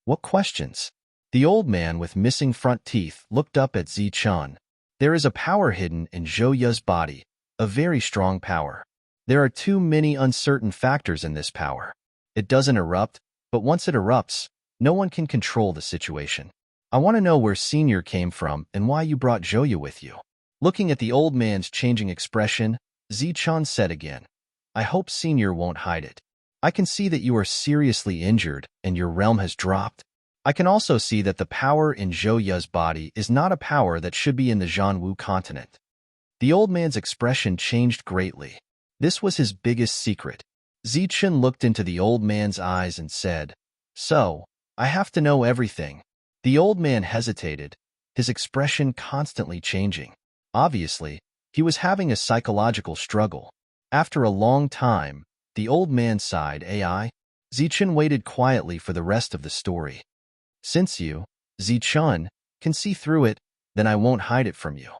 "What questions?" The old man with missing front teeth looked up at Zichun. "There is a power hidden in Zhouya's body, a very strong power. There are too many uncertain factors in this power. It doesn't erupt, but once it erupts, no one can control the situation. I want to know where Senior came from and why you brought Zhouya with you." Looking at the old man's changing expression, Zichun said again, "I hope Senior won't hide it. I can see that you are seriously injured and your realm has dropped. I can also see that the power in Zhouya's body is not a power that should be in the Zhanwu continent." The old man's expression changed greatly. This was his biggest secret. Zichun looked into the old man's eyes and said, "So, I have to know everything." The old man hesitated, his expression constantly changing. Obviously, he was having a psychological struggle. After a long time, the old man sighed. Ai. Zichun waited quietly for the rest of the story. Since you, Zichun, can see through it, then I won't hide it from you.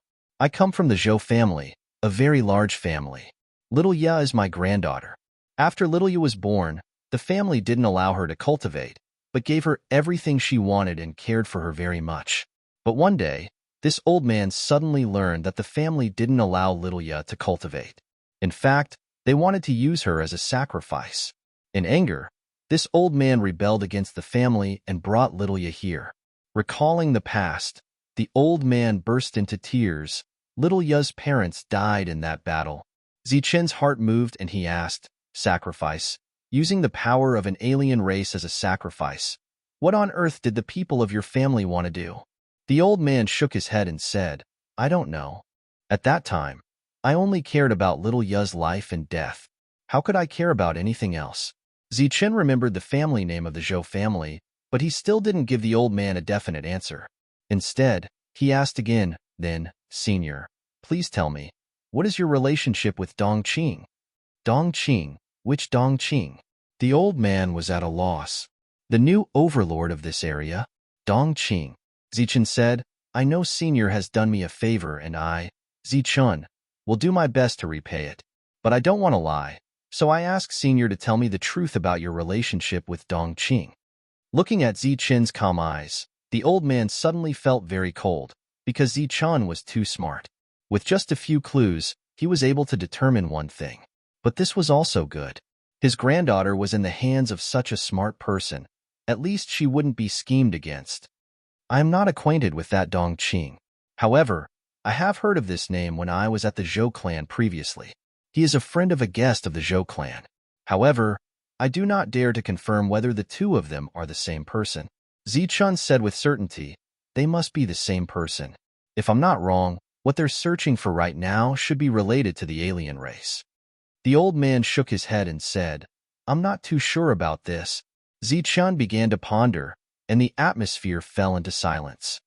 I come from the Zhou family, a very large family. Little Ya is my granddaughter. After Little Ya was born, the family didn't allow her to cultivate, but gave her everything she wanted and cared for her very much. But one day, this old man suddenly learned that the family didn't allow Little Ya to cultivate. In fact, they wanted to use her as a sacrifice. In anger, this old man rebelled against the family and brought Little Ya here. Recalling the past, the old man burst into tears. Little Ya's parents died in that battle. Zichun's heart moved and he asked, sacrifice, using the power of an alien race as a sacrifice. What on earth did the people of your family want to do? The old man shook his head and said, I don't know. At that time, I only cared about Little Ya's life and death. How could I care about anything else? Zichun remembered the family name of the Zhou family, but he still didn't give the old man a definite answer. Instead, he asked again, then, Senior, please tell me, what is your relationship with Dongqing? Dongqing? Which Dongqing? The old man was at a loss. The new overlord of this area, Dongqing. Zichun said, I know Senior has done me a favor and I, Zichun, will do my best to repay it. But I don't want to lie, so I ask Senior to tell me the truth about your relationship with Dongqing. Looking at Zichun's calm eyes, the old man suddenly felt very cold, because Zichun was too smart. With just a few clues, he was able to determine one thing. But this was also good. His granddaughter was in the hands of such a smart person. At least she wouldn't be schemed against. I am not acquainted with that Dongqing. However, I have heard of this name when I was at the Zhou clan previously. He is a friend of a guest of the Zhou clan. However, I do not dare to confirm whether the two of them are the same person. Zichun said with certainty, they must be the same person. If I'm not wrong, what they're searching for right now should be related to the alien race. The old man shook his head and said, I'm not too sure about this. Zichun began to ponder, and the atmosphere fell into silence.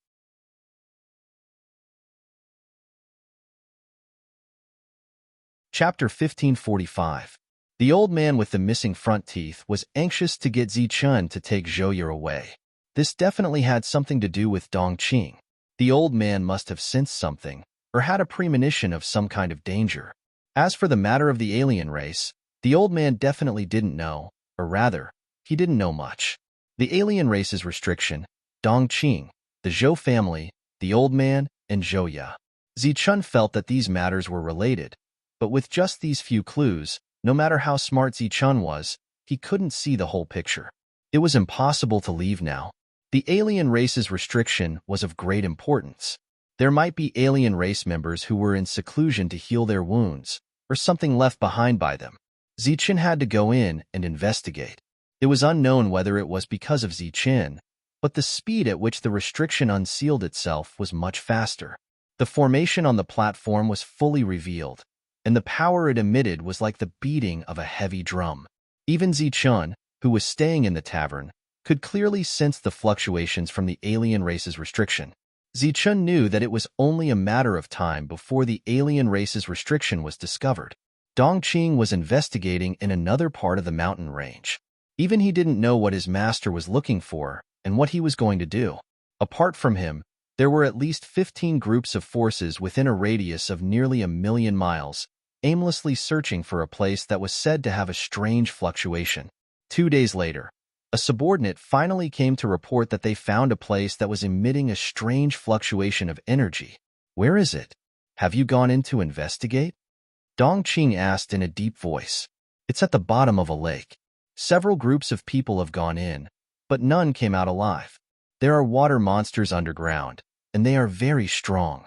Chapter 1545. The old man with the missing front teeth was anxious to get Zichun to take Zhouye away. This definitely had something to do with Dongqing. The old man must have sensed something, or had a premonition of some kind of danger. As for the matter of the alien race, the old man definitely didn't know, or rather, he didn't know much. The alien race's restriction, Dongqing, the Zhou family, the old man, and Zhouye. Zichun felt that these matters were related, but with just these few clues, no matter how smart Zichun was, he couldn't see the whole picture. It was impossible to leave now. The alien race's restriction was of great importance. There might be alien race members who were in seclusion to heal their wounds, or something left behind by them. Zichun had to go in and investigate. It was unknown whether it was because of Zichun, but the speed at which the restriction unsealed itself was much faster. The formation on the platform was fully revealed, and the power it emitted was like the beating of a heavy drum. Even Zichun, who was staying in the tavern, could clearly sense the fluctuations from the alien race's restriction. Zichun knew that it was only a matter of time before the alien race's restriction was discovered. Dongqing was investigating in another part of the mountain range. Even he didn't know what his master was looking for and what he was going to do. Apart from him, there were at least 15 groups of forces within a radius of nearly 1,000,000 miles, aimlessly searching for a place that was said to have a strange fluctuation. 2 days later, a subordinate finally came to report that they found a place that was emitting a strange fluctuation of energy. Where is it? Have you gone in to investigate? Dongqing asked in a deep voice. It's at the bottom of a lake. Several groups of people have gone in, but none came out alive. There are water monsters underground, and they are very strong.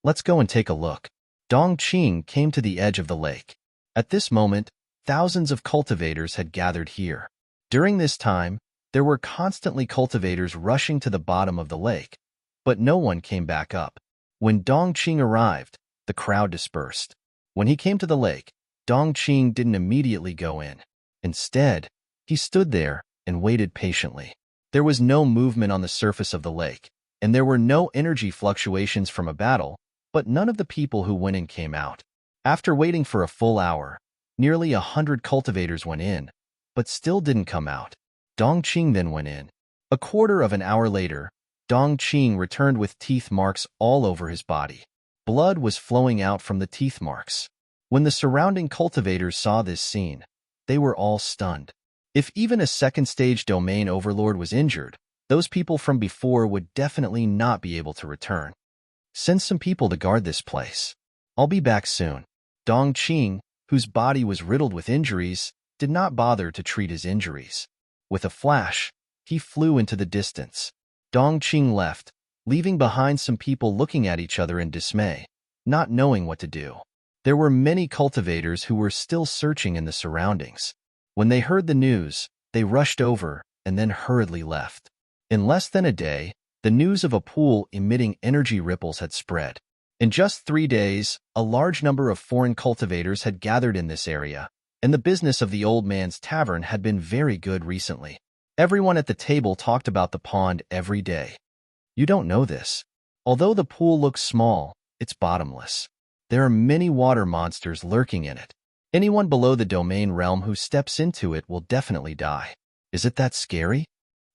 Let's go and take a look. Dongqing came to the edge of the lake. At this moment, thousands of cultivators had gathered here. During this time, there were constantly cultivators rushing to the bottom of the lake, but no one came back up. When Dongqing arrived, the crowd dispersed. When he came to the lake, Dongqing didn't immediately go in. Instead, he stood there and waited patiently. There was no movement on the surface of the lake, and there were no energy fluctuations from a battle, but none of the people who went in came out. After waiting for a full hour, nearly 100 cultivators went in, but still didn't come out. Dongqing then went in. A quarter of an hour later, Dongqing returned with teeth marks all over his body. Blood was flowing out from the teeth marks. When the surrounding cultivators saw this scene, they were all stunned. If even a second-stage domain overlord was injured, those people from before would definitely not be able to return. Send some people to guard this place. I'll be back soon. Dongqing, whose body was riddled with injuries, did not bother to treat his injuries. With a flash, he flew into the distance. Dongqing left, leaving behind some people looking at each other in dismay, not knowing what to do. There were many cultivators who were still searching in the surroundings. When they heard the news, they rushed over and then hurriedly left. In less than a day, the news of a pool emitting energy ripples had spread. In just 3 days, a large number of foreign cultivators had gathered in this area, and the business of the old man's tavern had been very good recently. Everyone at the table talked about the pond every day. You don't know this. Although the pool looks small, it's bottomless. There are many water monsters lurking in it. Anyone below the domain realm who steps into it will definitely die. Is it that scary?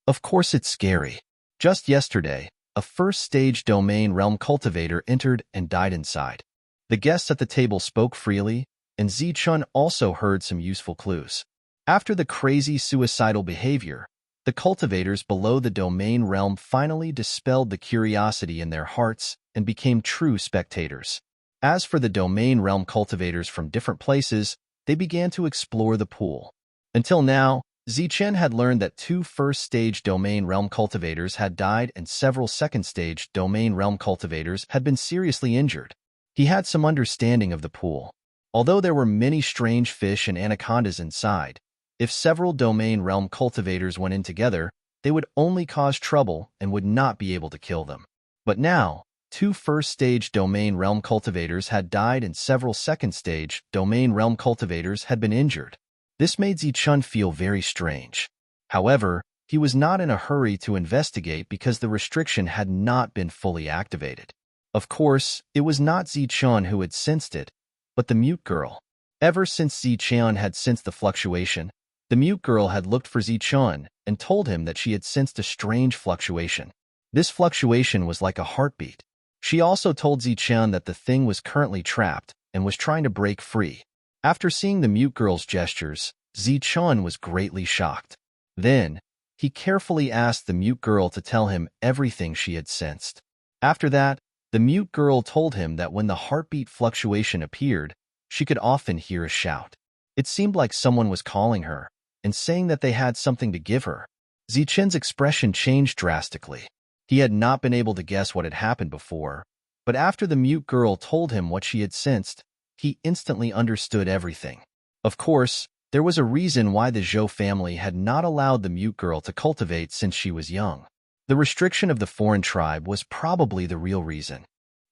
Of course it's scary. Just yesterday, a first-stage domain realm cultivator entered and died inside. The guests at the table spoke freely, and Zichun also heard some useful clues. After the crazy suicidal behavior, the cultivators below the domain realm finally dispelled the curiosity in their hearts and became true spectators. As for the domain realm cultivators from different places, they began to explore the pool. Until now, Zichen had learned that 2 first-stage domain realm cultivators had died and several second-stage domain realm cultivators had been seriously injured. He had some understanding of the pool. Although there were many strange fish and anacondas inside, if several domain realm cultivators went in together, they would only cause trouble and would not be able to kill them. But now, 2 first-stage domain realm cultivators had died and several second-stage domain realm cultivators had been injured. This made Zichun feel very strange. However, he was not in a hurry to investigate because the restriction had not been fully activated. Of course, it was not Zichun who had sensed it, but the mute girl. Ever since Zichun had sensed the fluctuation, the mute girl had looked for Zichun and told him that she had sensed a strange fluctuation. This fluctuation was like a heartbeat. She also told Zichun that the thing was currently trapped and was trying to break free. After seeing the mute girl's gestures, Zichun was greatly shocked. Then, he carefully asked the mute girl to tell him everything she had sensed. After that, the mute girl told him that when the heartbeat fluctuation appeared, she could often hear a shout. It seemed like someone was calling her and saying that they had something to give her. Zichun's expression changed drastically. He had not been able to guess what had happened before, but after the mute girl told him what she had sensed, he instantly understood everything. Of course, there was a reason why the Zhou family had not allowed the mute girl to cultivate since she was young. The restriction of the foreign tribe was probably the real reason.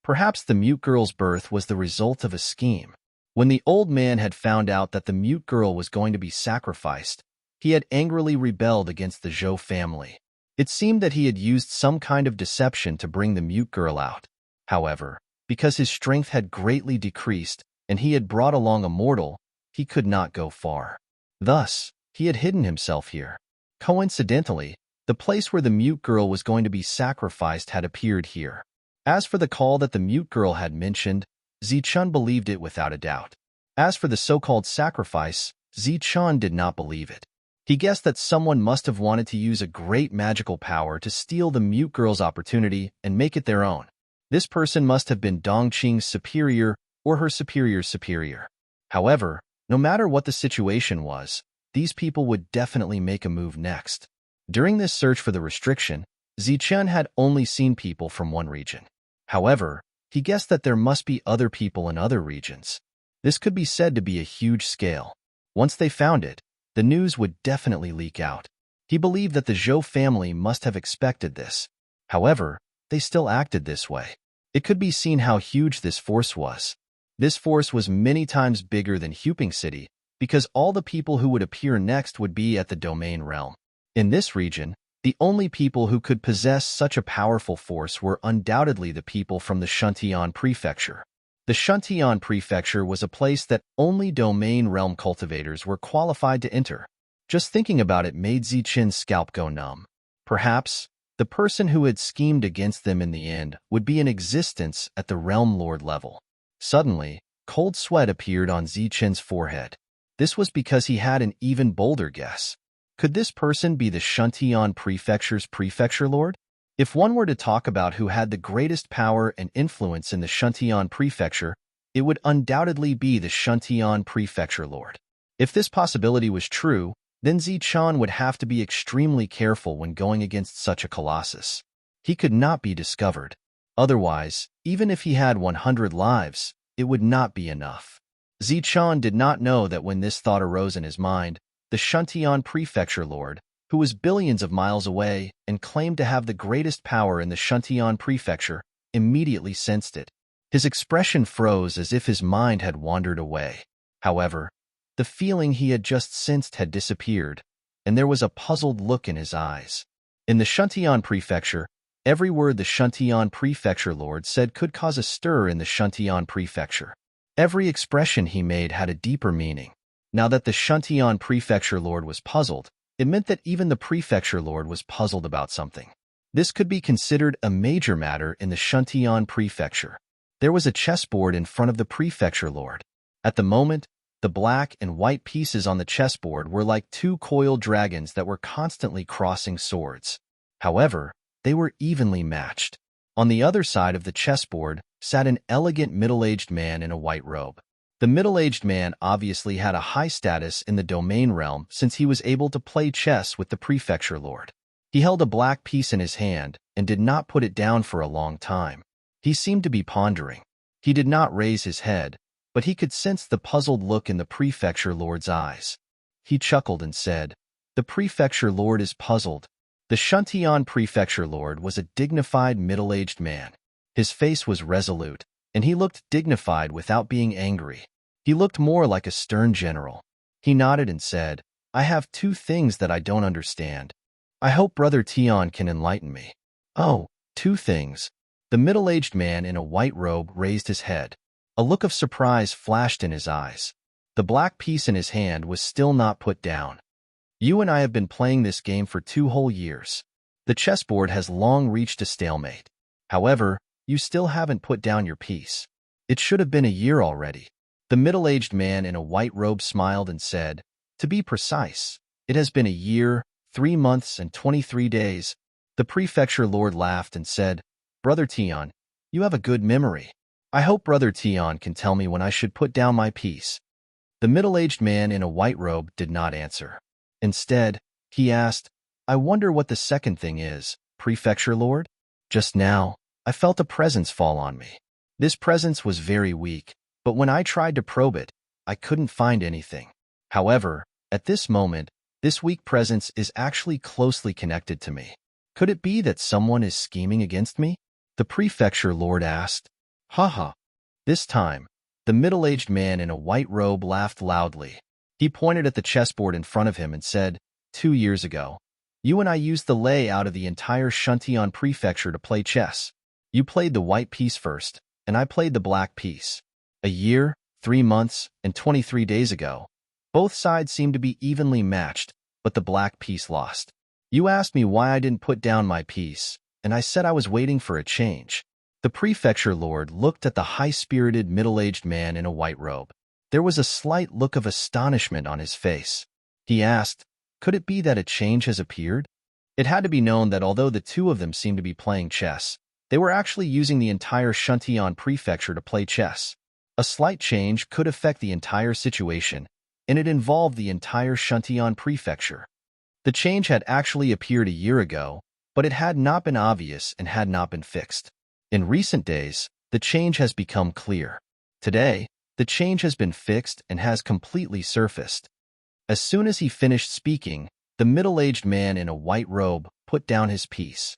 Perhaps the mute girl's birth was the result of a scheme. When the old man had found out that the mute girl was going to be sacrificed, he had angrily rebelled against the Zhou family. It seemed that he had used some kind of deception to bring the mute girl out. However, because his strength had greatly decreased and he had brought along a mortal, he could not go far. Thus, he had hidden himself here. Coincidentally, the place where the mute girl was going to be sacrificed had appeared here. As for the call that the mute girl had mentioned, Zichun believed it without a doubt. As for the so-called sacrifice, Zichun did not believe it. He guessed that someone must have wanted to use a great magical power to steal the mute girl's opportunity and make it their own. This person must have been Dongqing's superior or her superior's superior. However, no matter what the situation was, these people would definitely make a move next. During this search for the restriction, Zichun had only seen people from one region. However, he guessed that there must be other people in other regions. This could be said to be a huge scale. Once they found it, the news would definitely leak out. He believed that the Zhou family must have expected this. However, they still acted this way. It could be seen how huge this force was. This force was many times bigger than Huping City, because all the people who would appear next would be at the domain realm. In this region, The only people who could possess such a powerful force were undoubtedly the people from the Shuntian prefecture. The Shuntian prefecture was a place that only domain realm cultivators were qualified to enter. Just thinking about it made Zichen's scalp go numb. Perhaps the person who had schemed against them in the end would be in existence at the Realm Lord level. Suddenly, cold sweat appeared on Zichen's forehead. This was because he had an even bolder guess. Could this person be the Shuntian prefecture's prefecture lord? If one were to talk about who had the greatest power and influence in the Shuntian prefecture, it would undoubtedly be the Shuntian prefecture lord. If this possibility was true, then Zichen would have to be extremely careful when going against such a colossus. He could not be discovered. Otherwise, even if he had 100 lives, it would not be enough. Zichen did not know that when this thought arose in his mind, the Shuntian prefecture lord, who was billions of miles away and claimed to have the greatest power in the Shuntian prefecture, immediately sensed it. His expression froze as if his mind had wandered away. However, the feeling he had just sensed had disappeared, and there was a puzzled look in his eyes. In the Shuntian prefecture, every word the Shuntian prefecture lord said could cause a stir in the Shuntian prefecture. Every expression he made had a deeper meaning. Now that the Shuntian prefecture lord was puzzled, it meant that even the prefecture lord was puzzled about something. This could be considered a major matter in the Shuntian prefecture. There was a chessboard in front of the prefecture lord. At the moment, the black and white pieces on the chessboard were like two coiled dragons that were constantly crossing swords. However, they were evenly matched. On the other side of the chessboard sat an elegant middle-aged man in a white robe. The middle-aged man obviously had a high status in the domain realm since he was able to play chess with the prefecture lord. He held a black piece in his hand and did not put it down for a long time. He seemed to be pondering. He did not raise his head, but he could sense the puzzled look in the prefecture lord's eyes. He chuckled and said, "The prefecture lord is puzzled." The Shuntian prefecture lord was a dignified middle-aged man. His face was resolute, and he looked dignified without being angry. He looked more like a stern general. He nodded and said, "I have two things that I don't understand. I hope Brother Tian can enlighten me." "Oh, two things." The middle-aged man in a white robe raised his head. A look of surprise flashed in his eyes. The black piece in his hand was still not put down. "You and I have been playing this game for 2 whole years. The chessboard has long reached a stalemate. However, you still haven't put down your piece. It should have been a year already." The middle-aged man in a white robe smiled and said, "To be precise, it has been a year, 3 months, and 23 days. The prefecture lord laughed and said, "Brother Tian, you have a good memory. I hope Brother Tian can tell me when I should put down my piece." The middle-aged man in a white robe did not answer. Instead, he asked, "I wonder what the second thing is, prefecture lord? Just now, I felt a presence fall on me. This presence was very weak, but when I tried to probe it, I couldn't find anything. However, at this moment, this weak presence is actually closely connected to me. Could it be that someone is scheming against me?" The prefecture lord asked. "Haha." This time, the middle-aged man in a white robe laughed loudly. He pointed at the chessboard in front of him and said, 2 years ago, you and I used the layout of the entire Shuntian prefecture to play chess. You played the white piece first, and I played the black piece. A year, 3 months, and 23 days ago, both sides seemed to be evenly matched, but the black piece lost. You asked me why I didn't put down my piece, and I said I was waiting for a change." The prefecture lord looked at the high-spirited middle-aged man in a white robe. There was a slight look of astonishment on his face. He asked, "Could it be that a change has appeared?" It had to be known that although the two of them seemed to be playing chess, they were actually using the entire Shuntian prefecture to play chess. A slight change could affect the entire situation, and it involved the entire Shuntian prefecture. The change had actually appeared a year ago, but it had not been obvious and had not been fixed. In recent days, the change has become clear. Today, the change has been fixed and has completely surfaced. As soon as he finished speaking, the middle-aged man in a white robe put down his piece.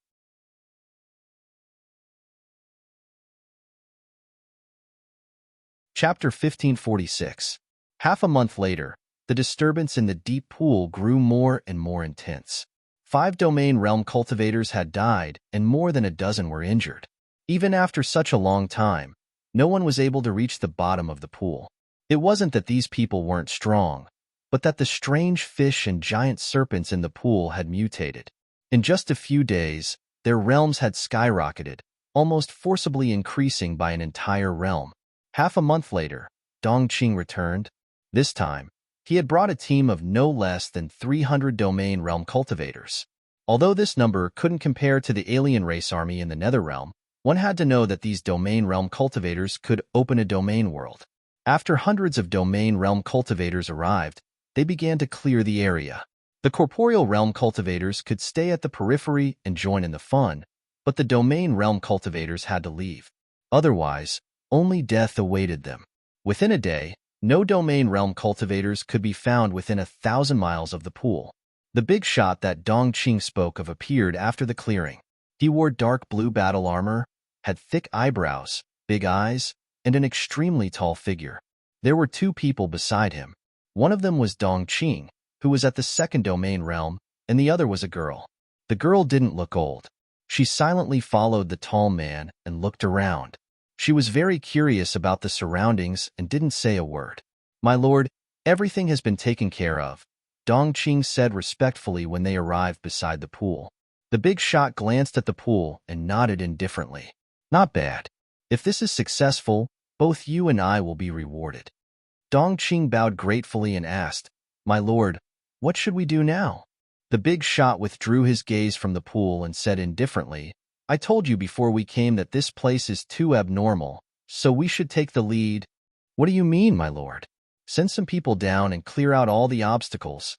Chapter 1546. Half a month later, the disturbance in the deep pool grew more and more intense. 5 domain realm cultivators had died, and more than a dozen were injured. Even after such a long time, no one was able to reach the bottom of the pool. It wasn't that these people weren't strong, but that the strange fish and giant serpents in the pool had mutated. In just a few days, their realms had skyrocketed, almost forcibly increasing by an entire realm. Half a month later, Dongqing returned. This time, he had brought a team of no less than 300 domain realm cultivators. Although this number couldn't compare to the alien race army in the Netherrealm, one had to know that these domain realm cultivators could open a domain world. After hundreds of domain realm cultivators arrived, they began to clear the area. The corporeal realm cultivators could stay at the periphery and join in the fun, but the domain realm cultivators had to leave. Otherwise, only death awaited them. Within a day, no domain realm cultivators could be found within 1,000 miles of the pool. The big shot that Dongqing spoke of appeared after the clearing. He wore dark blue battle armor, had thick eyebrows, big eyes, and an extremely tall figure. There were 2 people beside him. One of them was Dongqing, who was at the second domain realm, and the other was a girl. The girl didn't look old. She silently followed the tall man and looked around. She was very curious about the surroundings and didn't say a word. "My lord, everything has been taken care of," Dongqing said respectfully when they arrived beside the pool. The big shot glanced at the pool and nodded indifferently. "Not bad. If this is successful, both you and I will be rewarded." Dongqing bowed gratefully and asked, "My lord, what should we do now?" The big shot withdrew his gaze from the pool and said indifferently, "I told you before we came that this place is too abnormal, so we should take the lead." "What do you mean, my lord?" "Send some people down and clear out all the obstacles."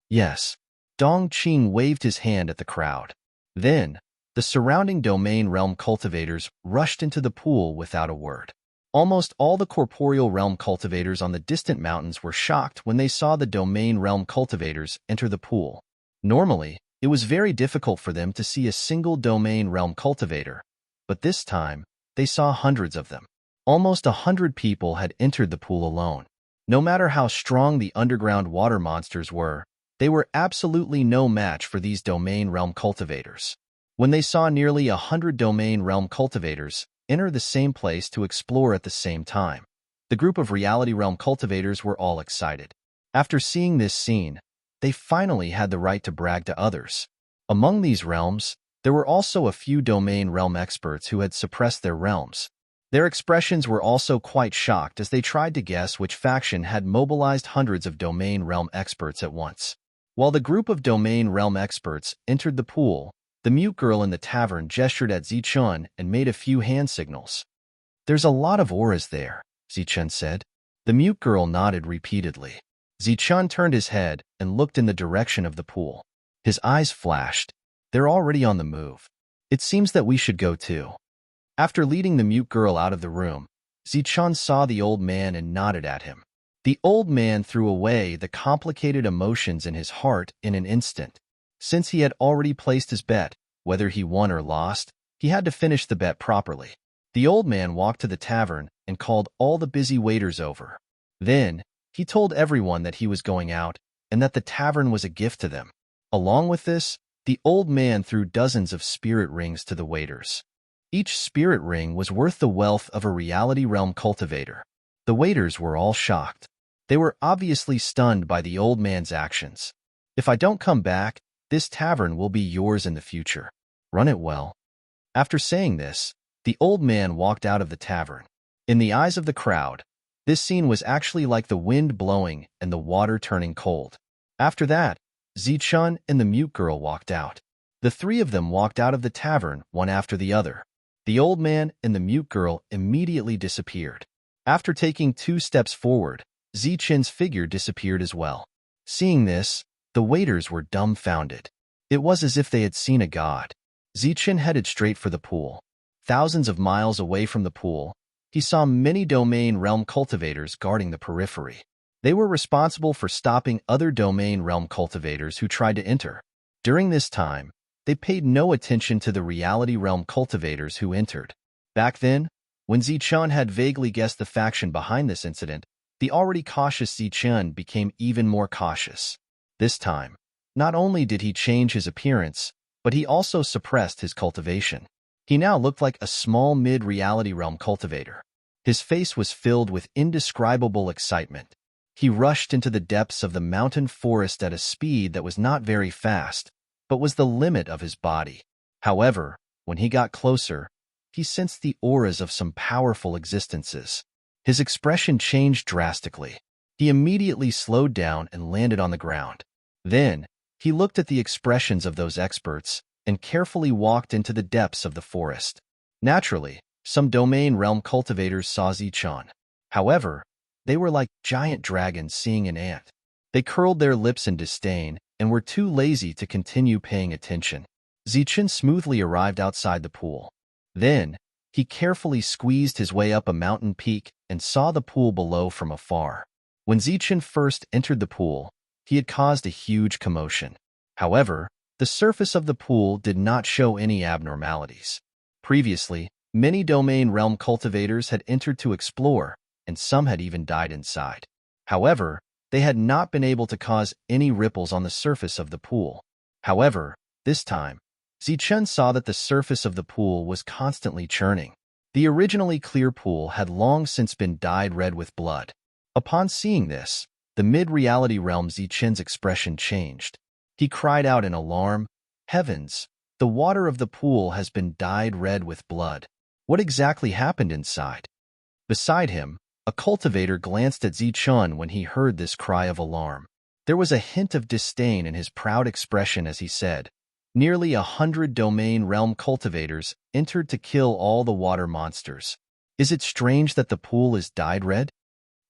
"Yes." Dongqing waved his hand at the crowd. Then, the surrounding domain realm cultivators rushed into the pool without a word. Almost all the corporeal realm cultivators on the distant mountains were shocked when they saw the domain realm cultivators enter the pool. Normally, it was very difficult for them to see a single domain realm cultivator, but this time, they saw hundreds of them. Almost 100 people had entered the pool alone. No matter how strong the underground water monsters were, they were absolutely no match for these domain realm cultivators. When they saw nearly 100 domain realm cultivators enter the same place to explore at the same time, the group of reality realm cultivators were all excited. After seeing this scene, they finally had the right to brag to others. Among these realms, there were also a few domain realm experts who had suppressed their realms. Their expressions were also quite shocked as they tried to guess which faction had mobilized hundreds of domain realm experts at once. While the group of domain realm experts entered the pool, the mute girl in the tavern gestured at Zichun and made a few hand signals. "There's a lot of auras there," Zichun said. The mute girl nodded repeatedly. Zichun turned his head and looked in the direction of the pool. His eyes flashed. "They're already on the move. It seems that we should go too." After leading the mute girl out of the room, Zichun saw the old man and nodded at him. The old man threw away the complicated emotions in his heart in an instant. Since he had already placed his bet, whether he won or lost, he had to finish the bet properly. The old man walked to the tavern and called all the busy waiters over. Then, he told everyone that he was going out and that the tavern was a gift to them. Along with this, the old man threw dozens of spirit rings to the waiters. Each spirit ring was worth the wealth of a reality realm cultivator. The waiters were all shocked. They were obviously stunned by the old man's actions. "If I don't come back, this tavern will be yours in the future. Run it well." After saying this, the old man walked out of the tavern. In the eyes of the crowd, this scene was actually like the wind blowing and the water turning cold. After that, Zichun and the mute girl walked out. The 3 of them walked out of the tavern one after the other. The old man and the mute girl immediately disappeared. After taking 2 steps forward, Zichun's figure disappeared as well. Seeing this, the waiters were dumbfounded. It was as if they had seen a god. Zichun headed straight for the pool. Thousands of miles away from the pool, he saw many domain realm cultivators guarding the periphery. They were responsible for stopping other domain realm cultivators who tried to enter. During this time, they paid no attention to the reality realm cultivators who entered. Back then, when Zichun had vaguely guessed the faction behind this incident, the already cautious Zichun became even more cautious. This time, Not only did he change his appearance, but he also suppressed his cultivation. He now looked like a small mid-reality realm cultivator. His face was filled with indescribable excitement. He rushed into the depths of the mountain forest at a speed that was not very fast, but was the limit of his body. However, when he got closer, he sensed the auras of some powerful existences. His expression changed drastically. He immediately slowed down and landed on the ground. Then, he looked at the expressions of those experts and carefully walked into the depths of the forest. Naturally, some domain realm cultivators saw Zichun. However, they were like giant dragons seeing an ant. They curled their lips in disdain and were too lazy to continue paying attention. Zichun smoothly arrived outside the pool. Then, he carefully squeezed his way up a mountain peak and saw the pool below from afar. When Zichun first entered the pool, he had caused a huge commotion. However, the surface of the pool did not show any abnormalities. Previously, many domain realm cultivators had entered to explore, and some had even died inside. However, they had not been able to cause any ripples on the surface of the pool. However, this time, Zichun saw that the surface of the pool was constantly churning. The originally clear pool had long since been dyed red with blood. Upon seeing this, the mid-reality realm Zichun's expression changed. He cried out in alarm, "Heavens! The water of the pool has been dyed red with blood. What exactly happened inside?" Beside him, a cultivator glanced at Zichun when he heard this cry of alarm. There was a hint of disdain in his proud expression as he said, "Nearly 100 domain realm cultivators entered to kill all the water monsters. Is it strange that the pool is dyed red?"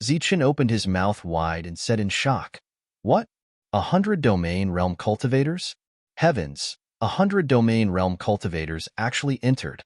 Zichun opened his mouth wide and said in shock, "What? 100 domain realm cultivators? Heavens, 100 domain realm cultivators actually entered."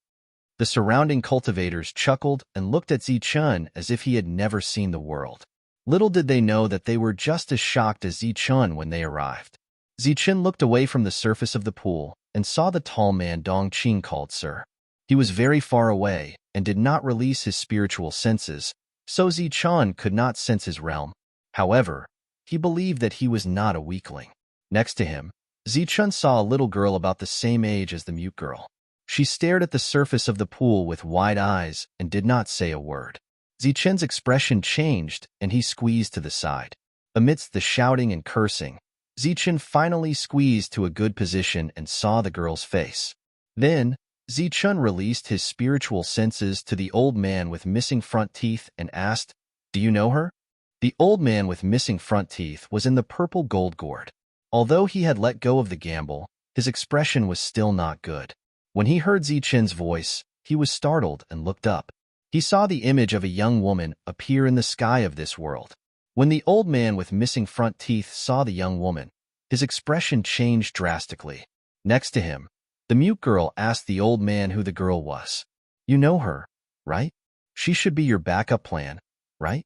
The surrounding cultivators chuckled and looked at Zichun as if he had never seen the world. Little did they know that they were just as shocked as Zichun when they arrived. Zichun looked away from the surface of the pool and saw the tall man Dong Qing called Sir. He was very far away and did not release his spiritual senses, so Zichun could not sense his realm. However, he believed that he was not a weakling. Next to him, Zichun saw a little girl about the same age as the mute girl. She stared at the surface of the pool with wide eyes and did not say a word. Zichun's expression changed and he squeezed to the side. Amidst the shouting and cursing, Zichun finally squeezed to a good position and saw the girl's face. Then, Zichun released his spiritual senses to the old man with missing front teeth and asked, "Do you know her?" The old man with missing front teeth was in the purple gold gourd. Although he had let go of the gamble, his expression was still not good. When he heard Zichun's voice, he was startled and looked up. He saw the image of a young woman appear in the sky of this world. When the old man with missing front teeth saw the young woman, his expression changed drastically. Next to him, the mute girl asked the old man who the girl was. "You know her, right? She should be your backup plan, right?"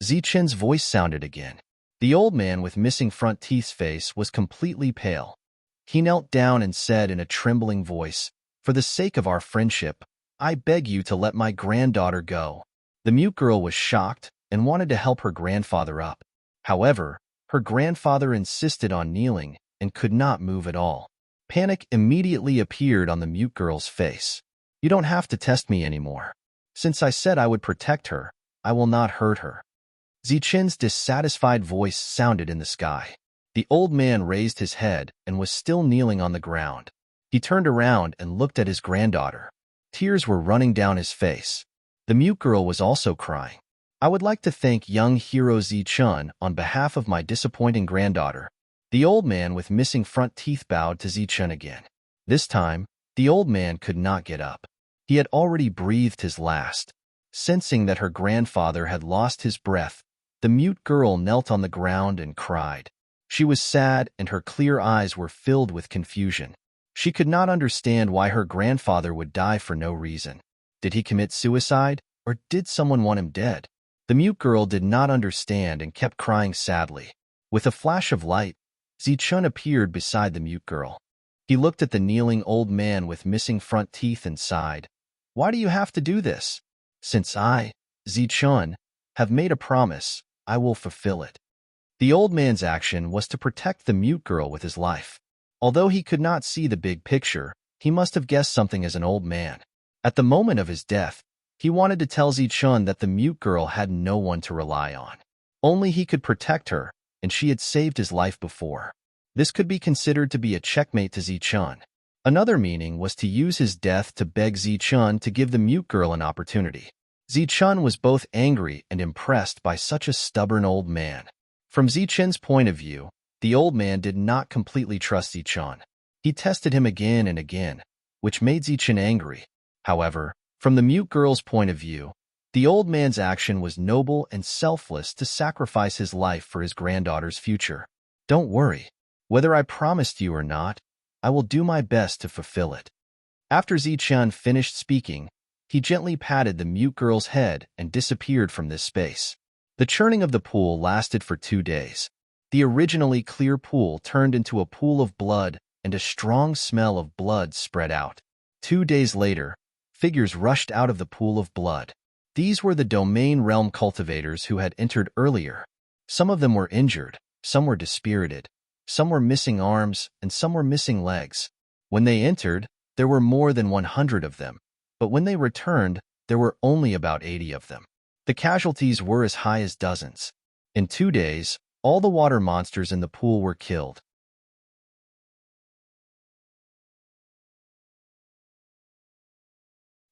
Zichun's voice sounded again. The old man with missing front teeth's face was completely pale. He knelt down and said in a trembling voice, "For the sake of our friendship, I beg you to let my granddaughter go." The mute girl was shocked and wanted to help her grandfather up. However, her grandfather insisted on kneeling and could not move at all. Panic immediately appeared on the mute girl's face. "You don't have to test me anymore. Since I said I would protect her, I will not hurt her." Zichun's dissatisfied voice sounded in the sky. The old man raised his head and was still kneeling on the ground. He turned around and looked at his granddaughter. Tears were running down his face. The mute girl was also crying. "I would like to thank young hero Zichun on behalf of my disappointing granddaughter." The old man with missing front teeth bowed to Zichun again. This time, the old man could not get up. He had already breathed his last. Sensing that her grandfather had lost his breath, the mute girl knelt on the ground and cried. She was sad and her clear eyes were filled with confusion. She could not understand why her grandfather would die for no reason. Did he commit suicide, or did someone want him dead? The mute girl did not understand and kept crying sadly. With a flash of light, Zichun appeared beside the mute girl. He looked at the kneeling old man with missing front teeth and sighed. "Why do you have to do this? Since I, Zichun, have made a promise, I will fulfill it." The old man's action was to protect the mute girl with his life. Although he could not see the big picture, he must have guessed something as an old man. At the moment of his death, he wanted to tell Zichun that the mute girl had no one to rely on. Only he could protect her, and she had saved his life before. This could be considered to be a checkmate to Zichun. Another meaning was to use his death to beg Zichun to give the mute girl an opportunity. Zichun was both angry and impressed by such a stubborn old man. From Zichun's point of view, the old man did not completely trust Zichun. He tested him again and again, which made Zichun angry. However, from the mute girl's point of view, the old man's action was noble and selfless to sacrifice his life for his granddaughter's future. Don't worry. Whether I promised you or not, I will do my best to fulfill it. After Zichun finished speaking, he gently patted the mute girl's head and disappeared from this space. The churning of the pool lasted for 2 days. The originally clear pool turned into a pool of blood, and a strong smell of blood spread out. 2 days later, figures rushed out of the pool of blood. These were the domain realm cultivators who had entered earlier. Some of them were injured, some were dispirited, some were missing arms, and some were missing legs. When they entered, there were more than 100 of them, but when they returned, there were only about 80 of them. The casualties were as high as dozens. In 2 days, all the water monsters in the pool were killed.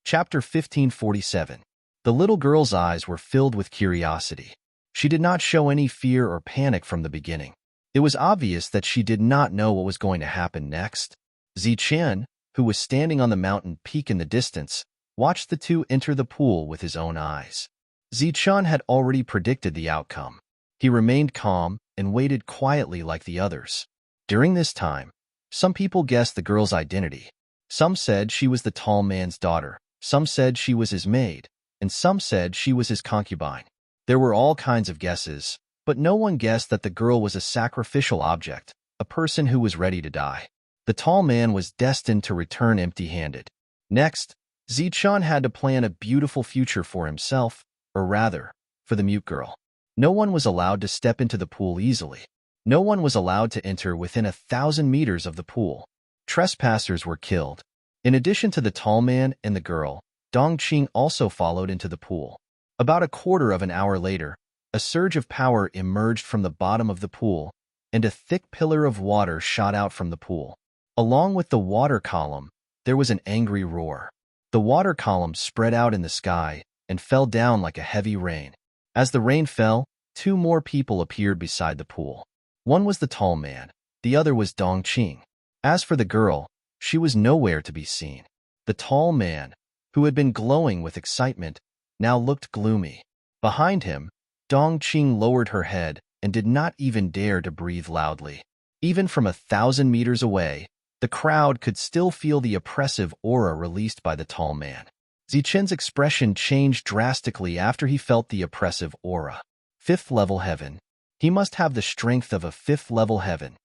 Chapter 1547. The little girl's eyes were filled with curiosity. She did not show any fear or panic from the beginning. It was obvious that she did not know what was going to happen next. Zichun, who was standing on the mountain peak in the distance, watched the two enter the pool with his own eyes. Zichun had already predicted the outcome. He remained calm and waited quietly like the others. During this time, some people guessed the girl's identity. Some said she was the tall man's daughter, some said she was his maid, and some said she was his concubine. There were all kinds of guesses, but no one guessed that the girl was a sacrificial object, a person who was ready to die. The tall man was destined to return empty-handed. Next, Zichun had to plan a beautiful future for himself, or rather, for the mute girl. No one was allowed to step into the pool easily. No one was allowed to enter within 1,000 meters of the pool. Trespassers were killed. In addition to the tall man and the girl, Dongqing also followed into the pool. About a quarter of an hour later, a surge of power emerged from the bottom of the pool, and a thick pillar of water shot out from the pool. Along with the water column, there was an angry roar. The water column spread out in the sky and fell down like a heavy rain. As the rain fell, 2 more people appeared beside the pool. One was the tall man, the other was Dongqing. As for the girl, she was nowhere to be seen. The tall man, who had been glowing with excitement, now looked gloomy. Behind him, Dongqing lowered her head and did not even dare to breathe loudly. Even from 1,000 meters away, the crowd could still feel the oppressive aura released by the tall man. Zichun's expression changed drastically after he felt the oppressive aura. 5th level heaven. He must have the strength of a 5th level heaven.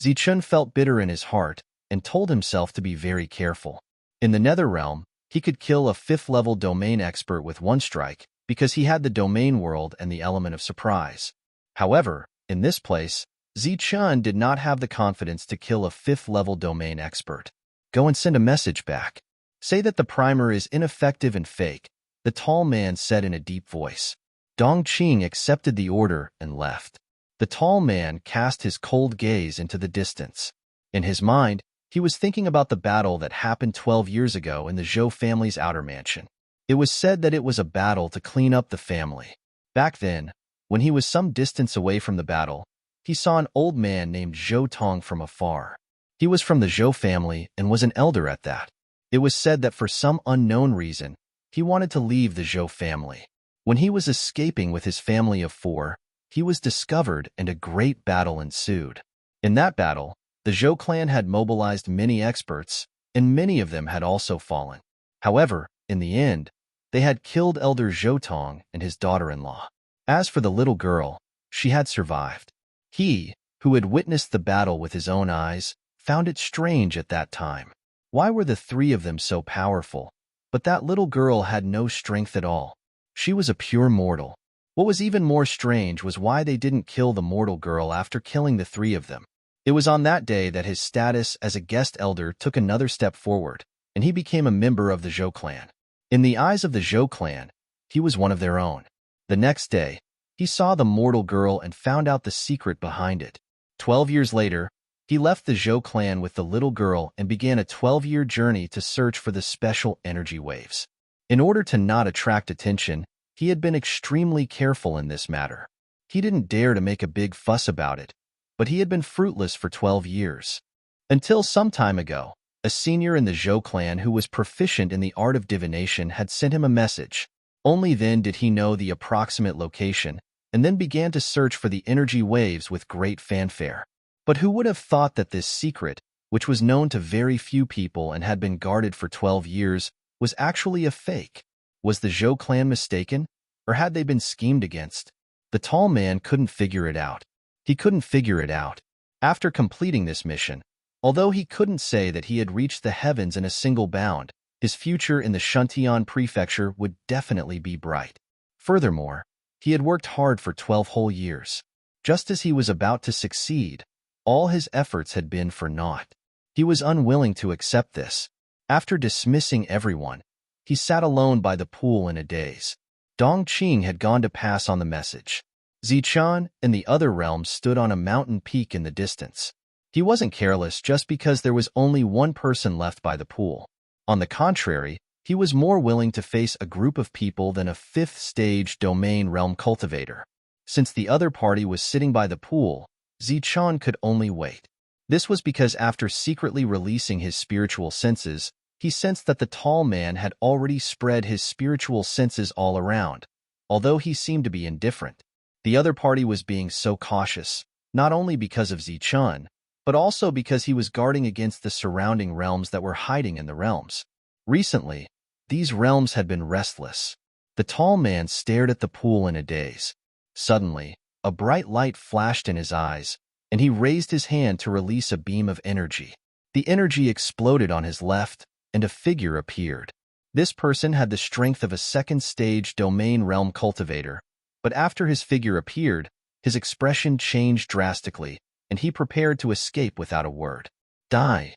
Zichun felt bitter in his heart and told himself to be very careful. In the Nether Realm, he could kill a 5th level domain expert with 1 strike, because he had the domain world and the element of surprise. However, in this place, Zichun did not have the confidence to kill a 5th level domain expert. Go and send a message back. Say that the primer is ineffective and fake, the tall man said in a deep voice. Dongqing accepted the order and left. The tall man cast his cold gaze into the distance. In his mind, he was thinking about the battle that happened 12 years ago in the Zhou family's outer mansion. It was said that it was a battle to clean up the family. Back then, when he was some distance away from the battle, he saw an old man named Zhou Tong from afar. He was from the Zhou family and was an elder at that. It was said that for some unknown reason, he wanted to leave the Zhou family. When he was escaping with his family of 4, he was discovered and a great battle ensued. In that battle, the Zhou clan had mobilized many experts, and many of them had also fallen. However, in the end, they had killed Elder Zhou Tong and his daughter-in-law. As for the little girl, she had survived. He, who had witnessed the battle with his own eyes, found it strange at that time. Why were the 3 of them so powerful, but that little girl had no strength at all? She was a pure mortal. What was even more strange was why they didn't kill the mortal girl after killing the three of them. It was on that day that his status as a guest elder took another step forward, and he became a member of the Zhou clan. In the eyes of the Zhou clan, he was one of their own. The next day, he saw the mortal girl and found out the secret behind it. 12 years later, he left the Zhou clan with the little girl and began a 12-year journey to search for the special energy waves. In order to not attract attention, he had been extremely careful in this matter. He didn't dare to make a big fuss about it, but he had been fruitless for 12 years. Until some time ago, a senior in the Zhou clan who was proficient in the art of divination had sent him a message. Only then did he know the approximate location, and then began to search for the energy waves with great fanfare. But who would have thought that this secret, which was known to very few people and had been guarded for 12 years, was actually a fake? Was the Zhou clan mistaken, or had they been schemed against? The tall man couldn't figure it out. He couldn't figure it out. After completing this mission, although he couldn't say that he had reached the heavens in a single bound, his future in the Shuntian prefecture would definitely be bright. Furthermore, he had worked hard for 12 whole years. Just as he was about to succeed, all his efforts had been for naught. He was unwilling to accept this. After dismissing everyone, he sat alone by the pool in a daze. Dongqing had gone to pass on the message. Zichun and the other realms stood on a mountain peak in the distance. He wasn't careless just because there was only one person left by the pool. On the contrary, he was more willing to face a group of people than a fifth-stage domain realm cultivator. Since the other party was sitting by the pool, Zichun could only wait. This was because after secretly releasing his spiritual senses, he sensed that the tall man had already spread his spiritual senses all around. Although he seemed to be indifferent, the other party was being so cautious, not only because of Zichun, but also because he was guarding against the surrounding realms that were hiding in the realms. Recently, these realms had been restless. The tall man stared at the pool in a daze. Suddenly, a bright light flashed in his eyes, and he raised his hand to release a beam of energy. The energy exploded on his left, and a figure appeared. This person had the strength of a second-stage domain realm cultivator, but after his figure appeared, his expression changed drastically, and he prepared to escape without a word. Die!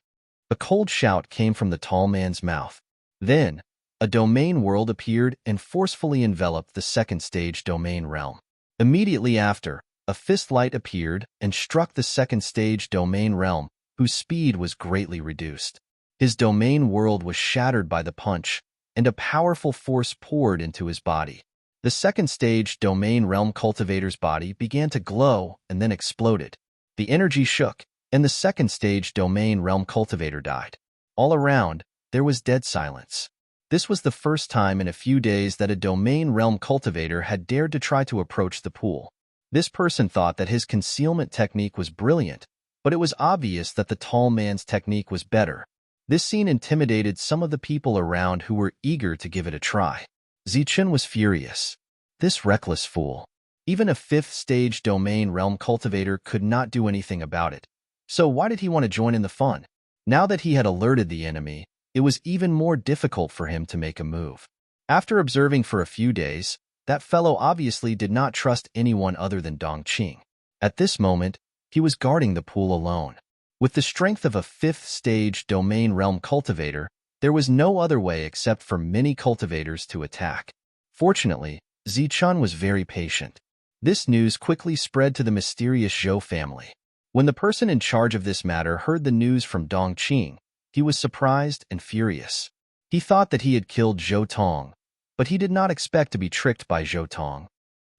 A cold shout came from the tall man's mouth. Then, a domain world appeared and forcefully enveloped the second-stage domain realm. Immediately after, a fist light appeared and struck the second-stage domain realm, whose speed was greatly reduced. His domain world was shattered by the punch, and a powerful force poured into his body. The second-stage domain realm cultivator's body began to glow and then exploded. The energy shook, and the second-stage domain realm cultivator died. All around, there was dead silence. This was the first time in a few days that a domain realm cultivator had dared to try to approach the pool. This person thought that his concealment technique was brilliant, but it was obvious that the tall man's technique was better. This scene intimidated some of the people around who were eager to give it a try. Zichun was furious. This reckless fool. Even a fifth-stage domain realm cultivator could not do anything about it. So why did he want to join in the fun? Now that he had alerted the enemy, it was even more difficult for him to make a move. After observing for a few days, that fellow obviously did not trust anyone other than Dongqing. At this moment, he was guarding the pool alone. With the strength of a fifth-stage domain realm cultivator, there was no other way except for many cultivators to attack. Fortunately, Zichun was very patient. This news quickly spread to the mysterious Zhou family. When the person in charge of this matter heard the news from Dongqing, he was surprised and furious. He thought that he had killed Zhou Tong, but he did not expect to be tricked by Zhou Tong.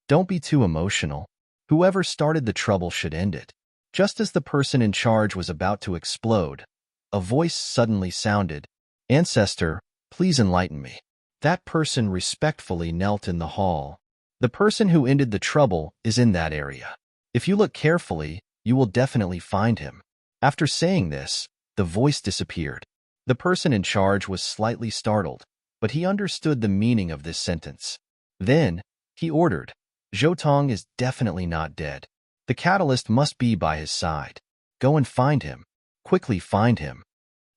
Don't be too emotional. Whoever started the trouble should end it. Just as the person in charge was about to explode, a voice suddenly sounded. Ancestor, please enlighten me. That person respectfully knelt in the hall. The person who ended the trouble is in that area. If you look carefully, you will definitely find him. After saying this, the voice disappeared. The person in charge was slightly startled, but he understood the meaning of this sentence. Then, he ordered, Zhou Tong is definitely not dead. The catalyst must be by his side. Go and find him. Quickly find him.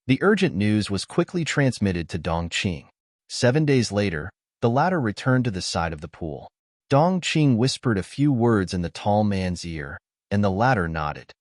The urgent news was quickly transmitted to Dongqing. 7 days later, the latter returned to the side of the pool. Dongqing whispered a few words in the tall man's ear, and the latter nodded.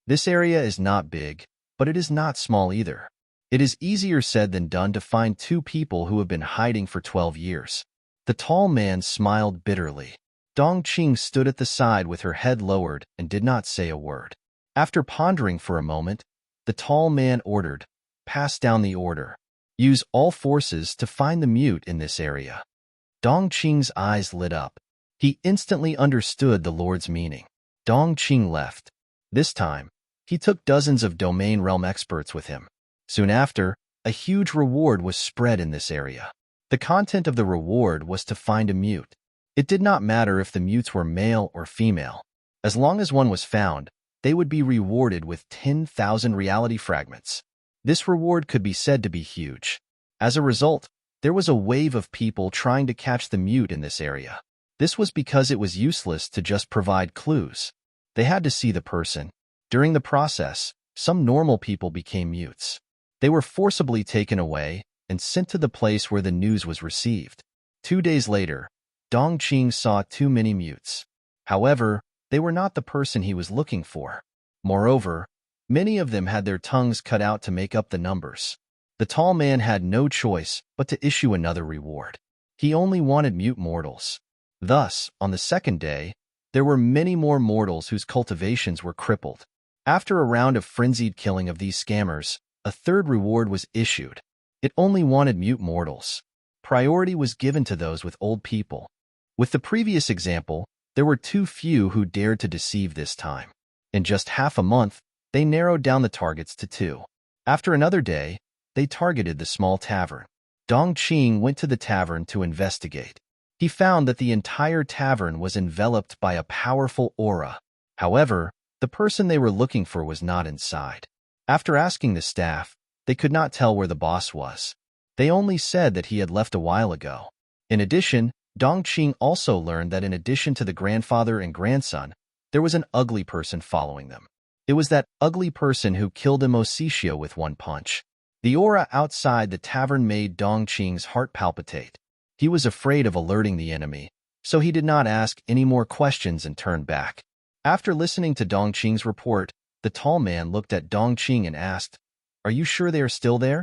This area is not big, but it is not small either. It is easier said than done to find two people who have been hiding for 12 years. The tall man smiled bitterly. Dongqing stood at the side with her head lowered and did not say a word. After pondering for a moment, the tall man ordered, "Pass down the order. Use all forces to find the mute in this area." Dongqing's eyes lit up. He instantly understood the Lord's meaning. Dongqing left. This time, he took dozens of domain realm experts with him. Soon after, a huge reward was spread in this area. The content of the reward was to find a mute. It did not matter if the mutes were male or female. As long as one was found, they would be rewarded with 10,000 reality fragments. This reward could be said to be huge. As a result, there was a wave of people trying to catch the mute in this area. This was because it was useless to just provide clues. They had to see the person. During the process, some normal people became mutes. They were forcibly taken away and sent to the place where the news was received. 2 days later, Dongqing saw too many mutes. However, they were not the person he was looking for. Moreover, many of them had their tongues cut out to make up the numbers. The tall man had no choice but to issue another reward. He only wanted mute mortals. Thus, on the second day, there were many more mortals whose cultivations were crippled. After a round of frenzied killing of these scammers, a third reward was issued. It only wanted mute mortals. Priority was given to those with old people. With the previous example, there were too few who dared to deceive this time. In just half a month, they narrowed down the targets to 2. After another day, they targeted the small tavern. Dongqing went to the tavern to investigate. He found that the entire tavern was enveloped by a powerful aura. However, the person they were looking for was not inside. After asking the staff, they could not tell where the boss was. They only said that he had left a while ago. In addition, Dongqing also learned that in addition to the grandfather and grandson, there was an ugly person following them. It was that ugly person who killed Emosicio with one punch. The aura outside the tavern made Dongqing's heart palpitate. He was afraid of alerting the enemy, so he did not ask any more questions and turned back. After listening to Dongqing's report, the tall man looked at Dongqing and asked, "Are you sure they are still there?"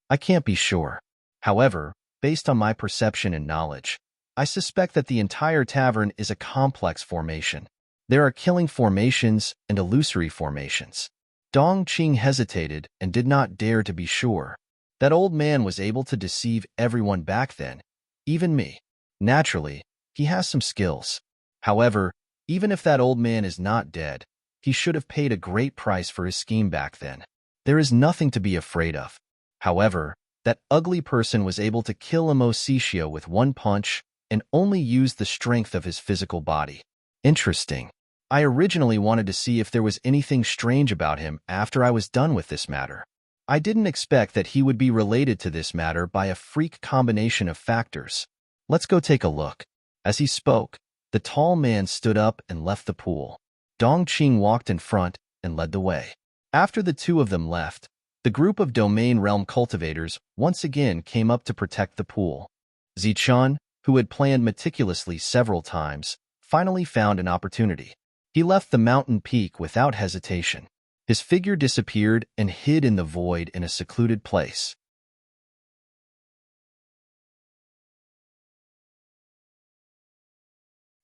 "I can't be sure. However, based on my perception and knowledge, I suspect that the entire tavern is a complex formation. There are killing formations and illusory formations." Dongqing hesitated and did not dare to be sure. That old man was able to deceive everyone back then, even me. Naturally, he has some skills. However, even if that old man is not dead, he should have paid a great price for his scheme back then. There is nothing to be afraid of. However, that ugly person was able to kill Emosicio with one punch and only used the strength of his physical body. Interesting. I originally wanted to see if there was anything strange about him after I was done with this matter. I didn't expect that he would be related to this matter by a freak combination of factors. Let's go take a look. As he spoke, the tall man stood up and left the pool. Dongqing walked in front and led the way. After the two of them left, the group of domain realm cultivators once again came up to protect the pool. Zichun, who had planned meticulously several times, finally found an opportunity. He left the mountain peak without hesitation. His figure disappeared and hid in the void in a secluded place.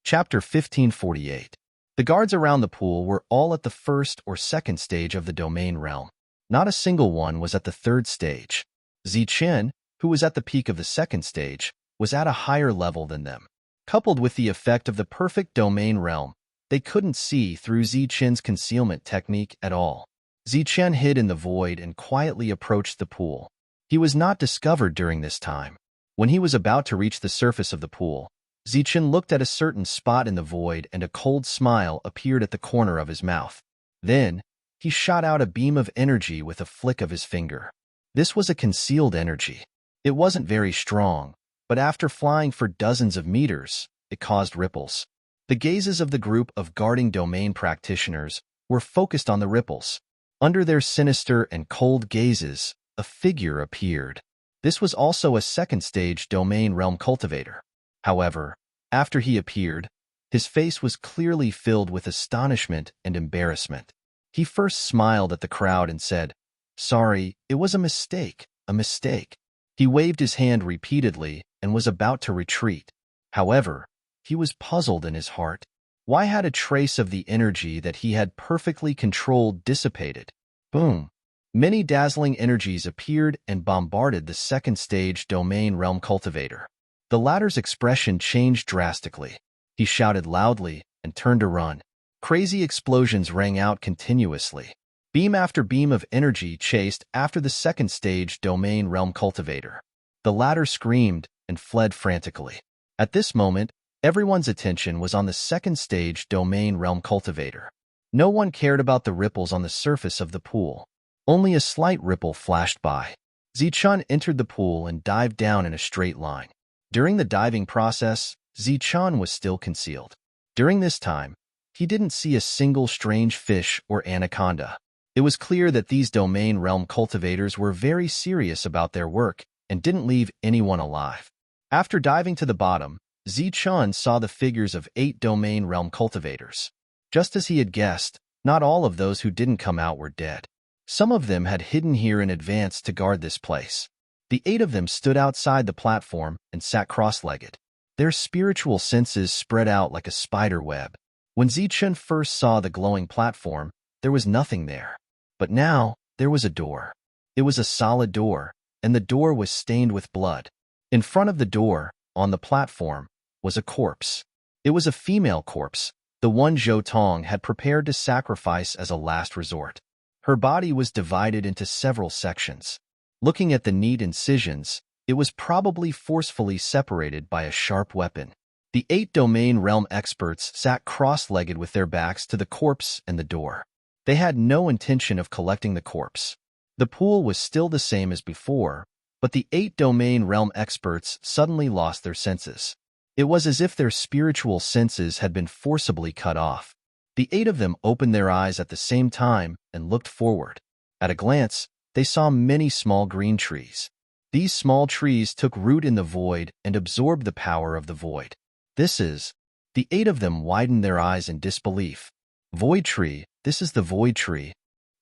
Chapter 1548. The guards around the pool were all at the first or second stage of the domain realm. Not a single one was at the third stage. Zichun, who was at the peak of the second stage, was at a higher level than them. Coupled with the effect of the perfect domain realm, they couldn't see through Zichun's concealment technique at all. Zichun hid in the void and quietly approached the pool. He was not discovered during this time. When he was about to reach the surface of the pool, Zichun looked at a certain spot in the void and a cold smile appeared at the corner of his mouth. Then, he shot out a beam of energy with a flick of his finger. This was a concealed energy. It wasn't very strong, but after flying for dozens of meters, it caused ripples. The gazes of the group of guarding domain practitioners were focused on the ripples. Under their sinister and cold gazes, a figure appeared. This was also a second-stage domain realm cultivator. However, After he appeared, his face was clearly filled with astonishment and embarrassment. He first smiled at the crowd and said, "Sorry, it was a mistake, a mistake." He waved his hand repeatedly and was about to retreat. However, he was puzzled in his heart. Why had a trace of the energy that he had perfectly controlled dissipated? Boom! Many dazzling energies appeared and bombarded the second stage domain realm cultivator. The latter's expression changed drastically. He shouted loudly and turned to run. Crazy explosions rang out continuously. Beam after beam of energy chased after the second stage domain realm cultivator. The latter screamed and fled frantically. At this moment, everyone's attention was on the second stage domain realm cultivator. No one cared about the ripples on the surface of the pool. Only a slight ripple flashed by. Zichun entered the pool and dived down in a straight line. During the diving process, Zichun was still concealed. During this time, he didn't see a single strange fish or anaconda. It was clear that these domain realm cultivators were very serious about their work and didn't leave anyone alive. After diving to the bottom, Zichun saw the figures of 8 domain realm cultivators. Just as he had guessed, not all of those who didn't come out were dead. Some of them had hidden here in advance to guard this place. The 8 of them stood outside the platform and sat cross-legged. Their spiritual senses spread out like a spider web. When Zichun first saw the glowing platform, there was nothing there. But now, there was a door. It was a solid door, and the door was stained with blood. In front of the door, on the platform, was a corpse. It was a female corpse, the one Zhou Tong had prepared to sacrifice as a last resort. Her body was divided into several sections. Looking at the neat incisions, it was probably forcefully separated by a sharp weapon. The 8 domain realm experts sat cross-legged with their backs to the corpse and the door. They had no intention of collecting the corpse. The pool was still the same as before, but the 8 domain realm experts suddenly lost their senses. It was as if their spiritual senses had been forcibly cut off. The 8 of them opened their eyes at the same time and looked forward. At a glance, they saw many small green trees. These small trees took root in the void and absorbed the power of the void. The 8 of them widened their eyes in disbelief. Void tree, this is the void tree.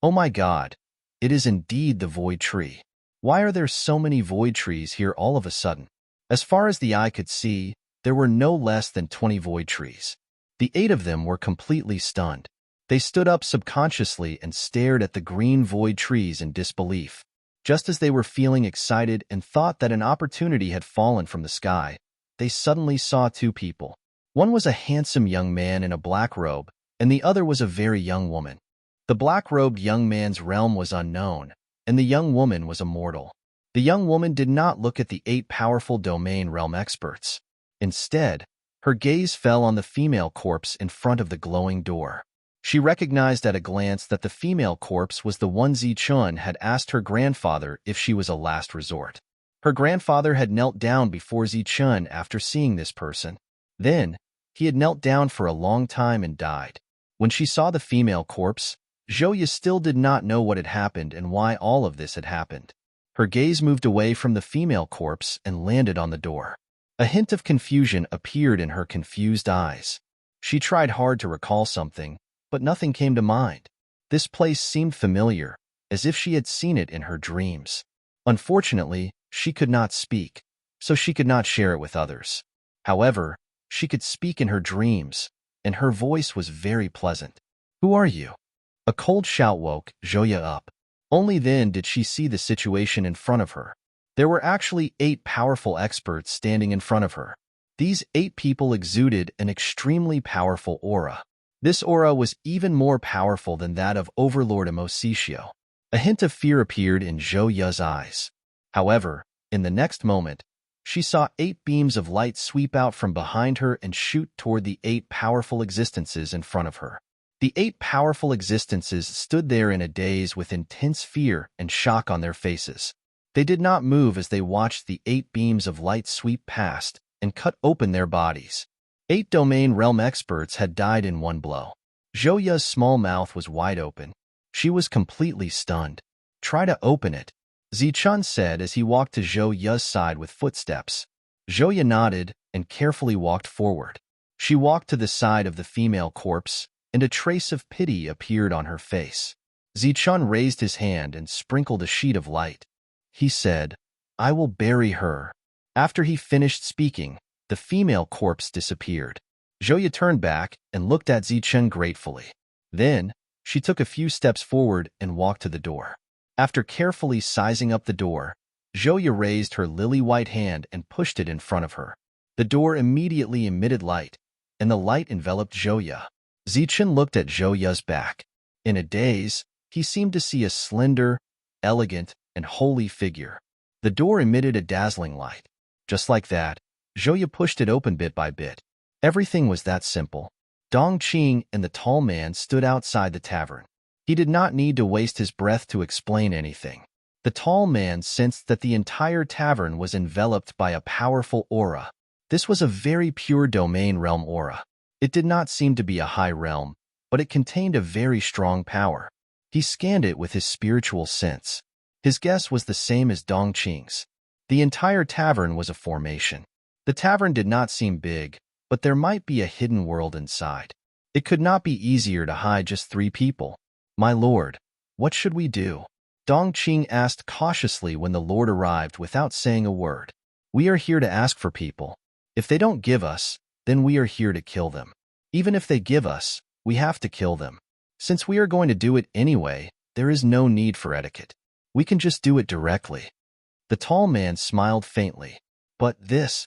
Oh my God, it is indeed the void tree. Why are there so many void trees here all of a sudden? As far as the eye could see, there were no less than 20 void trees. The 8 of them were completely stunned. They stood up subconsciously and stared at the green void trees in disbelief. Just as they were feeling excited and thought that an opportunity had fallen from the sky, they suddenly saw 2 people. One was a handsome young man in a black robe, and the other was a very young woman. The black-robed young man's realm was unknown, and the young woman was immortal. The young woman did not look at the 8 powerful domain realm experts. Instead, her gaze fell on the female corpse in front of the glowing door. She recognized at a glance that the female corpse was the one Zichun had asked her grandfather if she was a last resort. Her grandfather had knelt down before Zichun after seeing this person. Then, he had knelt down for a long time and died. When she saw the female corpse, Zhouya still did not know what had happened and why all of this had happened. Her gaze moved away from the female corpse and landed on the door. A hint of confusion appeared in her confused eyes. She tried hard to recall something, but nothing came to mind. This place seemed familiar, as if she had seen it in her dreams. Unfortunately, she could not speak, so she could not share it with others. However, she could speak in her dreams, and her voice was very pleasant. "Who are you?" A cold shout woke Zhouya up. Only then did she see the situation in front of her. There were actually 8 powerful experts standing in front of her. These 8 people exuded an extremely powerful aura. This aura was even more powerful than that of Overlord Amositio. A hint of fear appeared in Zhouya's eyes. However, in the next moment, she saw 8 beams of light sweep out from behind her and shoot toward the 8 powerful existences in front of her. The 8 powerful existences stood there in a daze with intense fear and shock on their faces. They did not move as they watched the 8 beams of light sweep past and cut open their bodies. 8 domain realm experts had died in one blow. Zhouya's small mouth was wide open. She was completely stunned. "Try to open it," Zichun said as he walked to Zhouya's side with footsteps. Zhouya nodded and carefully walked forward. She walked to the side of the female corpse, and a trace of pity appeared on her face. Zichun raised his hand and sprinkled a sheet of light. He said, "I will bury her." After he finished speaking, the female corpse disappeared. Zhouya turned back and looked at Zichun gratefully. Then, she took a few steps forward and walked to the door. After carefully sizing up the door, Zhouya raised her lily-white hand and pushed it in front of her. The door immediately emitted light, and the light enveloped Zhouya. Zichun looked at Zhouya's back. In a daze, he seemed to see a slender, elegant, and holy figure. The door emitted a dazzling light. Just like that, Zhouya pushed it open bit by bit. Everything was that simple. Dongqing and the tall man stood outside the tavern. He did not need to waste his breath to explain anything. The tall man sensed that the entire tavern was enveloped by a powerful aura. This was a very pure domain realm aura. It did not seem to be a high realm, but it contained a very strong power. He scanned it with his spiritual sense. His guess was the same as Dongqing's. The entire tavern was a formation. The tavern did not seem big, but there might be a hidden world inside. It could not be easier to hide just 3 people. "My lord, what should we do?" Dongqing asked cautiously when the lord arrived without saying a word. "We are here to ask for people. If they don't give us, then we are here to kill them. Even if they give us, we have to kill them. Since we are going to do it anyway, there is no need for etiquette. We can just do it directly." The tall man smiled faintly. "But this—"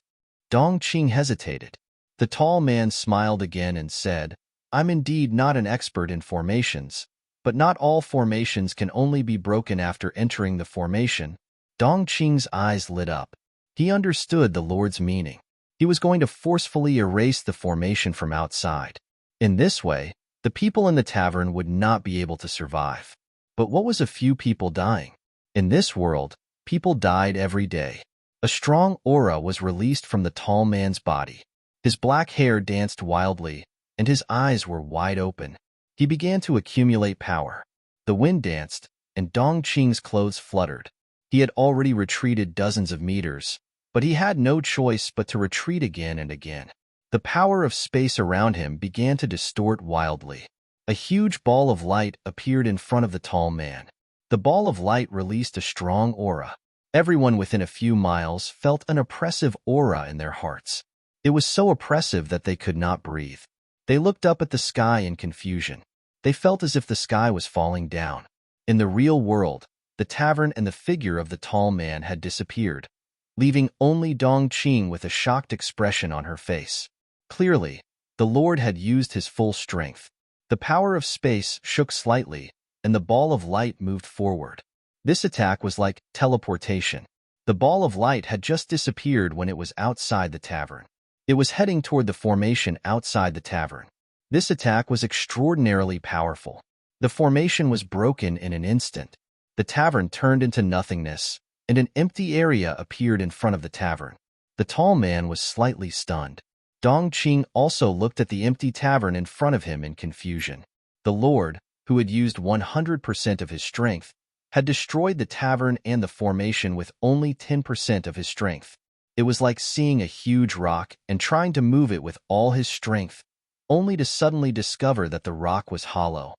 Dongqing hesitated. The tall man smiled again and said, "I'm indeed not an expert in formations, but not all formations can only be broken after entering the formation." Dongqing's eyes lit up. He understood the Lord's meaning. He was going to forcefully erase the formation from outside. In this way, the people in the tavern would not be able to survive. But what was a few people dying? In this world, people died every day. A strong aura was released from the tall man's body. His black hair danced wildly, and his eyes were wide open. He began to accumulate power. The wind danced, and Dongqing's clothes fluttered. He had already retreated dozens of meters, but he had no choice but to retreat again and again. The power of space around him began to distort wildly. A huge ball of light appeared in front of the tall man. The ball of light released a strong aura. Everyone within a few miles felt an oppressive aura in their hearts. It was so oppressive that they could not breathe. They looked up at the sky in confusion. They felt as if the sky was falling down. In the real world, the tavern and the figure of the tall man had disappeared, leaving only Dongqing with a shocked expression on her face. Clearly, the Lord had used his full strength. The power of space shook slightly, and the ball of light moved forward. This attack was like teleportation. The ball of light had just disappeared when it was outside the tavern. It was heading toward the formation outside the tavern. This attack was extraordinarily powerful. The formation was broken in an instant. The tavern turned into nothingness, and an empty area appeared in front of the tavern. The tall man was slightly stunned. Dongqing also looked at the empty tavern in front of him in confusion. The Lord, who had used 100% of his strength, had destroyed the tavern and the formation with only 10% of his strength. It was like seeing a huge rock and trying to move it with all his strength, only to suddenly discover that the rock was hollow.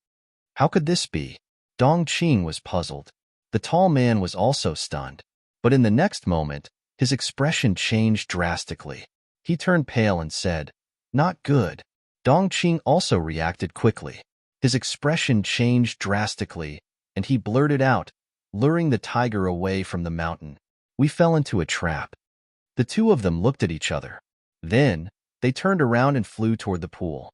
How could this be? Dongqing was puzzled. The tall man was also stunned. But in the next moment, his expression changed drastically. He turned pale and said, "Not good." Dongqing also reacted quickly. His expression changed drastically, and he blurted out, luring the tiger away from the mountain. "We fell into a trap." The two of them looked at each other. Then, they turned around and flew toward the pool.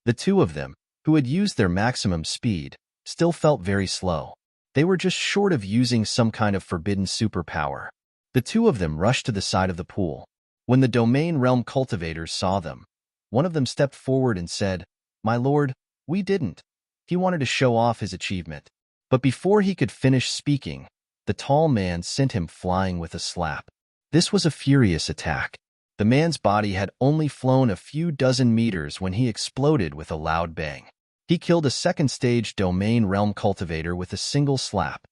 The two of them, who had used their maximum speed, still felt very slow. They were just short of using some kind of forbidden superpower. The two of them rushed to the side of the pool. When the domain realm cultivators saw them, one of them stepped forward and said, "My lord, we didn't." He wanted to show off his achievement. But before he could finish speaking, the tall man sent him flying with a slap. This was a furious attack. The man's body had only flown a few dozen meters when he exploded with a loud bang. He killed a second-stage domain realm cultivator with a single slap.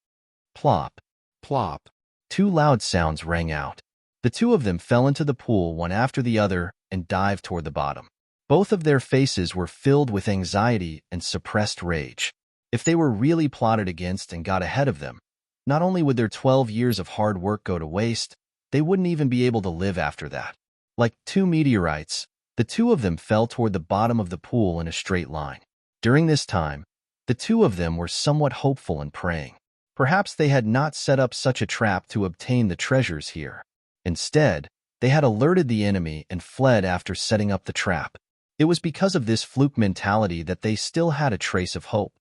Plop, plop. 2 loud sounds rang out. The two of them fell into the pool one after the other and dived toward the bottom. Both of their faces were filled with anxiety and suppressed rage. If they were really plotted against and got ahead of them, not only would their 12 years of hard work go to waste, they wouldn't even be able to live after that. Like two meteorites, the two of them fell toward the bottom of the pool in a straight line. During this time, the two of them were somewhat hopeful and praying. Perhaps they had not set up such a trap to obtain the treasures here. Instead, they had alerted the enemy and fled after setting up the trap. It was because of this fluke mentality that they still had a trace of hope.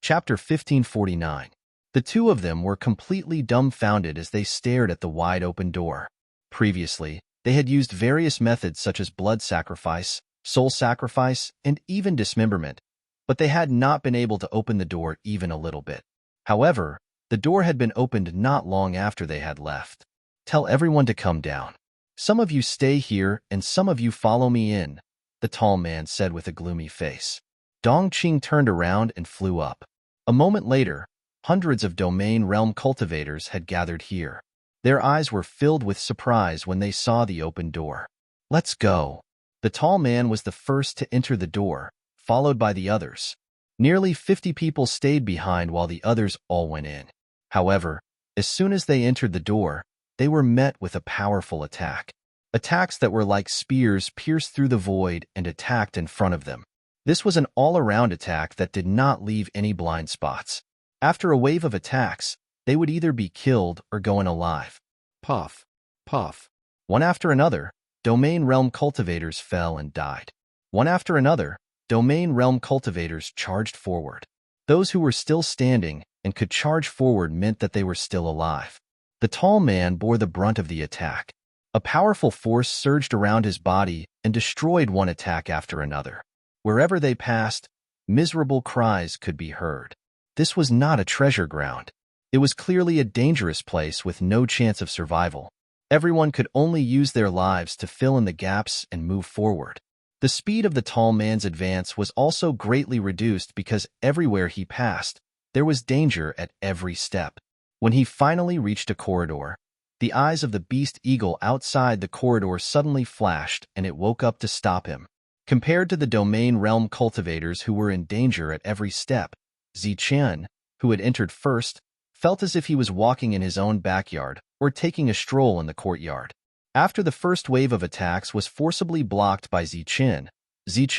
Chapter 1549. The two of them were completely dumbfounded as they stared at the wide-open door. Previously, they had used various methods such as blood sacrifice, soul sacrifice, and even dismemberment, but they had not been able to open the door even a little bit. However, the door had been opened not long after they had left. "Tell everyone to come down. Some of you stay here and some of you follow me in," the tall man said with a gloomy face. Dongqing turned around and flew up. A moment later, hundreds of domain realm cultivators had gathered here. Their eyes were filled with surprise when they saw the open door. "Let's go." The tall man was the first to enter the door, followed by the others. Nearly 50 people stayed behind while the others all went in. However, as soon as they entered the door, they were met with a powerful attack. Attacks that were like spears pierced through the void and attacked in front of them. This was an all-around attack that did not leave any blind spots. After a wave of attacks, they would either be killed or go unalive. Puff, puff. One after another, domain realm cultivators fell and died. One after another, domain realm cultivators charged forward. Those who were still standing and could charge forward meant that they were still alive. The tall man bore the brunt of the attack. A powerful force surged around his body and destroyed one attack after another. Wherever they passed, miserable cries could be heard. This was not a treasure ground. It was clearly a dangerous place with no chance of survival. Everyone could only use their lives to fill in the gaps and move forward. The speed of the tall man's advance was also greatly reduced because everywhere he passed, there was danger at every step. When he finally reached a corridor, the eyes of the beast eagle outside the corridor suddenly flashed and it woke up to stop him. Compared to the domain realm cultivators who were in danger at every step, Zichen, who had entered first, felt as if he was walking in his own backyard or taking a stroll in the courtyard. After the first wave of attacks was forcibly blocked by Zichen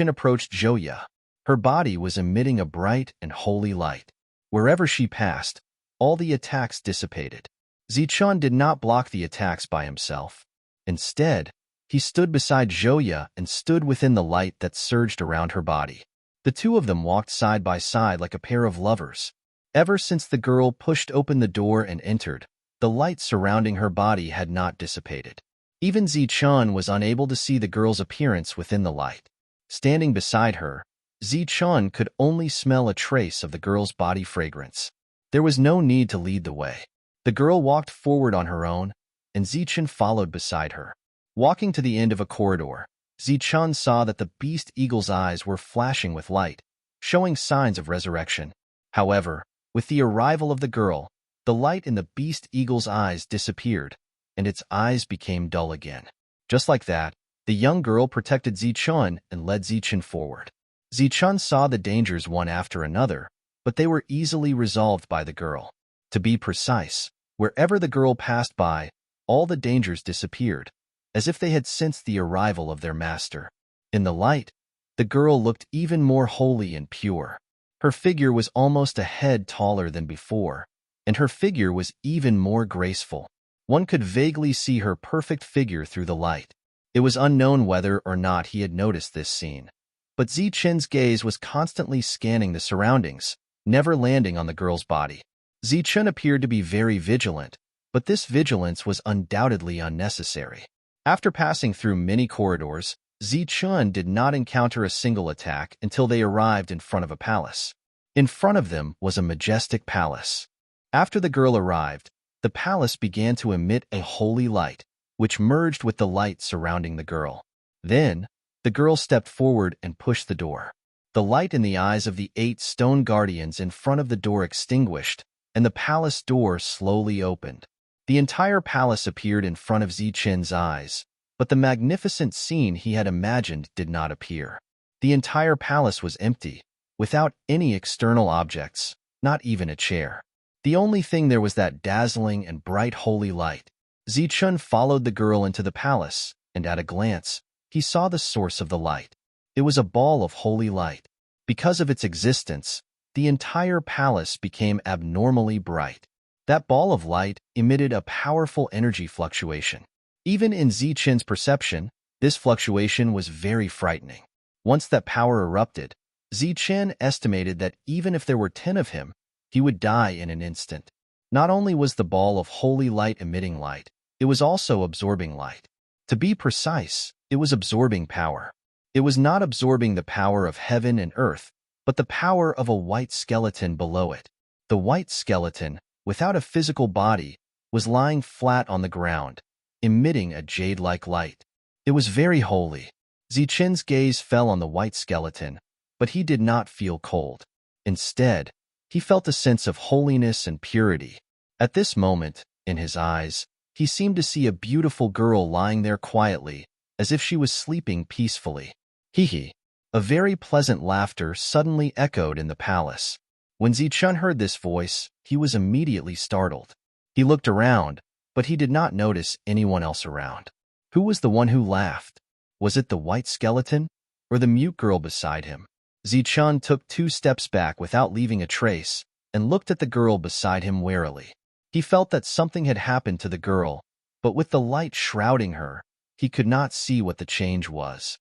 approached Zhouya. Her body was emitting a bright and holy light. Wherever she passed, all the attacks dissipated. Zichen did not block the attacks by himself. Instead, he stood beside Zhouya and stood within the light that surged around her body. The two of them walked side by side like a pair of lovers. Ever since the girl pushed open the door and entered, the light surrounding her body had not dissipated. Even Zichen was unable to see the girl's appearance within the light. Standing beside her, Zichen could only smell a trace of the girl's body fragrance. There was no need to lead the way. The girl walked forward on her own, and Zichen followed beside her. Walking to the end of a corridor, Zichen saw that the beast eagle's eyes were flashing with light, showing signs of resurrection. However, with the arrival of the girl, the light in the beast eagle's eyes disappeared, and its eyes became dull again. Just like that, the young girl protected Zichen and led Zichen forward. Zichen saw the dangers one after another, but they were easily resolved by the girl. To be precise, wherever the girl passed by, all the dangers disappeared, as if they had sensed the arrival of their master. In the light, the girl looked even more holy and pure. Her figure was almost a head taller than before, and her figure was even more graceful. One could vaguely see her perfect figure through the light. It was unknown whether or not he had noticed this scene, but Zichen's gaze was constantly scanning the surroundings, never landing on the girl's body. Zichen appeared to be very vigilant, but this vigilance was undoubtedly unnecessary. After passing through many corridors, Zichen did not encounter a single attack until they arrived in front of a palace. In front of them was a majestic palace. After the girl arrived, the palace began to emit a holy light, which merged with the light surrounding the girl. Then, the girl stepped forward and pushed the door. The light in the eyes of the 8 stone guardians in front of the door extinguished, and the palace door slowly opened. The entire palace appeared in front of Zichen's eyes, but the magnificent scene he had imagined did not appear. The entire palace was empty, without any external objects, not even a chair. The only thing there was that dazzling and bright holy light. Zichun followed the girl into the palace, and at a glance, he saw the source of the light. It was a ball of holy light. Because of its existence, the entire palace became abnormally bright. That ball of light emitted a powerful energy fluctuation. Even in Zichen's perception, this fluctuation was very frightening. Once that power erupted, Zichen estimated that even if there were 10 of him, he would die in an instant. Not only was the ball of holy light emitting light, it was also absorbing light. To be precise, it was absorbing power. It was not absorbing the power of heaven and earth, but the power of a white skeleton below it. The white skeleton, without a physical body, was lying flat on the ground, emitting a jade-like light. It was very holy. Zichen's gaze fell on the white skeleton, but he did not feel cold. Instead, he felt a sense of holiness and purity. At this moment, in his eyes, he seemed to see a beautiful girl lying there quietly, as if she was sleeping peacefully. Hee. A very pleasant laughter suddenly echoed in the palace. When Zichun heard this voice, he was immediately startled. He looked around, but he did not notice anyone else around. Who was the one who laughed? Was it the white skeleton, or the mute girl beside him? Zichun took 2 steps back without leaving a trace, and looked at the girl beside him warily. He felt that something had happened to the girl, but with the light shrouding her, he could not see what the change was.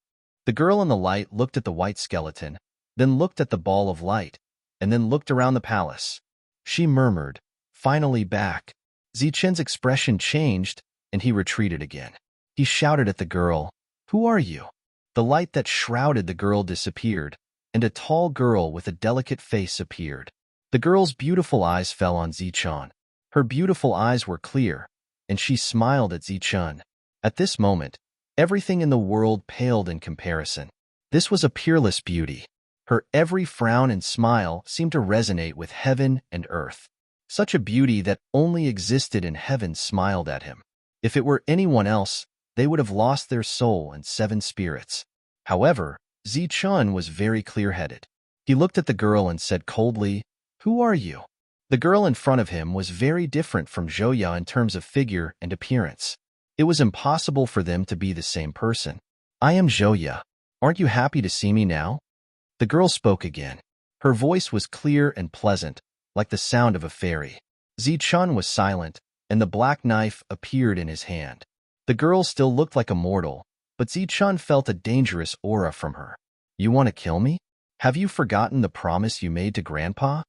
The girl in the light looked at the white skeleton, then looked at the ball of light, and then looked around the palace. She murmured, "Finally back." Zichen's expression changed, and he retreated again. He shouted at the girl, "Who are you?" The light that shrouded the girl disappeared, and a tall girl with a delicate face appeared. The girl's beautiful eyes fell on Zichun. Her beautiful eyes were clear, and she smiled at Zichun. At this moment, everything in the world paled in comparison. This was a peerless beauty. Her every frown and smile seemed to resonate with heaven and earth. Such a beauty that only existed in heaven smiled at him. If it were anyone else, they would have lost their soul and 7 spirits. However, Zichun was very clear-headed. He looked at the girl and said coldly, "Who are you?" The girl in front of him was very different from Zhouya in terms of figure and appearance. It was impossible for them to be the same person. "I am Zhouya. Aren't you happy to see me now?" The girl spoke again. Her voice was clear and pleasant, like the sound of a fairy. Zichun was silent, and the black knife appeared in his hand. The girl still looked like a mortal, but Zichun felt a dangerous aura from her. "You want to kill me? Have you forgotten the promise you made to Grandpa?"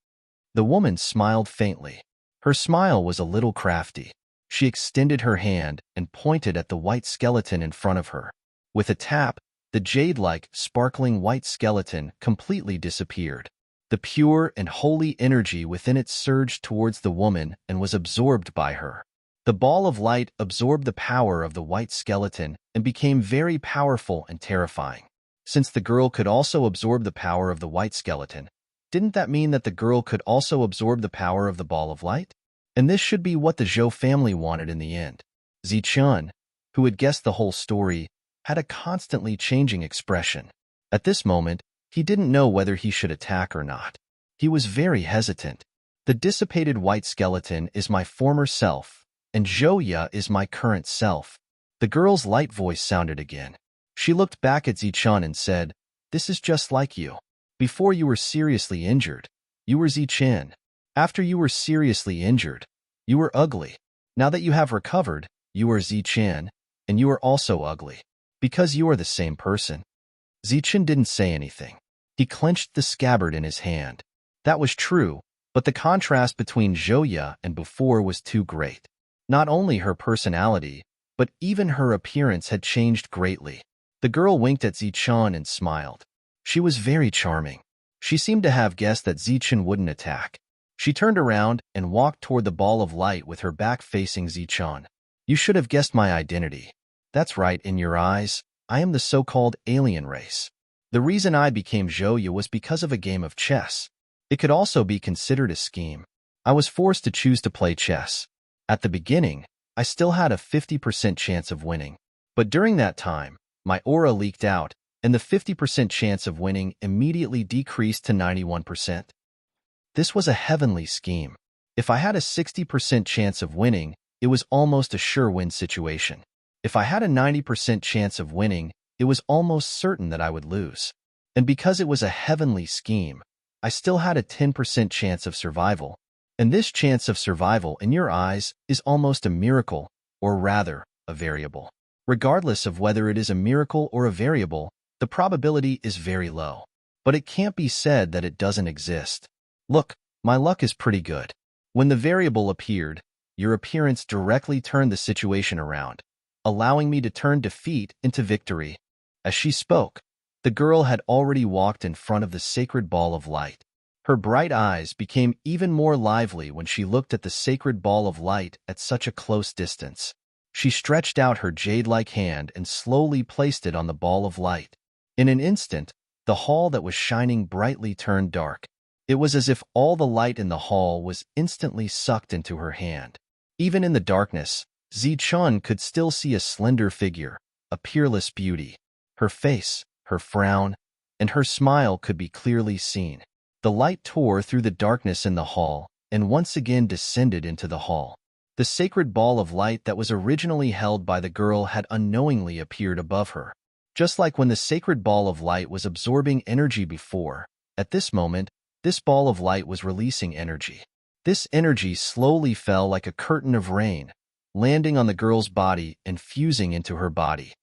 The woman smiled faintly. Her smile was a little crafty. She extended her hand and pointed at the white skeleton in front of her. With a tap, the jade-like, sparkling white skeleton completely disappeared. The pure and holy energy within it surged towards the woman and was absorbed by her. The ball of light absorbed the power of the white skeleton and became very powerful and terrifying. Since the girl could also absorb the power of the white skeleton, didn't that mean that the girl could also absorb the power of the ball of light? And this should be what the Zhou family wanted in the end. Zichun, who had guessed the whole story, had a constantly changing expression. At this moment, he didn't know whether he should attack or not. He was very hesitant. The dissipated white skeleton is my former self, and Zhouya is my current self. The girl's light voice sounded again. She looked back at Zichun and said, "This is just like you. Before you were seriously injured, you were Zichen. After you were seriously injured, you were ugly. Now that you have recovered, you are Zichen, and you are also ugly. Because you are the same person." Zichen didn't say anything. He clenched the scabbard in his hand. That was true, but the contrast between Zhouya and before was too great. Not only her personality, but even her appearance had changed greatly. The girl winked at Zichun and smiled. She was very charming. She seemed to have guessed that Zichen wouldn't attack. She turned around and walked toward the ball of light with her back facing Zichun. "You should have guessed my identity. That's right, in your eyes, I am the so-called alien race." The reason I became Zhouya was because of a game of chess. It could also be considered a scheme. I was forced to choose to play chess. At the beginning, I still had a 50% chance of winning. But during that time, my aura leaked out, and the 50% chance of winning immediately decreased to 91%. This was a heavenly scheme. If I had a 60% chance of winning, it was almost a sure-win situation. If I had a 90% chance of winning, it was almost certain that I would lose. And because it was a heavenly scheme, I still had a 10% chance of survival. And this chance of survival, in your eyes, is almost a miracle, or rather, a variable. Regardless of whether it is a miracle or a variable, the probability is very low. But it can't be said that it doesn't exist. Look, my luck is pretty good. When the variable appeared, your appearance directly turned the situation around, allowing me to turn defeat into victory. As she spoke, the girl had already walked in front of the sacred ball of light. Her bright eyes became even more lively when she looked at the sacred ball of light at such a close distance. She stretched out her jade-like hand and slowly placed it on the ball of light. In an instant, the hall that was shining brightly turned dark. It was as if all the light in the hall was instantly sucked into her hand. Even in the darkness, Zichun could still see a slender figure, a peerless beauty. Her face, her frown, and her smile could be clearly seen. The light tore through the darkness in the hall and once again descended into the hall. The sacred ball of light that was originally held by the girl had unknowingly appeared above her. Just like when the sacred ball of light was absorbing energy before, at this moment, this ball of light was releasing energy. This energy slowly fell like a curtain of rain, landing on the girl's body and fusing into her body.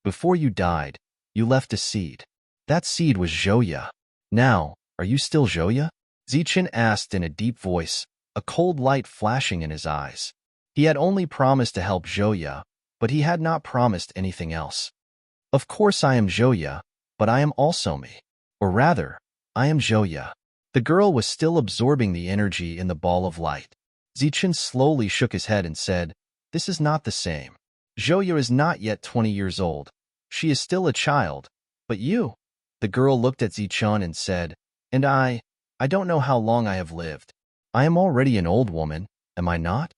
Before you died, you left a seed. That seed was Zhouya. Now, are you still Zhouya? Zichun asked in a deep voice, a cold light flashing in his eyes. He had only promised to help Zhouya, but he had not promised anything else. Of course I am Zhouya, but I am also me. Or rather, I am Zhouya. The girl was still absorbing the energy in the ball of light. Zichun slowly shook his head and said, "This is not the same. Zhouya is not yet 20 years old. She is still a child. But you?" The girl looked at Zichun and said, "And I don't know how long I have lived. I am already an old woman, am I not?"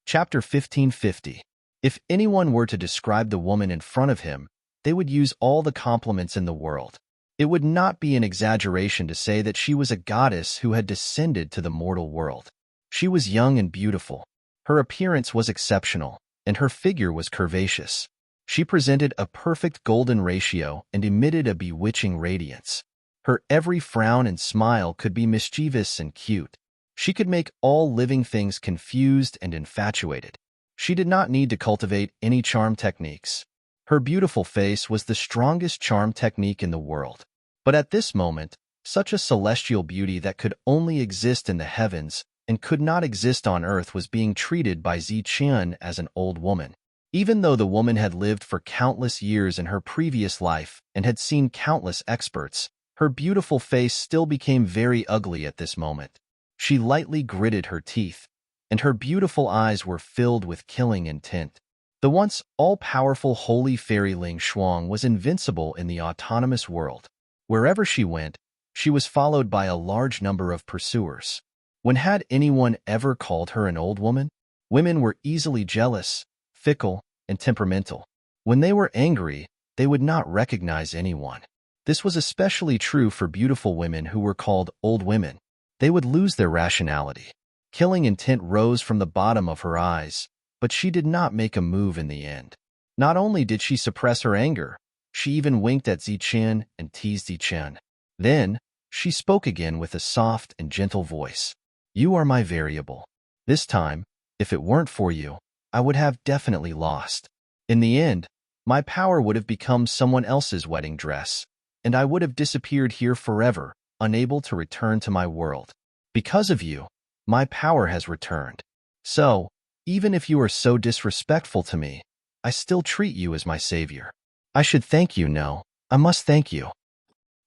Chapter 1550. If anyone were to describe the woman in front of him, they would use all the compliments in the world. It would not be an exaggeration to say that she was a goddess who had descended to the mortal world. She was young and beautiful. Her appearance was exceptional, and her figure was curvaceous. She presented a perfect golden ratio and emitted a bewitching radiance. Her every frown and smile could be mischievous and cute. She could make all living things confused and infatuated. She did not need to cultivate any charm techniques. Her beautiful face was the strongest charm technique in the world. But at this moment, such a celestial beauty that could only exist in the heavens and could not exist on earth was being treated by Zichun as an old woman. Even though the woman had lived for countless years in her previous life and had seen countless experts, her beautiful face still became very ugly at this moment. She lightly gritted her teeth, and her beautiful eyes were filled with killing intent. The once all-powerful holy fairy Ling Shuang was invincible in the autonomous world. Wherever she went, she was followed by a large number of pursuers. When had anyone ever called her an old woman? Women were easily jealous, fickle, and temperamental. When they were angry, they would not recognize anyone. This was especially true for beautiful women who were called old women. They would lose their rationality. Killing intent rose from the bottom of her eyes, but she did not make a move in the end. Not only did she suppress her anger, she even winked at Zichun and teased Zichun. Then, she spoke again with a soft and gentle voice. "You are my variable. This time, if it weren't for you, I would have definitely lost. In the end, my power would have become someone else's wedding dress, and I would have disappeared here forever, unable to return to my world. Because of you, my power has returned. So, even if you are so disrespectful to me, I still treat you as my savior. I should thank you, no, I must thank you."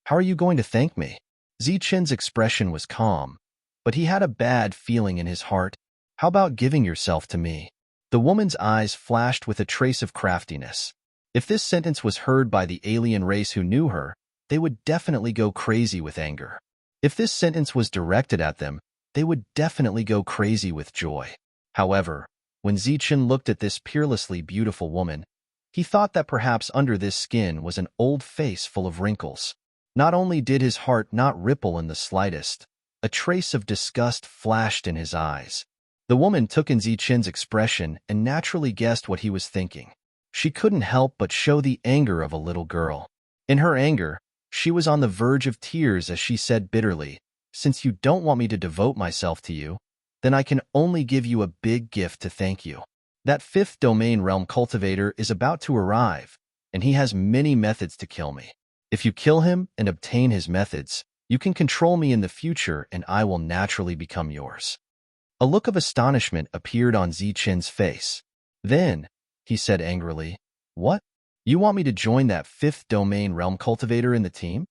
"How are you going to thank me?" Zichun's expression was calm, but he had a bad feeling in his heart. "How about giving yourself to me?" The woman's eyes flashed with a trace of craftiness. If this sentence was heard by the alien race who knew her, they would definitely go crazy with anger. If this sentence was directed at them, they would definitely go crazy with joy. However, when Zichen looked at this peerlessly beautiful woman, he thought that perhaps under this skin was an old face full of wrinkles. Not only did his heart not ripple in the slightest, a trace of disgust flashed in his eyes. The woman took in Zichen's expression and naturally guessed what he was thinking. She couldn't help but show the anger of a little girl. In her anger, she was on the verge of tears as she said bitterly, "Since you don't want me to devote myself to you, then I can only give you a big gift to thank you. That fifth domain realm cultivator is about to arrive, and he has many methods to kill me. If you kill him and obtain his methods, you can control me in the future and I will naturally become yours." A look of astonishment appeared on Zichen's face. Then, he said angrily, "What? You want me to join that fifth domain realm cultivator in the team?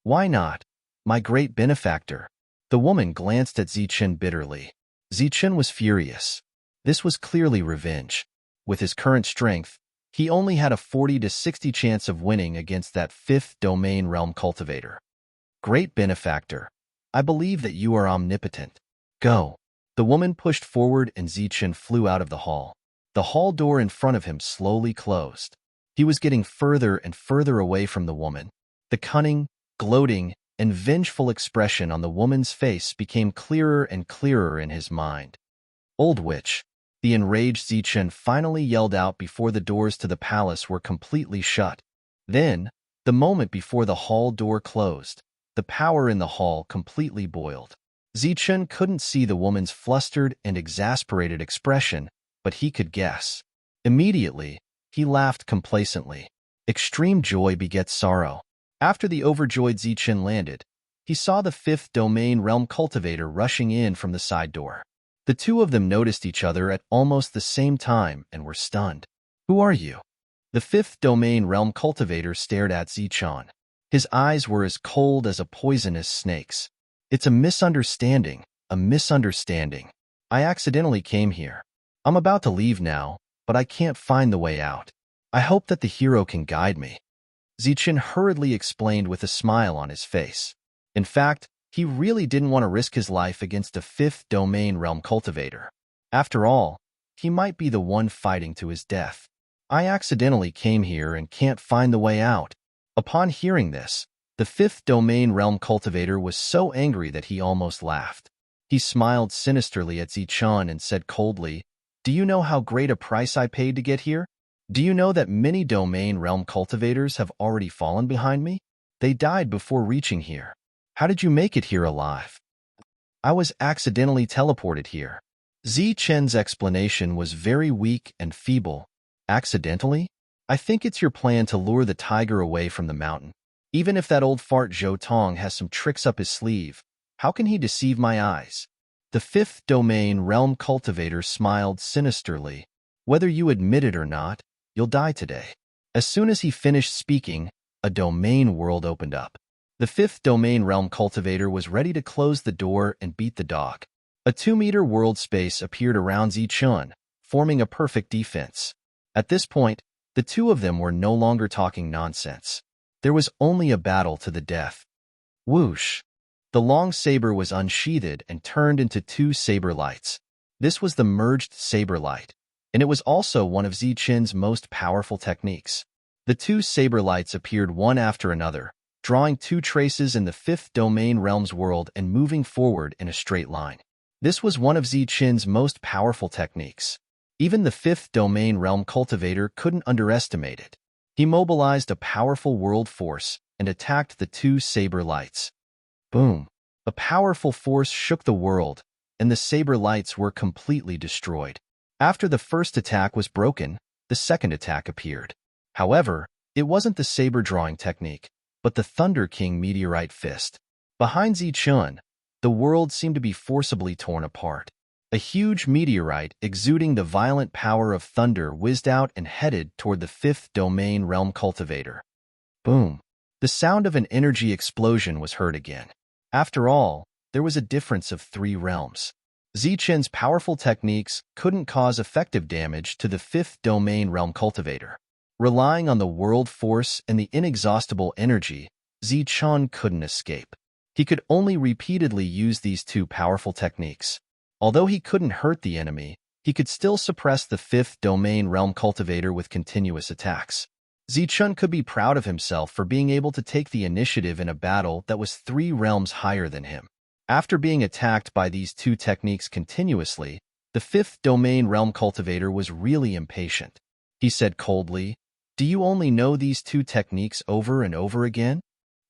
Why not, my great benefactor?" The woman glanced at Zichen bitterly. Zichen was furious. This was clearly revenge. With his current strength, he only had a 40 to 60 chance of winning against that fifth domain realm cultivator. "Great benefactor, I believe that you are omnipotent. Go." The woman pushed forward and Zichen flew out of the hall. The hall door in front of him slowly closed. He was getting further and further away from the woman. The cunning, gloating, and vengeful expression on the woman's face became clearer and clearer in his mind. "Old witch," the enraged Zichen finally yelled out before the doors to the palace were completely shut. Then, the moment before the hall door closed, the power in the hall completely boiled. Zichen couldn't see the woman's flustered and exasperated expression, but he could guess. Immediately, he laughed complacently. Extreme joy begets sorrow. After the overjoyed Zichen landed, he saw the fifth domain realm cultivator rushing in from the side door. The two of them noticed each other at almost the same time and were stunned. "Who are you?" The fifth domain realm cultivator stared at Zichen. His eyes were as cold as a poisonous snake's. "It's a misunderstanding, a misunderstanding. I accidentally came here. I'm about to leave now, but I can't find the way out. I hope that the hero can guide me." Zichen hurriedly explained with a smile on his face. In fact, he really didn't want to risk his life against a fifth domain realm cultivator. After all, he might be the one fighting to his death. "I accidentally came here and can't find the way out." Upon hearing this, the fifth domain realm cultivator was so angry that he almost laughed. He smiled sinisterly at Zichen and said coldly, "Do you know how great a price I paid to get here? Do you know that many domain realm cultivators have already fallen behind me? They died before reaching here. How did you make it here alive?" "I was accidentally teleported here." Zichen's explanation was very weak and feeble. "Accidentally? I think it's your plan to lure the tiger away from the mountain. Even if that old fart Zhou Tong has some tricks up his sleeve, how can he deceive my eyes?" The fifth domain realm cultivator smiled sinisterly. "Whether you admit it or not, you'll die today." As soon as he finished speaking, a domain world opened up. The fifth domain realm cultivator was ready to close the door and beat the dog. A 2-meter world space appeared around Zichen, forming a perfect defense. At this point, the two of them were no longer talking nonsense. There was only a battle to the death. Whoosh! The long saber was unsheathed and turned into 2 saber lights. This was the merged saber light, and it was also one of Zichen's most powerful techniques. The 2 saber lights appeared one after another, drawing 2 traces in the fifth domain realm's world and moving forward in a straight line. This was one of Zichen's most powerful techniques. Even the fifth domain realm cultivator couldn't underestimate it. He mobilized a powerful world force and attacked the 2 saber lights. Boom! A powerful force shook the world, and the saber lights were completely destroyed. After the first attack was broken, the second attack appeared. However, it wasn't the saber drawing technique, but the Thunder King meteorite fist. Behind Zichen, the world seemed to be forcibly torn apart. A huge meteorite exuding the violent power of thunder whizzed out and headed toward the fifth domain realm cultivator. Boom! The sound of an energy explosion was heard again. After all, there was a difference of 3 realms. Zichen's powerful techniques couldn't cause effective damage to the fifth domain realm cultivator. Relying on the world force and the inexhaustible energy, Zichen couldn't escape. He could only repeatedly use these two powerful techniques. Although he couldn't hurt the enemy, he could still suppress the fifth domain realm cultivator with continuous attacks. Zichen could be proud of himself for being able to take the initiative in a battle that was 3 realms higher than him. After being attacked by these two techniques continuously, the fifth domain realm cultivator was really impatient. He said coldly, "Do you only know these two techniques over and over again?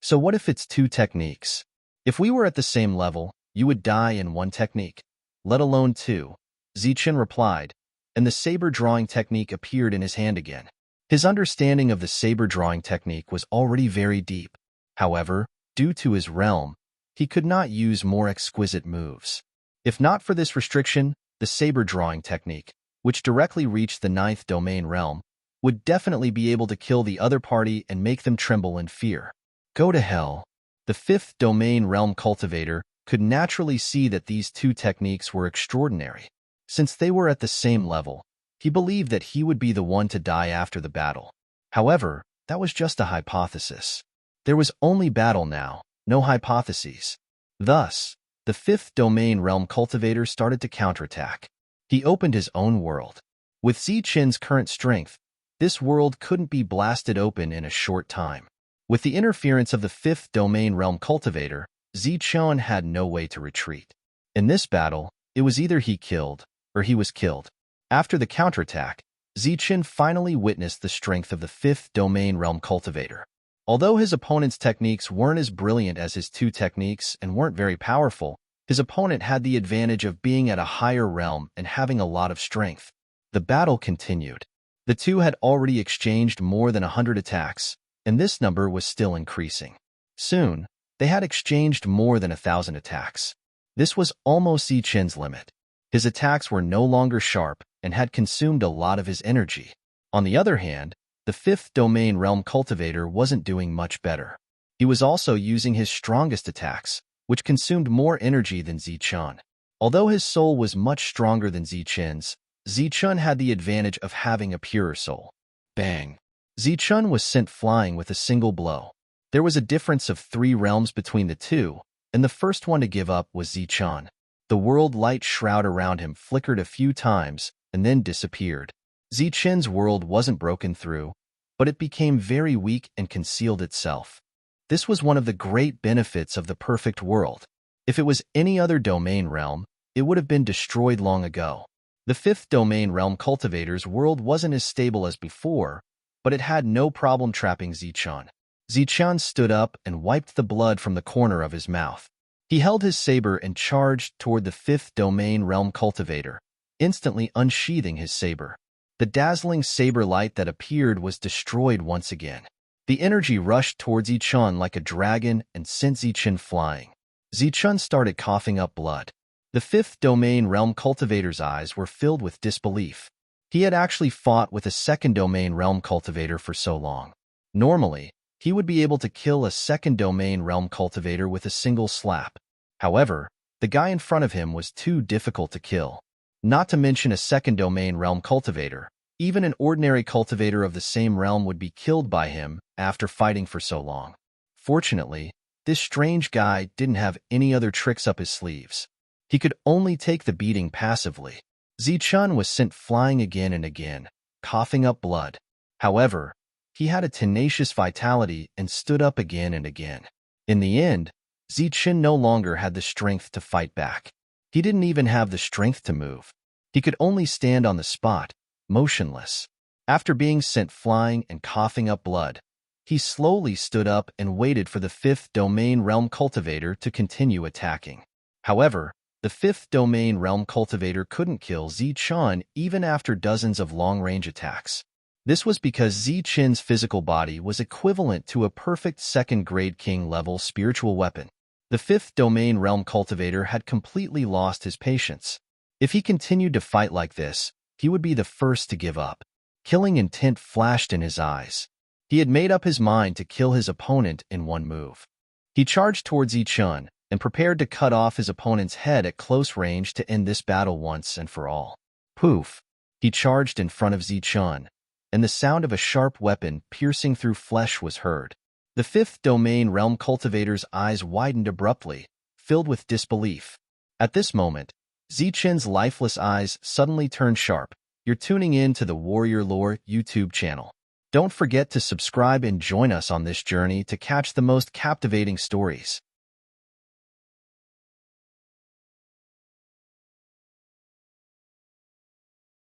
So what if it's 2 techniques? If we were at the same level, you would die in 1 technique, let alone 2. Zichen replied, and the saber drawing technique appeared in his hand again. His understanding of the saber drawing technique was already very deep. However, due to his realm, he could not use more exquisite moves. If not for this restriction, the saber drawing technique, which directly reached the 9th domain realm, would definitely be able to kill the other party and make them tremble in fear. Go to hell. The 5th domain realm cultivator could naturally see that these two techniques were extraordinary. Since they were at the same level, he believed that he would be the one to die after the battle. However, that was just a hypothesis. There was only battle now, no hypotheses. Thus, the 5th domain realm cultivator started to counterattack. He opened his own world. With Zichen's current strength, this world couldn't be blasted open in a short time. With the interference of the 5th domain realm cultivator, Zichen had no way to retreat. In this battle, it was either he killed, or he was killed. After the counterattack, Zichen finally witnessed the strength of the 5th domain realm cultivator. Although his opponent's techniques weren't as brilliant as his 2 techniques and weren't very powerful, his opponent had the advantage of being at a higher realm and having a lot of strength. The battle continued. The two had already exchanged more than 100 attacks, and this number was still increasing. Soon, they had exchanged more than 1,000 attacks. This was almost Zichen's limit. His attacks were no longer sharp and had consumed a lot of his energy. On the other hand, the 5th domain realm cultivator wasn't doing much better. He was also using his strongest attacks, which consumed more energy than Zichen. Although his soul was much stronger than Zichen's, Zichen had the advantage of having a purer soul. Bang! Zichen was sent flying with a single blow. There was a difference of 3 realms between the two, and the first one to give up was Zichen. The world light shroud around him flickered a few times and then disappeared. Zichen's world wasn't broken through, but it became very weak and concealed itself. This was one of the great benefits of the perfect world. If it was any other domain realm, it would have been destroyed long ago. The 5th domain realm cultivator's world wasn't as stable as before, but it had no problem trapping Zichen. Zichen stood up and wiped the blood from the corner of his mouth. He held his saber and charged toward the 5th domain realm cultivator, instantly unsheathing his saber. The dazzling saber light that appeared was destroyed once again. The energy rushed towards Zichen like a dragon and sent Zichen flying. Zichen started coughing up blood. The 5th domain realm cultivator's eyes were filled with disbelief. He had actually fought with a 2nd domain realm cultivator for so long. Normally, he would be able to kill a 2nd domain realm cultivator with a single slap. However, the guy in front of him was too difficult to kill. Not to mention a 2nd domain realm cultivator. Even an ordinary cultivator of the same realm would be killed by him after fighting for so long. Fortunately, this strange guy didn't have any other tricks up his sleeves. He could only take the beating passively. Zichen was sent flying again and again, coughing up blood. However, he had a tenacious vitality and stood up again and again. In the end, Zichen no longer had the strength to fight back. He didn't even have the strength to move. He could only stand on the spot, motionless. After being sent flying and coughing up blood, he slowly stood up and waited for the 5th domain realm cultivator to continue attacking. However, the 5th domain realm cultivator couldn't kill Zichen even after dozens of long-range attacks. This was because Zichen's physical body was equivalent to a perfect 2nd-grade king-level spiritual weapon. The 5th domain realm cultivator had completely lost his patience. If he continued to fight like this, he would be the first to give up. Killing intent flashed in his eyes. He had made up his mind to kill his opponent in one move. He charged towards Zichen, and prepared to cut off his opponent's head at close range to end this battle once and for all. Poof! He charged in front of Zichun, and the sound of a sharp weapon piercing through flesh was heard. The fifth domain realm cultivator's eyes widened abruptly, filled with disbelief. At this moment, Zichun's lifeless eyes suddenly turned sharp. You're tuning in to the Warrior Lore YouTube channel. Don't forget to subscribe and join us on this journey to catch the most captivating stories.